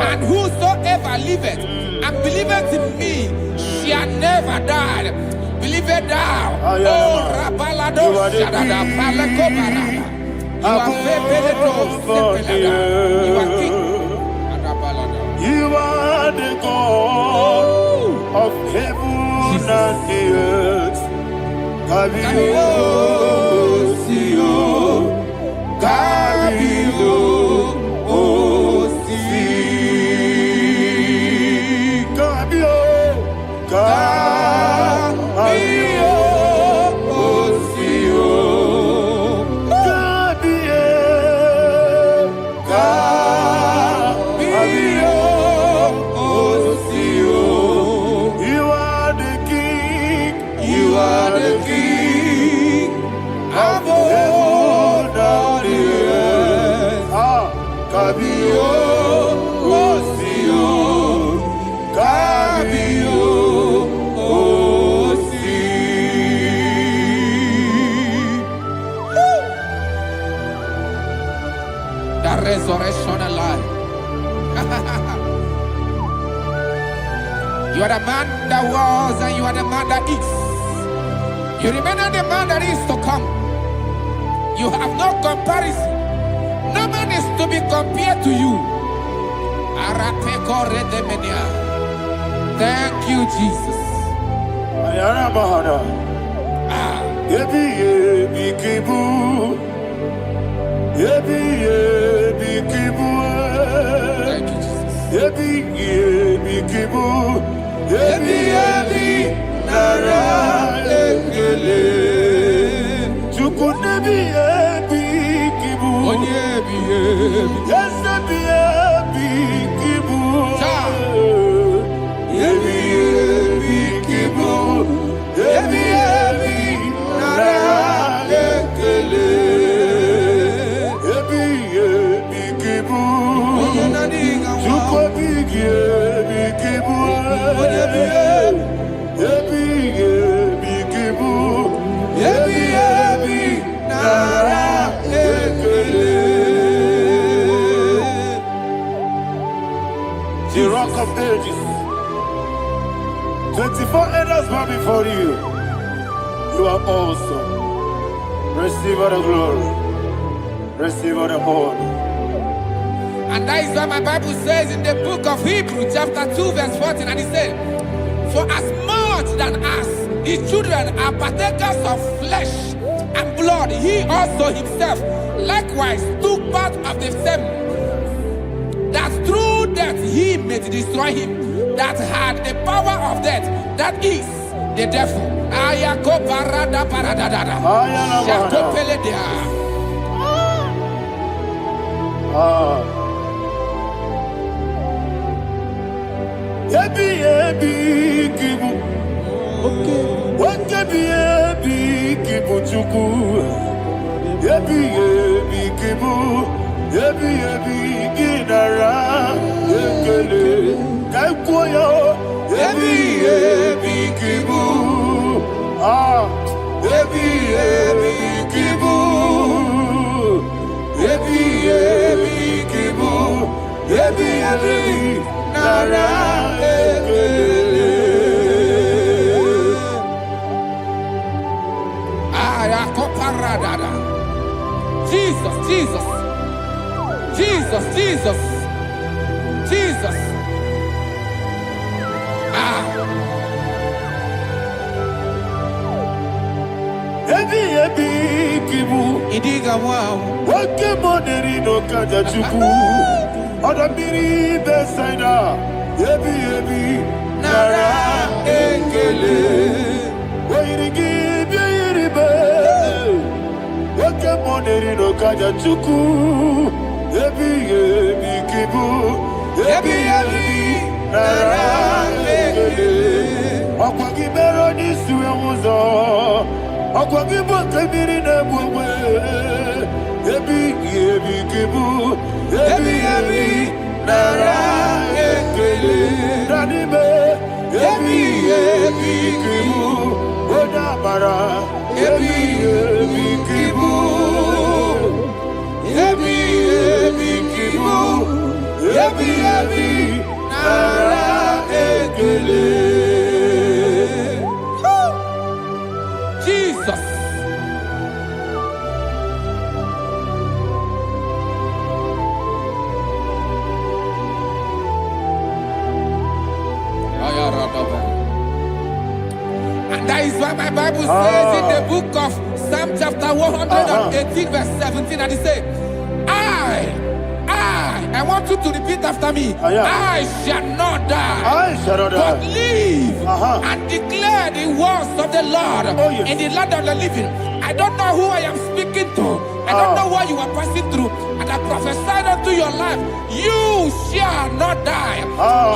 And whosoever liveth and believeth in me shall never die. Believe it thou. Oh, Rabalado Shadada, Palakobarada. You are You are king. You are the God of heaven and the earth. Kabio, Sio, Kabio, Si, Kabio, Kabio, Sio, Kabio, Kabio, Sio. You are the king. You are the king of heaven and the earth. Kabio, Sio, Kabio, Si. The resurrection and life. You are the man that was and you are the man that is. You remain the man that is to come. You have no comparison. No man is to be compared to you. Thank you, Jesus. Ayana Mahana. Yebi yebi kibu. Yebi yebi kibu. Thank you, Jesus. Yebi yebi kibu. Yebi yebi nara ekele. Chukunebi yebi kibu. Onyebi yebi. Yesebi yebi kibu. Yebi yebi kibu. Yebi yebi nara ekele. Yebi yebi kibu. Chukobi yebi kibu. Yebi yebi kibu. Yebi yebi nara ekele. The rock of ages. 24 elders bow before you. You are awesome. Receive all the glory. Receive all the honor. And that is what my Bible says in the book of Hebrews chapter 2 verse 14. And it said, for as much than us, his children are partakers of flesh and blood, he also himself likewise took part of the same, that through death he may destroy him that had the power of death, that is the devil. Ayako parada paradadada. Shako peledea. Yebi yebi kibu. Wakebi yebi kibu chuku. Yebi yebi kibu. Yebi yebi ginara ekele. Kaikoyo. Yebi yebi kibu. Yebi yebi kibu. Yebi yebi kibu. ebi nara ekele. Jesus, Jesus, Jesus, Jesus, Jesus. Ebi kibu. Idiga wow. Wake moneri no kaja chuku. Odamiri besaida. Ebi nara ekele. Wairigi biiribe. Wake moneri no kaja chuku. Ebi kibu. Ebi nara ekele. Akwagi bero ni suwe muzo. Akwagi bokebiri na bwe. Ebi kibu. Ebi nara ekele. Danibe. Ebi kibu. Odabara. Ebi kibu. Ebi kibu. Ebi nara ekele. Jesus. And that is why my Bible says in the book of Psalm chapter 118 verse 17, and it says, I want you to repeat after me. I shall not die, but live and declare the words of the Lord in the land of the living. I don't know who I am speaking to. I don't know what you are passing through. And I prophesy unto your life, you shall not die.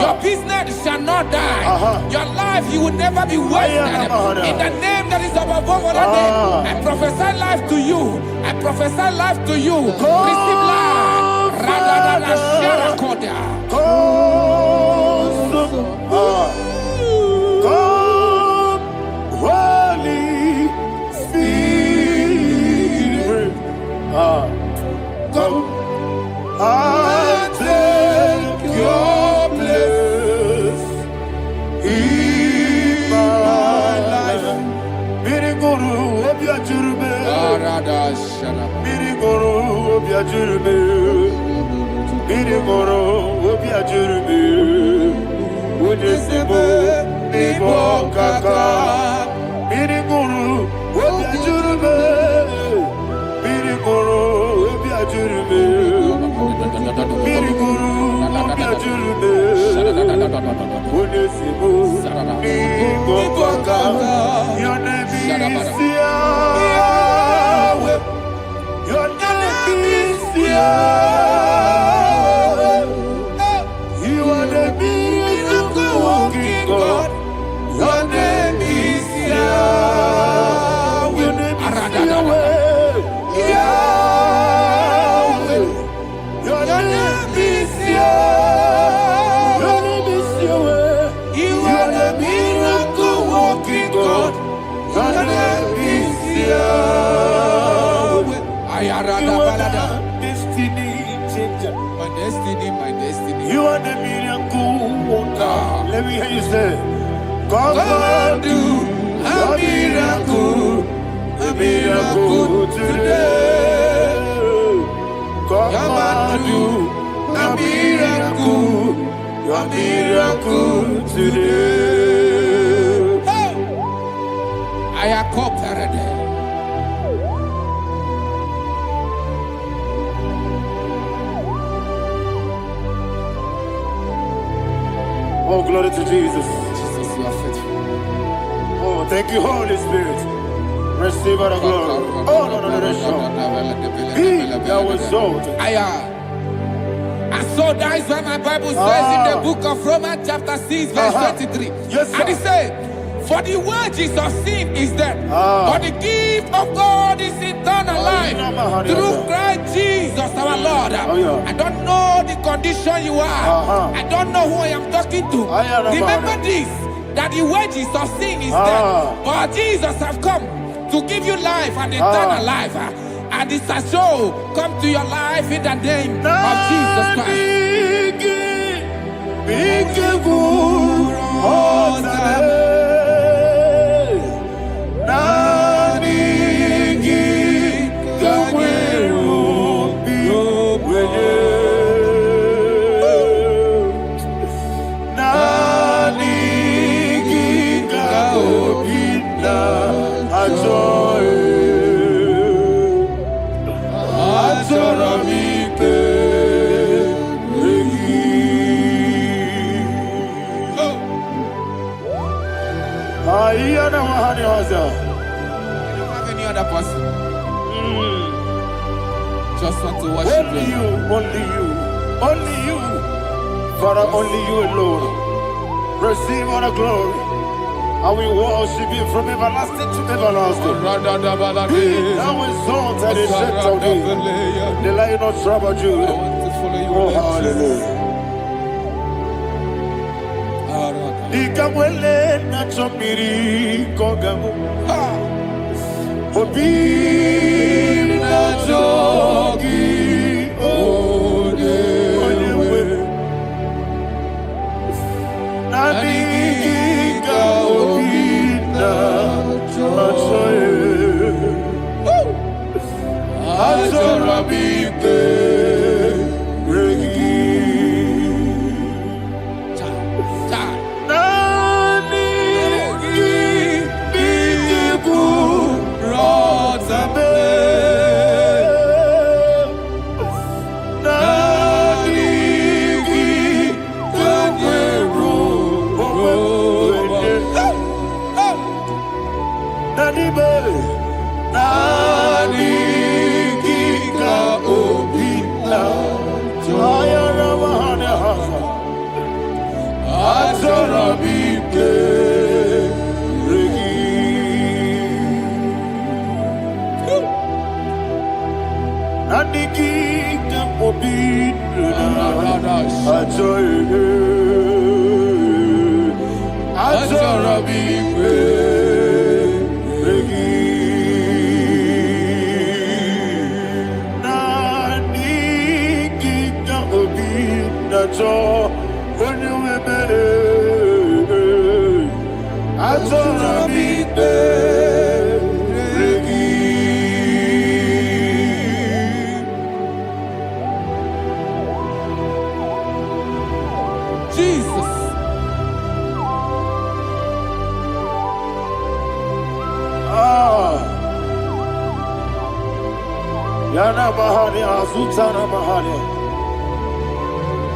Your business shall not die. Your life, you will never be wasted. In the name that is above all other name, I prophesy life to you. I prophesy life to you. Receive life. Holy Spirit, come and take your place in my life. Miriguru obiajurube, miriguru obiajurube, miriguru obiajurube. Unisebo nibo kaka, miriguru obiajurube, miriguru obiajurube, miriguru obiajurube. Unisebo nibo kaka. Your name is Yahweh. Your name is Yahweh. You are the miracle working God. Your name is Yahweh. Your name is Yahweh. Yahweh. Your name is Yahweh. Your name is Yahweh. You are the miracle working God. Your name is Yahweh. You are the destiny changer. My destiny, my destiny. You are the miracle worker. Let me hear you say, come and do a miracle today. Come and do a miracle today. I am cooperated. Oh, glory to Jesus. Jesus, you are faithful. Oh, thank you, Holy Spirit. Receive our glory. Oh, no, Be thou exalted. And so that is why my Bible says in the book of Romans chapter 6 verse 23. Yes, sir. And it says, for the wages of sin is death, but the gift of God is eternal life through Christ Jesus our Lord. I don't know the condition you are. I don't know who I am talking to. Remember this, that the wages of sin is death, but Jesus have come to give you life and eternal life. And this shall come to your life in the name of Jesus Christ. You don't have any other person. Just want to worship only you, only you, only you. Father, only you alone. Receive all the glory. And we worship you from everlasting to everlasting. Be thou exalted and set of thee. The Lion of tribe of Judah. I want to follow you. Oh, hallelujah. Ikamwele na chomiri kogamu. Obi na jogi odewe. Nadiga obi na jogi. Azorabite regi.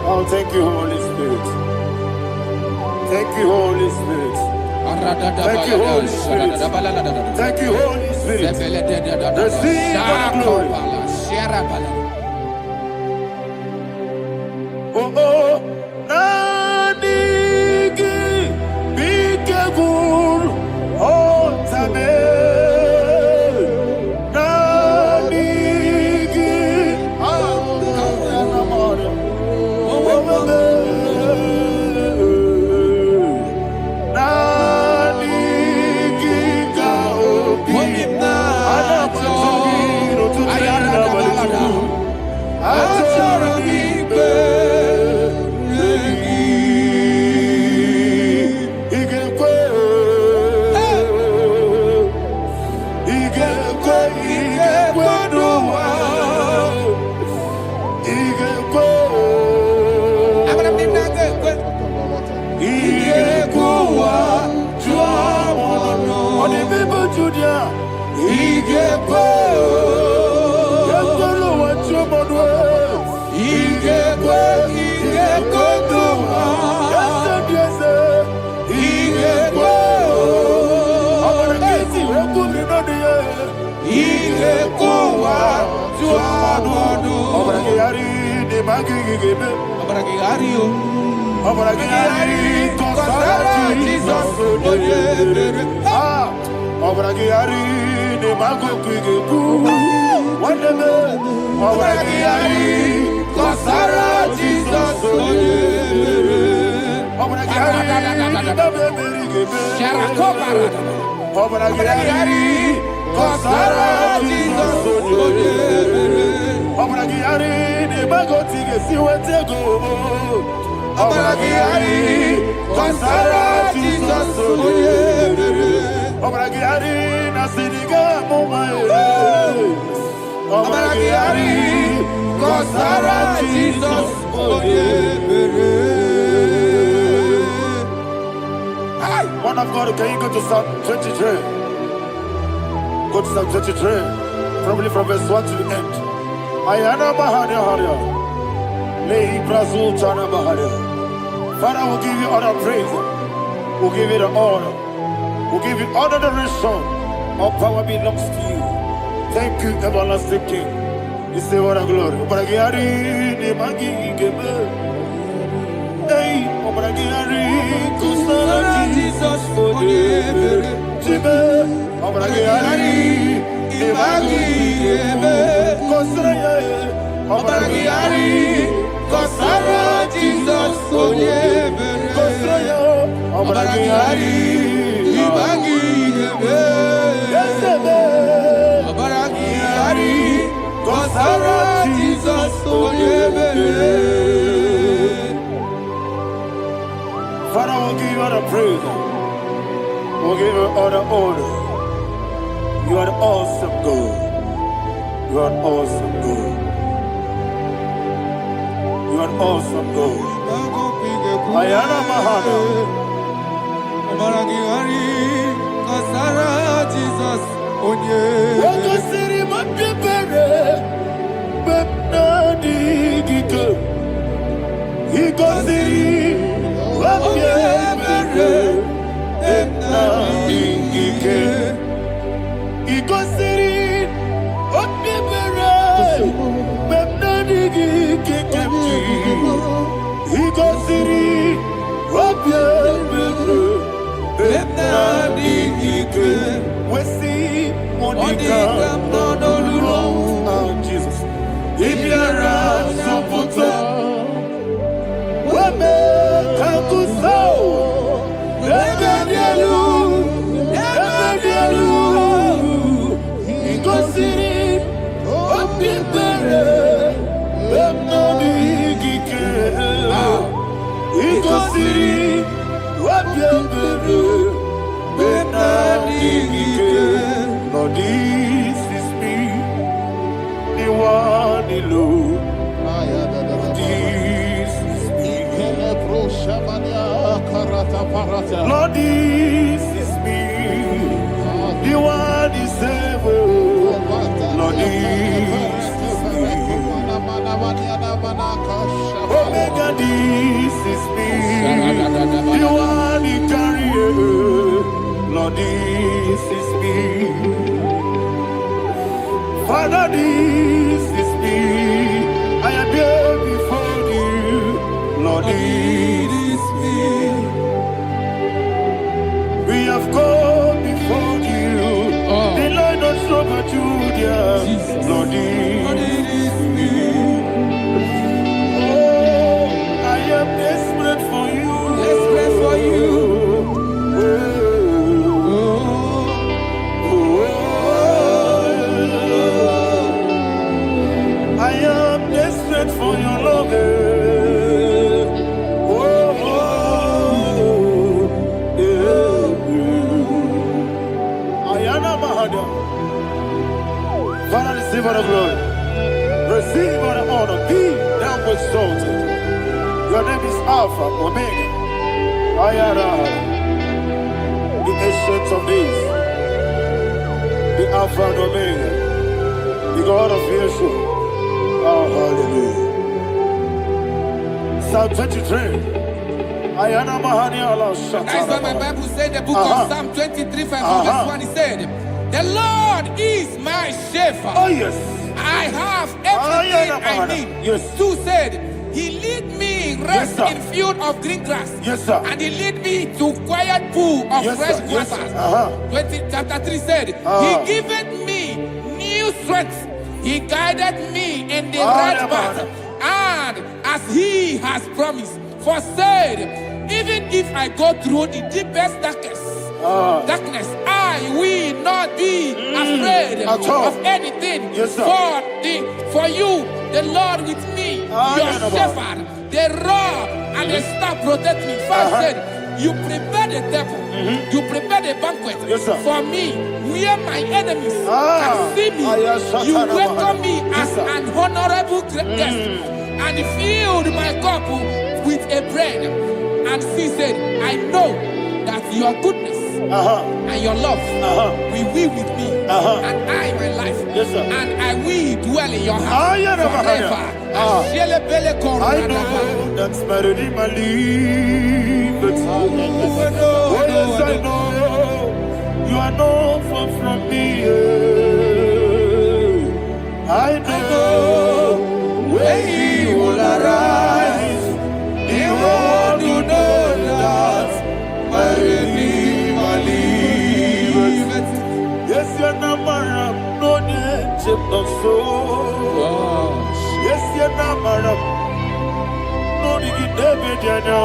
Oh, thank you, Holy Spirit. Thank you, Holy Spirit. Thank you, Holy Spirit. Thank you, Holy Spirit. Receive the glory. Oh, oh, Nadigi, be careful. Oh, Tabe. Obragiari, Kosara, Jesus, Obragiari, Nasiriga, Mumae. Obragiari, Kosara, Jesus, Man of God, can you go to Psalm 23? Go to Psalm 23, probably from verse 1 to the end. Ayana Maharia Haria. Lei Brazil Chana Maharia. Father, we'll give you all the praise. We'll give you the honor. We'll give you all the adoration. All power belongs to you. Thank you, everlasting King. You say what a glory. Obragiari, Nimagi, Gebe. Hey, Obragiari, Kusara, Jesus, forever. Jibe, Obragiari, Nimagi, Gebe. Kusara, Obragiari, Kusara, Jesus, forever. Kusara, Obragiari, Nimagi, Gebe. Obragiari, Kusara, Jesus, forever. Father, we'll give you all the praise. We'll give you all the honor. You are the awesome God. You are an awesome God. You are an awesome God. Ayana Mahana. Jesus, Wakasiri mapipere. Bepnadi gike. Ikasiri. Jesus. If you're Lord, this is me, the one alone. This is me. Lord, this is me, the one is able. Lord, this is me. Omega, this is me, the one you carry. Lord, this is me. Father, this is me. I am here before you. Lord, this is me. We have come before you. The Lord not so much Judah. Lord, this is me. Oh, I am desperate for you. desperate for you. I am desperate for your love. Father, receive all the glory. Receive all the honor. Be thou exalted. Your name is Alpha, Omega. Ayara, the ancient of days. The Alpha and Omega. The God of Yeshua. Oh, hallelujah. Psalm 23. Ayana Mahani Allah Shata. That's what my Bible said, the book of Psalm 23, verse 1, it said, the Lord is my shepherd. Oh, yes. I have everything I need. Yes. 2 said, He lead me rest in field of green grass. Yes, sir. And He lead me to quiet pool of fresh waters. Chapter 3 said, He giveth me new strength. He guided me in the right path. And as He has promised, for said, even if I go through the deepest darkness, I will not be afraid of anything. Yes, sir. For you, the Lord with me, your shepherd, the rod and a staff protect me. First said, you prepare the table, you prepare the banquet for me, where my enemies can see me. You welcome me as an honorable guest, and filled my cup with a bread. And she said, I know that your goodness and your love will be with me, and I, my life, and I will dwell in your house forever. I know that's better than my life. Oh, yes, I know you are not far from me. I know when he will arise, he will do that. My Redeemer liveth. Yes, you're not married, no name, no soul. Yes, you're not married, no name, no.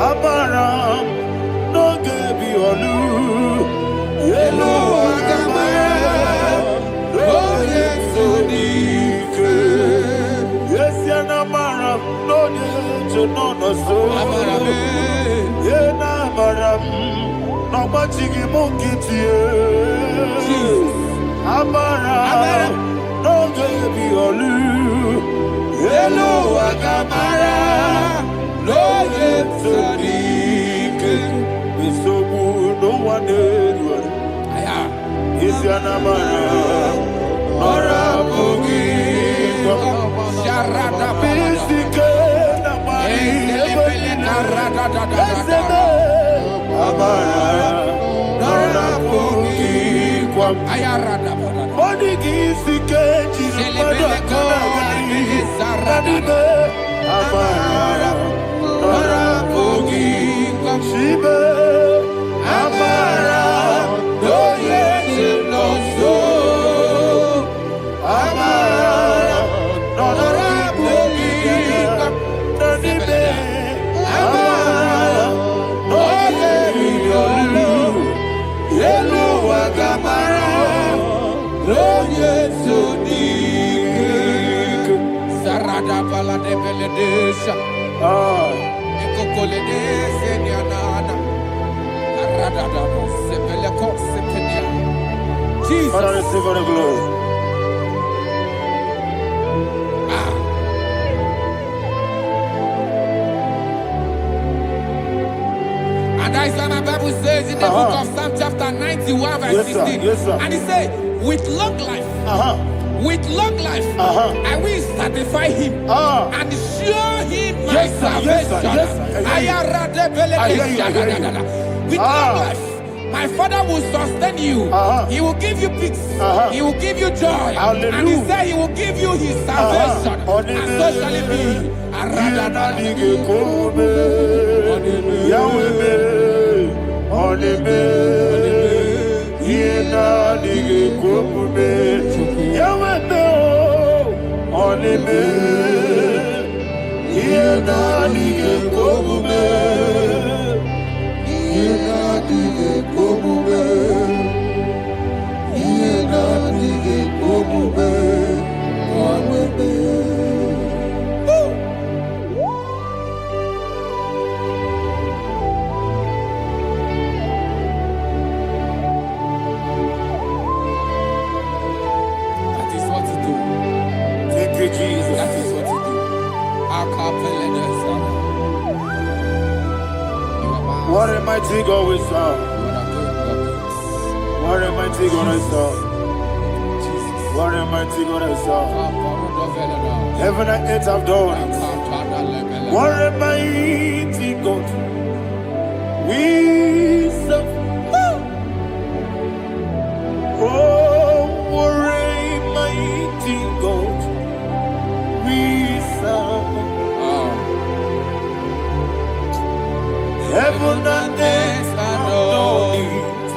Amaram, no gebi olu. Yellow agamara, oh yes, so deep. Yes, you're not married, no name, no soul. Yeah, na maram, no machigi mukiti. Amaram, no gebi olu. Yellow agamara, no yes, so deep. So good, no one did. Is your namara, Nora Bogi, Sharada Bisika, Namari, Nora Bogi, Ayarada, Bodigi, Sikeji, Amara, Nora Bogi, Shiba, Amara, no yes, no so, Amara, Nora Bogi, Nanibe, Amara, no yes, Yellow Agamara, no yes, so deep. Sarada Bala de Beledesha, Ecocoledese, Nianana, Arada, Sepeleco, Sepenia. Jesus, Father, receive all the glory. And that's why my Bible says in the book of Psalm chapter 91 verse 16. And it says, with long life, with long life, I will satisfy him and show him my salvation. With long life, my Father will sustain you. He will give you peace. He will give you joy. And he said he will give you his salvation. And so shall it be. Jesus. That is what you do. What a mighty God we serve. What a mighty God I serve. What a mighty God I serve. Heaven and earth have done it. What a mighty God we serve. Oh, what a mighty God we serve. Heaven and earth adore it.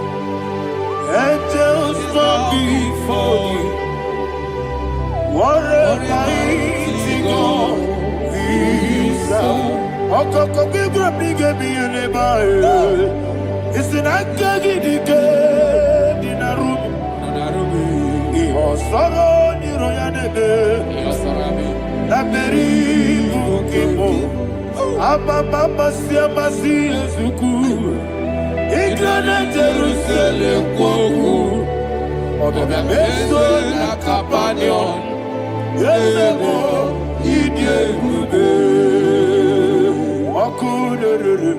Angels bow before you. What a mighty God we serve. Okoko bigro bige bi eleba. Isinaka gidike dinarubi. Iho soro ni royanebe. La beri buki Ababa Siamasi Suku, Igrana Jerusalem Koku, Obebeso na Kapanion, Yelemo, Idiegube, Okudere,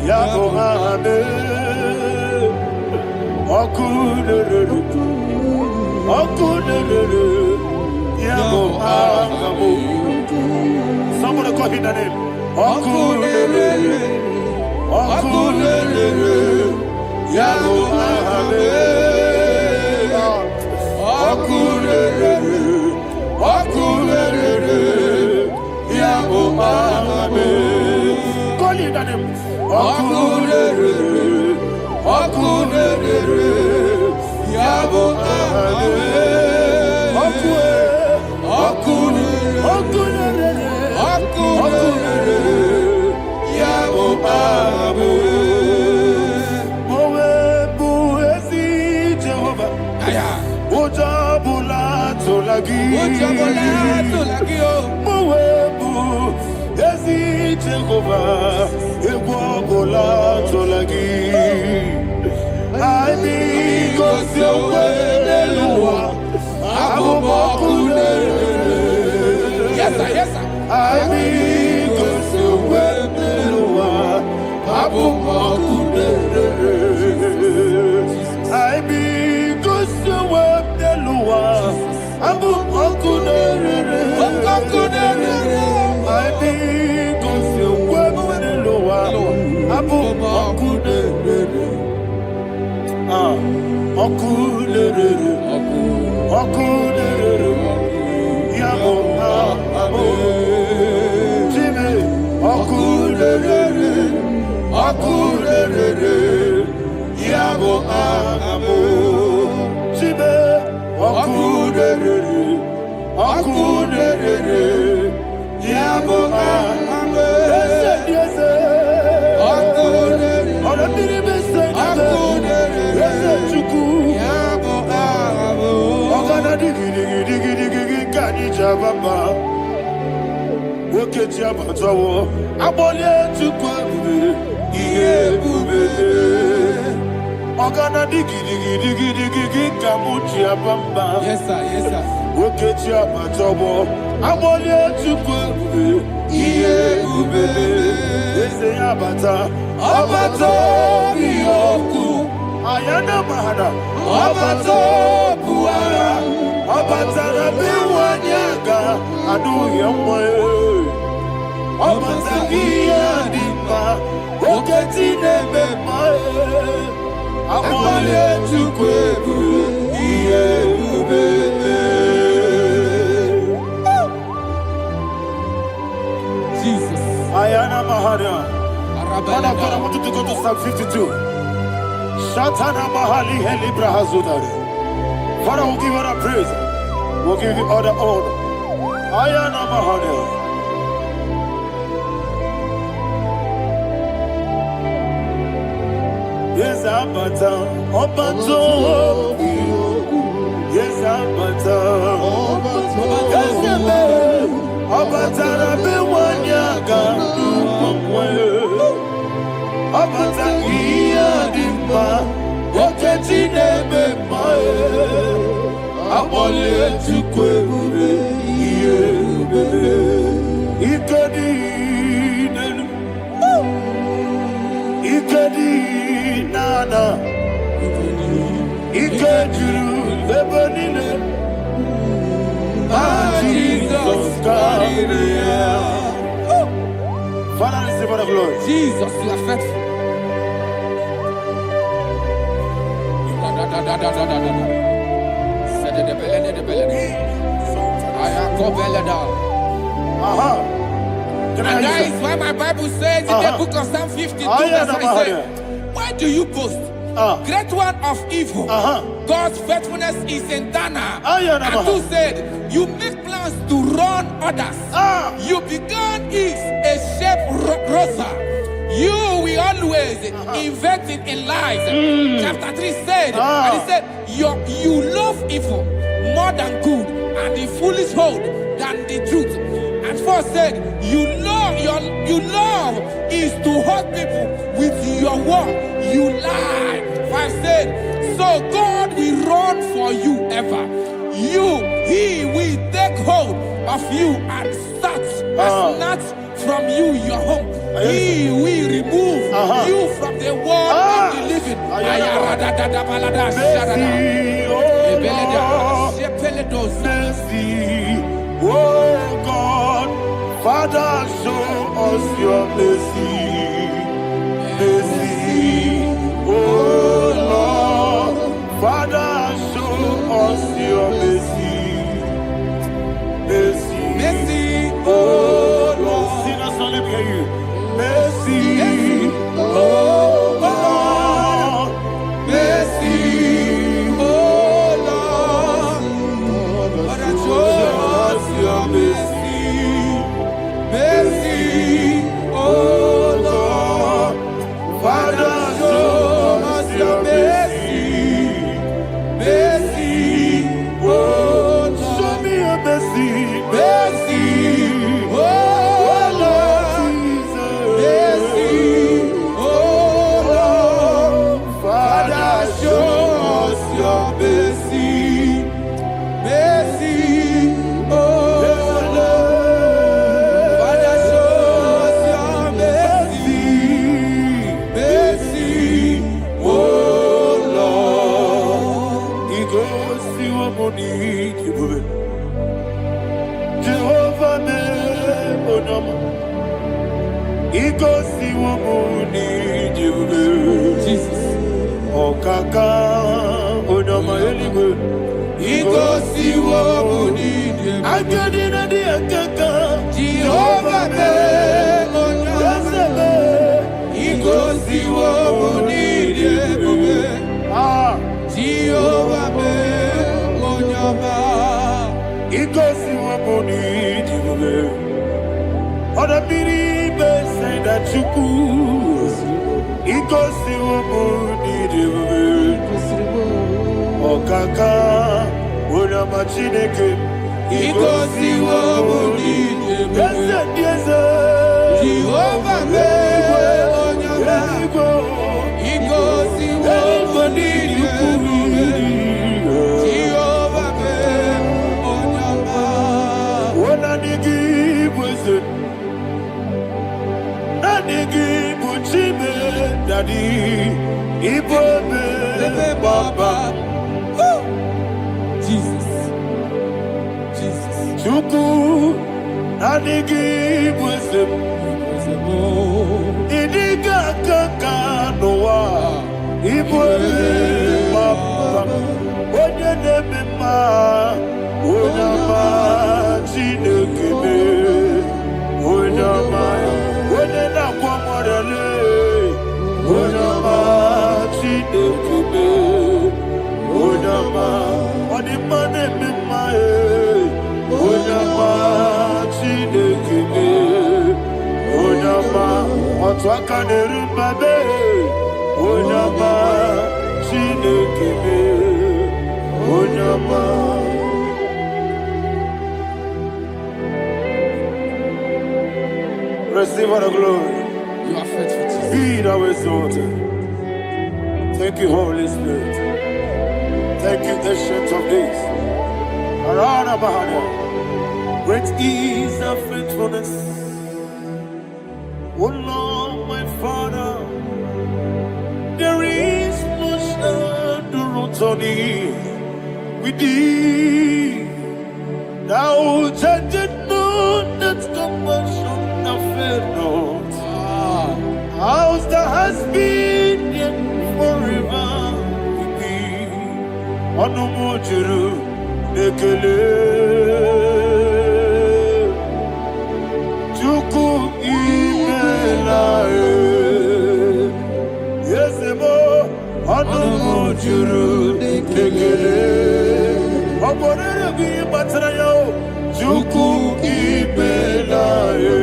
Yabo Ame, Okudere, Yabo Ame. Somebody call him the name. Okulele, Yabo Ame. Okulele, Yabo Ame. Call him the name. Okulele, Yabo Ame. Yes, sir. Yes, sir. Ayana Mahada, Abato Buara, Abatara Biwanyaga, Adu Yamwe, Abatagia Dimba, Oketine Bemae, Amole Tukwebu, Jesus. Ayana Mahada. I want you to go to Psalm 52. Shatana Mahali Helibra Hazudare. Father, we'll give you all the praise. We'll give you all the honor. Ayana Mahali. Yes, Abata. Obato. Yes, Abata. Yes, Abata. Rabe Wanyaga. Abata iya dimba, oketine bemae, abole tukwebube iye bebe, ikedi nenu, ikedi nana, ikediru lebanile, Jesus God. Father, receive all the glory. Jesus, you are faithful. And that is why my Bible says in the book of Psalm 52, verse 5, why do you boast? Great one of evil. God's faithfulness is eternal. And who said, you make plans to run others. You began is a shape rosa. You will always invent it in lies. Chapter 3 said, and he said, you love evil more than good, and the foolish hold than the truth. And 4 said, you love is to hurt people with your word. You lie. 5 said, so God will run for you ever. He will take hold of you and snatch from you your home. He will remove you from the world of the living. Mercy, oh God, Father, show us your mercy. Mercy, oh Lord, Father, show us your mercy. Mercy, Mercy, oh Lord, sing us on, let me hear you. Mercy, oh Lord, mercy, oh Lord, Father, show us your mercy. Mercy, oh Lord, Father, show us your mercy. Mercy, oh Lord, show me your mercy. mercy, oh Lord, mercy, oh Lord, Father, show us your mercy. Mercy, oh Lord, Father, show us your mercy. Mercy, oh Lord. He goes to a money, Jehovah me onama. He goes to a money, Jesus. Okaka onama eligwe. He goes to what we need. Agadi na di akaka. Jehovah me onyama. He goes to what we need. Jehovah me onyama. He goes to a money, on a biri say that you could. He goes to a money, Okaka, Unama Chineke. He goes to what we need. Yes, Jehovah me onyama. He goes to what we need. Jehovah me onyama. What I give was it? Nadigi Buchime, Daddy, Ibobe, Baba, Jesus, Jesus, Chuku, Nadigi Busim, Idiga Kaka Noa, Ibobe, Baba, Oye Nebima, Onama, Chinekime, Onama, Onena Kwamorele, Onama, Chinekime, Onama, Onimane Mimae, Onama, Chinekime, Onama, Otwakane Rumbabe, Onama, Chinekime, Onama. Receive all the glory. you are faithful, Jesus. Be thou exalted. Thank you, Holy Spirit. Thank you, Ancient of Days. Arana Bahana. Great is our faithfulness. Oh Lord, my Father, there is much endurance on thee. With thee, thou judgest not that compassion of not. Ours that has been yet forever with thee. Onomojuru nekele. Chuku imelae. Yesemo onomojuru nekele. Oborere bi batrayo. Chuku imelae.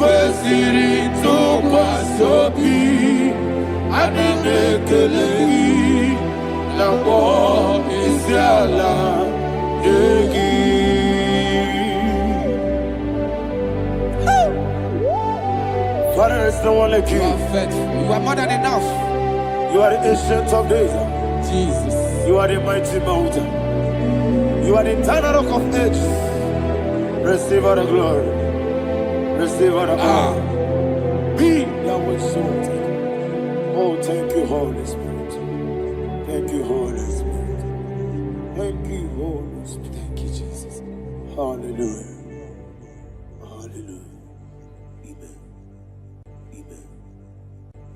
kwesịrị ntụkwasị obi anyị na-ekele gị na mkpọ isi ala nye gị. Father, there is no one like you. You are faithful. You are more than enough. You are the ancient of days. Jesus. You are the mighty mountain. You are the eternal rock of ages. Receive all the glory. Receive all the honor. Be thou exalted. Oh, thank you, Holy Spirit. Thank you, Holy Spirit. Thank you, Holy Spirit. Thank you, Jesus. Hallelujah. Hallelujah. Amen. Amen.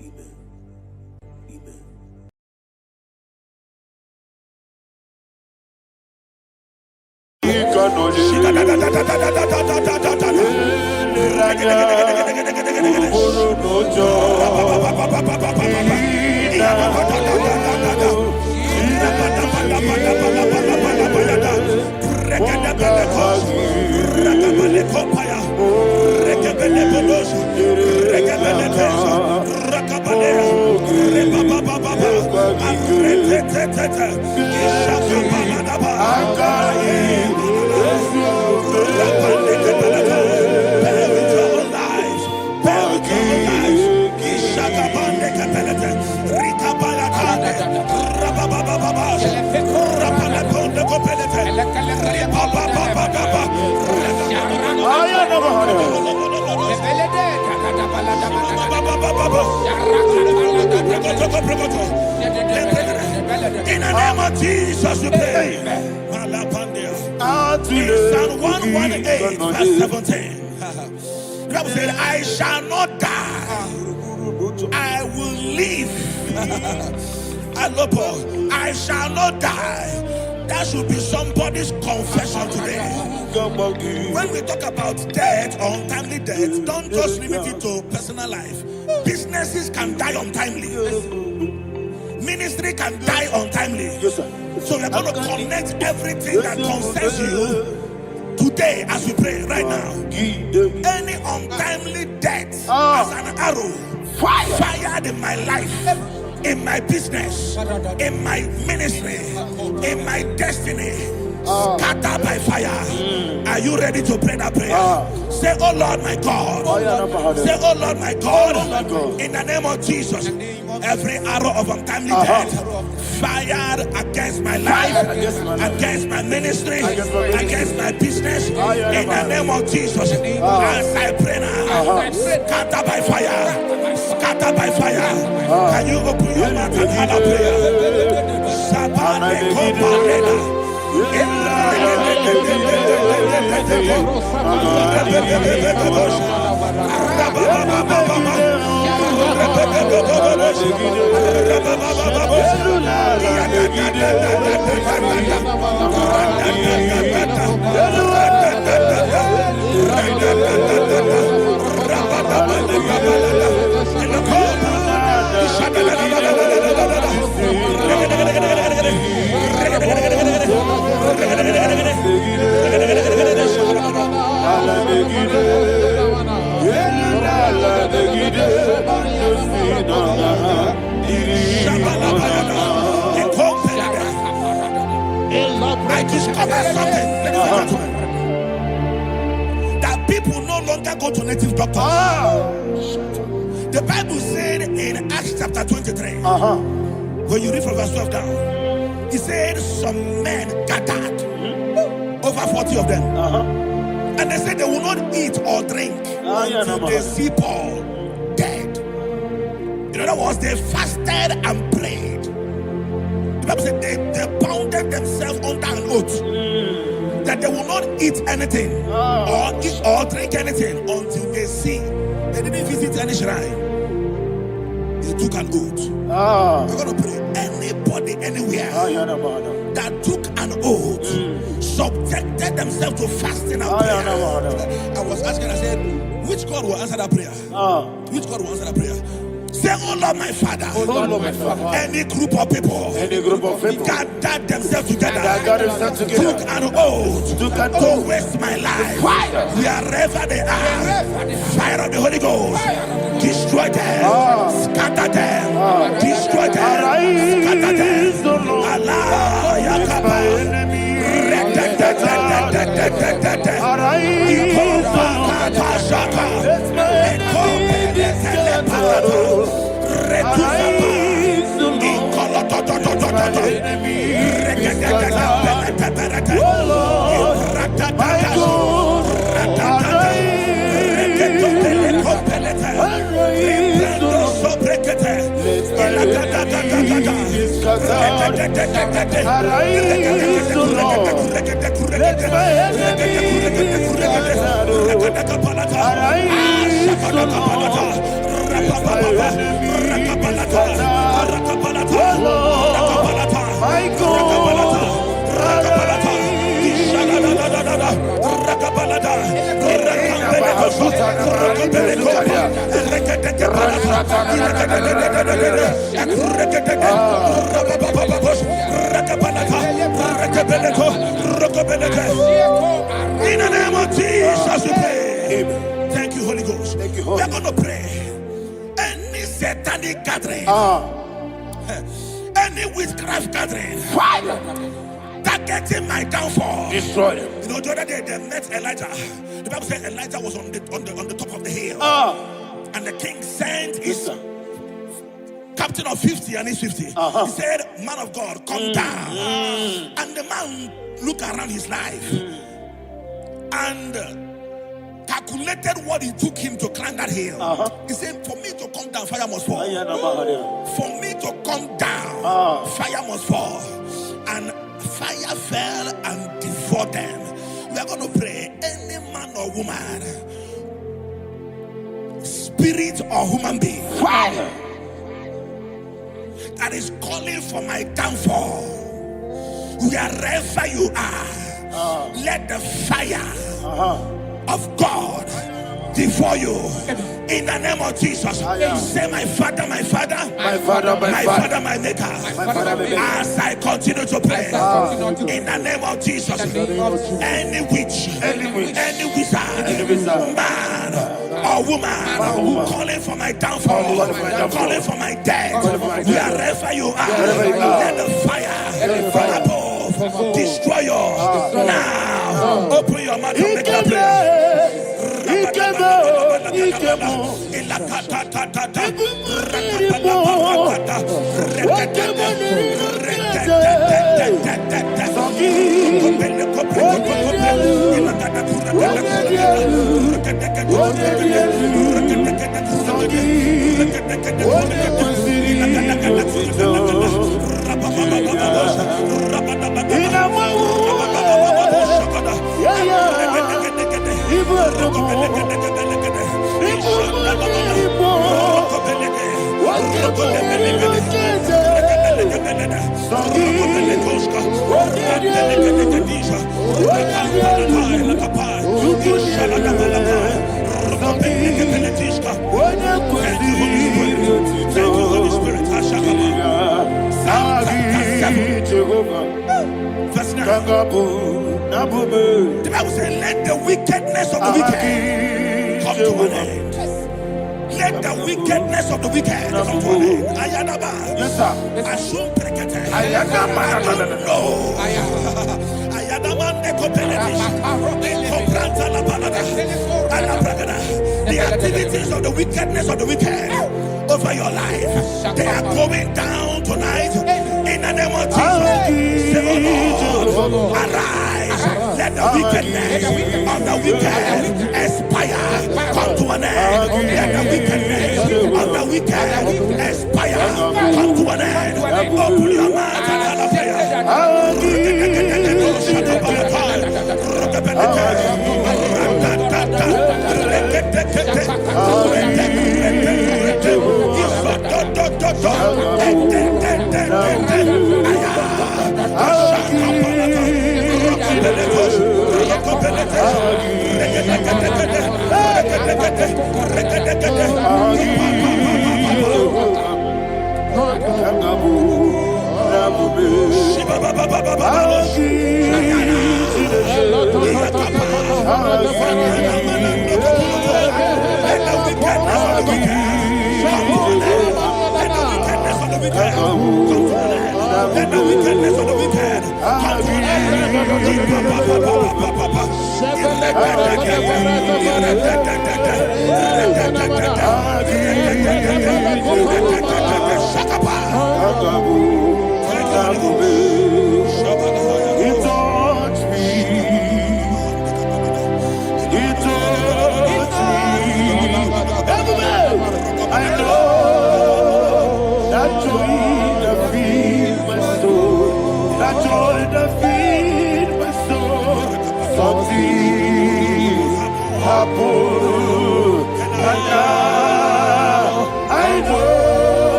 Amen. Amen. In the name of Jesus, we pray. In Psalm 118, verse 17, the Bible said, I shall not die, I will live. I shall not die. That should be somebody's confession today. When we talk about death, untimely death, don't just limit it to personal life. Businesses can die untimely. Ministry can die untimely. Yes, sir. So we're going to connect everything that concerns you today as we pray right now. Any untimely death as an arrow fired in my life, in my business, in my ministry, in my destiny, scattered by fire. Are you ready to pray that prayer? Say, oh Lord my God. Say, oh Lord my God. In the name of Jesus, every arrow of untimely death fired against my life, against my ministry, against my business, in the name of Jesus, as I pray now, scattered by fire, scattered by fire. Can you open your mouth and have a prayer? I discovered something, that people no longer go to native doctors. The Bible said in Acts chapter 23, when you read from verse 12 down, it said some men gathered, over 40 of them, and they said they will not eat or drink until they see Paul dead. In other words, they fasted and prayed. The Bible said they bounded themselves under an oath that they will not eat anything or eat or drink anything until they see. They didn't visit any shrine. They took an oath. We're going to pray. Anybody, anywhere that took an oath, subjected themselves to fasting and prayer. I was asking, I said, which God will answer that prayer? Which God will answer that prayer? Say, oh Lord, my Father. Oh Lord, my Father. Any group of people. Any group of people. Gathered themselves together. Took an oath. To waste my life. Wherever they are. Fire of the Holy Ghost. Destroy them. Scatter them. Destroy them. Scatter them. Allah. Yakaba. In the name of Jesus, we pray. Thank you, Holy Ghost. Thank you, We are going to pray. Any satanic gathering, any witchcraft gathering, targeting my downfall, destroy them. You know, the other day they met Elijah. The Bible said Elijah was on the top of the hill, and the king sent his captain of 50 and his 50. He said, "Man of God, come down." And the man looked around his life and calculated what it took him to climb that hill. He said, "For me to come down, fire must fall. For me to come down, fire must fall." And fire fell and devoured them. We are going to pray. Any man or woman, spirit or human being, that is calling for my downfall, wherever you are, let the fire of God devour you. In the name of Jesus, say, "My Father, my Father, My Father, my Father, my Maker." As I continue to pray, in the name of Jesus, any witch, any wizard, man or woman calling for my downfall, calling for my death, wherever you are, let the fire from above destroy you now. Open your mouth and make a prayer. The Bible says, "Let the wickedness of the wicked come to an end." Let the wickedness of the wicked come to an end. Ayadaba. Yes, sir. Assume prekete. Ayadaba. No. Ayadaba the activities of the wickedness of the wicked over your life, they are going down tonight. In the name of Jesus, say, "Oh Lord, arise. Let the wickedness of the wicked expire. Come to an end. Let the wickedness of the wicked expire. Come to an end." Open your mouth and have a prayer.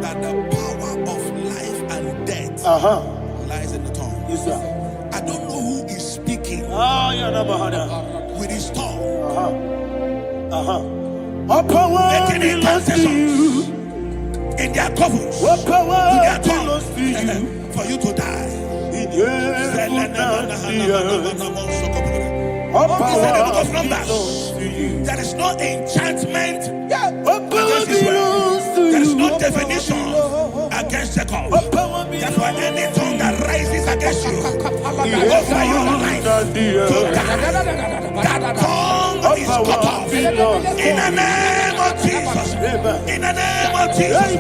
That the power of life and death lies in the tongue. Yes, sir. I don't know who is speaking with his tongue, making incantations in their covers with their tongue for you to die. He said in the book of Numbers, there is no enchantment against Israel. There is no definition against Jacob. Therefore, any tongue that rises against you over your life to die, that tongue is cut off. In the name of Jesus. In the name of Jesus.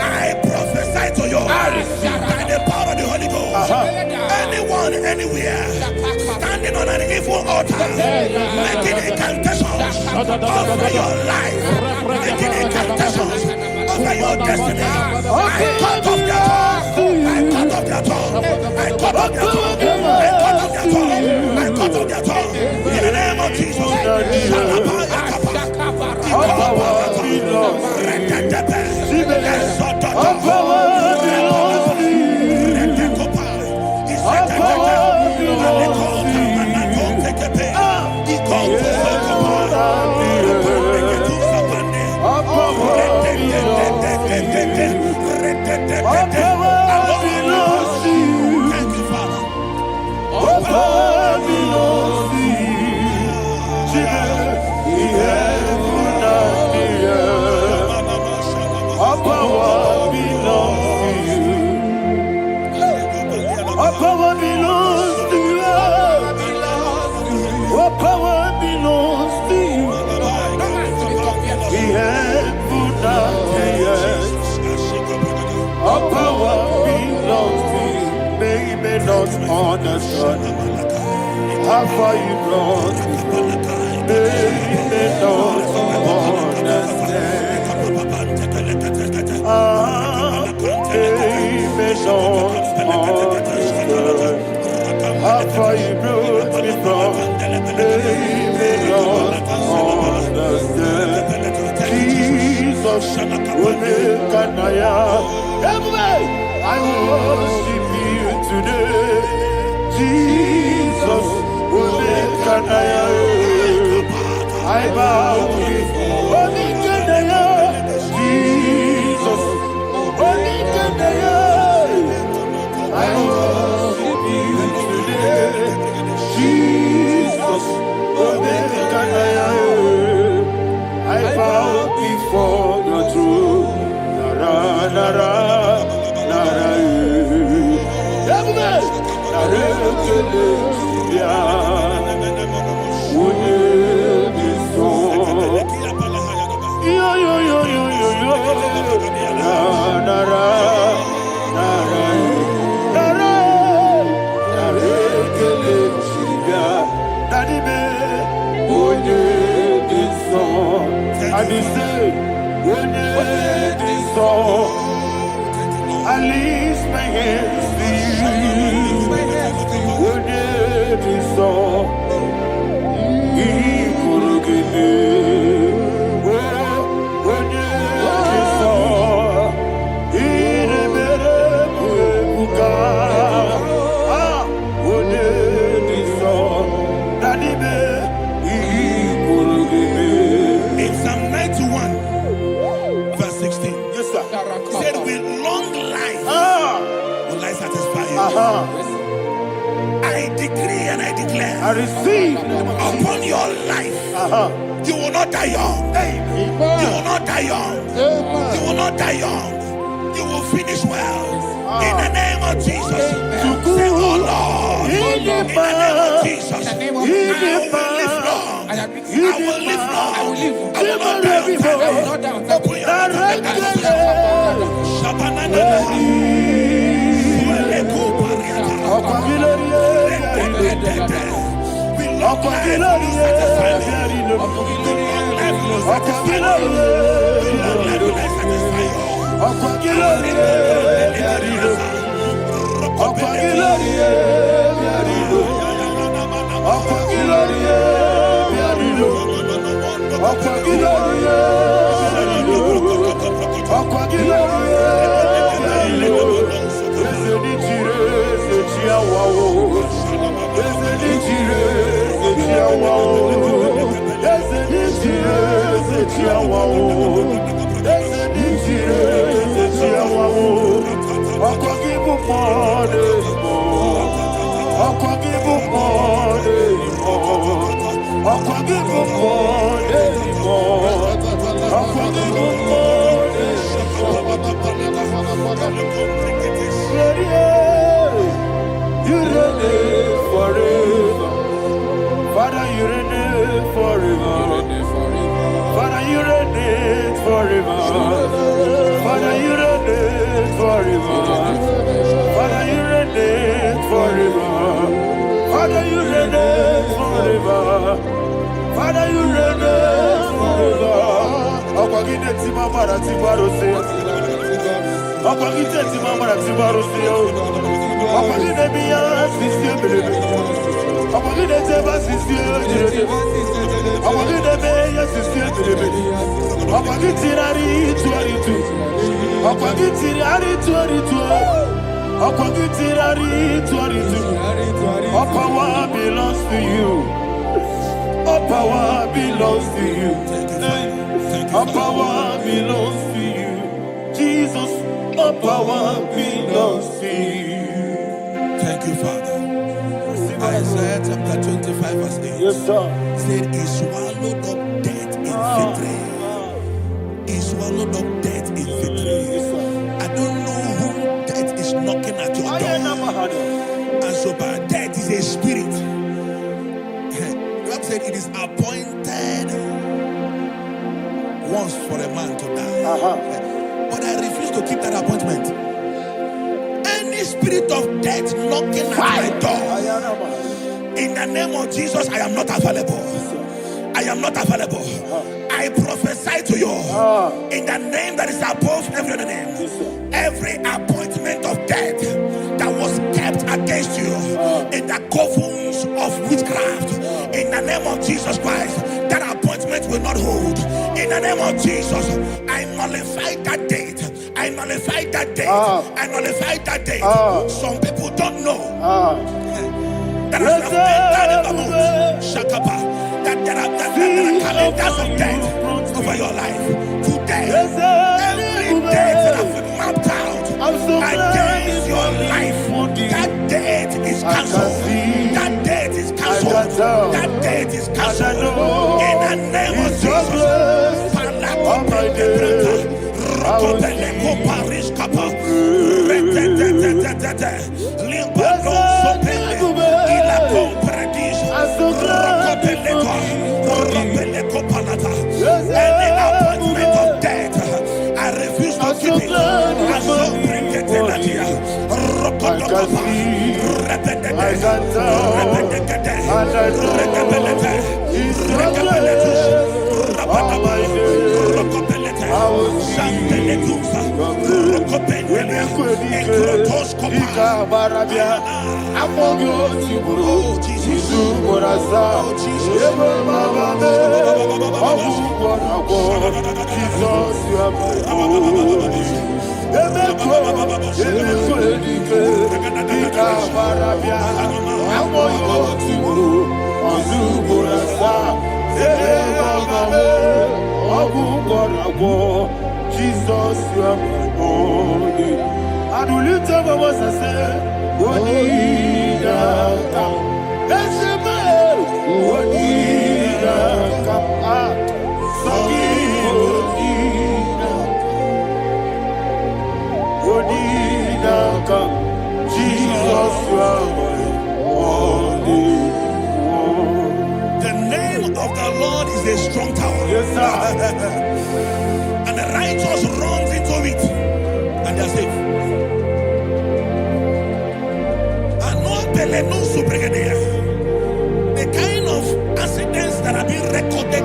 I prophesy to you by the power of the Holy Ghost. Anyone, anywhere, standing on an evil altar, making incantations over your life, making incantations over your destiny, I cut off their tongue. I cut off their tongue. I cut off their tongue. I cut off their tongue. I cut off their tongue. In the name of Jesus. Understand how far you brought me. They don't understand. They don't understand how far you brought me from. They don't understand. Jesus will make an I worship you today. Jesus will make an I bow before Jesus will make an I worship you today. Jesus will make an I bow before your throne. Nara, nara. Would you be so Daddy me, onye this song. And he said, onye this song. I lift my hands to you. Onye this song. He could give me. Onye this song. He never onye this song. Daddy me, he could give me. In Psalm 91, verse 16. Yes, sir. He said, with long life will I satisfy you. I decree and I declare I receive upon your life, you will not die young. You will not die young. You will not die young. You will finish well. In the name of Jesus. Say, oh Lord, in the name of Jesus, I will live long. I will live long. I will not die young. Open your you reign forever. Father, you reign forever. Father, you reign forever. Father, you reign forever. Father, you reign forever. Father, you reign forever. Father, you reign forever. Akwagide timamara tibarose. Akwagide timamara tibarose. Akwagide biya sisiye. Akwagide teba sisiye. Akwagide beya sisiye. Akwagide rari tuaritu. Akwagide rari tuaritu. Akwagide rari tuaritu. All power belongs to you. All power belongs to you. All power belongs to you. Jesus, all power belongs to you. Thank you, Father. Isaiah chapter 25, verse 8. Yes, sir. Said, he swallowed up death in victory. He swallowed up death in victory. I don't know who death is knocking at your door. And so, but death is a spirit. God said it is appointed once for a man to die. But I refuse to keep that appointment. Any spirit of death knocking at my door, in the name of Jesus, I am not available. I am not available. I prophesy to you in the name that is above every other name. Every appointment of death that was kept against you in the covens of witchcraft, in the name of Jesus Christ, that appointment will not hold. In the name of Jesus, I nullify that date. I nullify that date. I nullify that date. Some people don't know that as I've entered in the mood, Shakapa, that there are calendars of death over your life. Today, every date that I've mapped out against your life, that date is cancelled. That date is cancelled. That date is cancelled. In the name of Jesus. Any appointment of death, I refuse to keep it. I so bring it in the Rekabelete, Rekabeletus, Rabadaba, Rokopelete, Santeletusa, Rokopendelia, Ekrotos Kopa, oh Jesus, Jesus, you are my only. And we lift up our voice and say, Wonida come. Let's say, Wonida come. Wonida come. Jesus, you are my only. the name of the Lord is a strong tower. Yes, sir. And the righteous runs into it and they are safe. The kind of accidents that are being recorded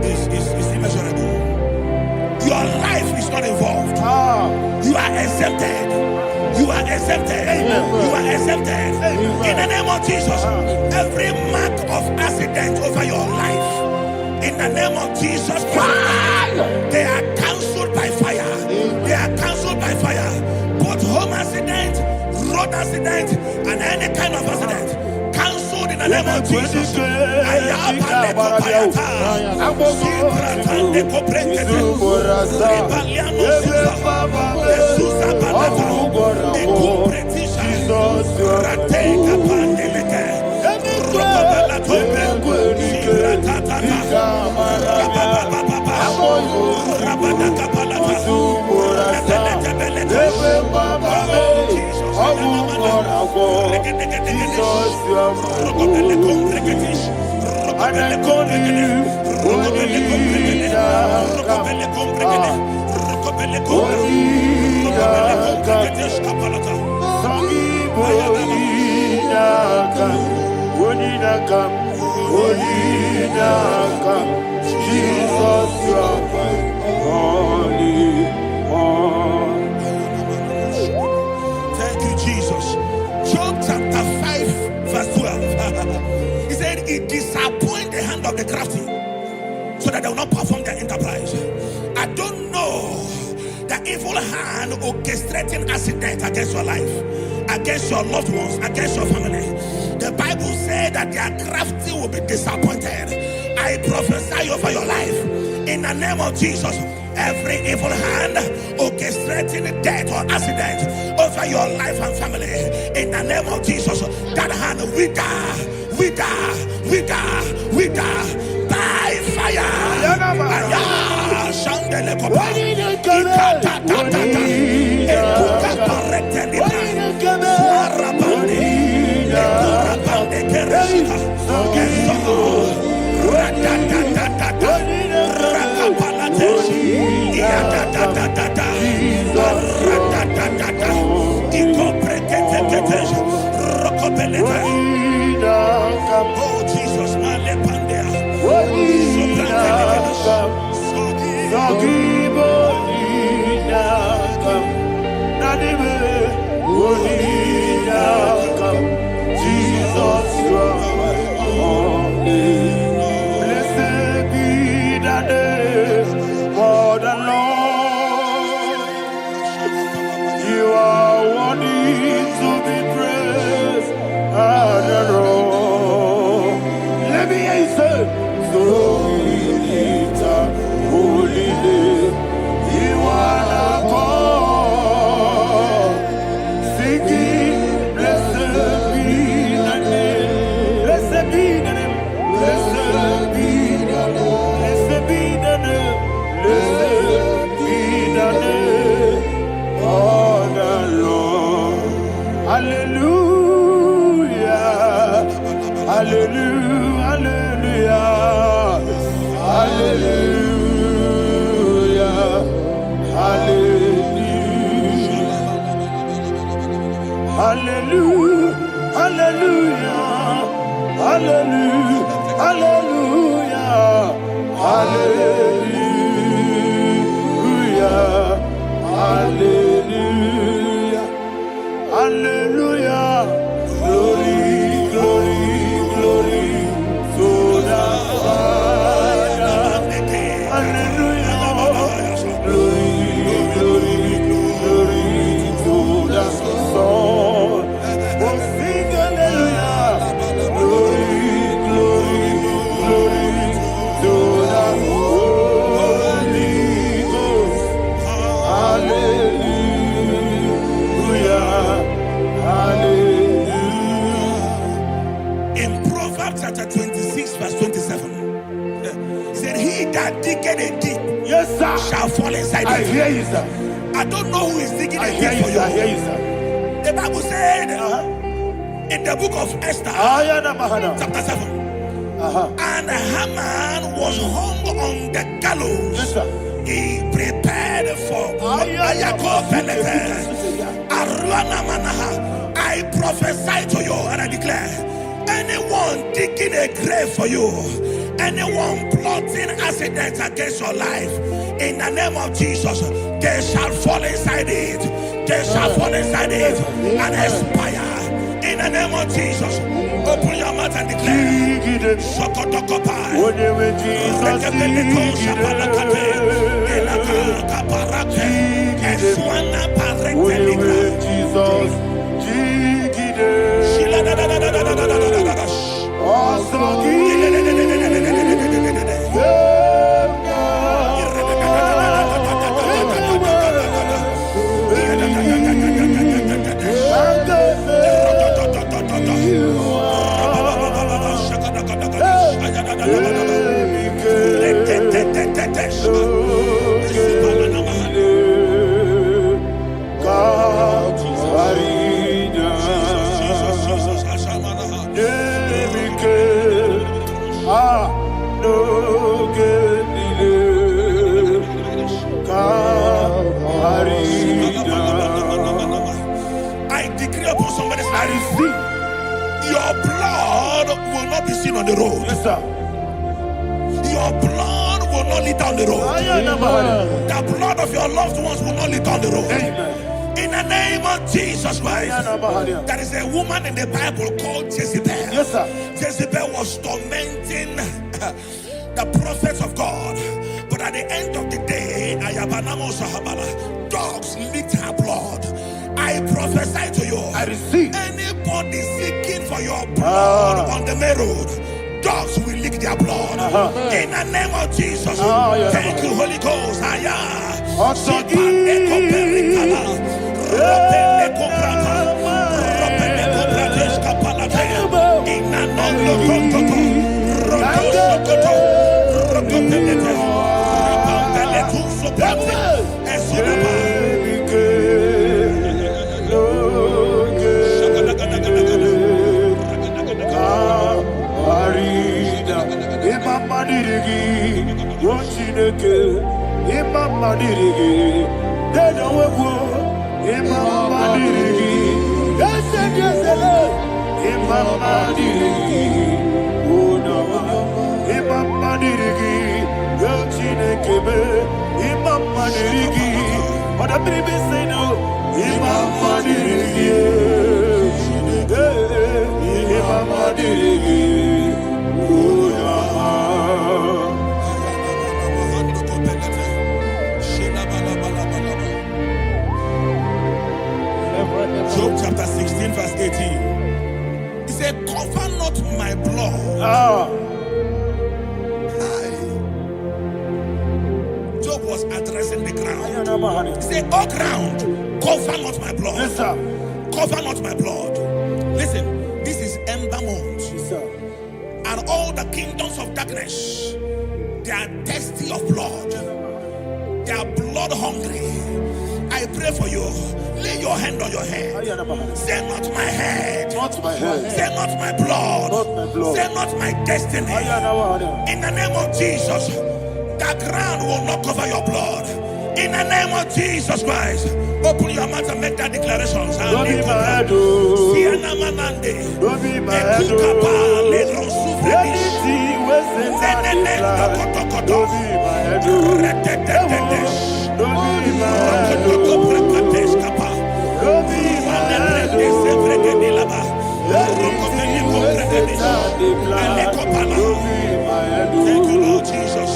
these days is immeasurable. Your life is not involved. You are exempted. You are exempted. You are exempted. In the name of Jesus, every mark of accident over your life, in the name of Jesus Christ, they are cancelled by fire. They are cancelled by fire. Both home accident, road accident, and any kind of accident, cancelled in the name of Jesus. Thank you, Jesus. Job chapter 5, verse 12. He said, it disappoints the hand of the crafty, so that they will not perform their enterprise. I don't know the evil hand orchestrating accident against your life, against your loved ones, against your family. The Bible said that their crafty will be disappointed. I prophesy over your life in the name of Jesus. Every evil hand orchestrating death or accident over your life and family, in the name of Jesus, that hand wither by fire. Oh Jesus, blessed be the name for the Lord. You are worthy to be praised and adored. Let me hear you say, so we lift up holy name. You are the God. Singing, blessed be the name. Blessed be the name. Blessed be the name. Blessed be the name. Blessed be the name of the Lord. Hallelujah. Hallelujah. Hallelujah. Hallelujah. Hallelujah. Hallelujah, hallelujah, hallelujah, hallelujah, hallelujah, hallelujah. Glory, glory, glory to the Father. Hallelujah. Glory, glory, glory to the Son. Oh, sing hallelujah. Glory, glory, glory to the Holy Ghost. Hallelujah. Hallelujah. In Proverbs chapter 26, verse 27, he said, he that diggeth a deep, Yes, sir, shall fall inside I it. hear you, sir. I don't know who is digging I a hear deep you, for sir. I you. hear you, sir. The Bible said in the book of Esther, chapter 7, and Haman was hung on the gallows. Yes, sir. He prepared for I prophesy to you and I declare, anyone digging a grave for you, anyone plotting accidents against your life, in the name of Jesus, they shall fall inside it. They shall fall inside it and expire. In the name of Jesus, open your mouth and declare. Sokotokopai. I decree upon somebody's life, your blood will not be seen on the road. Yes, sir. Your blood will not lead down the road. The blood of your loved ones will not lead down the road. Amen. In the name of Jesus Christ. There is a woman in the Bible called Jezebel. Yes, sir. Jezebel was tormenting the prophets of God. But at the end of the day, dogs licked her blood. I prophesy to you, I receive. anybody seeking for your blood on the main road, dogs will lick their blood. In the name of Jesus. Thank you, Holy Ghost. Job chapter 16 verse 18. He said, cover not my blood. Job was addressing the ground. He said, oh ground, cover not my blood. Yes, sir. Cover not my blood. Listen, this is ember month. Yes, sir. And all the kingdoms of darkness, they are thirsty of blood. They are blood hungry. I pray for you. Lay your hand on your head. Say not my head. Not my head. Say not my blood. Not my blood. Say not my destiny. In the name of Jesus, the ground will not cover your blood. In the name of Jesus Christ, open your mouth and make that declaration. Don't be mad, oh. Don't be mad, oh. Anything was in that decline. Don't be mad, oh. Don't be mad, oh. Don't be mad, oh. Thank you, Lord Jesus.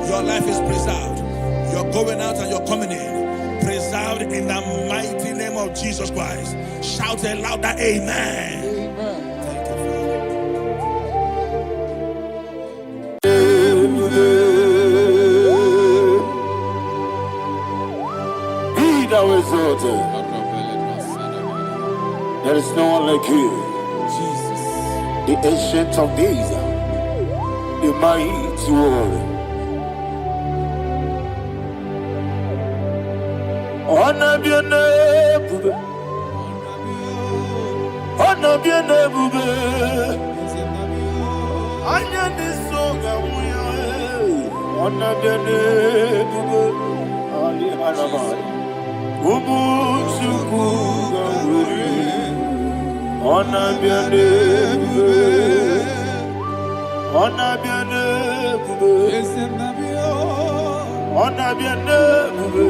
Your life is preserved. You're going out and you're coming in. Preserved in the mighty name of Jesus Christ. Shout a louder amen. Amen. Thank you, Father. Be thou exalted. There is no one like you. Jesus. The ancient of days, the mighty warrior. Honor be your name, bube. Honor be your name, bube. Anya ni songa muya. Honor be your name, bube. Ali Arabari. Ubu chuku gamburi. Honor be your name, bube. Honor be your name, bube. Honor be your name, bube.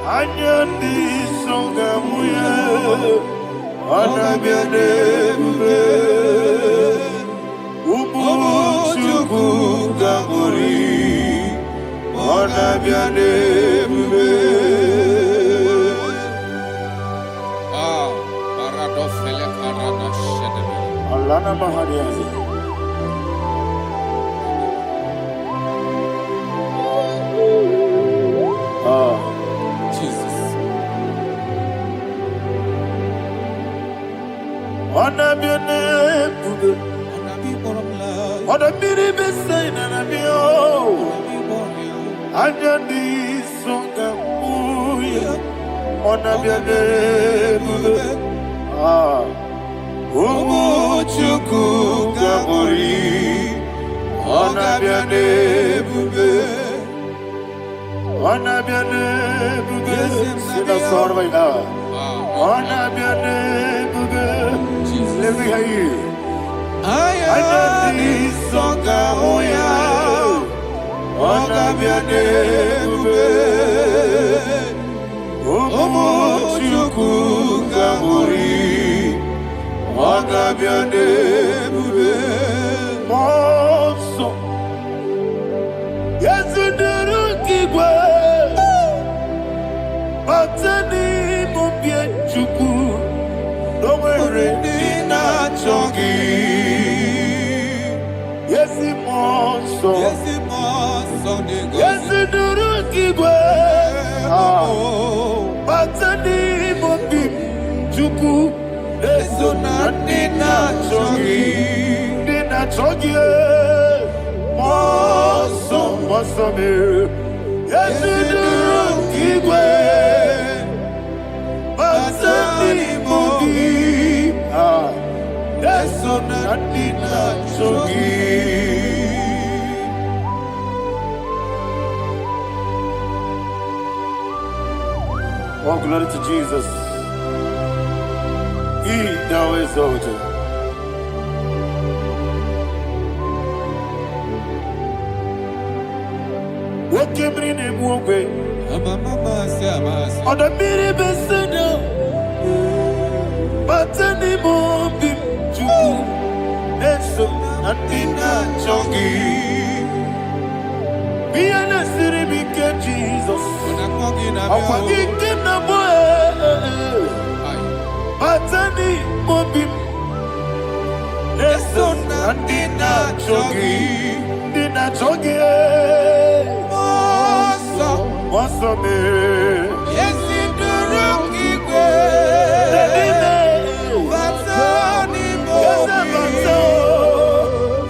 Anyandi songa muya, anabiane bube, ubu chuku gamburi, anabiane bube. Ah, paradofele karana shedebe. Alana mahariazi. Jesus. Anabiane bube, anabiri besai nanabio, anyandi songa muya, anabiane bube. Ah, ubu chuku gamburi, anabiane bube. Anabiane bube, sina sorvaina. Anabiane bube, let me hear you. Ayani songa oya, anabiane bube. Omo chuku gamburi, anabiane bube. Monso, yezuduru kigwe. Batani mubye chuku, nomere nina chongi. Yesi monso, yesi duru kigwe. Batani mubye chuku, eso na nina chongi. Nina chongi, monso, monso me. Yesi duru kigwe. Batani mubye, eso na nina chongi. Oh, glory to Jesus. He thou exalted. What came in him away? On the miri beseda, batani mombi chuku, eso natina chongi. Be an asiribike Jesus. Akwagi kina boy, batani mombi, eso Nandina chogi, Nina chogi, Moso me, Yes, in the rookie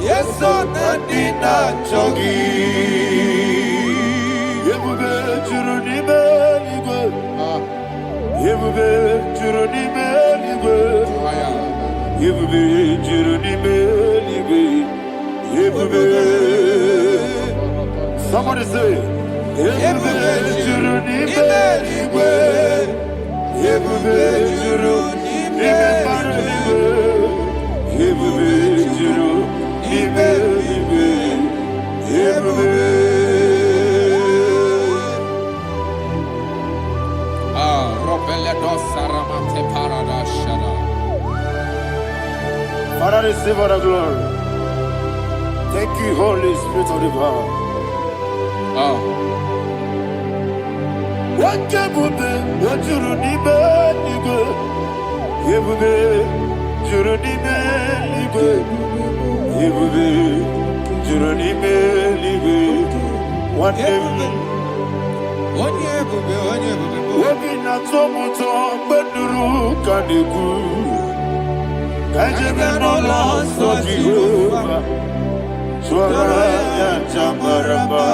Yes, on Nandina chogi. Yebube juruni meligwe, Yebube juruni meligwe, Yebube juruni meligwe, Yebube. Somebody say, Yebube juruni meligwe, Yebube juruni meligwe, Yebube juruni meligwe, Yebube. Father, receive all the glory. Thank you, Holy Spirit of the power. What Jebube, what Jurunibe, Nibe, Yebube, Jurunibe, Nibe, Yebube, Jurunibe, Nibe, what Yebube, Wabina Tomoto, Beduru, Kaniku. Kajabeno loso Jehovah, Swara ya Jamaraba.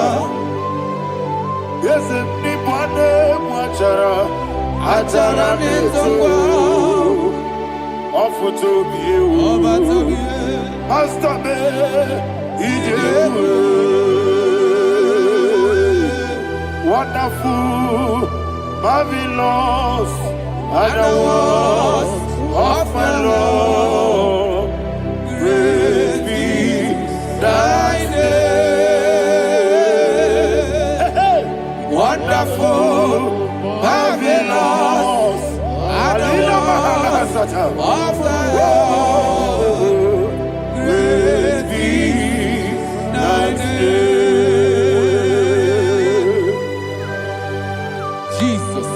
Yes, Nipane Mwachara, Atara Netongo, Offer to be you, Master Me, Ijewe. Wonderful, marvelous, and the was of my Lord, praise be thy name. Wonderful, marvelous, and the was of my Lord, praise be thy name. Jesus.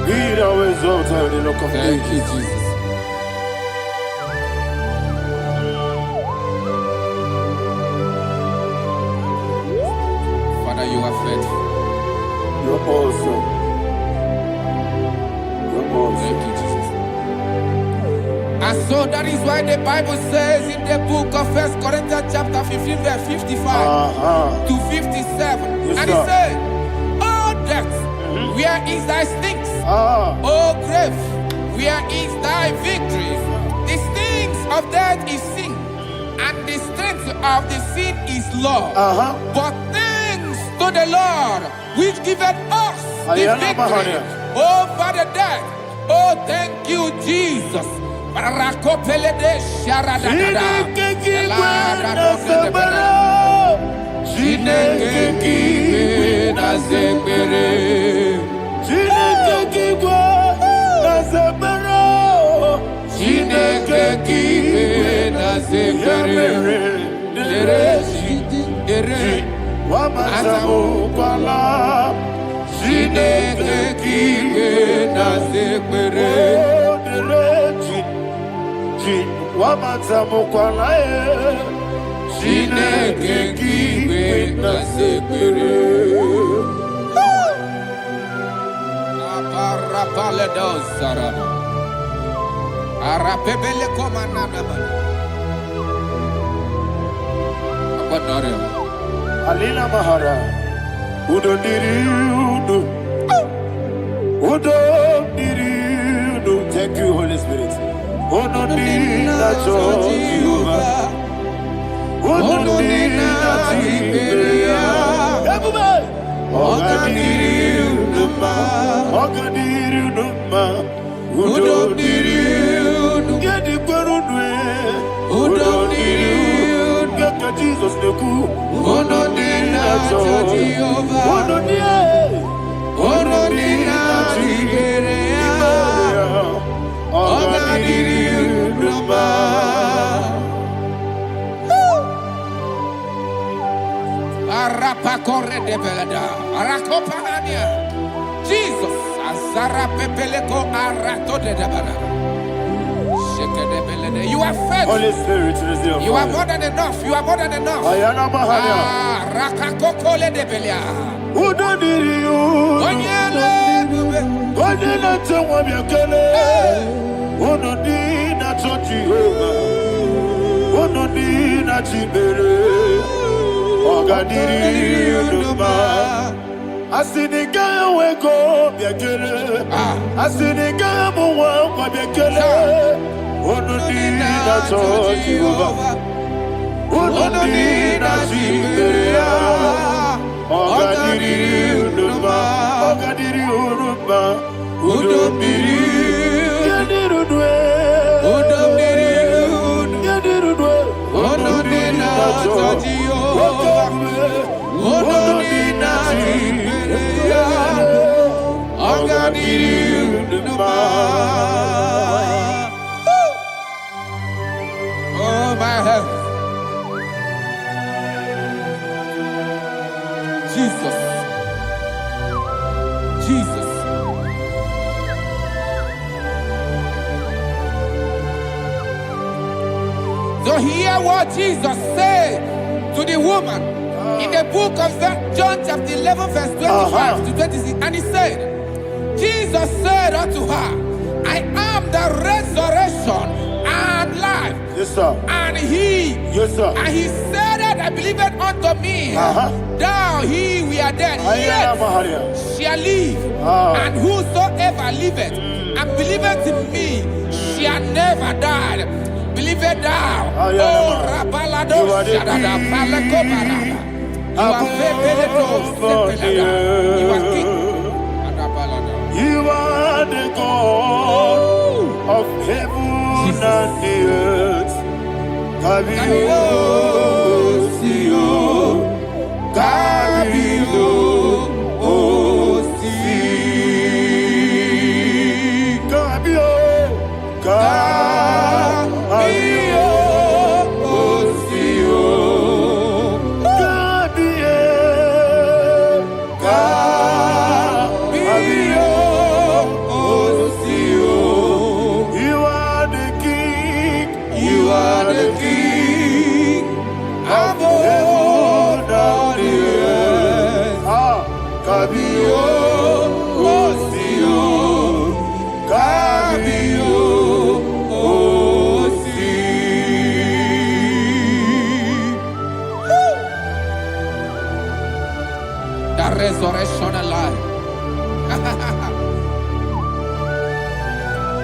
Be always out of the look of Thank you, Jesus. Father, you are faithful. You're awesome. You're awesome. Thank you, Jesus. And so that is why the Bible says in the book of 1 Corinthians chapter 15, verse 55 to 57. Yes, And it said, "Oh death, where is thy stings? Oh grave, where is thy victory? The stings of death is sin, and the strength of the sin is law. But thanks to the Lord, which giveth us the victory over the death. Oh, thank you, Jesus." Rakopele de sharadada. Chineke kiwe na zekere. Chineke kiwe na zekere. Chineke kiwe na zekere. Wamazamu kwala. Chineke kiwe na zekere. Wamazamu kwala. Chineke kiwe na zekere. Aparapale dosarama. Arapebele komanana mana. Apanare. Alina Mahara. Udo diri udo. Udo diri udo. Thank you, Holy Spirit. Udo diri na Jehovah. Udo diri na Jehovah. Everybody. Ogadiri uduma. Ogadiri uduma. Udo diri udo. Gedi kwerudwe. Udo diri udo. Geka Jesus neku. Udo diri na Jehovah. Udo diri. Udo diri na Jehovah. Ogadiri uduma. Arapa corre de belada. Arakopa hania. Jesus. Azara pepeleko arato de dabara. You are faithful. Holy Spirit, receive You are more than enough. You are more than enough. Ayana Mahania. Rakakokole de belia. Who don't need you? Onyele bube. Onyele tewa miakele. Who don't need a Jehovah. Who don't need a Chibere. Ogadiri Uduma. Asinika weko miakele. Asinika muwa kwa miakele. Who don't need a Jehovah. Who don't need a Chibere. Ogadiri Uduma. Ogadiri Uduma. Udomiri. Yadirudwe. Udomiri. Yadirudwe. Odonina Jehovah. Odonina Jehovah. Ogadiri Uduma. Oh my heaven. Jesus. Jesus. So hear what Jesus said to the woman in the book of John chapter 11 verse 25 to 26. And he said, Jesus said unto her, I am the resurrection and life. Yes, sir. And he, Yes, sir. and he said that I believed unto me, thou he we are dead, Ayana yet Mahania. shall live. And whosoever liveth and believeth in me shall never die. Believe it thou. Oh, Rabalado, Shadada, Palako Barada. You are You are king. You are the God of heaven and the earth. Kabio, Sio, Kabio, Si, Kabio, Kabio, Sio, Kabio, Kabio, Sio. You are the King. You are the King of heaven and the earth. Kabio, Sio, Kabio, Si. The resurrection alive.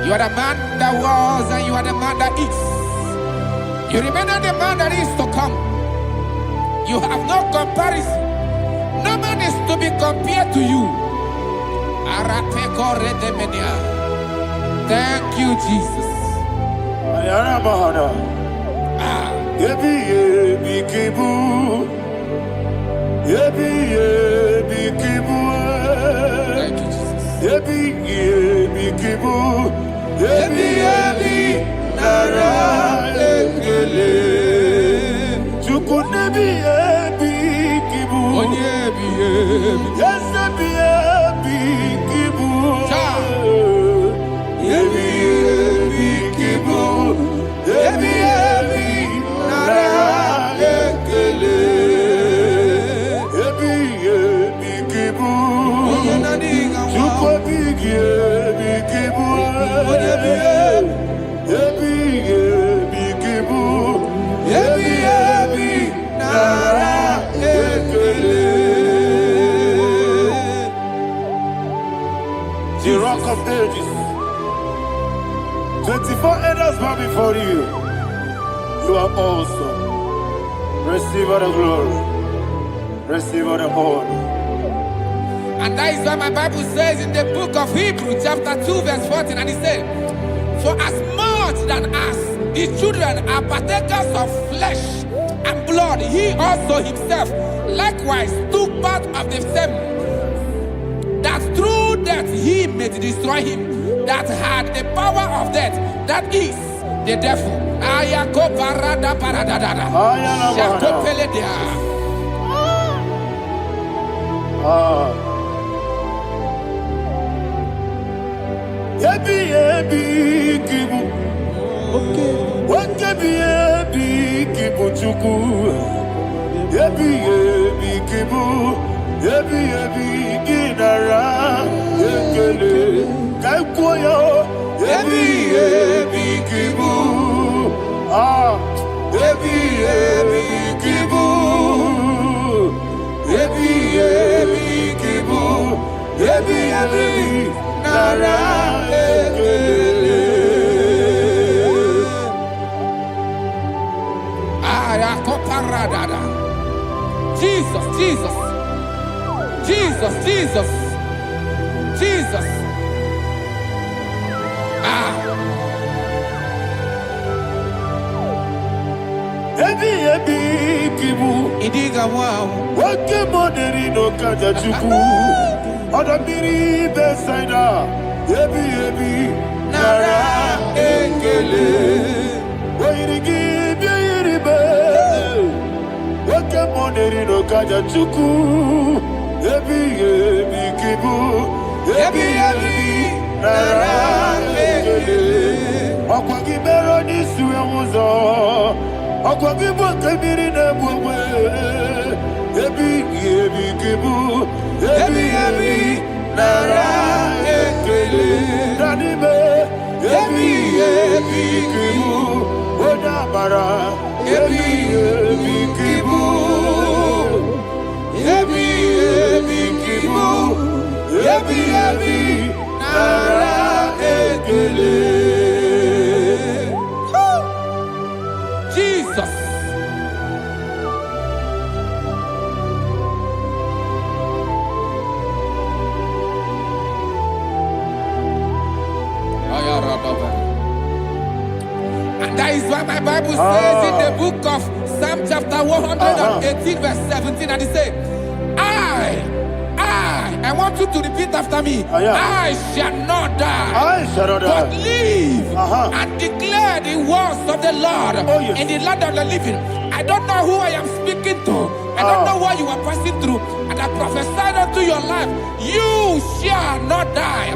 You are the man that was and you are the man that is. You remember the man that is to come. You have no comparison. No man is to be compared to you. Thank you, Jesus. Ayana Mahana. Yebi yebi kibu. Yebi yebi kibu. Thank you, Jesus. Yebi yebi kibu. Yebi yebi nara ekele. Chuku nebi yebi kibu. Onyebi, yebi. Yes, yebi yebi kibu. Cha. Yebi yebi kibu. Yebi yebi nara ekele. Yebi yebi kibu. Onyenadiga wa. Chuku yebi yebi kibu. Onyebi, Yebi yebi kibu. yebi, yebi, nara ekele. The rock of ages. 24 elders bow before you. You are awesome. Receive all the glory. Receive all the honor. And that is why my Bible says in the book of Hebrews chapter 2 verse 14, and it says, for as much than us, the children are partakers of flesh and blood, he also himself likewise took part of the same, that through death he may destroy him that had the power of death, that is the devil. Ayako parada paradadada. Shako peledia. chuku. Yebi yebi kibu. Yebi yebi ginara. Yekele kaikuyo. Yebi yebi kibu. Yebi yebi kibu. Yebi yebi kibu. Yebi yebi nara. Yekele. Jesus, Jesus, Jesus, Jesus, Jesus. Ebi ebi kibu. Idiga wow. Wake moneri no kaja chuku. Odamiri besaida. Ebi ebi nara ekele. Oirigi biiribe. Wake moneri no kaja chuku. Ebi ebi kibu. Ebi ebi nara ekele. Okwagi bero ni suwe muzo. Okwagi bwakabiri na bwawe. Ebi ebi kibu. Ebi ebi nara ekele. Nanime. Ebi ebi kibu. Odabara. Ebi ebi kibu. Ebi ebi kibu. Ebi ebi nara ekele. Jesus. And that is why my Bible says in the book of Psalm chapter 118 verse 17, and it says, I want you to repeat after me. I shall not die, but live and declare the words of the Lord in the land of the living. I don't know who I am speaking to. I don't know what you are passing through. And I prophesy unto your life, you shall not die.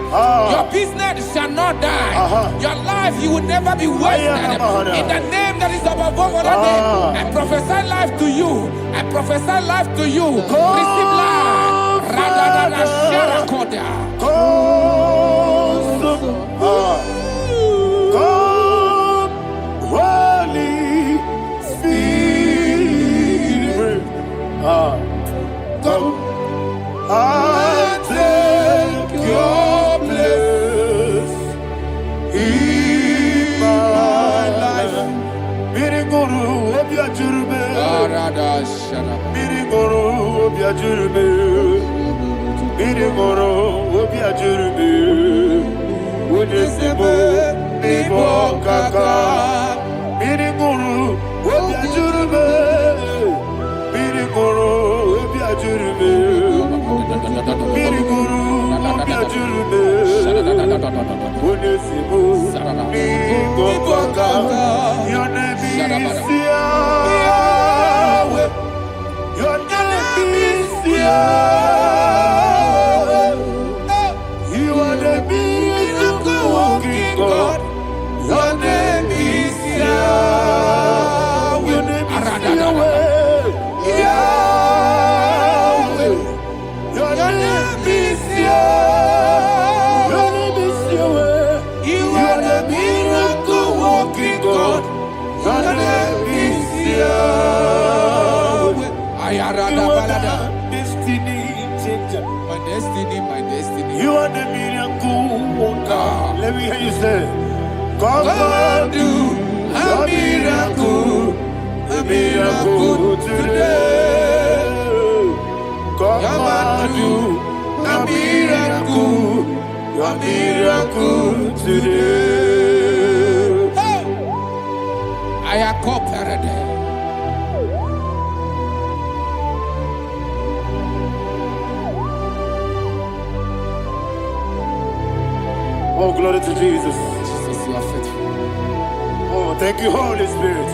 Your business shall not die. Your life, you will never be wasted. In the name that is above all other name, I prophesy life to you. I prophesy life to you. Receive life. Radadada Sharakoda. Come, Holy Spirit. Come and take your place in my life. Miriguru obya jurbe. Miriguru obya jurbe. Miriguru obya jurbe. Unesebo nibo kaka. Miriguru obya jurbe. Miriguru obya jurbe. Miriguru obya jurbe. Unesebo nibo kaka. Your name is Yahweh. Your name is Yahweh. You are the miracle working God. Your name is Yahweh. Your name is Yahweh. Yahweh. Your name is Yahweh. Your name is Yahweh. You are the miracle working God. Your name is Yahweh. You are the destiny changer. My destiny, my destiny. You are the miracle worker. Let me hear you say, come and do a miracle today. Come and do a miracle today. I am cooperative. Oh, glory to Jesus. Jesus, you are faithful. Oh, thank you, Holy Spirit.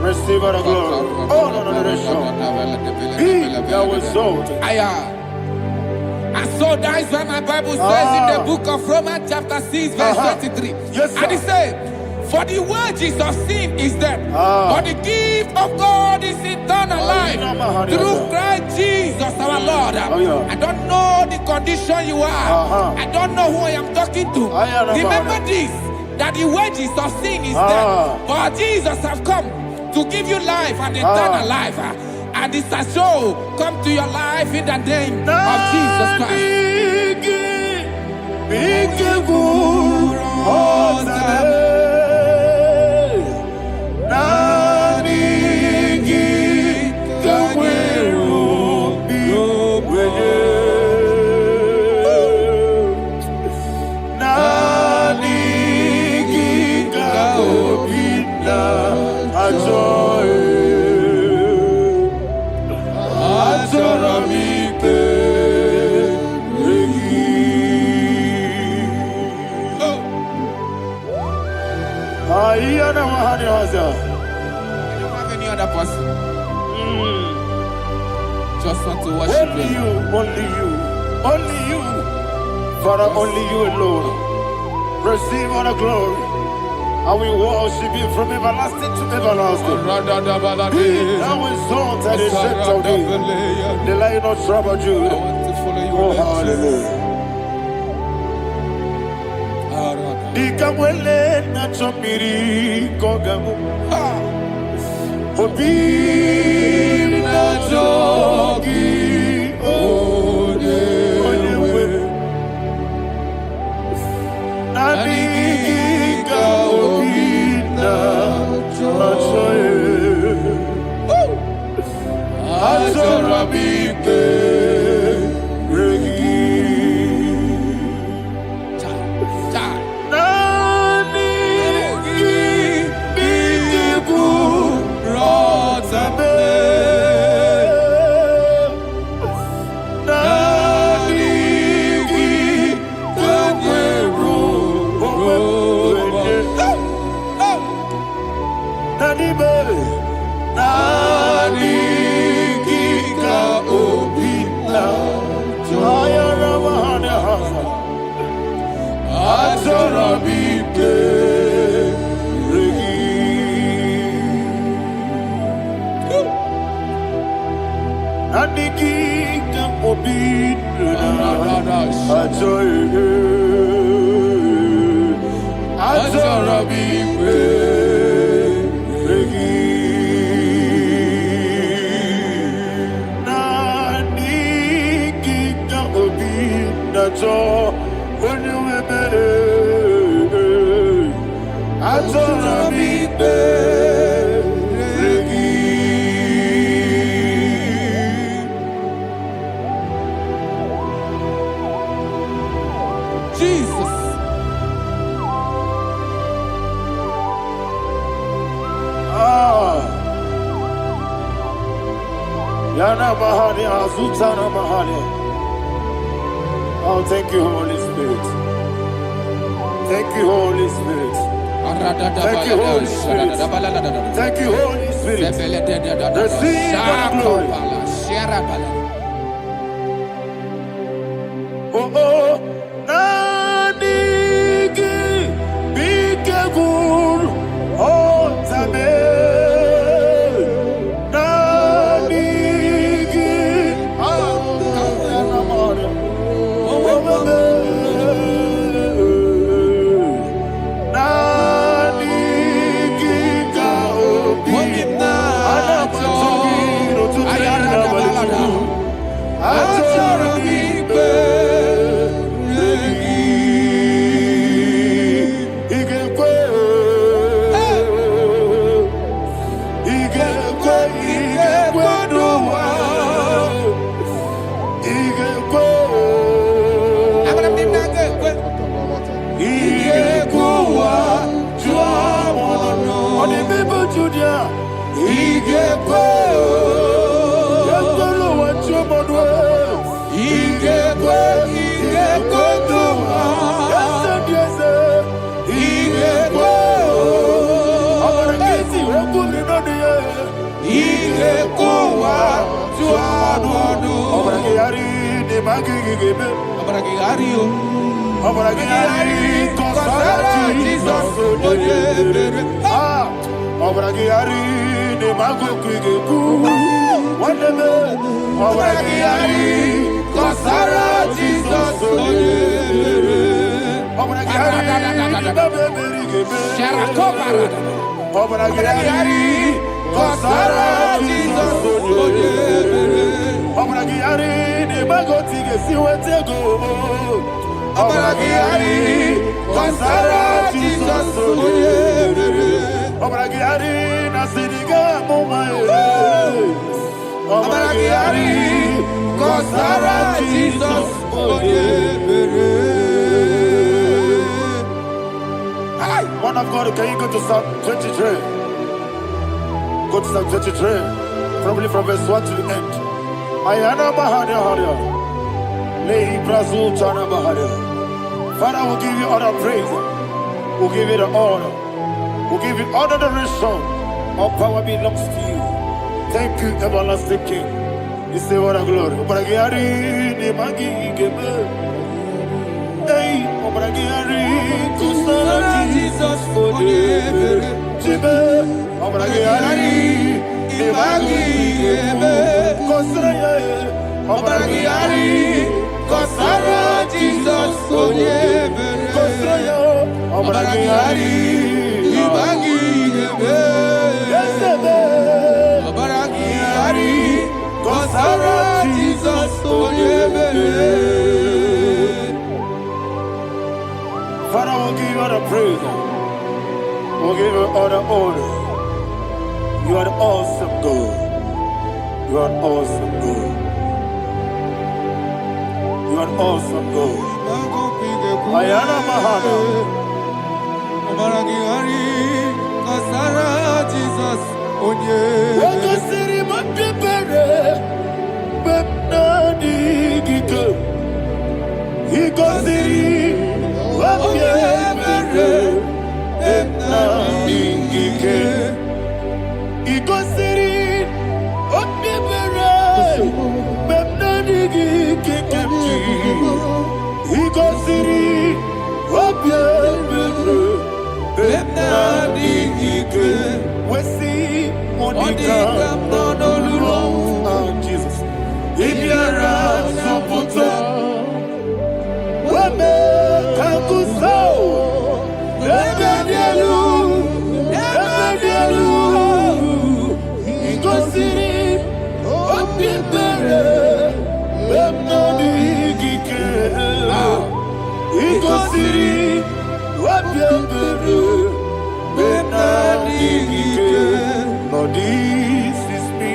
Receive our glory. Oh, no, that's sure. Be thou exalted. And so that is why my Bible says in the book of Romans chapter 6 verse 23. Yes, sir. And it says, For the wages of sin is death, but the gift of God is eternal life through Christ Jesus our Lord. I don't know the condition you are. I don't know who I am talking to. Remember this, that the wages of sin is death, but Jesus have come to give you life and eternal life. And this has so come to your life in the name of Jesus Christ. I don't have any other person. Just want to worship only you, only you, only you, Father, only you alone. Receive all the glory. I will worship you from everlasting to everlasting. Be thou exalted and set of thee, the Lion of Tribe of Judah. I want to follow you. Oh, hallelujah. Dikamwele na chomiri kogamu. Obi na jogi onewe. Nani ka obi na jogi. Azorabike regi. Oh, thank you, Holy Spirit. Thank you, Holy Spirit. Thank you, Holy Spirit. Thank you, Holy Spirit. Receive the glory. Oh, oh, Nanigi, Bigagul, oh, Tabe. Obragiari de Magigebe. Obragiario. Obragiari Kosara Jesus. Obragiari de Magogigegu. Whatever. Obragiari Kosara Jesus. Obragiari Obragiari Kosara Jesus. Obragiari de Magotige Siwetego. Obragiari Kosara Jesus. Obragiari Nasidiga Momae. Obragiari Kosara Jesus. Man of God, can you go to Psalm 23? Go to Psalm 23, probably from verse 1 to the end. Ayana Bahada Haria. Lehi Brazil Chana Bahada. Father, we'll give you all the praise. We'll give you the honor. We'll give you all the adoration. All power belongs to you. Thank you, everlasting King. You say what a glory. Obragiari ni magi gebe. Hey, Obragiari Kosara Jesus forever. Jibe, Obragiari ni magi gebe. Kosara, Obragiari Kosara Jesus forever. Kosara, Obragiari ni magi gebe. Yesebe, Obragiari Kosara Jesus forever. Father, we'll give you all the praise. We'll give you all the honor. You are the awesome God. You are an awesome God. You are an awesome God. Ayana Mahana. Obragiari Kosara Jesus. Waka siri mapepere. Bepnadi gike. Iko siri. Wapyemere, Nangike, Igosiri, Wapyemere, Nangike, Igosiri, Wapyemere, Nangike, Wesi, Monica, Nonolulo, Jesus, Ibiara, Soputo, Wame, Kanguso, Ebedielu, Igosiri, Opipere, Ebnabigike, Igosiri, Opipere, Ebnabigike. Lord, this is me,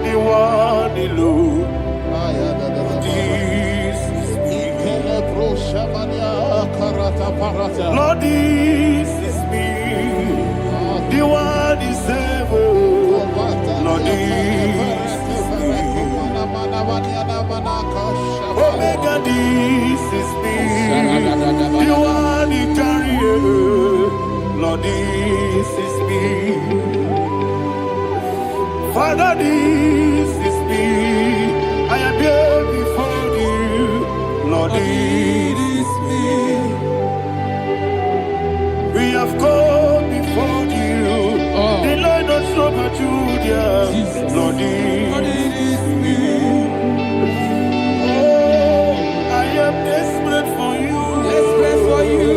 the one alone. Lord, this is me, the one is able. Lord, this is me. Omega, this is me, the one you carry. Lord, this is me. Father, this is me. I am here before you. Lord, it is me. We have come before you. The Lord not so much Judah. Lord, it is me. Oh, I am desperate for you. Desperate for you.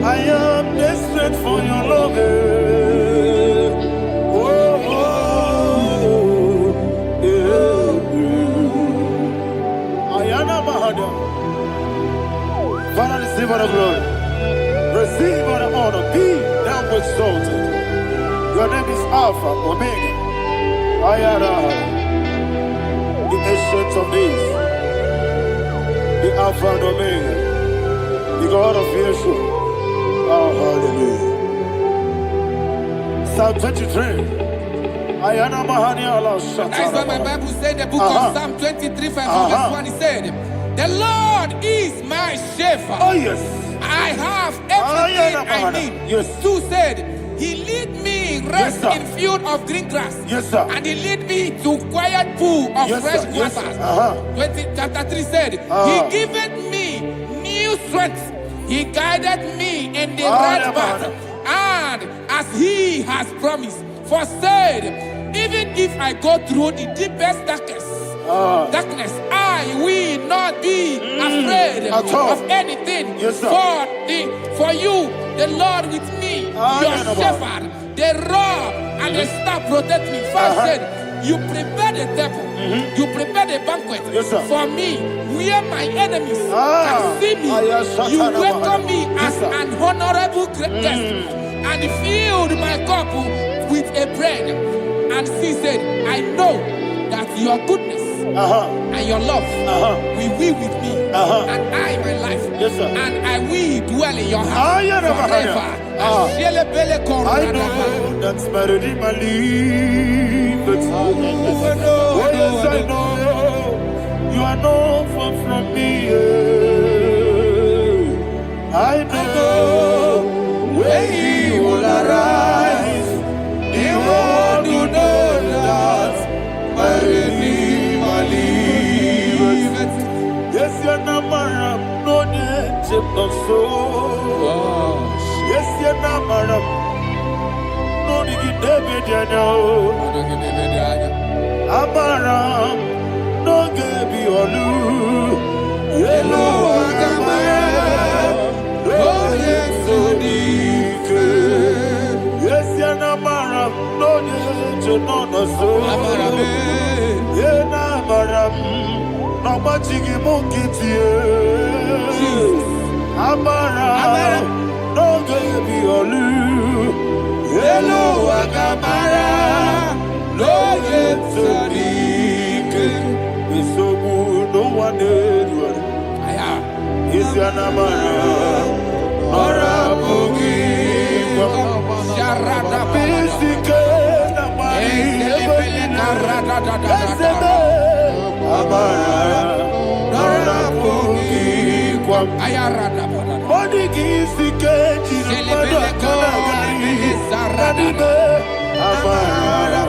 I am desperate for your love. Father, receive all the glory. Receive all the honor. Be thou exalted. Your name is Alpha, Omega. Ayara. The ancient of days. The Alpha and Omega. The God of Yeshua. Oh, hallelujah. Psalm 23. Ayana Mahani Allah Shata. That's why my Bible said the book of Psalm 23, verse 1, it said, the Lord is my shepherd. Oh, yes. I I have everything I need. Yes. 2 said, He lead me rest Yes, in field of green grass. Yes, sir. And He lead me to quiet pool of Yes, fresh sir. Yes, waters. sir. 20, chapter 3 said, He giveth me new strength. He guided me in the right path. And as He has promised, for said, even if I go through the deepest darkness, I will not be afraid of anything. Yes, sir. For you, the Lord with me, your shepherd, the rod and the staff protect me. First said, you prepare the table, you prepare the banquet for me, where my enemies can see me. You welcome me as an honorable guest, and filled my cup with a bread. And she said, I know that your goodness and your love will be with me, and I, my life, and I will dwell in your house forever. I know that's better than my life. Oh, yes, I know you are not far from me. I know when He will arise, He will do that. My Redeemer liveth. Yes, you're not married, no need to so. Yes, you're not married, no need to David, you know. Amaram, no gaby olu. Hello, Amaram, no yes, so yes, you're not married, no need to know the soul. Yena maram, no machigi mukiti. Amaram, no gaby olu. Hello, Agamara, no yetsodik. Isobu no one did. Is your namara, Nora Bogi, Sharada Bisike, Namari, Amara, Nora Bogi, Ayarada Monigi Sike, Amara,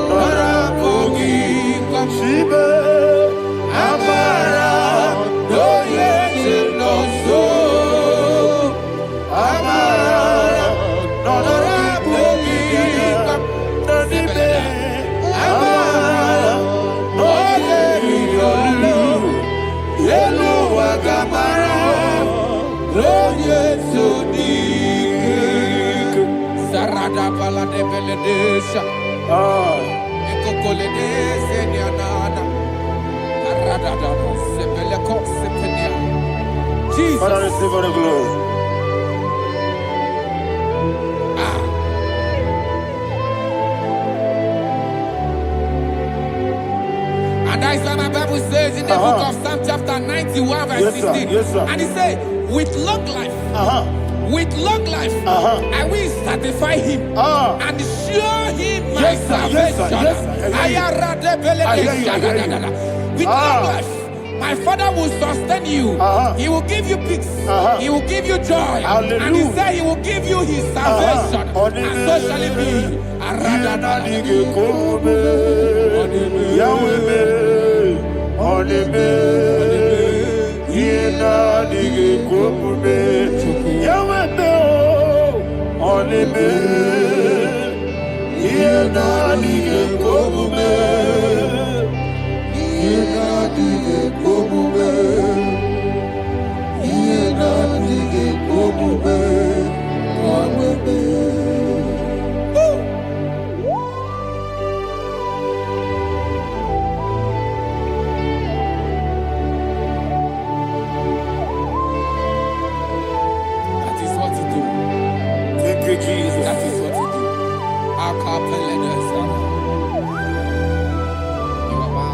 Nora Bogi, Shibe, Amara, no yet no so, Amara, Nora Bogi, Nanibe, Amara, no yet no Yellow Agamara, no yet so deep. Sarada Bala de Beledesha, Ecocoledes, and Yanana, Arada, Sebeleco, Sepenia. Jesus. Father, receive all the glory. And that's why my Bible says in the book of Psalm chapter 91 verse 16. Yes, sir. And He said, with long life, I will satisfy him and show him my salvation. With long life, my Father will sustain you. He will give you peace. He will give you joy. Hallelujah. And He said He will give you His salvation. And so shall it be.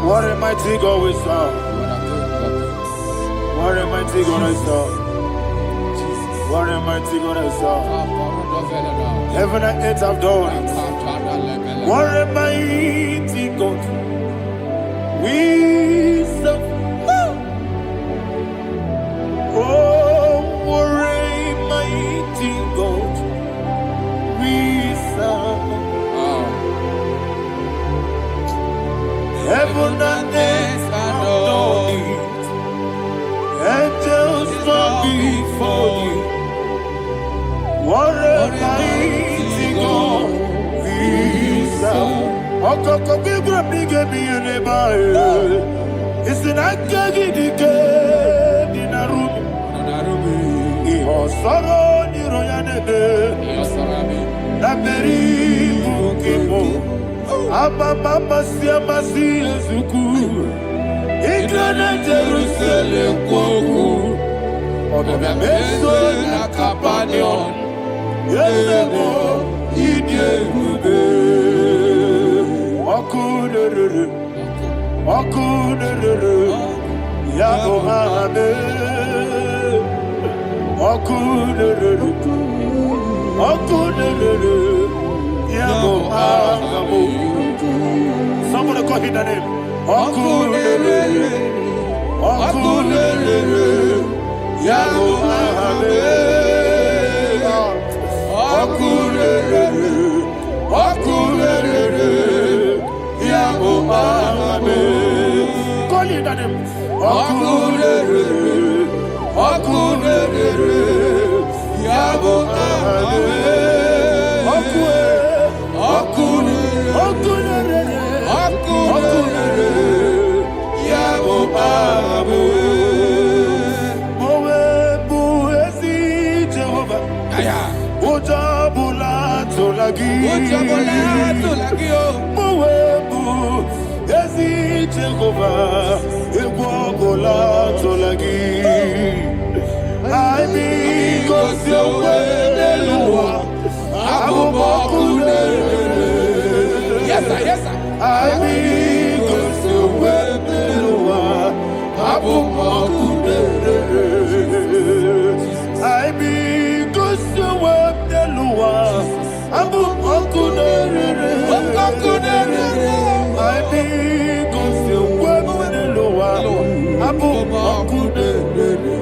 What a mighty God we serve. What a mighty God I serve. What a mighty God I serve. Heaven and earth have done it. What a mighty God we serve. Oh, what a mighty God, we serve. Okoko bibra bige biene bae. Isin akagi dike dinarubi. Iho soro ni royanebe. Laberi bukimo. Ababa siama si ezuku. Igrana Jerusalem koku. Odobe meso na kapanion. Yesemo idye gube. Okunere. Yabo hame. Okunere. Yabo hame. Somebody call him the name. Okunere. Yabo hame. Okunere. Yabo hame. Call him the name. Okunere. Yabo hame. Yes, sir. I be good to Webeloa, Abu Makudere. I be good to Webeloa, Abu Makudere. I be good to Webeloa, Abu Makudere.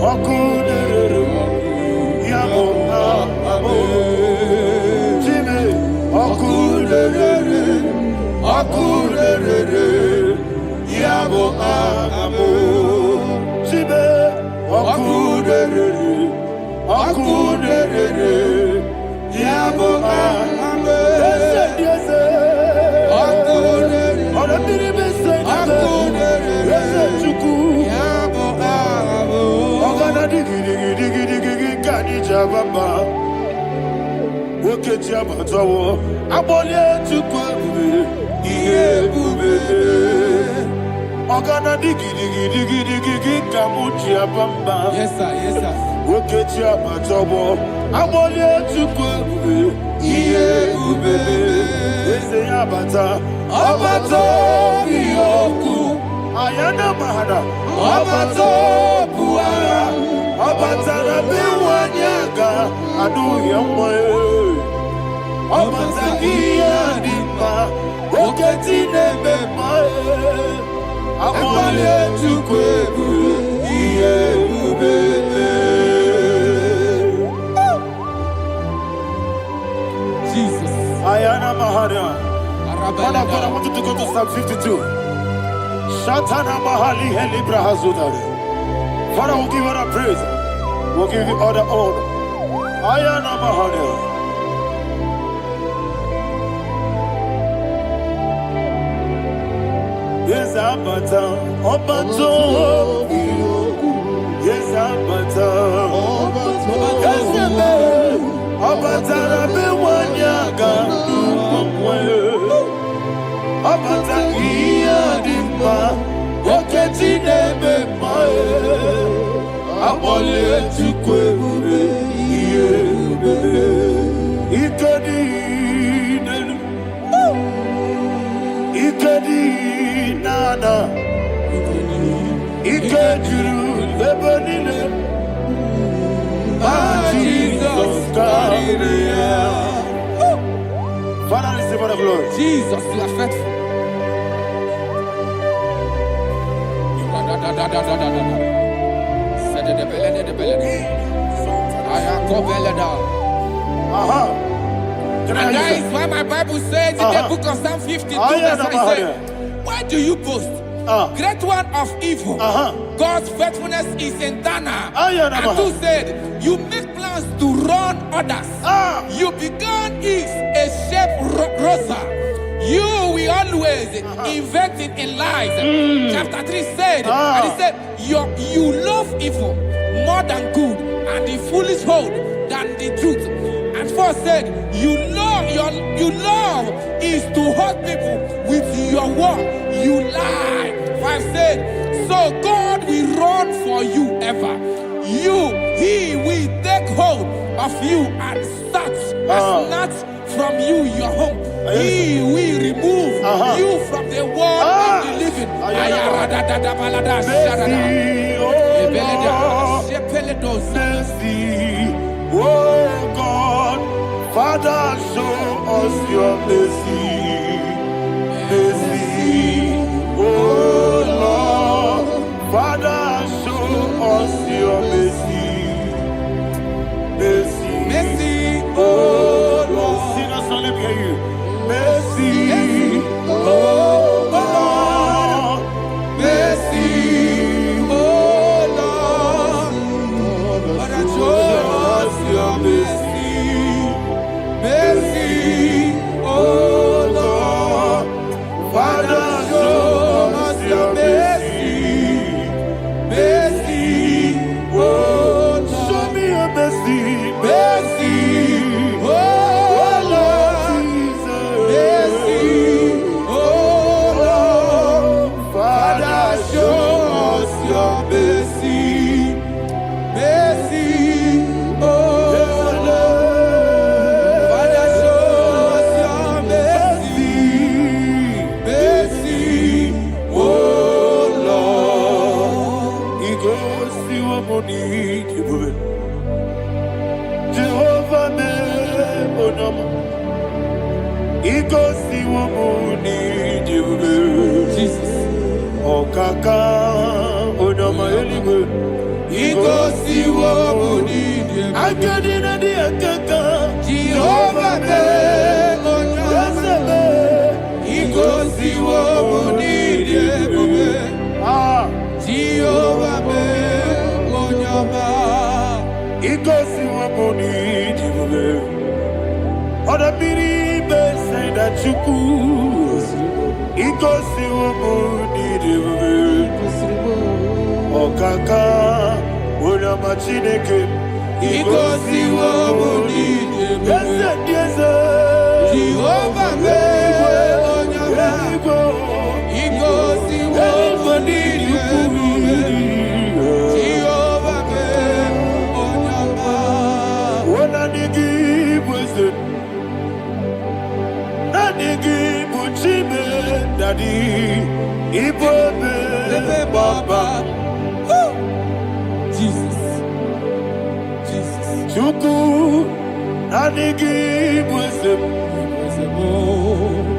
Makudere. Yabo amo, Jimmy. Akurere. Yabo amo, Jimmy. Akurere. Yabo amo. Yes. Akurere. Ora biri bese. Akurere. Chuku. Yabo amo. Ogana digi. Jababa, Woke Jabatawo, Abole to Kwabe, Yebube, Ogana digi, Kamuchi Abamba. Yes, sir. Woke Jabatawo, Abole to Kwabe, Yebube, Abata, Yoku, Ayana Mahada, Abato, Buara. Abatana biwanyaga adu yamwe. Abatakia dimba oketi nebema. Amale tukwebu iye ubebe. Jesus. Ayana Mahada. Father, I want you to go to Psalm 52. Shatana Mahali Helibra Hazudare. Father, we'll give you all the praise. We'll give you all the honor. Ayana Mahane. Yes, Abata. Obato. Yes, Abata. Yes, Abata. Bewanyaga. Abata. Iyadimba. Oketi nebe mae. Abole tukwebu iyebe. Ikedi nana. Ikediru lebanile. Jesus God. Father, receive all the glory. Jesus, you are faithful. And that is why my Bible says in the book of Psalm 52, verse 5, why do you boast? great one of evil. God's faithfulness is eternal. And two said, you make plans to run others. You began is a shape rosa. You will always inventing in lies. Chapter 3 said, and he said, you love evil more than good, and the foolish hold than the truth. And 4 said, you love is to hurt people with your word. You lie. 5 said, so God will run for you ever. He will take hold of you and snatch from you your home. He will remove you from the world of the living. Oh God, Father, show us your mercy. Mercy, oh Lord, Father, show us your mercy. Mercy, Mercy, oh Lord. Sing us all, let me hear you. Mercy, oh Lord. mercy, oh Lord. Father, show us your mercy. Mercy, oh Lord. Father, show us your mercy. Mercy, oh Lord. Show me your mercy. Mercy, oh Lord. Mercy, oh Lord. Father, show us your mercy. Mercy, oh Lord. Father, show us your mercy. Mercy, oh Lord. He goes to a money. Jehovah me onama. He goes to a money. Jesus. Okaka onama eligwe. He goes to what Akadina di akaka. Jehovah me onyama. He goes to what Jehovah me onyama. He goes to a money. Oda biri be say that you could. He goes to a money. Okaka onama chineke. He goes to what Yes, yes, Jehovah me onyama. He goes to what Jehovah me onyama. Daddy, Ibobe, Baba, Jesus, Jesus. Chuku, Nanigi, Wisdom,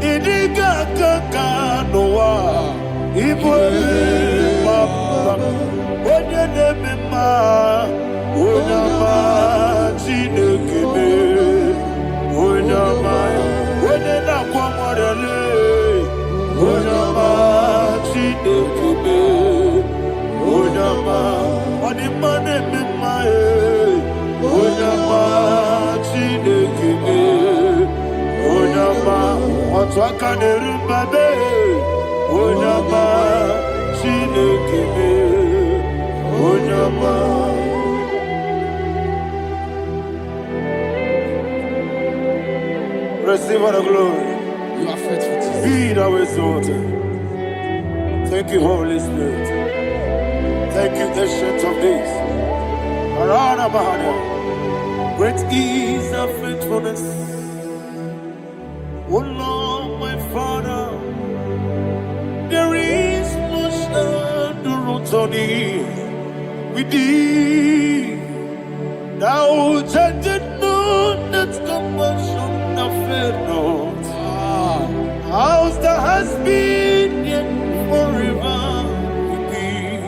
Idiga, Kaka, Noa, Ibobe, Baba, Oyanema, Oyama, Chinekebe, Oyama, Oyana, Kwamorele. Oyama, Chinekebe, Oyama, Onimane Mimae, Oyama, Chinekebe, Oyama, Otwakane Rumbabe, Oyama, Chinekebe, Oyama. Receive all the glory. You are faithful, Jesus. Be thou exalted. Thank you, Holy Spirit. Thank you, Ancient of Days. Arana Bahana. Great is thy faithfulness. O Lord, my Father, there is no shadow on thee. With thee, thou judgest not that compassion of fair not. House that has been yet forever with thee.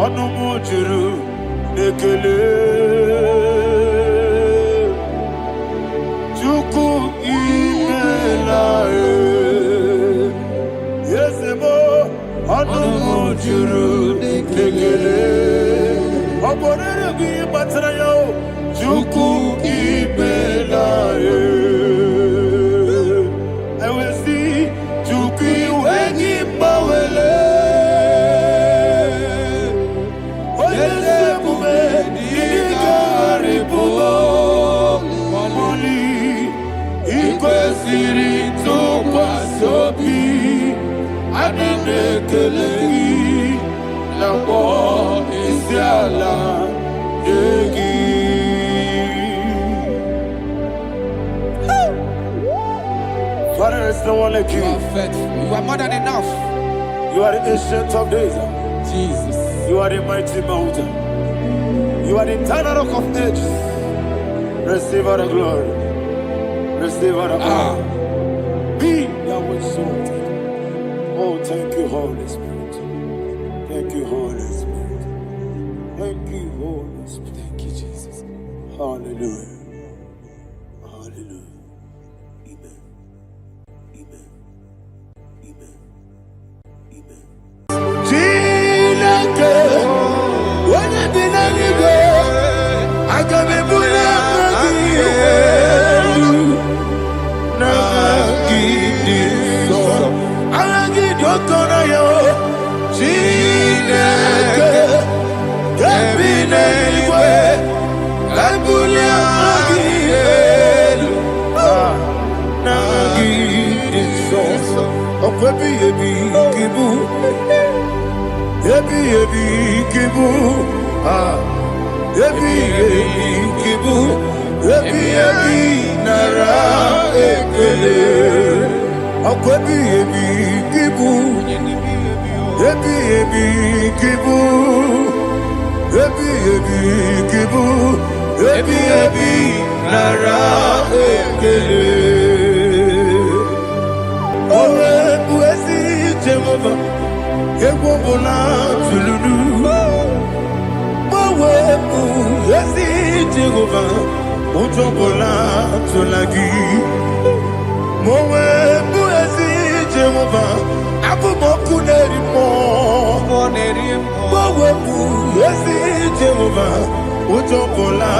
Onomojuru nekele. Chuku imela. Yes, emo. juru dikegele. Oborere gi batrayo, juku ibelaye. Ewesi, juku wengi bawele. Oyese bume, digari bubo. Moli, ikwesiri tukwa sobi. Adine kelegi, labo isiala yegi. Father, there's no one like you. You are faithful. You are more than enough. You are the ancient of days. Jesus. You are the mighty mountain. You are the eternal rock of ages. Receive all the glory. Receive all the honor. Be thou exalted. Oh, thank you, Holy Spirit. Thank you, Holy Spirit. Thank you, Holy Spirit. Thank you, Jesus. Hallelujah. Hallelujah. Amen. Amen. Amen. Amen. Chineke, onye dị n'eluigwe, aga m ebuli aka gị elu, n'aha gị dị nsọ. Aha gị dị ụtọ n'anya, Chineke, ebi n'eluigwe, ka ebuli aka gị elu, n'aha gị dị nsọ. Ọkwa ebighị gị bụ, ebighị gị bụ, ebighị gị bụ, ebighị nara ekele. Ọkwa ebighị gị bụ, ebighị gị bụ, ebighị gị bụ, ebighị nara ekele. Owe bụ ezi Jehova, egwu ọbụla tụlụrụ. Owe bụ ezi Jehova, ụjọ ọbụla tụla gị. Owe bụ ezi Jehova, abụmọkụ na-eri mmụọ. Owe bụ ezi Jehova, ụjọ ọbụla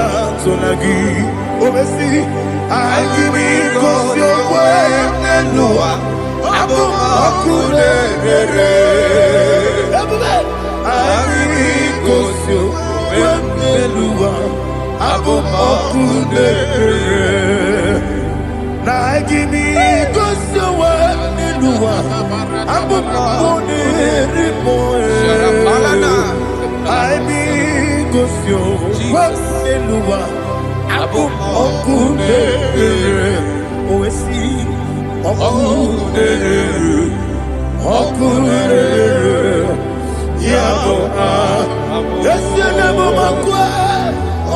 tụla gị. Omesi, anyị bụ ngozi okwe n'elu ụwa. Abụmọkụ na-ere. Anyị gosi okwe n'elu ụwa. Abụmọkụ na-ere. Na anyị gosi okwe n'elu ụwa. Abụmọkụ na-ere mmụọ. Anyị gosi okwe n'elu ụwa. Abụmọkụ na-ere. Owesi ọkụ na-ere. Ọkụ na-ere. Ya bụ esi na-abụmọkụ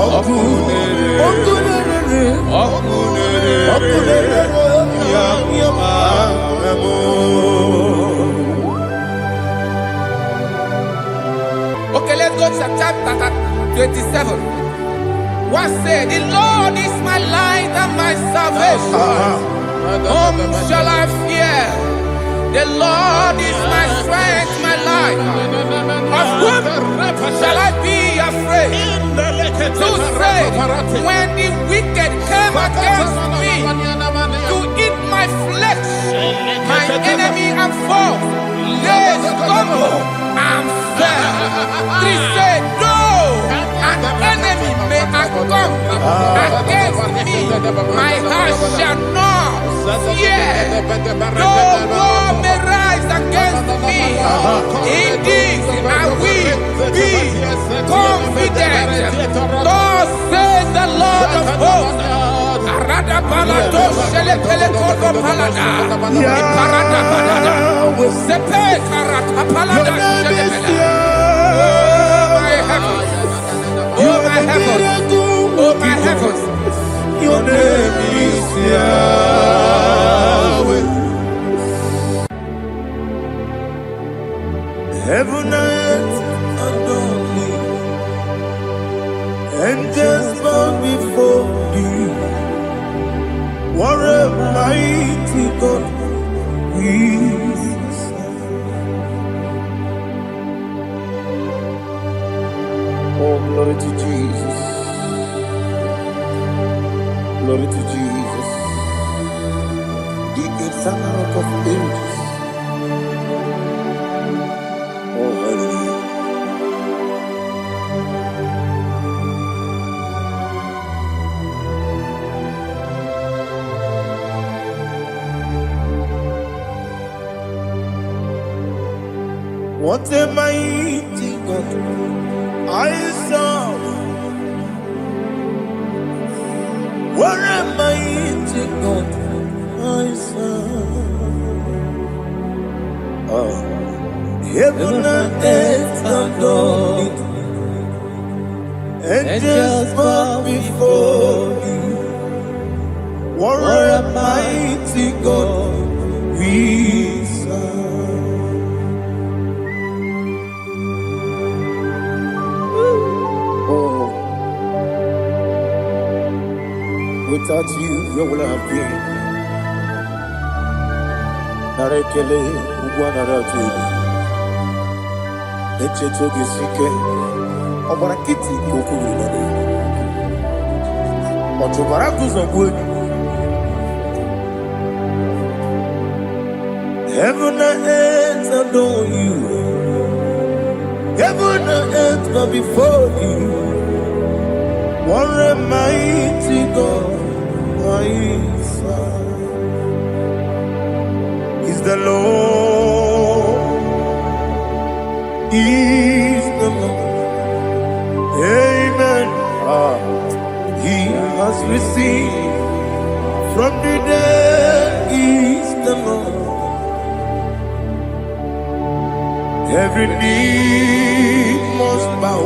ọkụ na-ere. Ọkụ na-ere. Ọkụ na-ere. Ọkụ na-ere. Ya bụ Okay, let's go to chapter 27. What said? The Lord is my light and my salvation. Whom shall I fear? The Lord is my strength, my life. Of whom shall I be afraid? To say, when the wicked came against me to eat my flesh, my enemy and foe, they stumble and fell. Three said, no, an enemy may come against me, my heart shall not fear. No war may rise against me. In this I will be confident. Thus says the Lord of hosts. Arada balado shele pele kodo palada. Iparada balada. Sepe karata palada shele pele. Oh my heavens. Oh my heavens. Oh my heavens. your name is Yahweh. Heaven and earth adore thee, angels bow before thee. What a mighty God we serve. Oh, glory to Jesus. Glory to Jesus. The eternal rock of ages. Oh, hallelujah. What a mighty God I serve. What a mighty God I serve. Oh. Heaven and earth adore it, angels bow before you. What a mighty God we serve. Oh, without you, where would I have been? Narekele, Ugwanaratu. Echetogizike, Obarakiti Kokurunade, Otobarakuzo. Heaven and earth adore you. Heaven and earth bow before you. What a mighty God I serve. Is the Lord. Is the Lord. Amen. He has received from the dead. Is the Lord. Every knee must bow.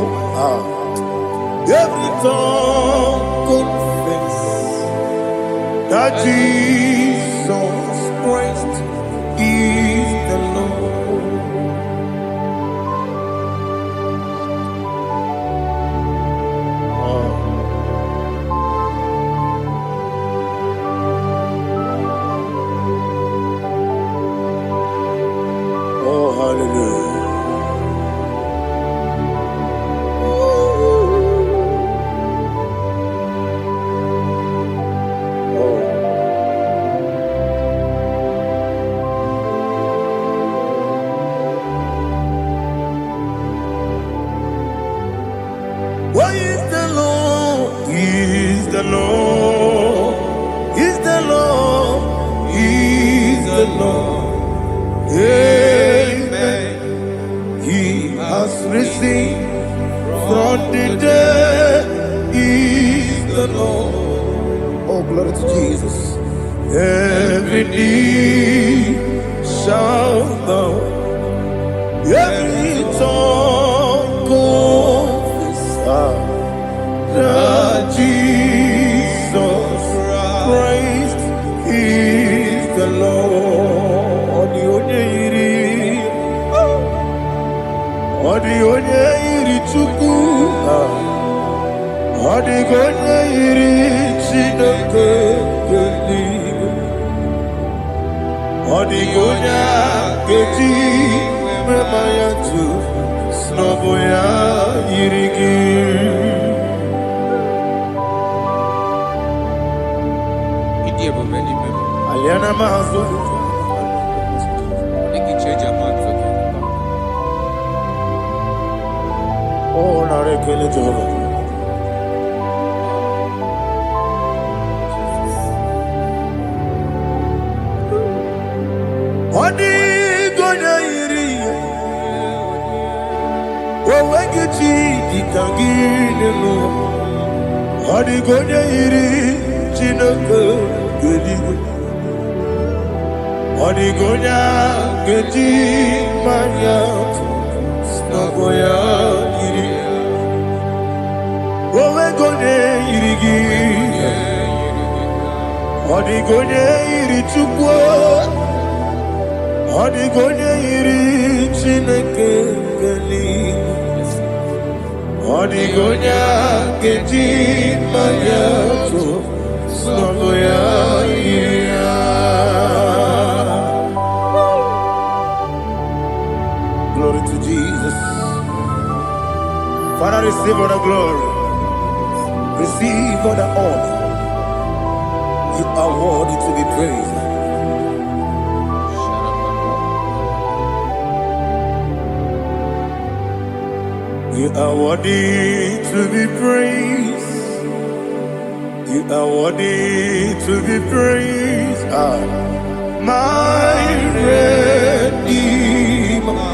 Every tongue confess that Jesus Christ is the Lord. Oh, hallelujah. Why is the Lord? He is the Lord. He is the Lord. He is the Lord. Amen. He has risen from the dead. He is the Lord. Oh, glory to Jesus. Every knee shall bow. Every tongue confess that Jesus Christ is the Lord. The onye iri Chukwu, the onye iri Chineke eluigwe, the onye keji mema ya tu, n'ọbụ ya yiri gị. Aliana mazo. Oh, narekele Jehovah. Odi gonya iri, owegichi dikagilelo. Odi gonya iri, Chineke geliwe. Odi gonya keji manya, snaboya iri. Owegonye iri gi, odi gonya iri Chukwu. Odigonye iri Chineke eluigwe, odigonya keji manya to n'ọbụ ya yiri ya. Glory to Jesus. Father, receive all the glory. Receive all the honor. You are worthy to be praised. You are worthy to be praised. You are worthy to be praised. My Redeemer.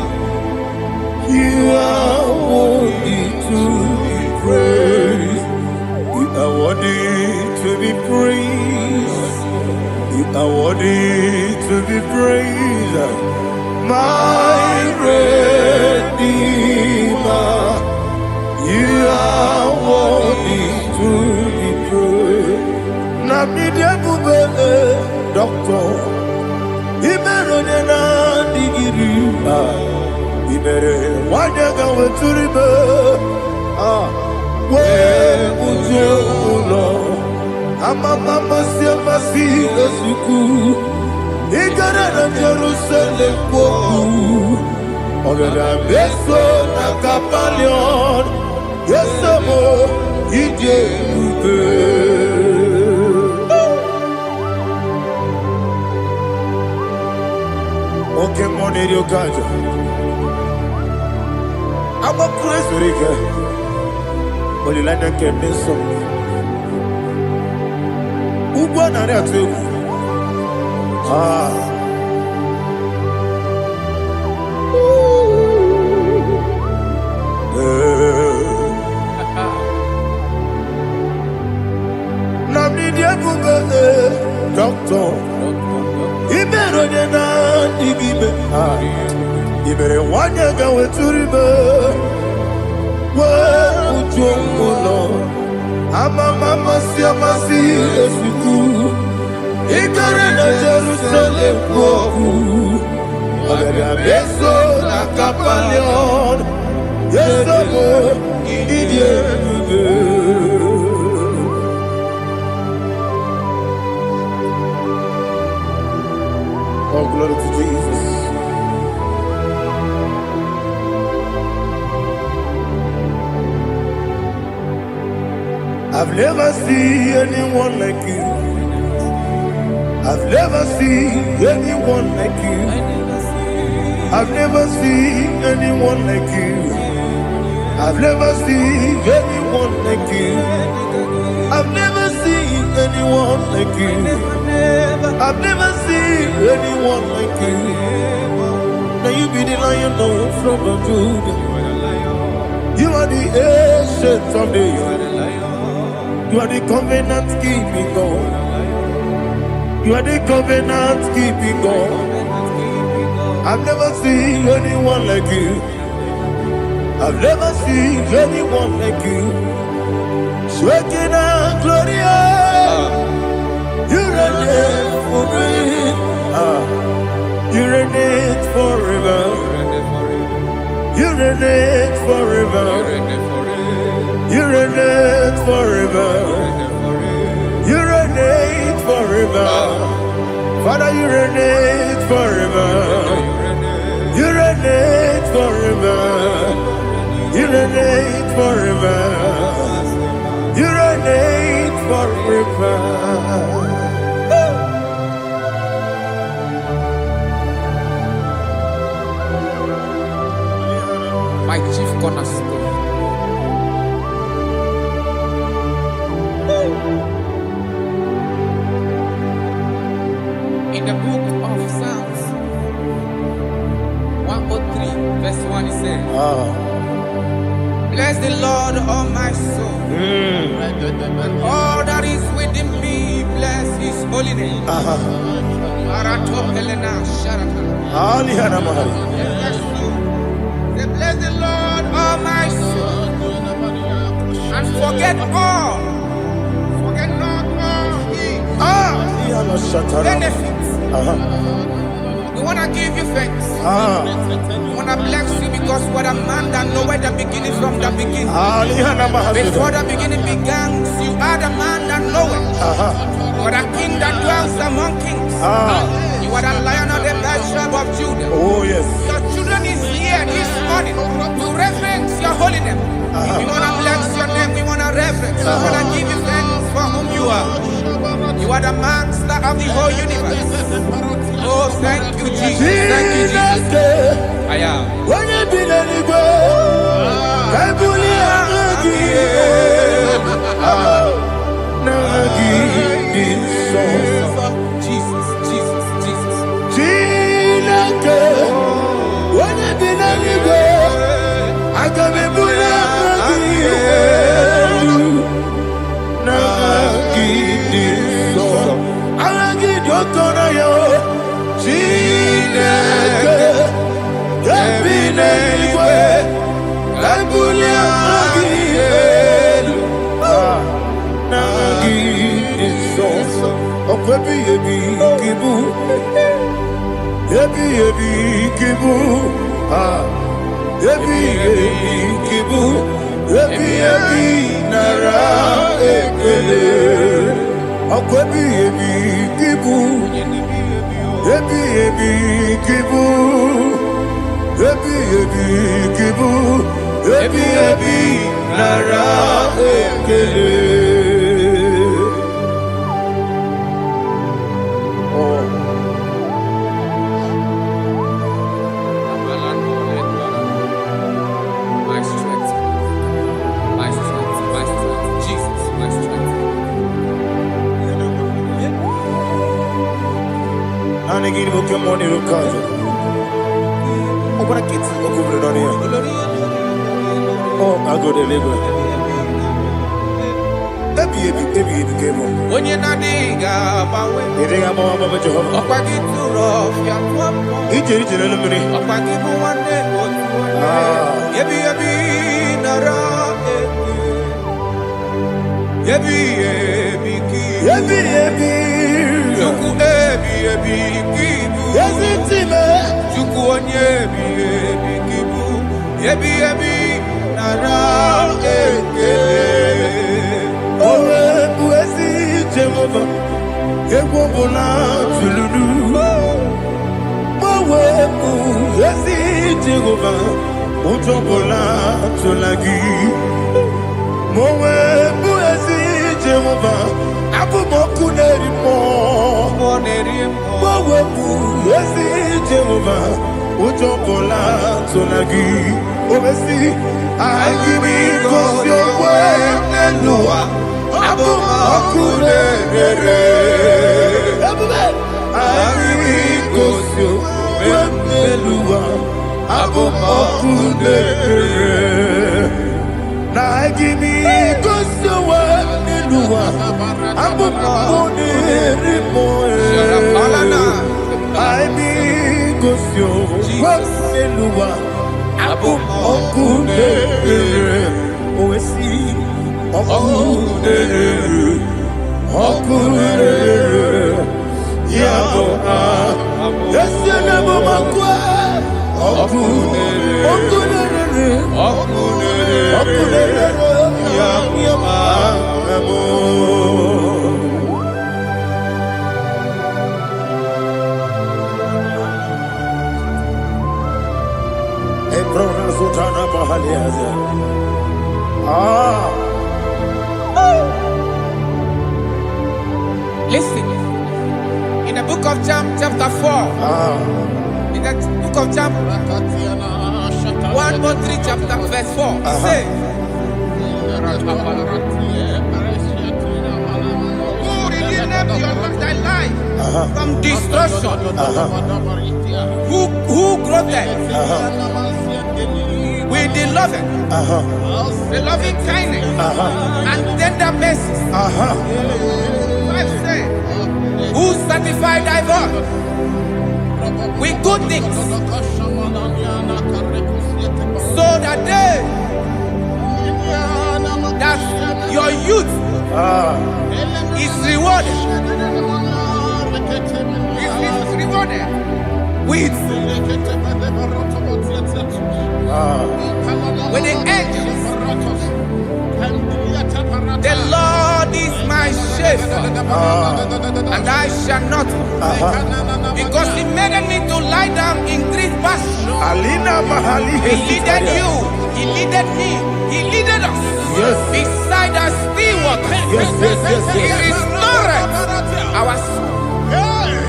You are worthy to be praised. You are worthy to be praised. You are worthy to be praised. My Redeemer. You are worthy to be praised. Namidebube, Doctor. Imeronena digiri. Ibere wanyaga weturibe. We ujulo. Mama siamasi esuku. Igara na Jerusalem kwoku. Ogada beso na kapalion. Yesamo ije ube. Okay, money you got. I'm a crazy rigger. But you like that can be so. Who won that too? Doctor, you better than I you better want to go to river. Well, Lord, I'm a mama, see, I'm a see, as you do. You got in Jerusalem, I'm a beso, like a palion. Yes, I'm a idiot. Oh, glory to Jesus. I've never seen anyone like you. I've never seen anyone like you. I've never seen anyone like you. I've never seen anyone like you. I've never seen anyone like you. I've never seen anyone like you. Now you be the lion from the Judah. You are the ancient of days. You are the covenant keeping God. You are the covenant keeping God. I've never seen anyone like you. I've never seen anyone like you. Shekinah Gloria, you reign for me. You reign forever. You reign forever. You reign forever. You reign forever. Father, you reign forever. You reign forever. You reign forever. You reign forever. My chief cornerstone. In the book of Psalms 103 verse 1 it says, bless the Lord, all my soul, and all that is within me, bless his holy name. Say, bless the Lord, all my soul, and forget not all his benefits. We want to give you thanks. We want to bless you because what a man that knoweth the beginning from the beginning. Before the beginning began, you are the man that knoweth. You are the king that dwells among kings. You are the lion of the tribe of Judah. Oh yes. Your children children is here this morning to reverence your holiness. We want to bless your name. We want to reverence. We want to give you thanks for whom you are. You are the master of the whole universe. Oh, thank you, Jesus. Thank you, Jesus. I am. Jesus, Jesus, Jesus. Listen, in the book of John, chapter 4, in the book of John, 1:3, chapter verse 4, it says, who redeemed thy life from destruction, who groweth with the loving kindness and tender mercies. Who sanctify thy voice with good things, so that your youth is rewarded. Is rewarded with the angels. The Lord is my shepherd. Shepherd, and I shall not want. Because he made me to lie down in green pastures. He leaded you, he leaded me, he leaded us beside our still waters. He restored our soul.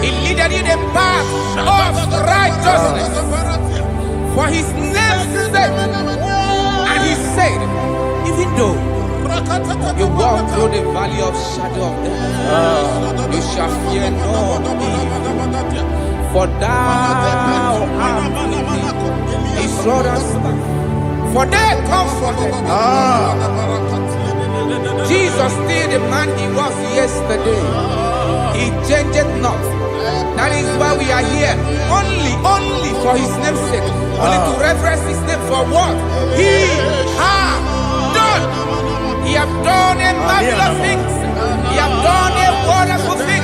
He leaded you the path of righteousness for his name's sake. And he said, even though you walk through the valley of shadow of death, you shall fear no evil, for thou art with me. His rod and staff, for they comforted. Jesus still the man he was yesterday. He changed not. That is why we are here. Only for his name's sake. Only to reference his name for what he has done. He has done a marvelous things. He has done a wonderful thing.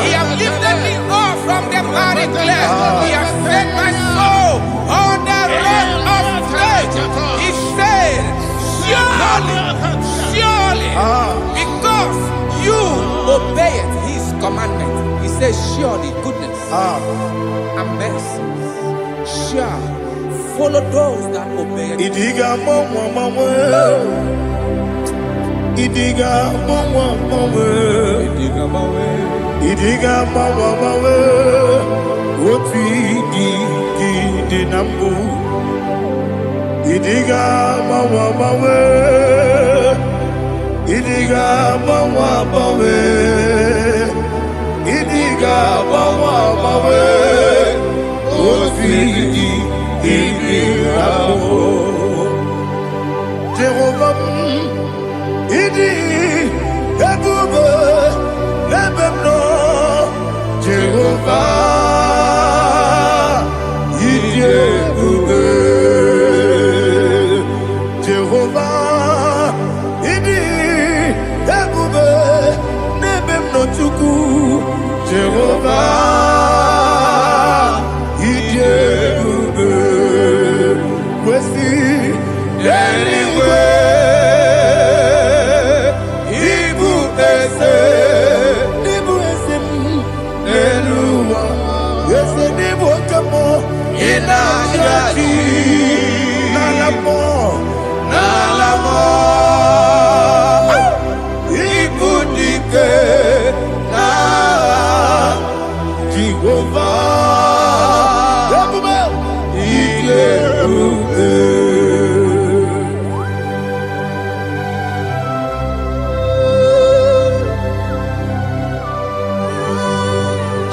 He has lifted me up from the miry clay. He has set my soul on the rock of faith. He said, surely, because you obeyed his commandment. He says, surely goodness and mercy shall follow those that obey him. Idiga mama, Idiga mama, what we did nambu. Idiga mama, Idiga mama, Idiga mama, what we Jehovah, Idi, Ebube, Lebemno, Jehovah, Idi, Ebube, Jehovah, Idi, Ebube, Lebemno Chuku, Jehovah, Idi, Ebube, Wesi, anyway.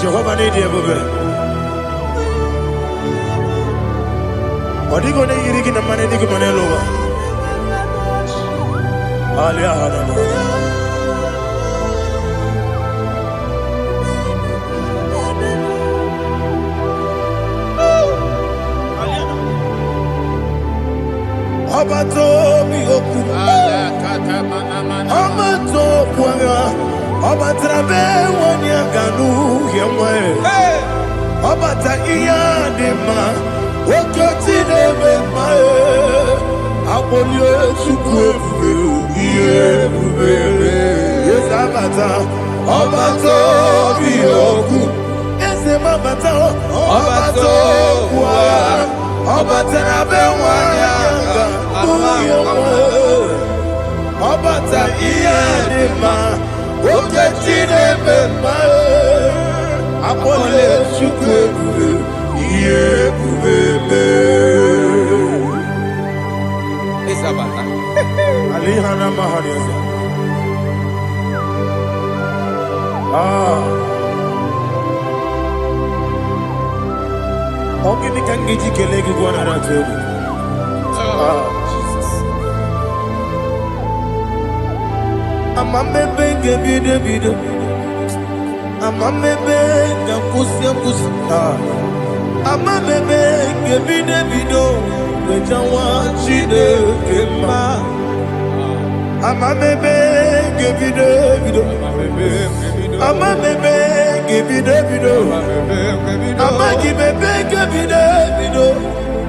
Jehovah need you, baby. What are you going to eat in the money? You can over. Abato bihoku, Amato puanga, Abatrabe wanya ganu yemwe, Abata iya dema, Okoti deme mae, Abolio chukwe iye bubele, Yes Abata, Abato bihoku, Ese mabata, Abato puanga. Obata bewanya Obata iyadima Oketine bema Apole chukwe Iye bubebe Isabata Alihana mahariyaza Ogini kangiji kelegi gwana ratobu. Jesus. Amamebe gebide bide. Amamebe gampusi. Amamebe gebide bido. Wejawa chide kema. Amamebe gebide bido. Amamebe gebide bido. Amagi bebe gebide bido.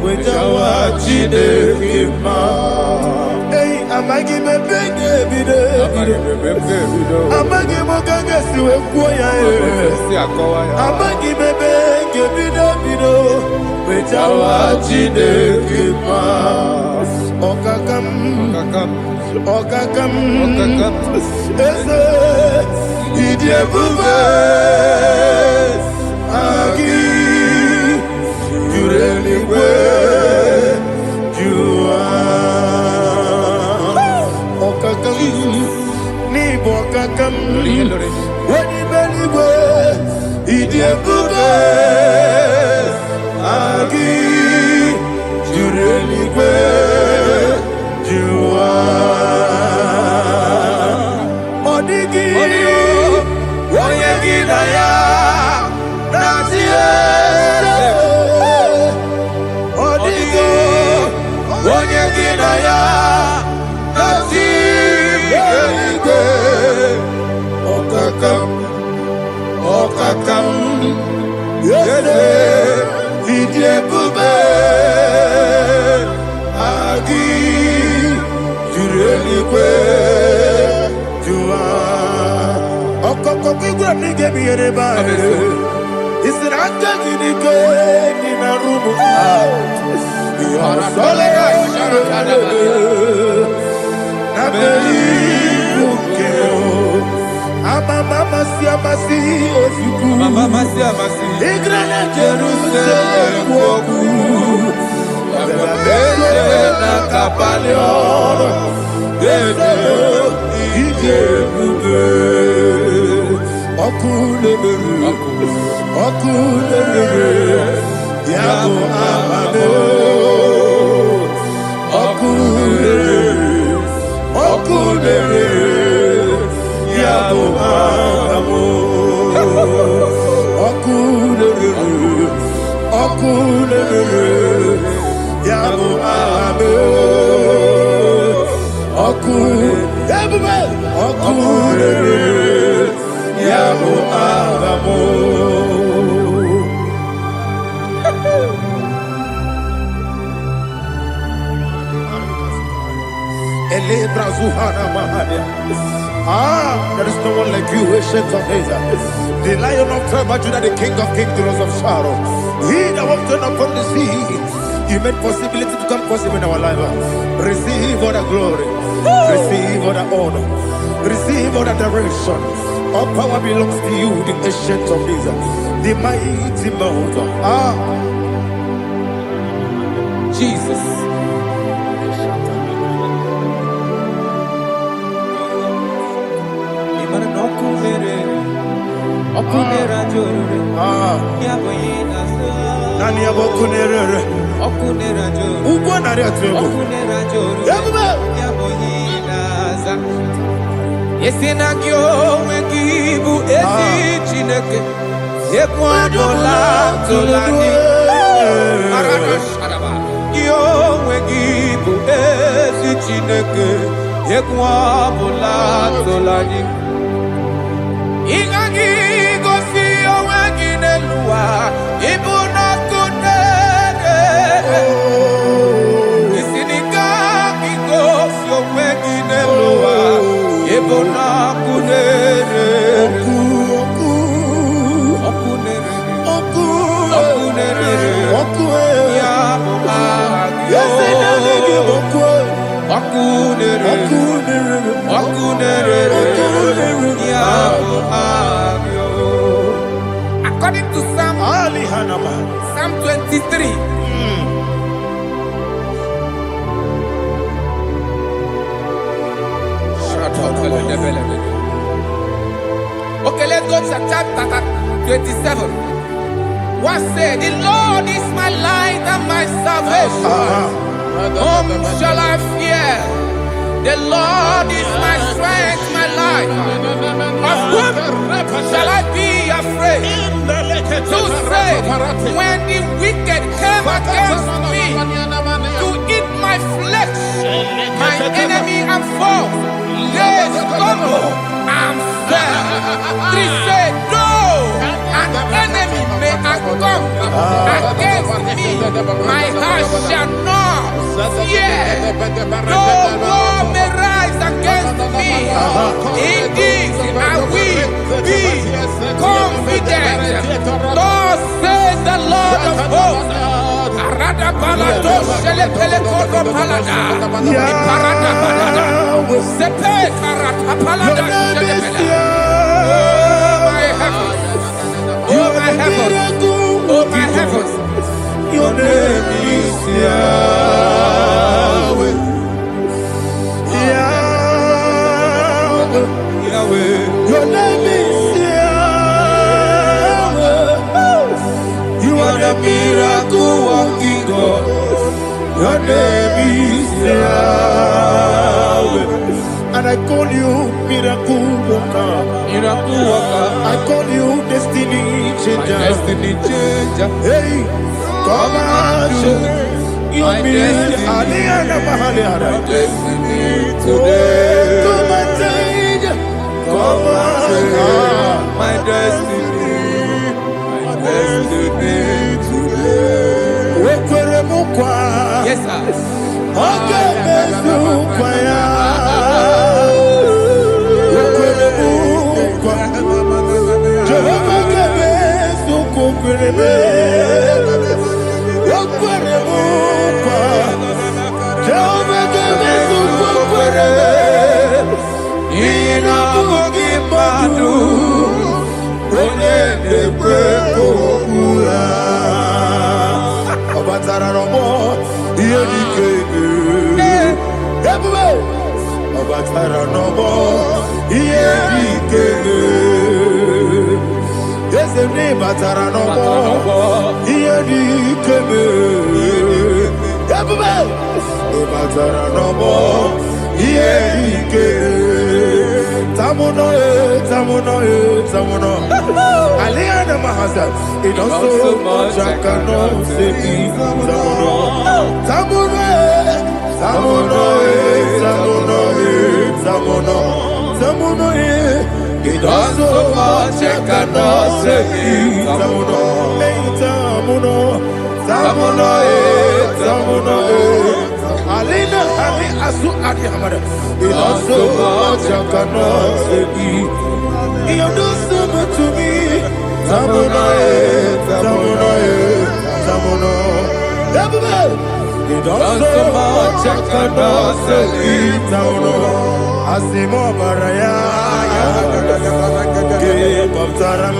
Wejawa chide kema. Hey, Amagi me benge bido. Amagi mo kanga siwe kuya e. Amagi me benge bido bido. Bejawa jide kima. Okakam. Eze idie bube. Agi jureli we. Ni bokakam wani beliwe idie bube agi jureliwe jua odigi oyegi na ya natie odigi oyegi na ya Okakam, yede, idie bube, agi, jureli jua. Okakokigwe nige biyere bae. Isiranga ginike nina rumu. Yasolega sharakadaba. Nabeli bukeo. Mama siamasi ofuku. Mama siamasi. Igrana Jerusalem woku. Bebe na kapaleon. Bebe ije bube. Okulere. Yabo amado. Okulere. Yabo amo, okulere, yabo amo, okulere, yabo amo. Ele brazuhana mahania. There is no one like you, ancient of days. The Lion of tribe of Judah, the King of kings, the Rose of Sharon. He that walked upon the sea. You made possibility to come possible in our life. Receive all the glory. Receive all the honor. Receive all the direction. All power belongs to you, the ancient of days. The mighty mountain. Jesus. Okunera jore, yaboyina sa. Nani abokunere? Okunera jore. Ugo nari atugo. Okunera jore. Yaboyina sa. Yesina kyo wekibu esi chineke. Yekwadola tolani. Arana sharaba. Kyo wekibu esi chineke. Yekwadola tolani. Ingagi gosi owegi nelua ibuna kunere. Isinika gosi owegi nelua ibuna kunere. Okunere ya agyo. Okunere ya agyo. According to Psalm 23. Okay, let's go to chapter 27. What said? The Lord is my light and my salvation. Whom shall I fear? The Lord is my strength, my life. Of whom shall I be afraid? To say, when the wicked came against me to eat my flesh, my enemy and foe, they stumble and fell. 3 said, though an enemy may come against me, my heart shall not fear, no war may rise against me. In this I will be confident. Thus says the Lord of hosts. Arada balado shele pele kodo palada. Iparada balada. Sepe karata palada shele pele. Oh my heavens. Oh my heavens. Your name is Yahweh. Yahweh. Yahweh. Your name is Yahweh. You are the miracle working God. Your name is Yahweh. And I call you miracle worker. Miracle worker. I call you destiny changer. Destiny changer. Hey. Come on, you mean Aliana Mahaliana. Destiny today. Come on, change. Come on, my destiny. My destiny today. Yes, sir. Okay, Aliana Mahasa, it also much I cannot say. Samono, it also much I cannot say. Samono, Alina, Ali Asu Adi Hamada, it also much I cannot say. You do so much to me. Samono. You do so much I cannot say. Samono. Asimo Baraya. Give up Taram.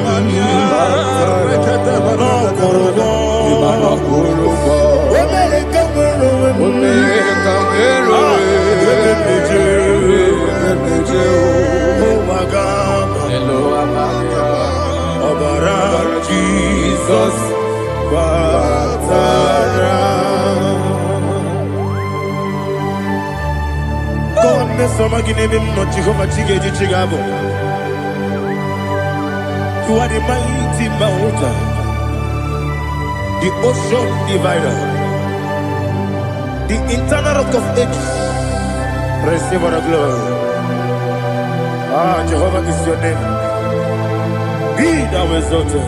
No Kurubo. Jesus, God, me some again him not Jehovah Chigedi Chigabo. You are the mighty mountain, the ocean divider, the internal rock of ages. Receive our glory. Ah, Jehovah is your name. Be thou exalted.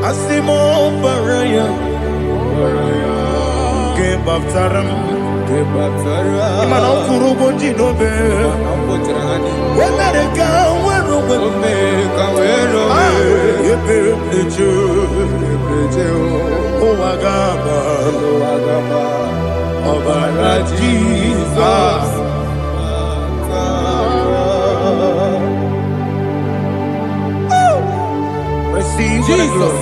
Asimo Baraya, Game of Taram, Imano Kurubo Jinobe, when they go, when the Jew, Agaba, Obara Jesus. Receive Jesus.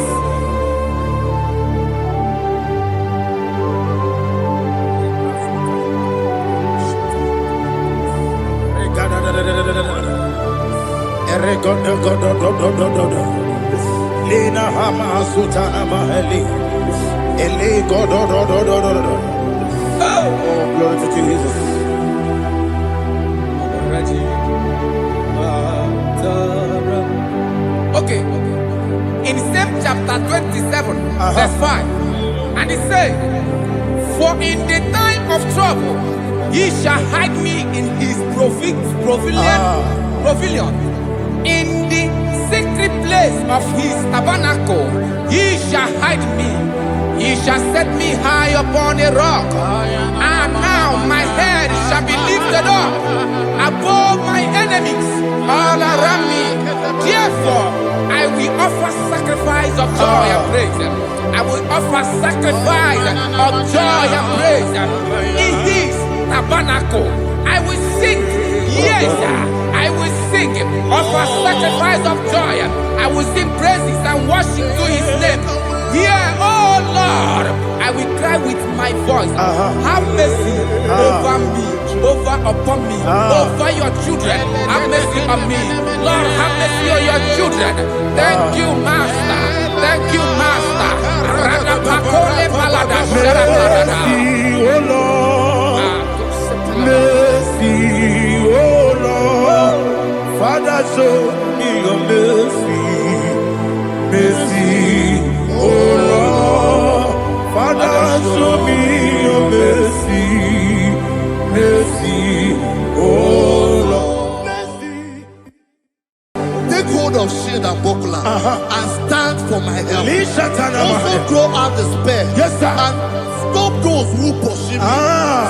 Lina Hama Sutana Maheli. Ele God. Oh, glory to Jesus. Okay. In same chapter 27, verse 5, and it says, "For in the time of trouble, he shall hide me in his pavilion. In the secret place of his tabernacle, he shall hide me. He shall set me high upon a rock. And now my head shall be lifted up above my enemies all around me. Therefore, I will offer sacrifice of joy and praise. I will offer sacrifice of joy and praise. In this tabernacle, I will sing. Yes, I will sing. Offer sacrifice of joy. I will sing praises and worship to his name. Here, oh Lord, I will cry with my voice. Have mercy over me, upon me, over your children. Have mercy on me. Lord, have mercy on your children. Thank you, Master. Thank you, Master. Mercy, oh Lord. Mercy, oh Lord. Father, show me your mercy. Mercy, oh Lord. Father, show me your mercy. Mercy, oh Lord. Mercy. Take hold of shield and buckler and stand for my help. Also throw out despair. Yes, sir. And stop those who pursue me.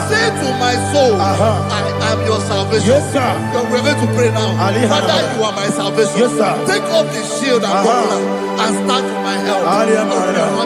Say to my soul, I am your salvation. Yes, sir. We're going to pray now. Father, you are my salvation. Yes, sir. Take off the shield and buckler and stand for my help.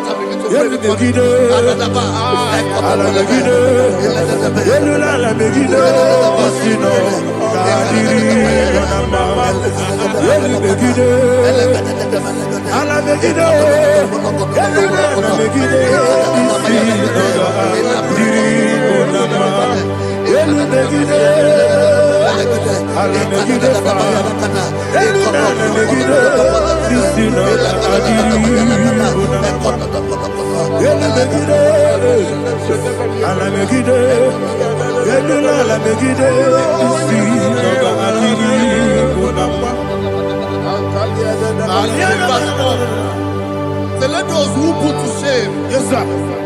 So let those who put to shame, Yes, sir.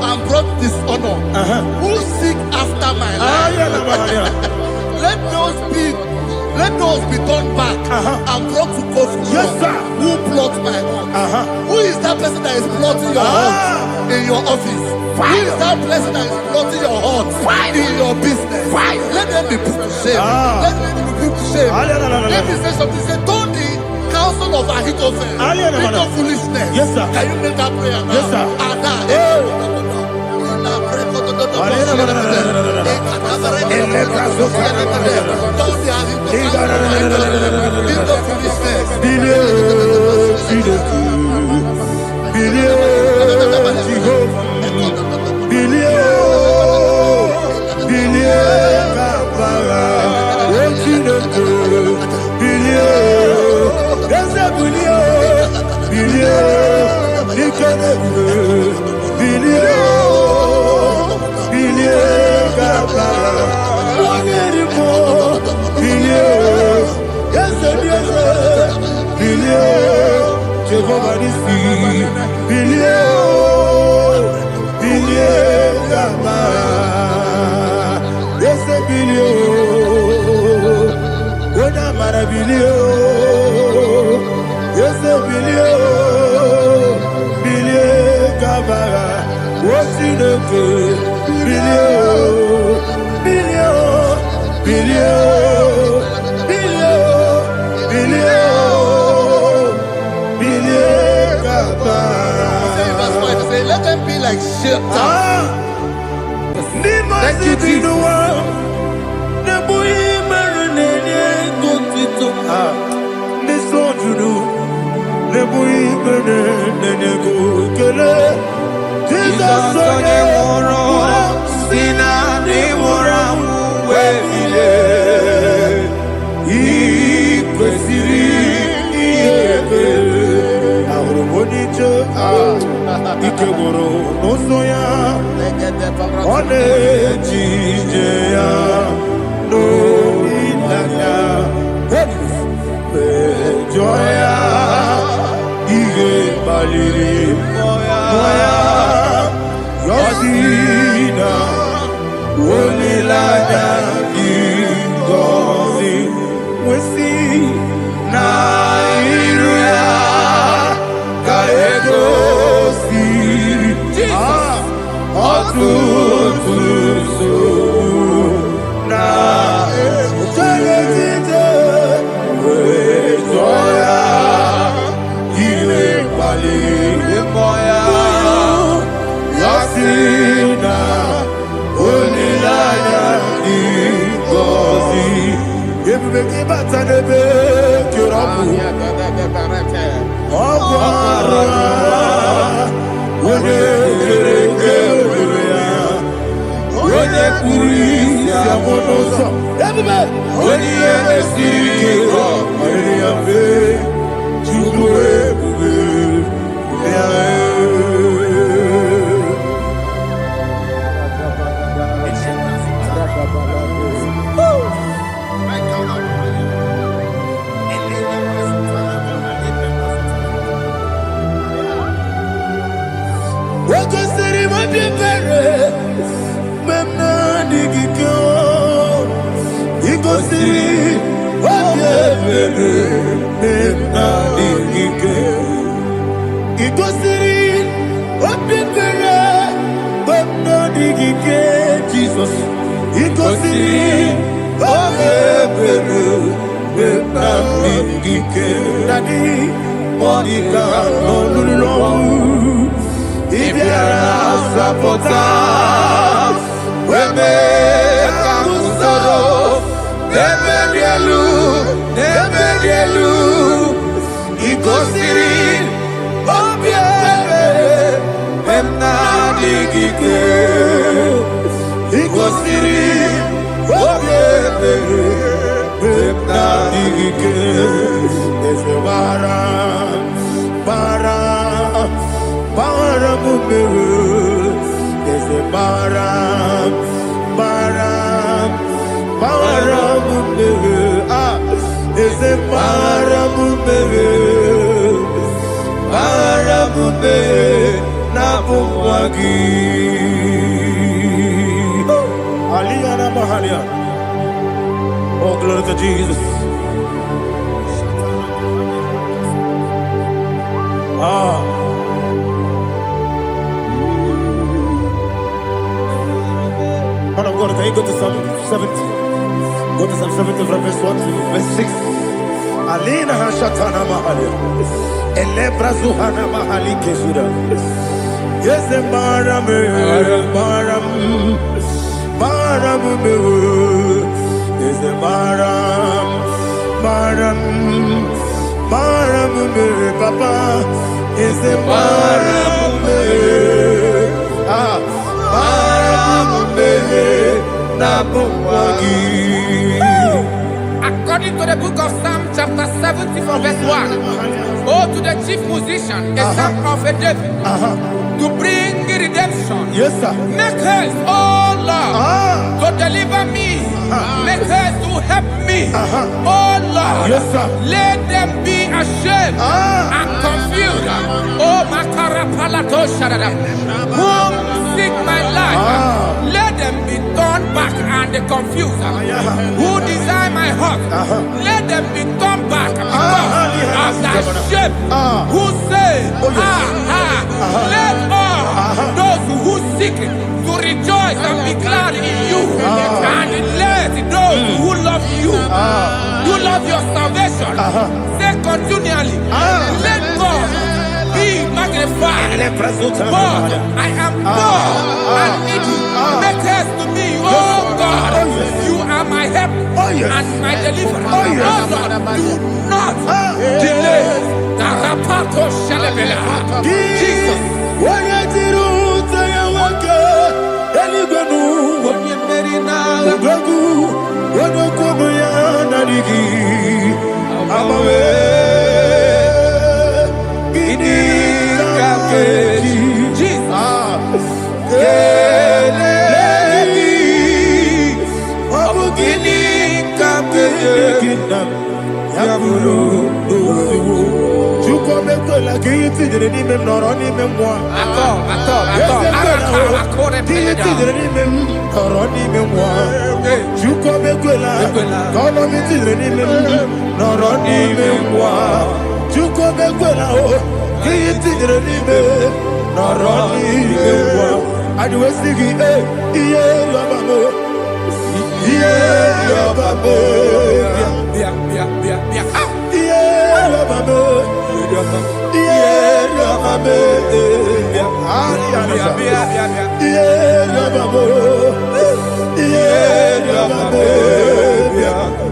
and brought dishonor, who seek after my life, let those be turned back and brought to court for Yes, sir. who plot my heart. Who is that person that is plotting your heart in your office? Who is that person that is plotting your heart in your business? Let them be put to shame. Let them be put to shame. Let me say something. Say, don't the counsel of Ahithophel make no foolishness. Yes, sir. Can you make that prayer now? Yes, sir. Let them be like shelter. Thank you, Jesus. Ikeboro nosoya one jijeya no ilaya joya ige baliri moya yosina olilaya ingozi wesi na iruya kaego. Ebubeki batanebe kirabu. Okwara. Wode kereke urea. Wode kuri siamonoso. Ebube. Wode esirike. Wode yabe. Chukwe bube. Jesus, he goes in. Daddy, Monica, no, if you are supporter, we may come sorrow, never yellow, he goes in. I'm not digging. He goes in. There's a bara, there's a bara, there's a Nabuwagi. Aliyana Mahalia. Oh, glory to Jesus. Man of God, can you go to Psalm 70? Go to Psalm 70 from verse 1 to verse 6. Alina Hashatana Mahalia. Elebra Zuhana Mahali Kesura. Yes, Maram, yes, Maram, Papa, yes, According to the book of Psalm chapter 70 from verse 1, oh, to the chief musician, a son of a David, to bring redemption. yes, sir. Make haste, oh Lord, to deliver me. Make haste to help me. Oh Lord, Yes, sir. let them be ashamed and confused. Oh Makara Palato Shadada, whom seek my life, let them be turned back and confused. Who desire my heart, let them be turned back because of that shame. Who say, let all those who seek to rejoice and be glad in you, and let those who love you, you love your salvation, say continually, let God be magnified. God, I am poor and needy. Make haste to me, oh God. You are my help and my deliverer. Oh Lord, do not delay. Tarapato Shalabela. Jesus.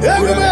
Yeah,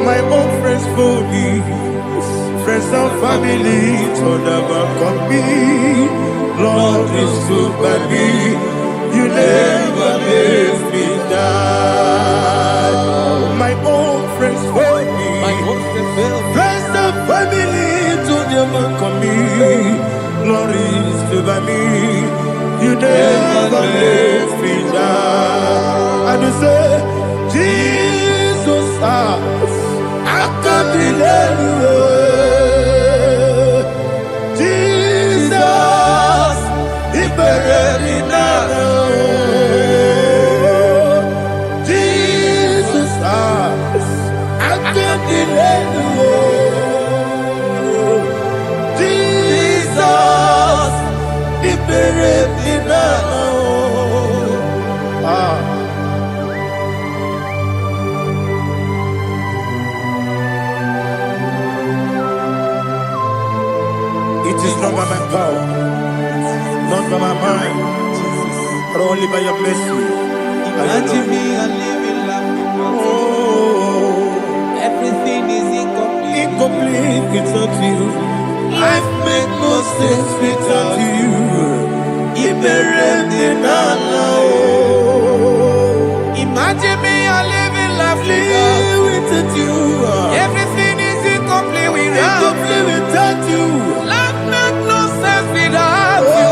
My own friends for me, friends and family told about me. Lord is good by me, you never let me die. My own friends for me, friends and family told about me. Lord is good by me, you never let me die. And you say, Jesus, I can't believe you. Jesus, He buried me now. Jesus, I can't believe you. Jesus, He buried me now. It is not by my power, not by my mind, but only by your mercy. Imagine me a living life without you. Oh, Everything is incomplete. incomplete without you. Life makes no sense without you. Imagine me a living life without you. Everything is incomplete without Incomplete without you. Life makes no sense without you.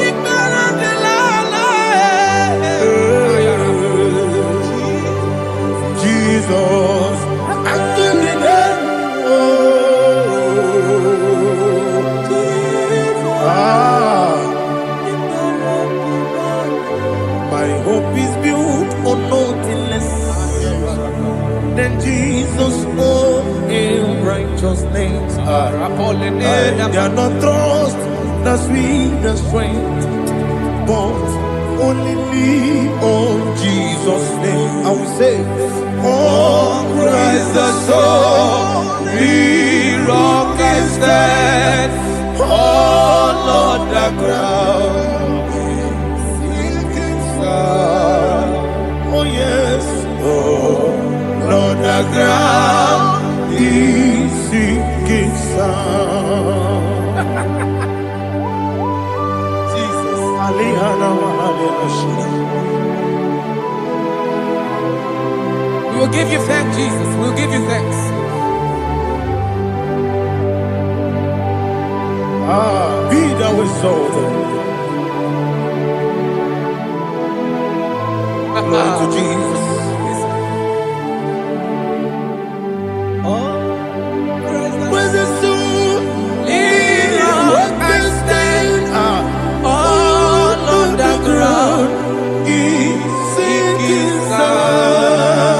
Ignorant and Jesus, I can't be there. My hope is built on nothing less than Jesus' own righteousness. They are not trust, that's sweet, the strength, but only me on Jesus' name. I will say, oh, Christ the solid rock is dead. Oh, Lord, the ground is sinking sand. Oh, yes, oh, Lord, the ground is sinking sand. Jesus, we will give you thanks, Jesus. We will give you thanks. Be thou exalted. Glory to Jesus. Where's the soul? What can stand? All on the ground is sinking sand.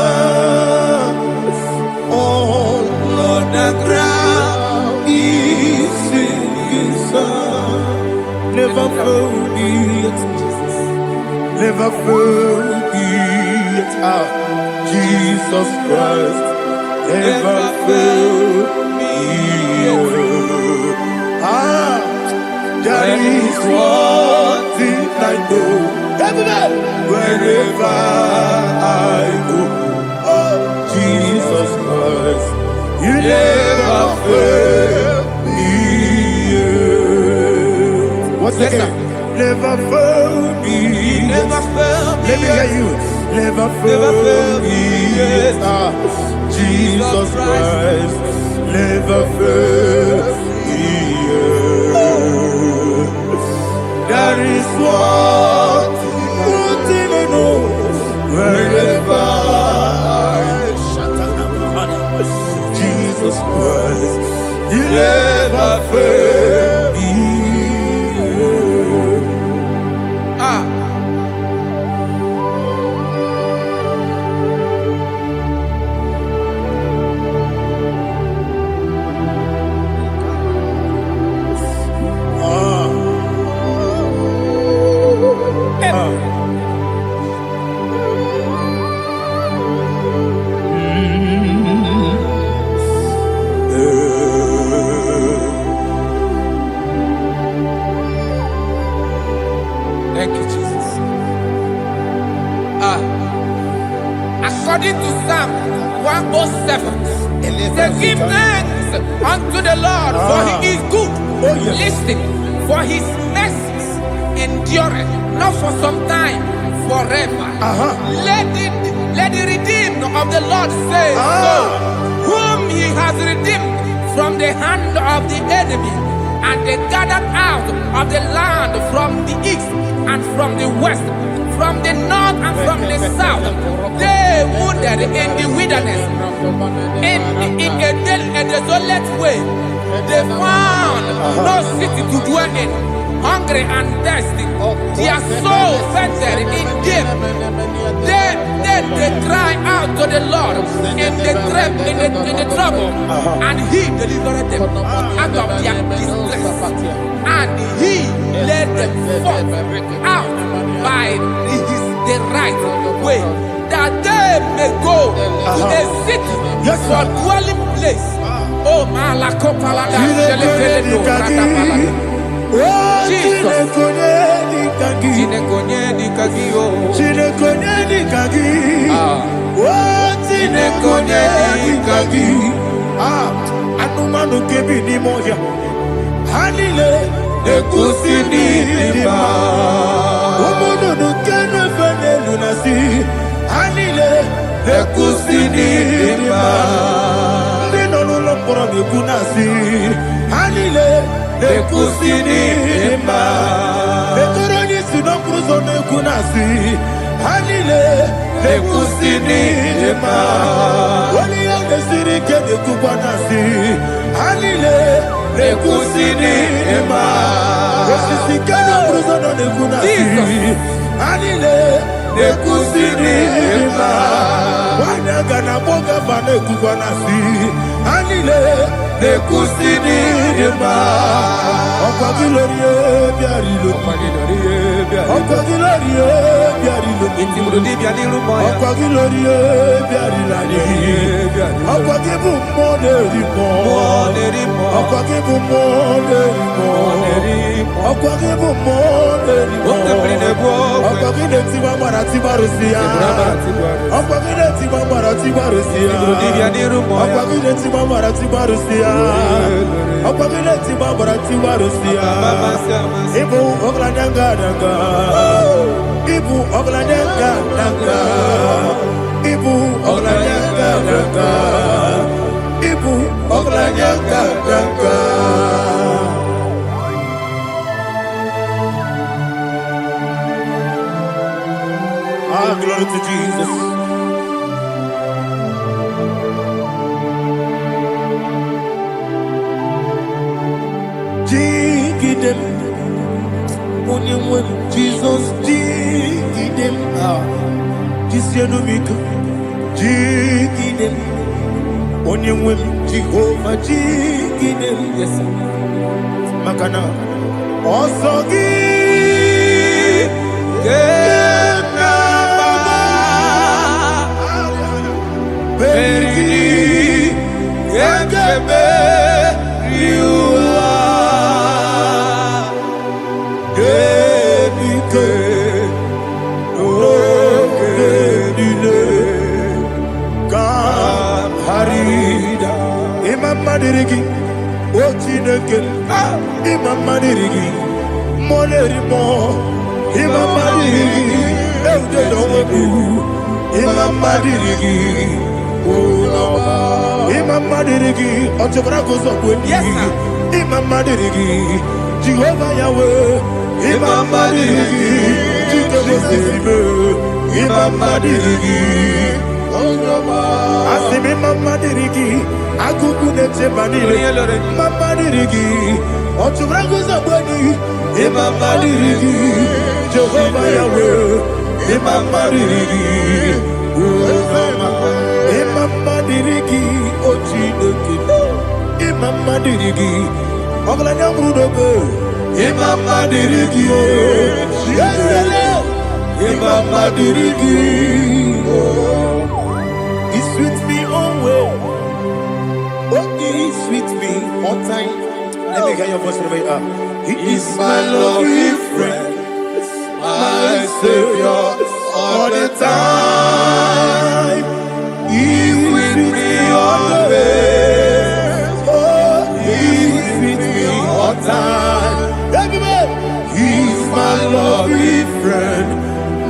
All on the ground is sinking sand. Never forget, never forget, Jesus Christ never failed me. There is one thing I know. Wherever I go, oh Jesus Christ, you never fail me. What's again? Never fail me. Never fail me. Let me hear you. Never fail me. Jesus Christ, never fail me. That is what I know. Wherever Jesus Christ, you never fail me. Thank you, Jesus. According to Psalm 107, say, give thanks unto the Lord, for he is good. Listen, for his mercies endureth, not for some time, forever. Let the redeemed of the Lord say so, whom he has redeemed from the hand of the enemy, and they gathered out of the land from the east and from the west, from the north and from the south. They wandered in the wilderness, in a desolate way. They found no city to dwell in, hungry and thirsty. Their soul fainted in deep. Then they cry out to the Lord in the trouble, and he delivered them out of their distress, and he led them forth out by the right way, that they may go to a city for dwelling place. Oh, Malakopalada, Jesus. Anumanu kebi ni moja Hanile Ekusini lima Umudu nukenu fene lunasi Hanile Ekusini lima Nino luloporo mikunasi Hanile Ekusini lima Ekoroni sinokruzo mikunasi Hanile Ekusini lima Wali yane sirike nekubanasi Hanile Ekusini lima Esisikana bruzo no nekunasi Hanile Ekusini lima Wanaga na boga bane kubanasi Hanile Ekusini lima Okwa gilorie biarilo Okwa gilorie biarilo Okwa gilorie biarilani Okwa gibu moderimo Okwa gibu moderimo Okwa gibu moderimo Okwa gile tiba marati barusia Okwa gile tiba marati barusia Okwa gile tiba marati barusia Okwa gile tiba marati barusia Ibu ogladanga danga Ibu ogladanga danga Ibu ogladanga danga Ibu ogladanga danga Glory to Jesus. Jigidem, Jesus, jigidem, Jisianomika, jigidem, Onyemwem, Jehovah, jigidem, yes, Makana, also Imama dirigi, molerimo. Imama dirigi, eude domebu. Imama dirigi, Imama dirigi, otobrago zobweni. Yes, sir. Imama dirigi, Jehovah Yahweh. Imama dirigi, Jehovah Imama dirigi, Asimi Mama dirigi, Agugu nete manile. Mama dirigi, otobrago zobweni. Imama dirigi, Jehovah Yahweh. Imama dirigi, Imama dirigi, Ochidoki. Imama dirigi, Oglanya Mudobe. Imama dirigi, Imama dirigi. He sweet me always. Oh, he sweet me all time. Let me hear your voice from here. He is my lovely friend, my Savior all the time. He is with me always. Oh, he is with me all time. Everybody, he is my lovely friend,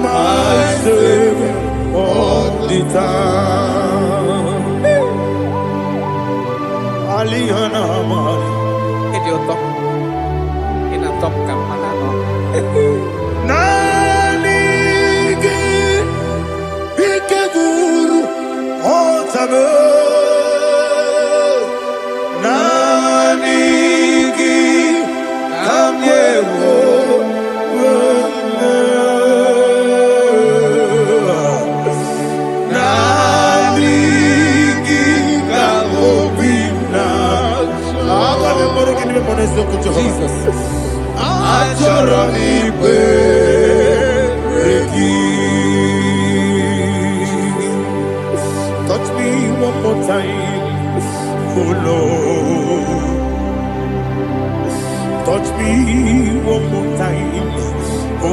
my Savior all the time. Aliyana Mari. Idiot. In a top camera. Nanigi Ikeguru Otame Nanigi Kamyewo Nanigi Kamobina Jesus Achoronipe touch me one more time, oh Lord. Touch me one more time, oh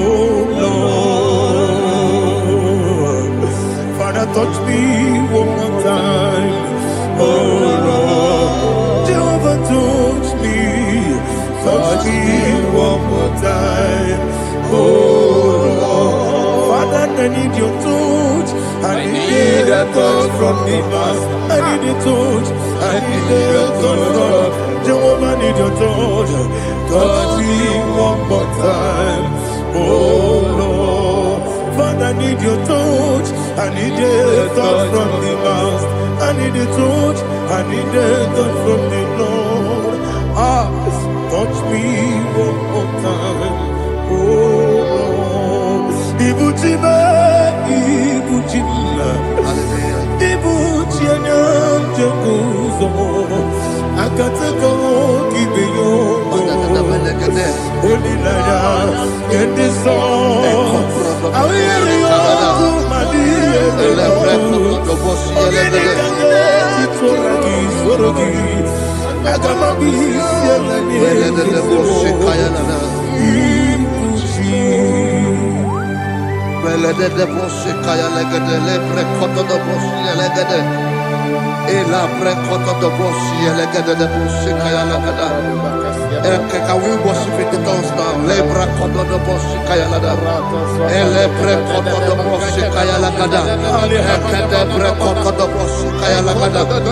Lord. Father, touch me one more time, oh Lord. Jehovah, touch me. Touch me one more time, oh Lord. Father, I need your touch. I need a touch from the past. I need a touch. I need a touch from Jehovah. I need your touch. Touch me one more time, oh Lord. Father, I need your touch. I need a touch from the past. I need a touch. I need a touch from the Lord. Touch me one more time, oh Lord. Ibuchima, Ibuchima, Ibuchina, Jaguzo. Akatako, Kibeyo, Holy Laya, get this song. I will hear you, my dear. Can we worship in the tongues now? Lebra koto do bosi kaya lada. Elebre koto do bosi kaya lada. Ekede bre koto do bosi kaya lada.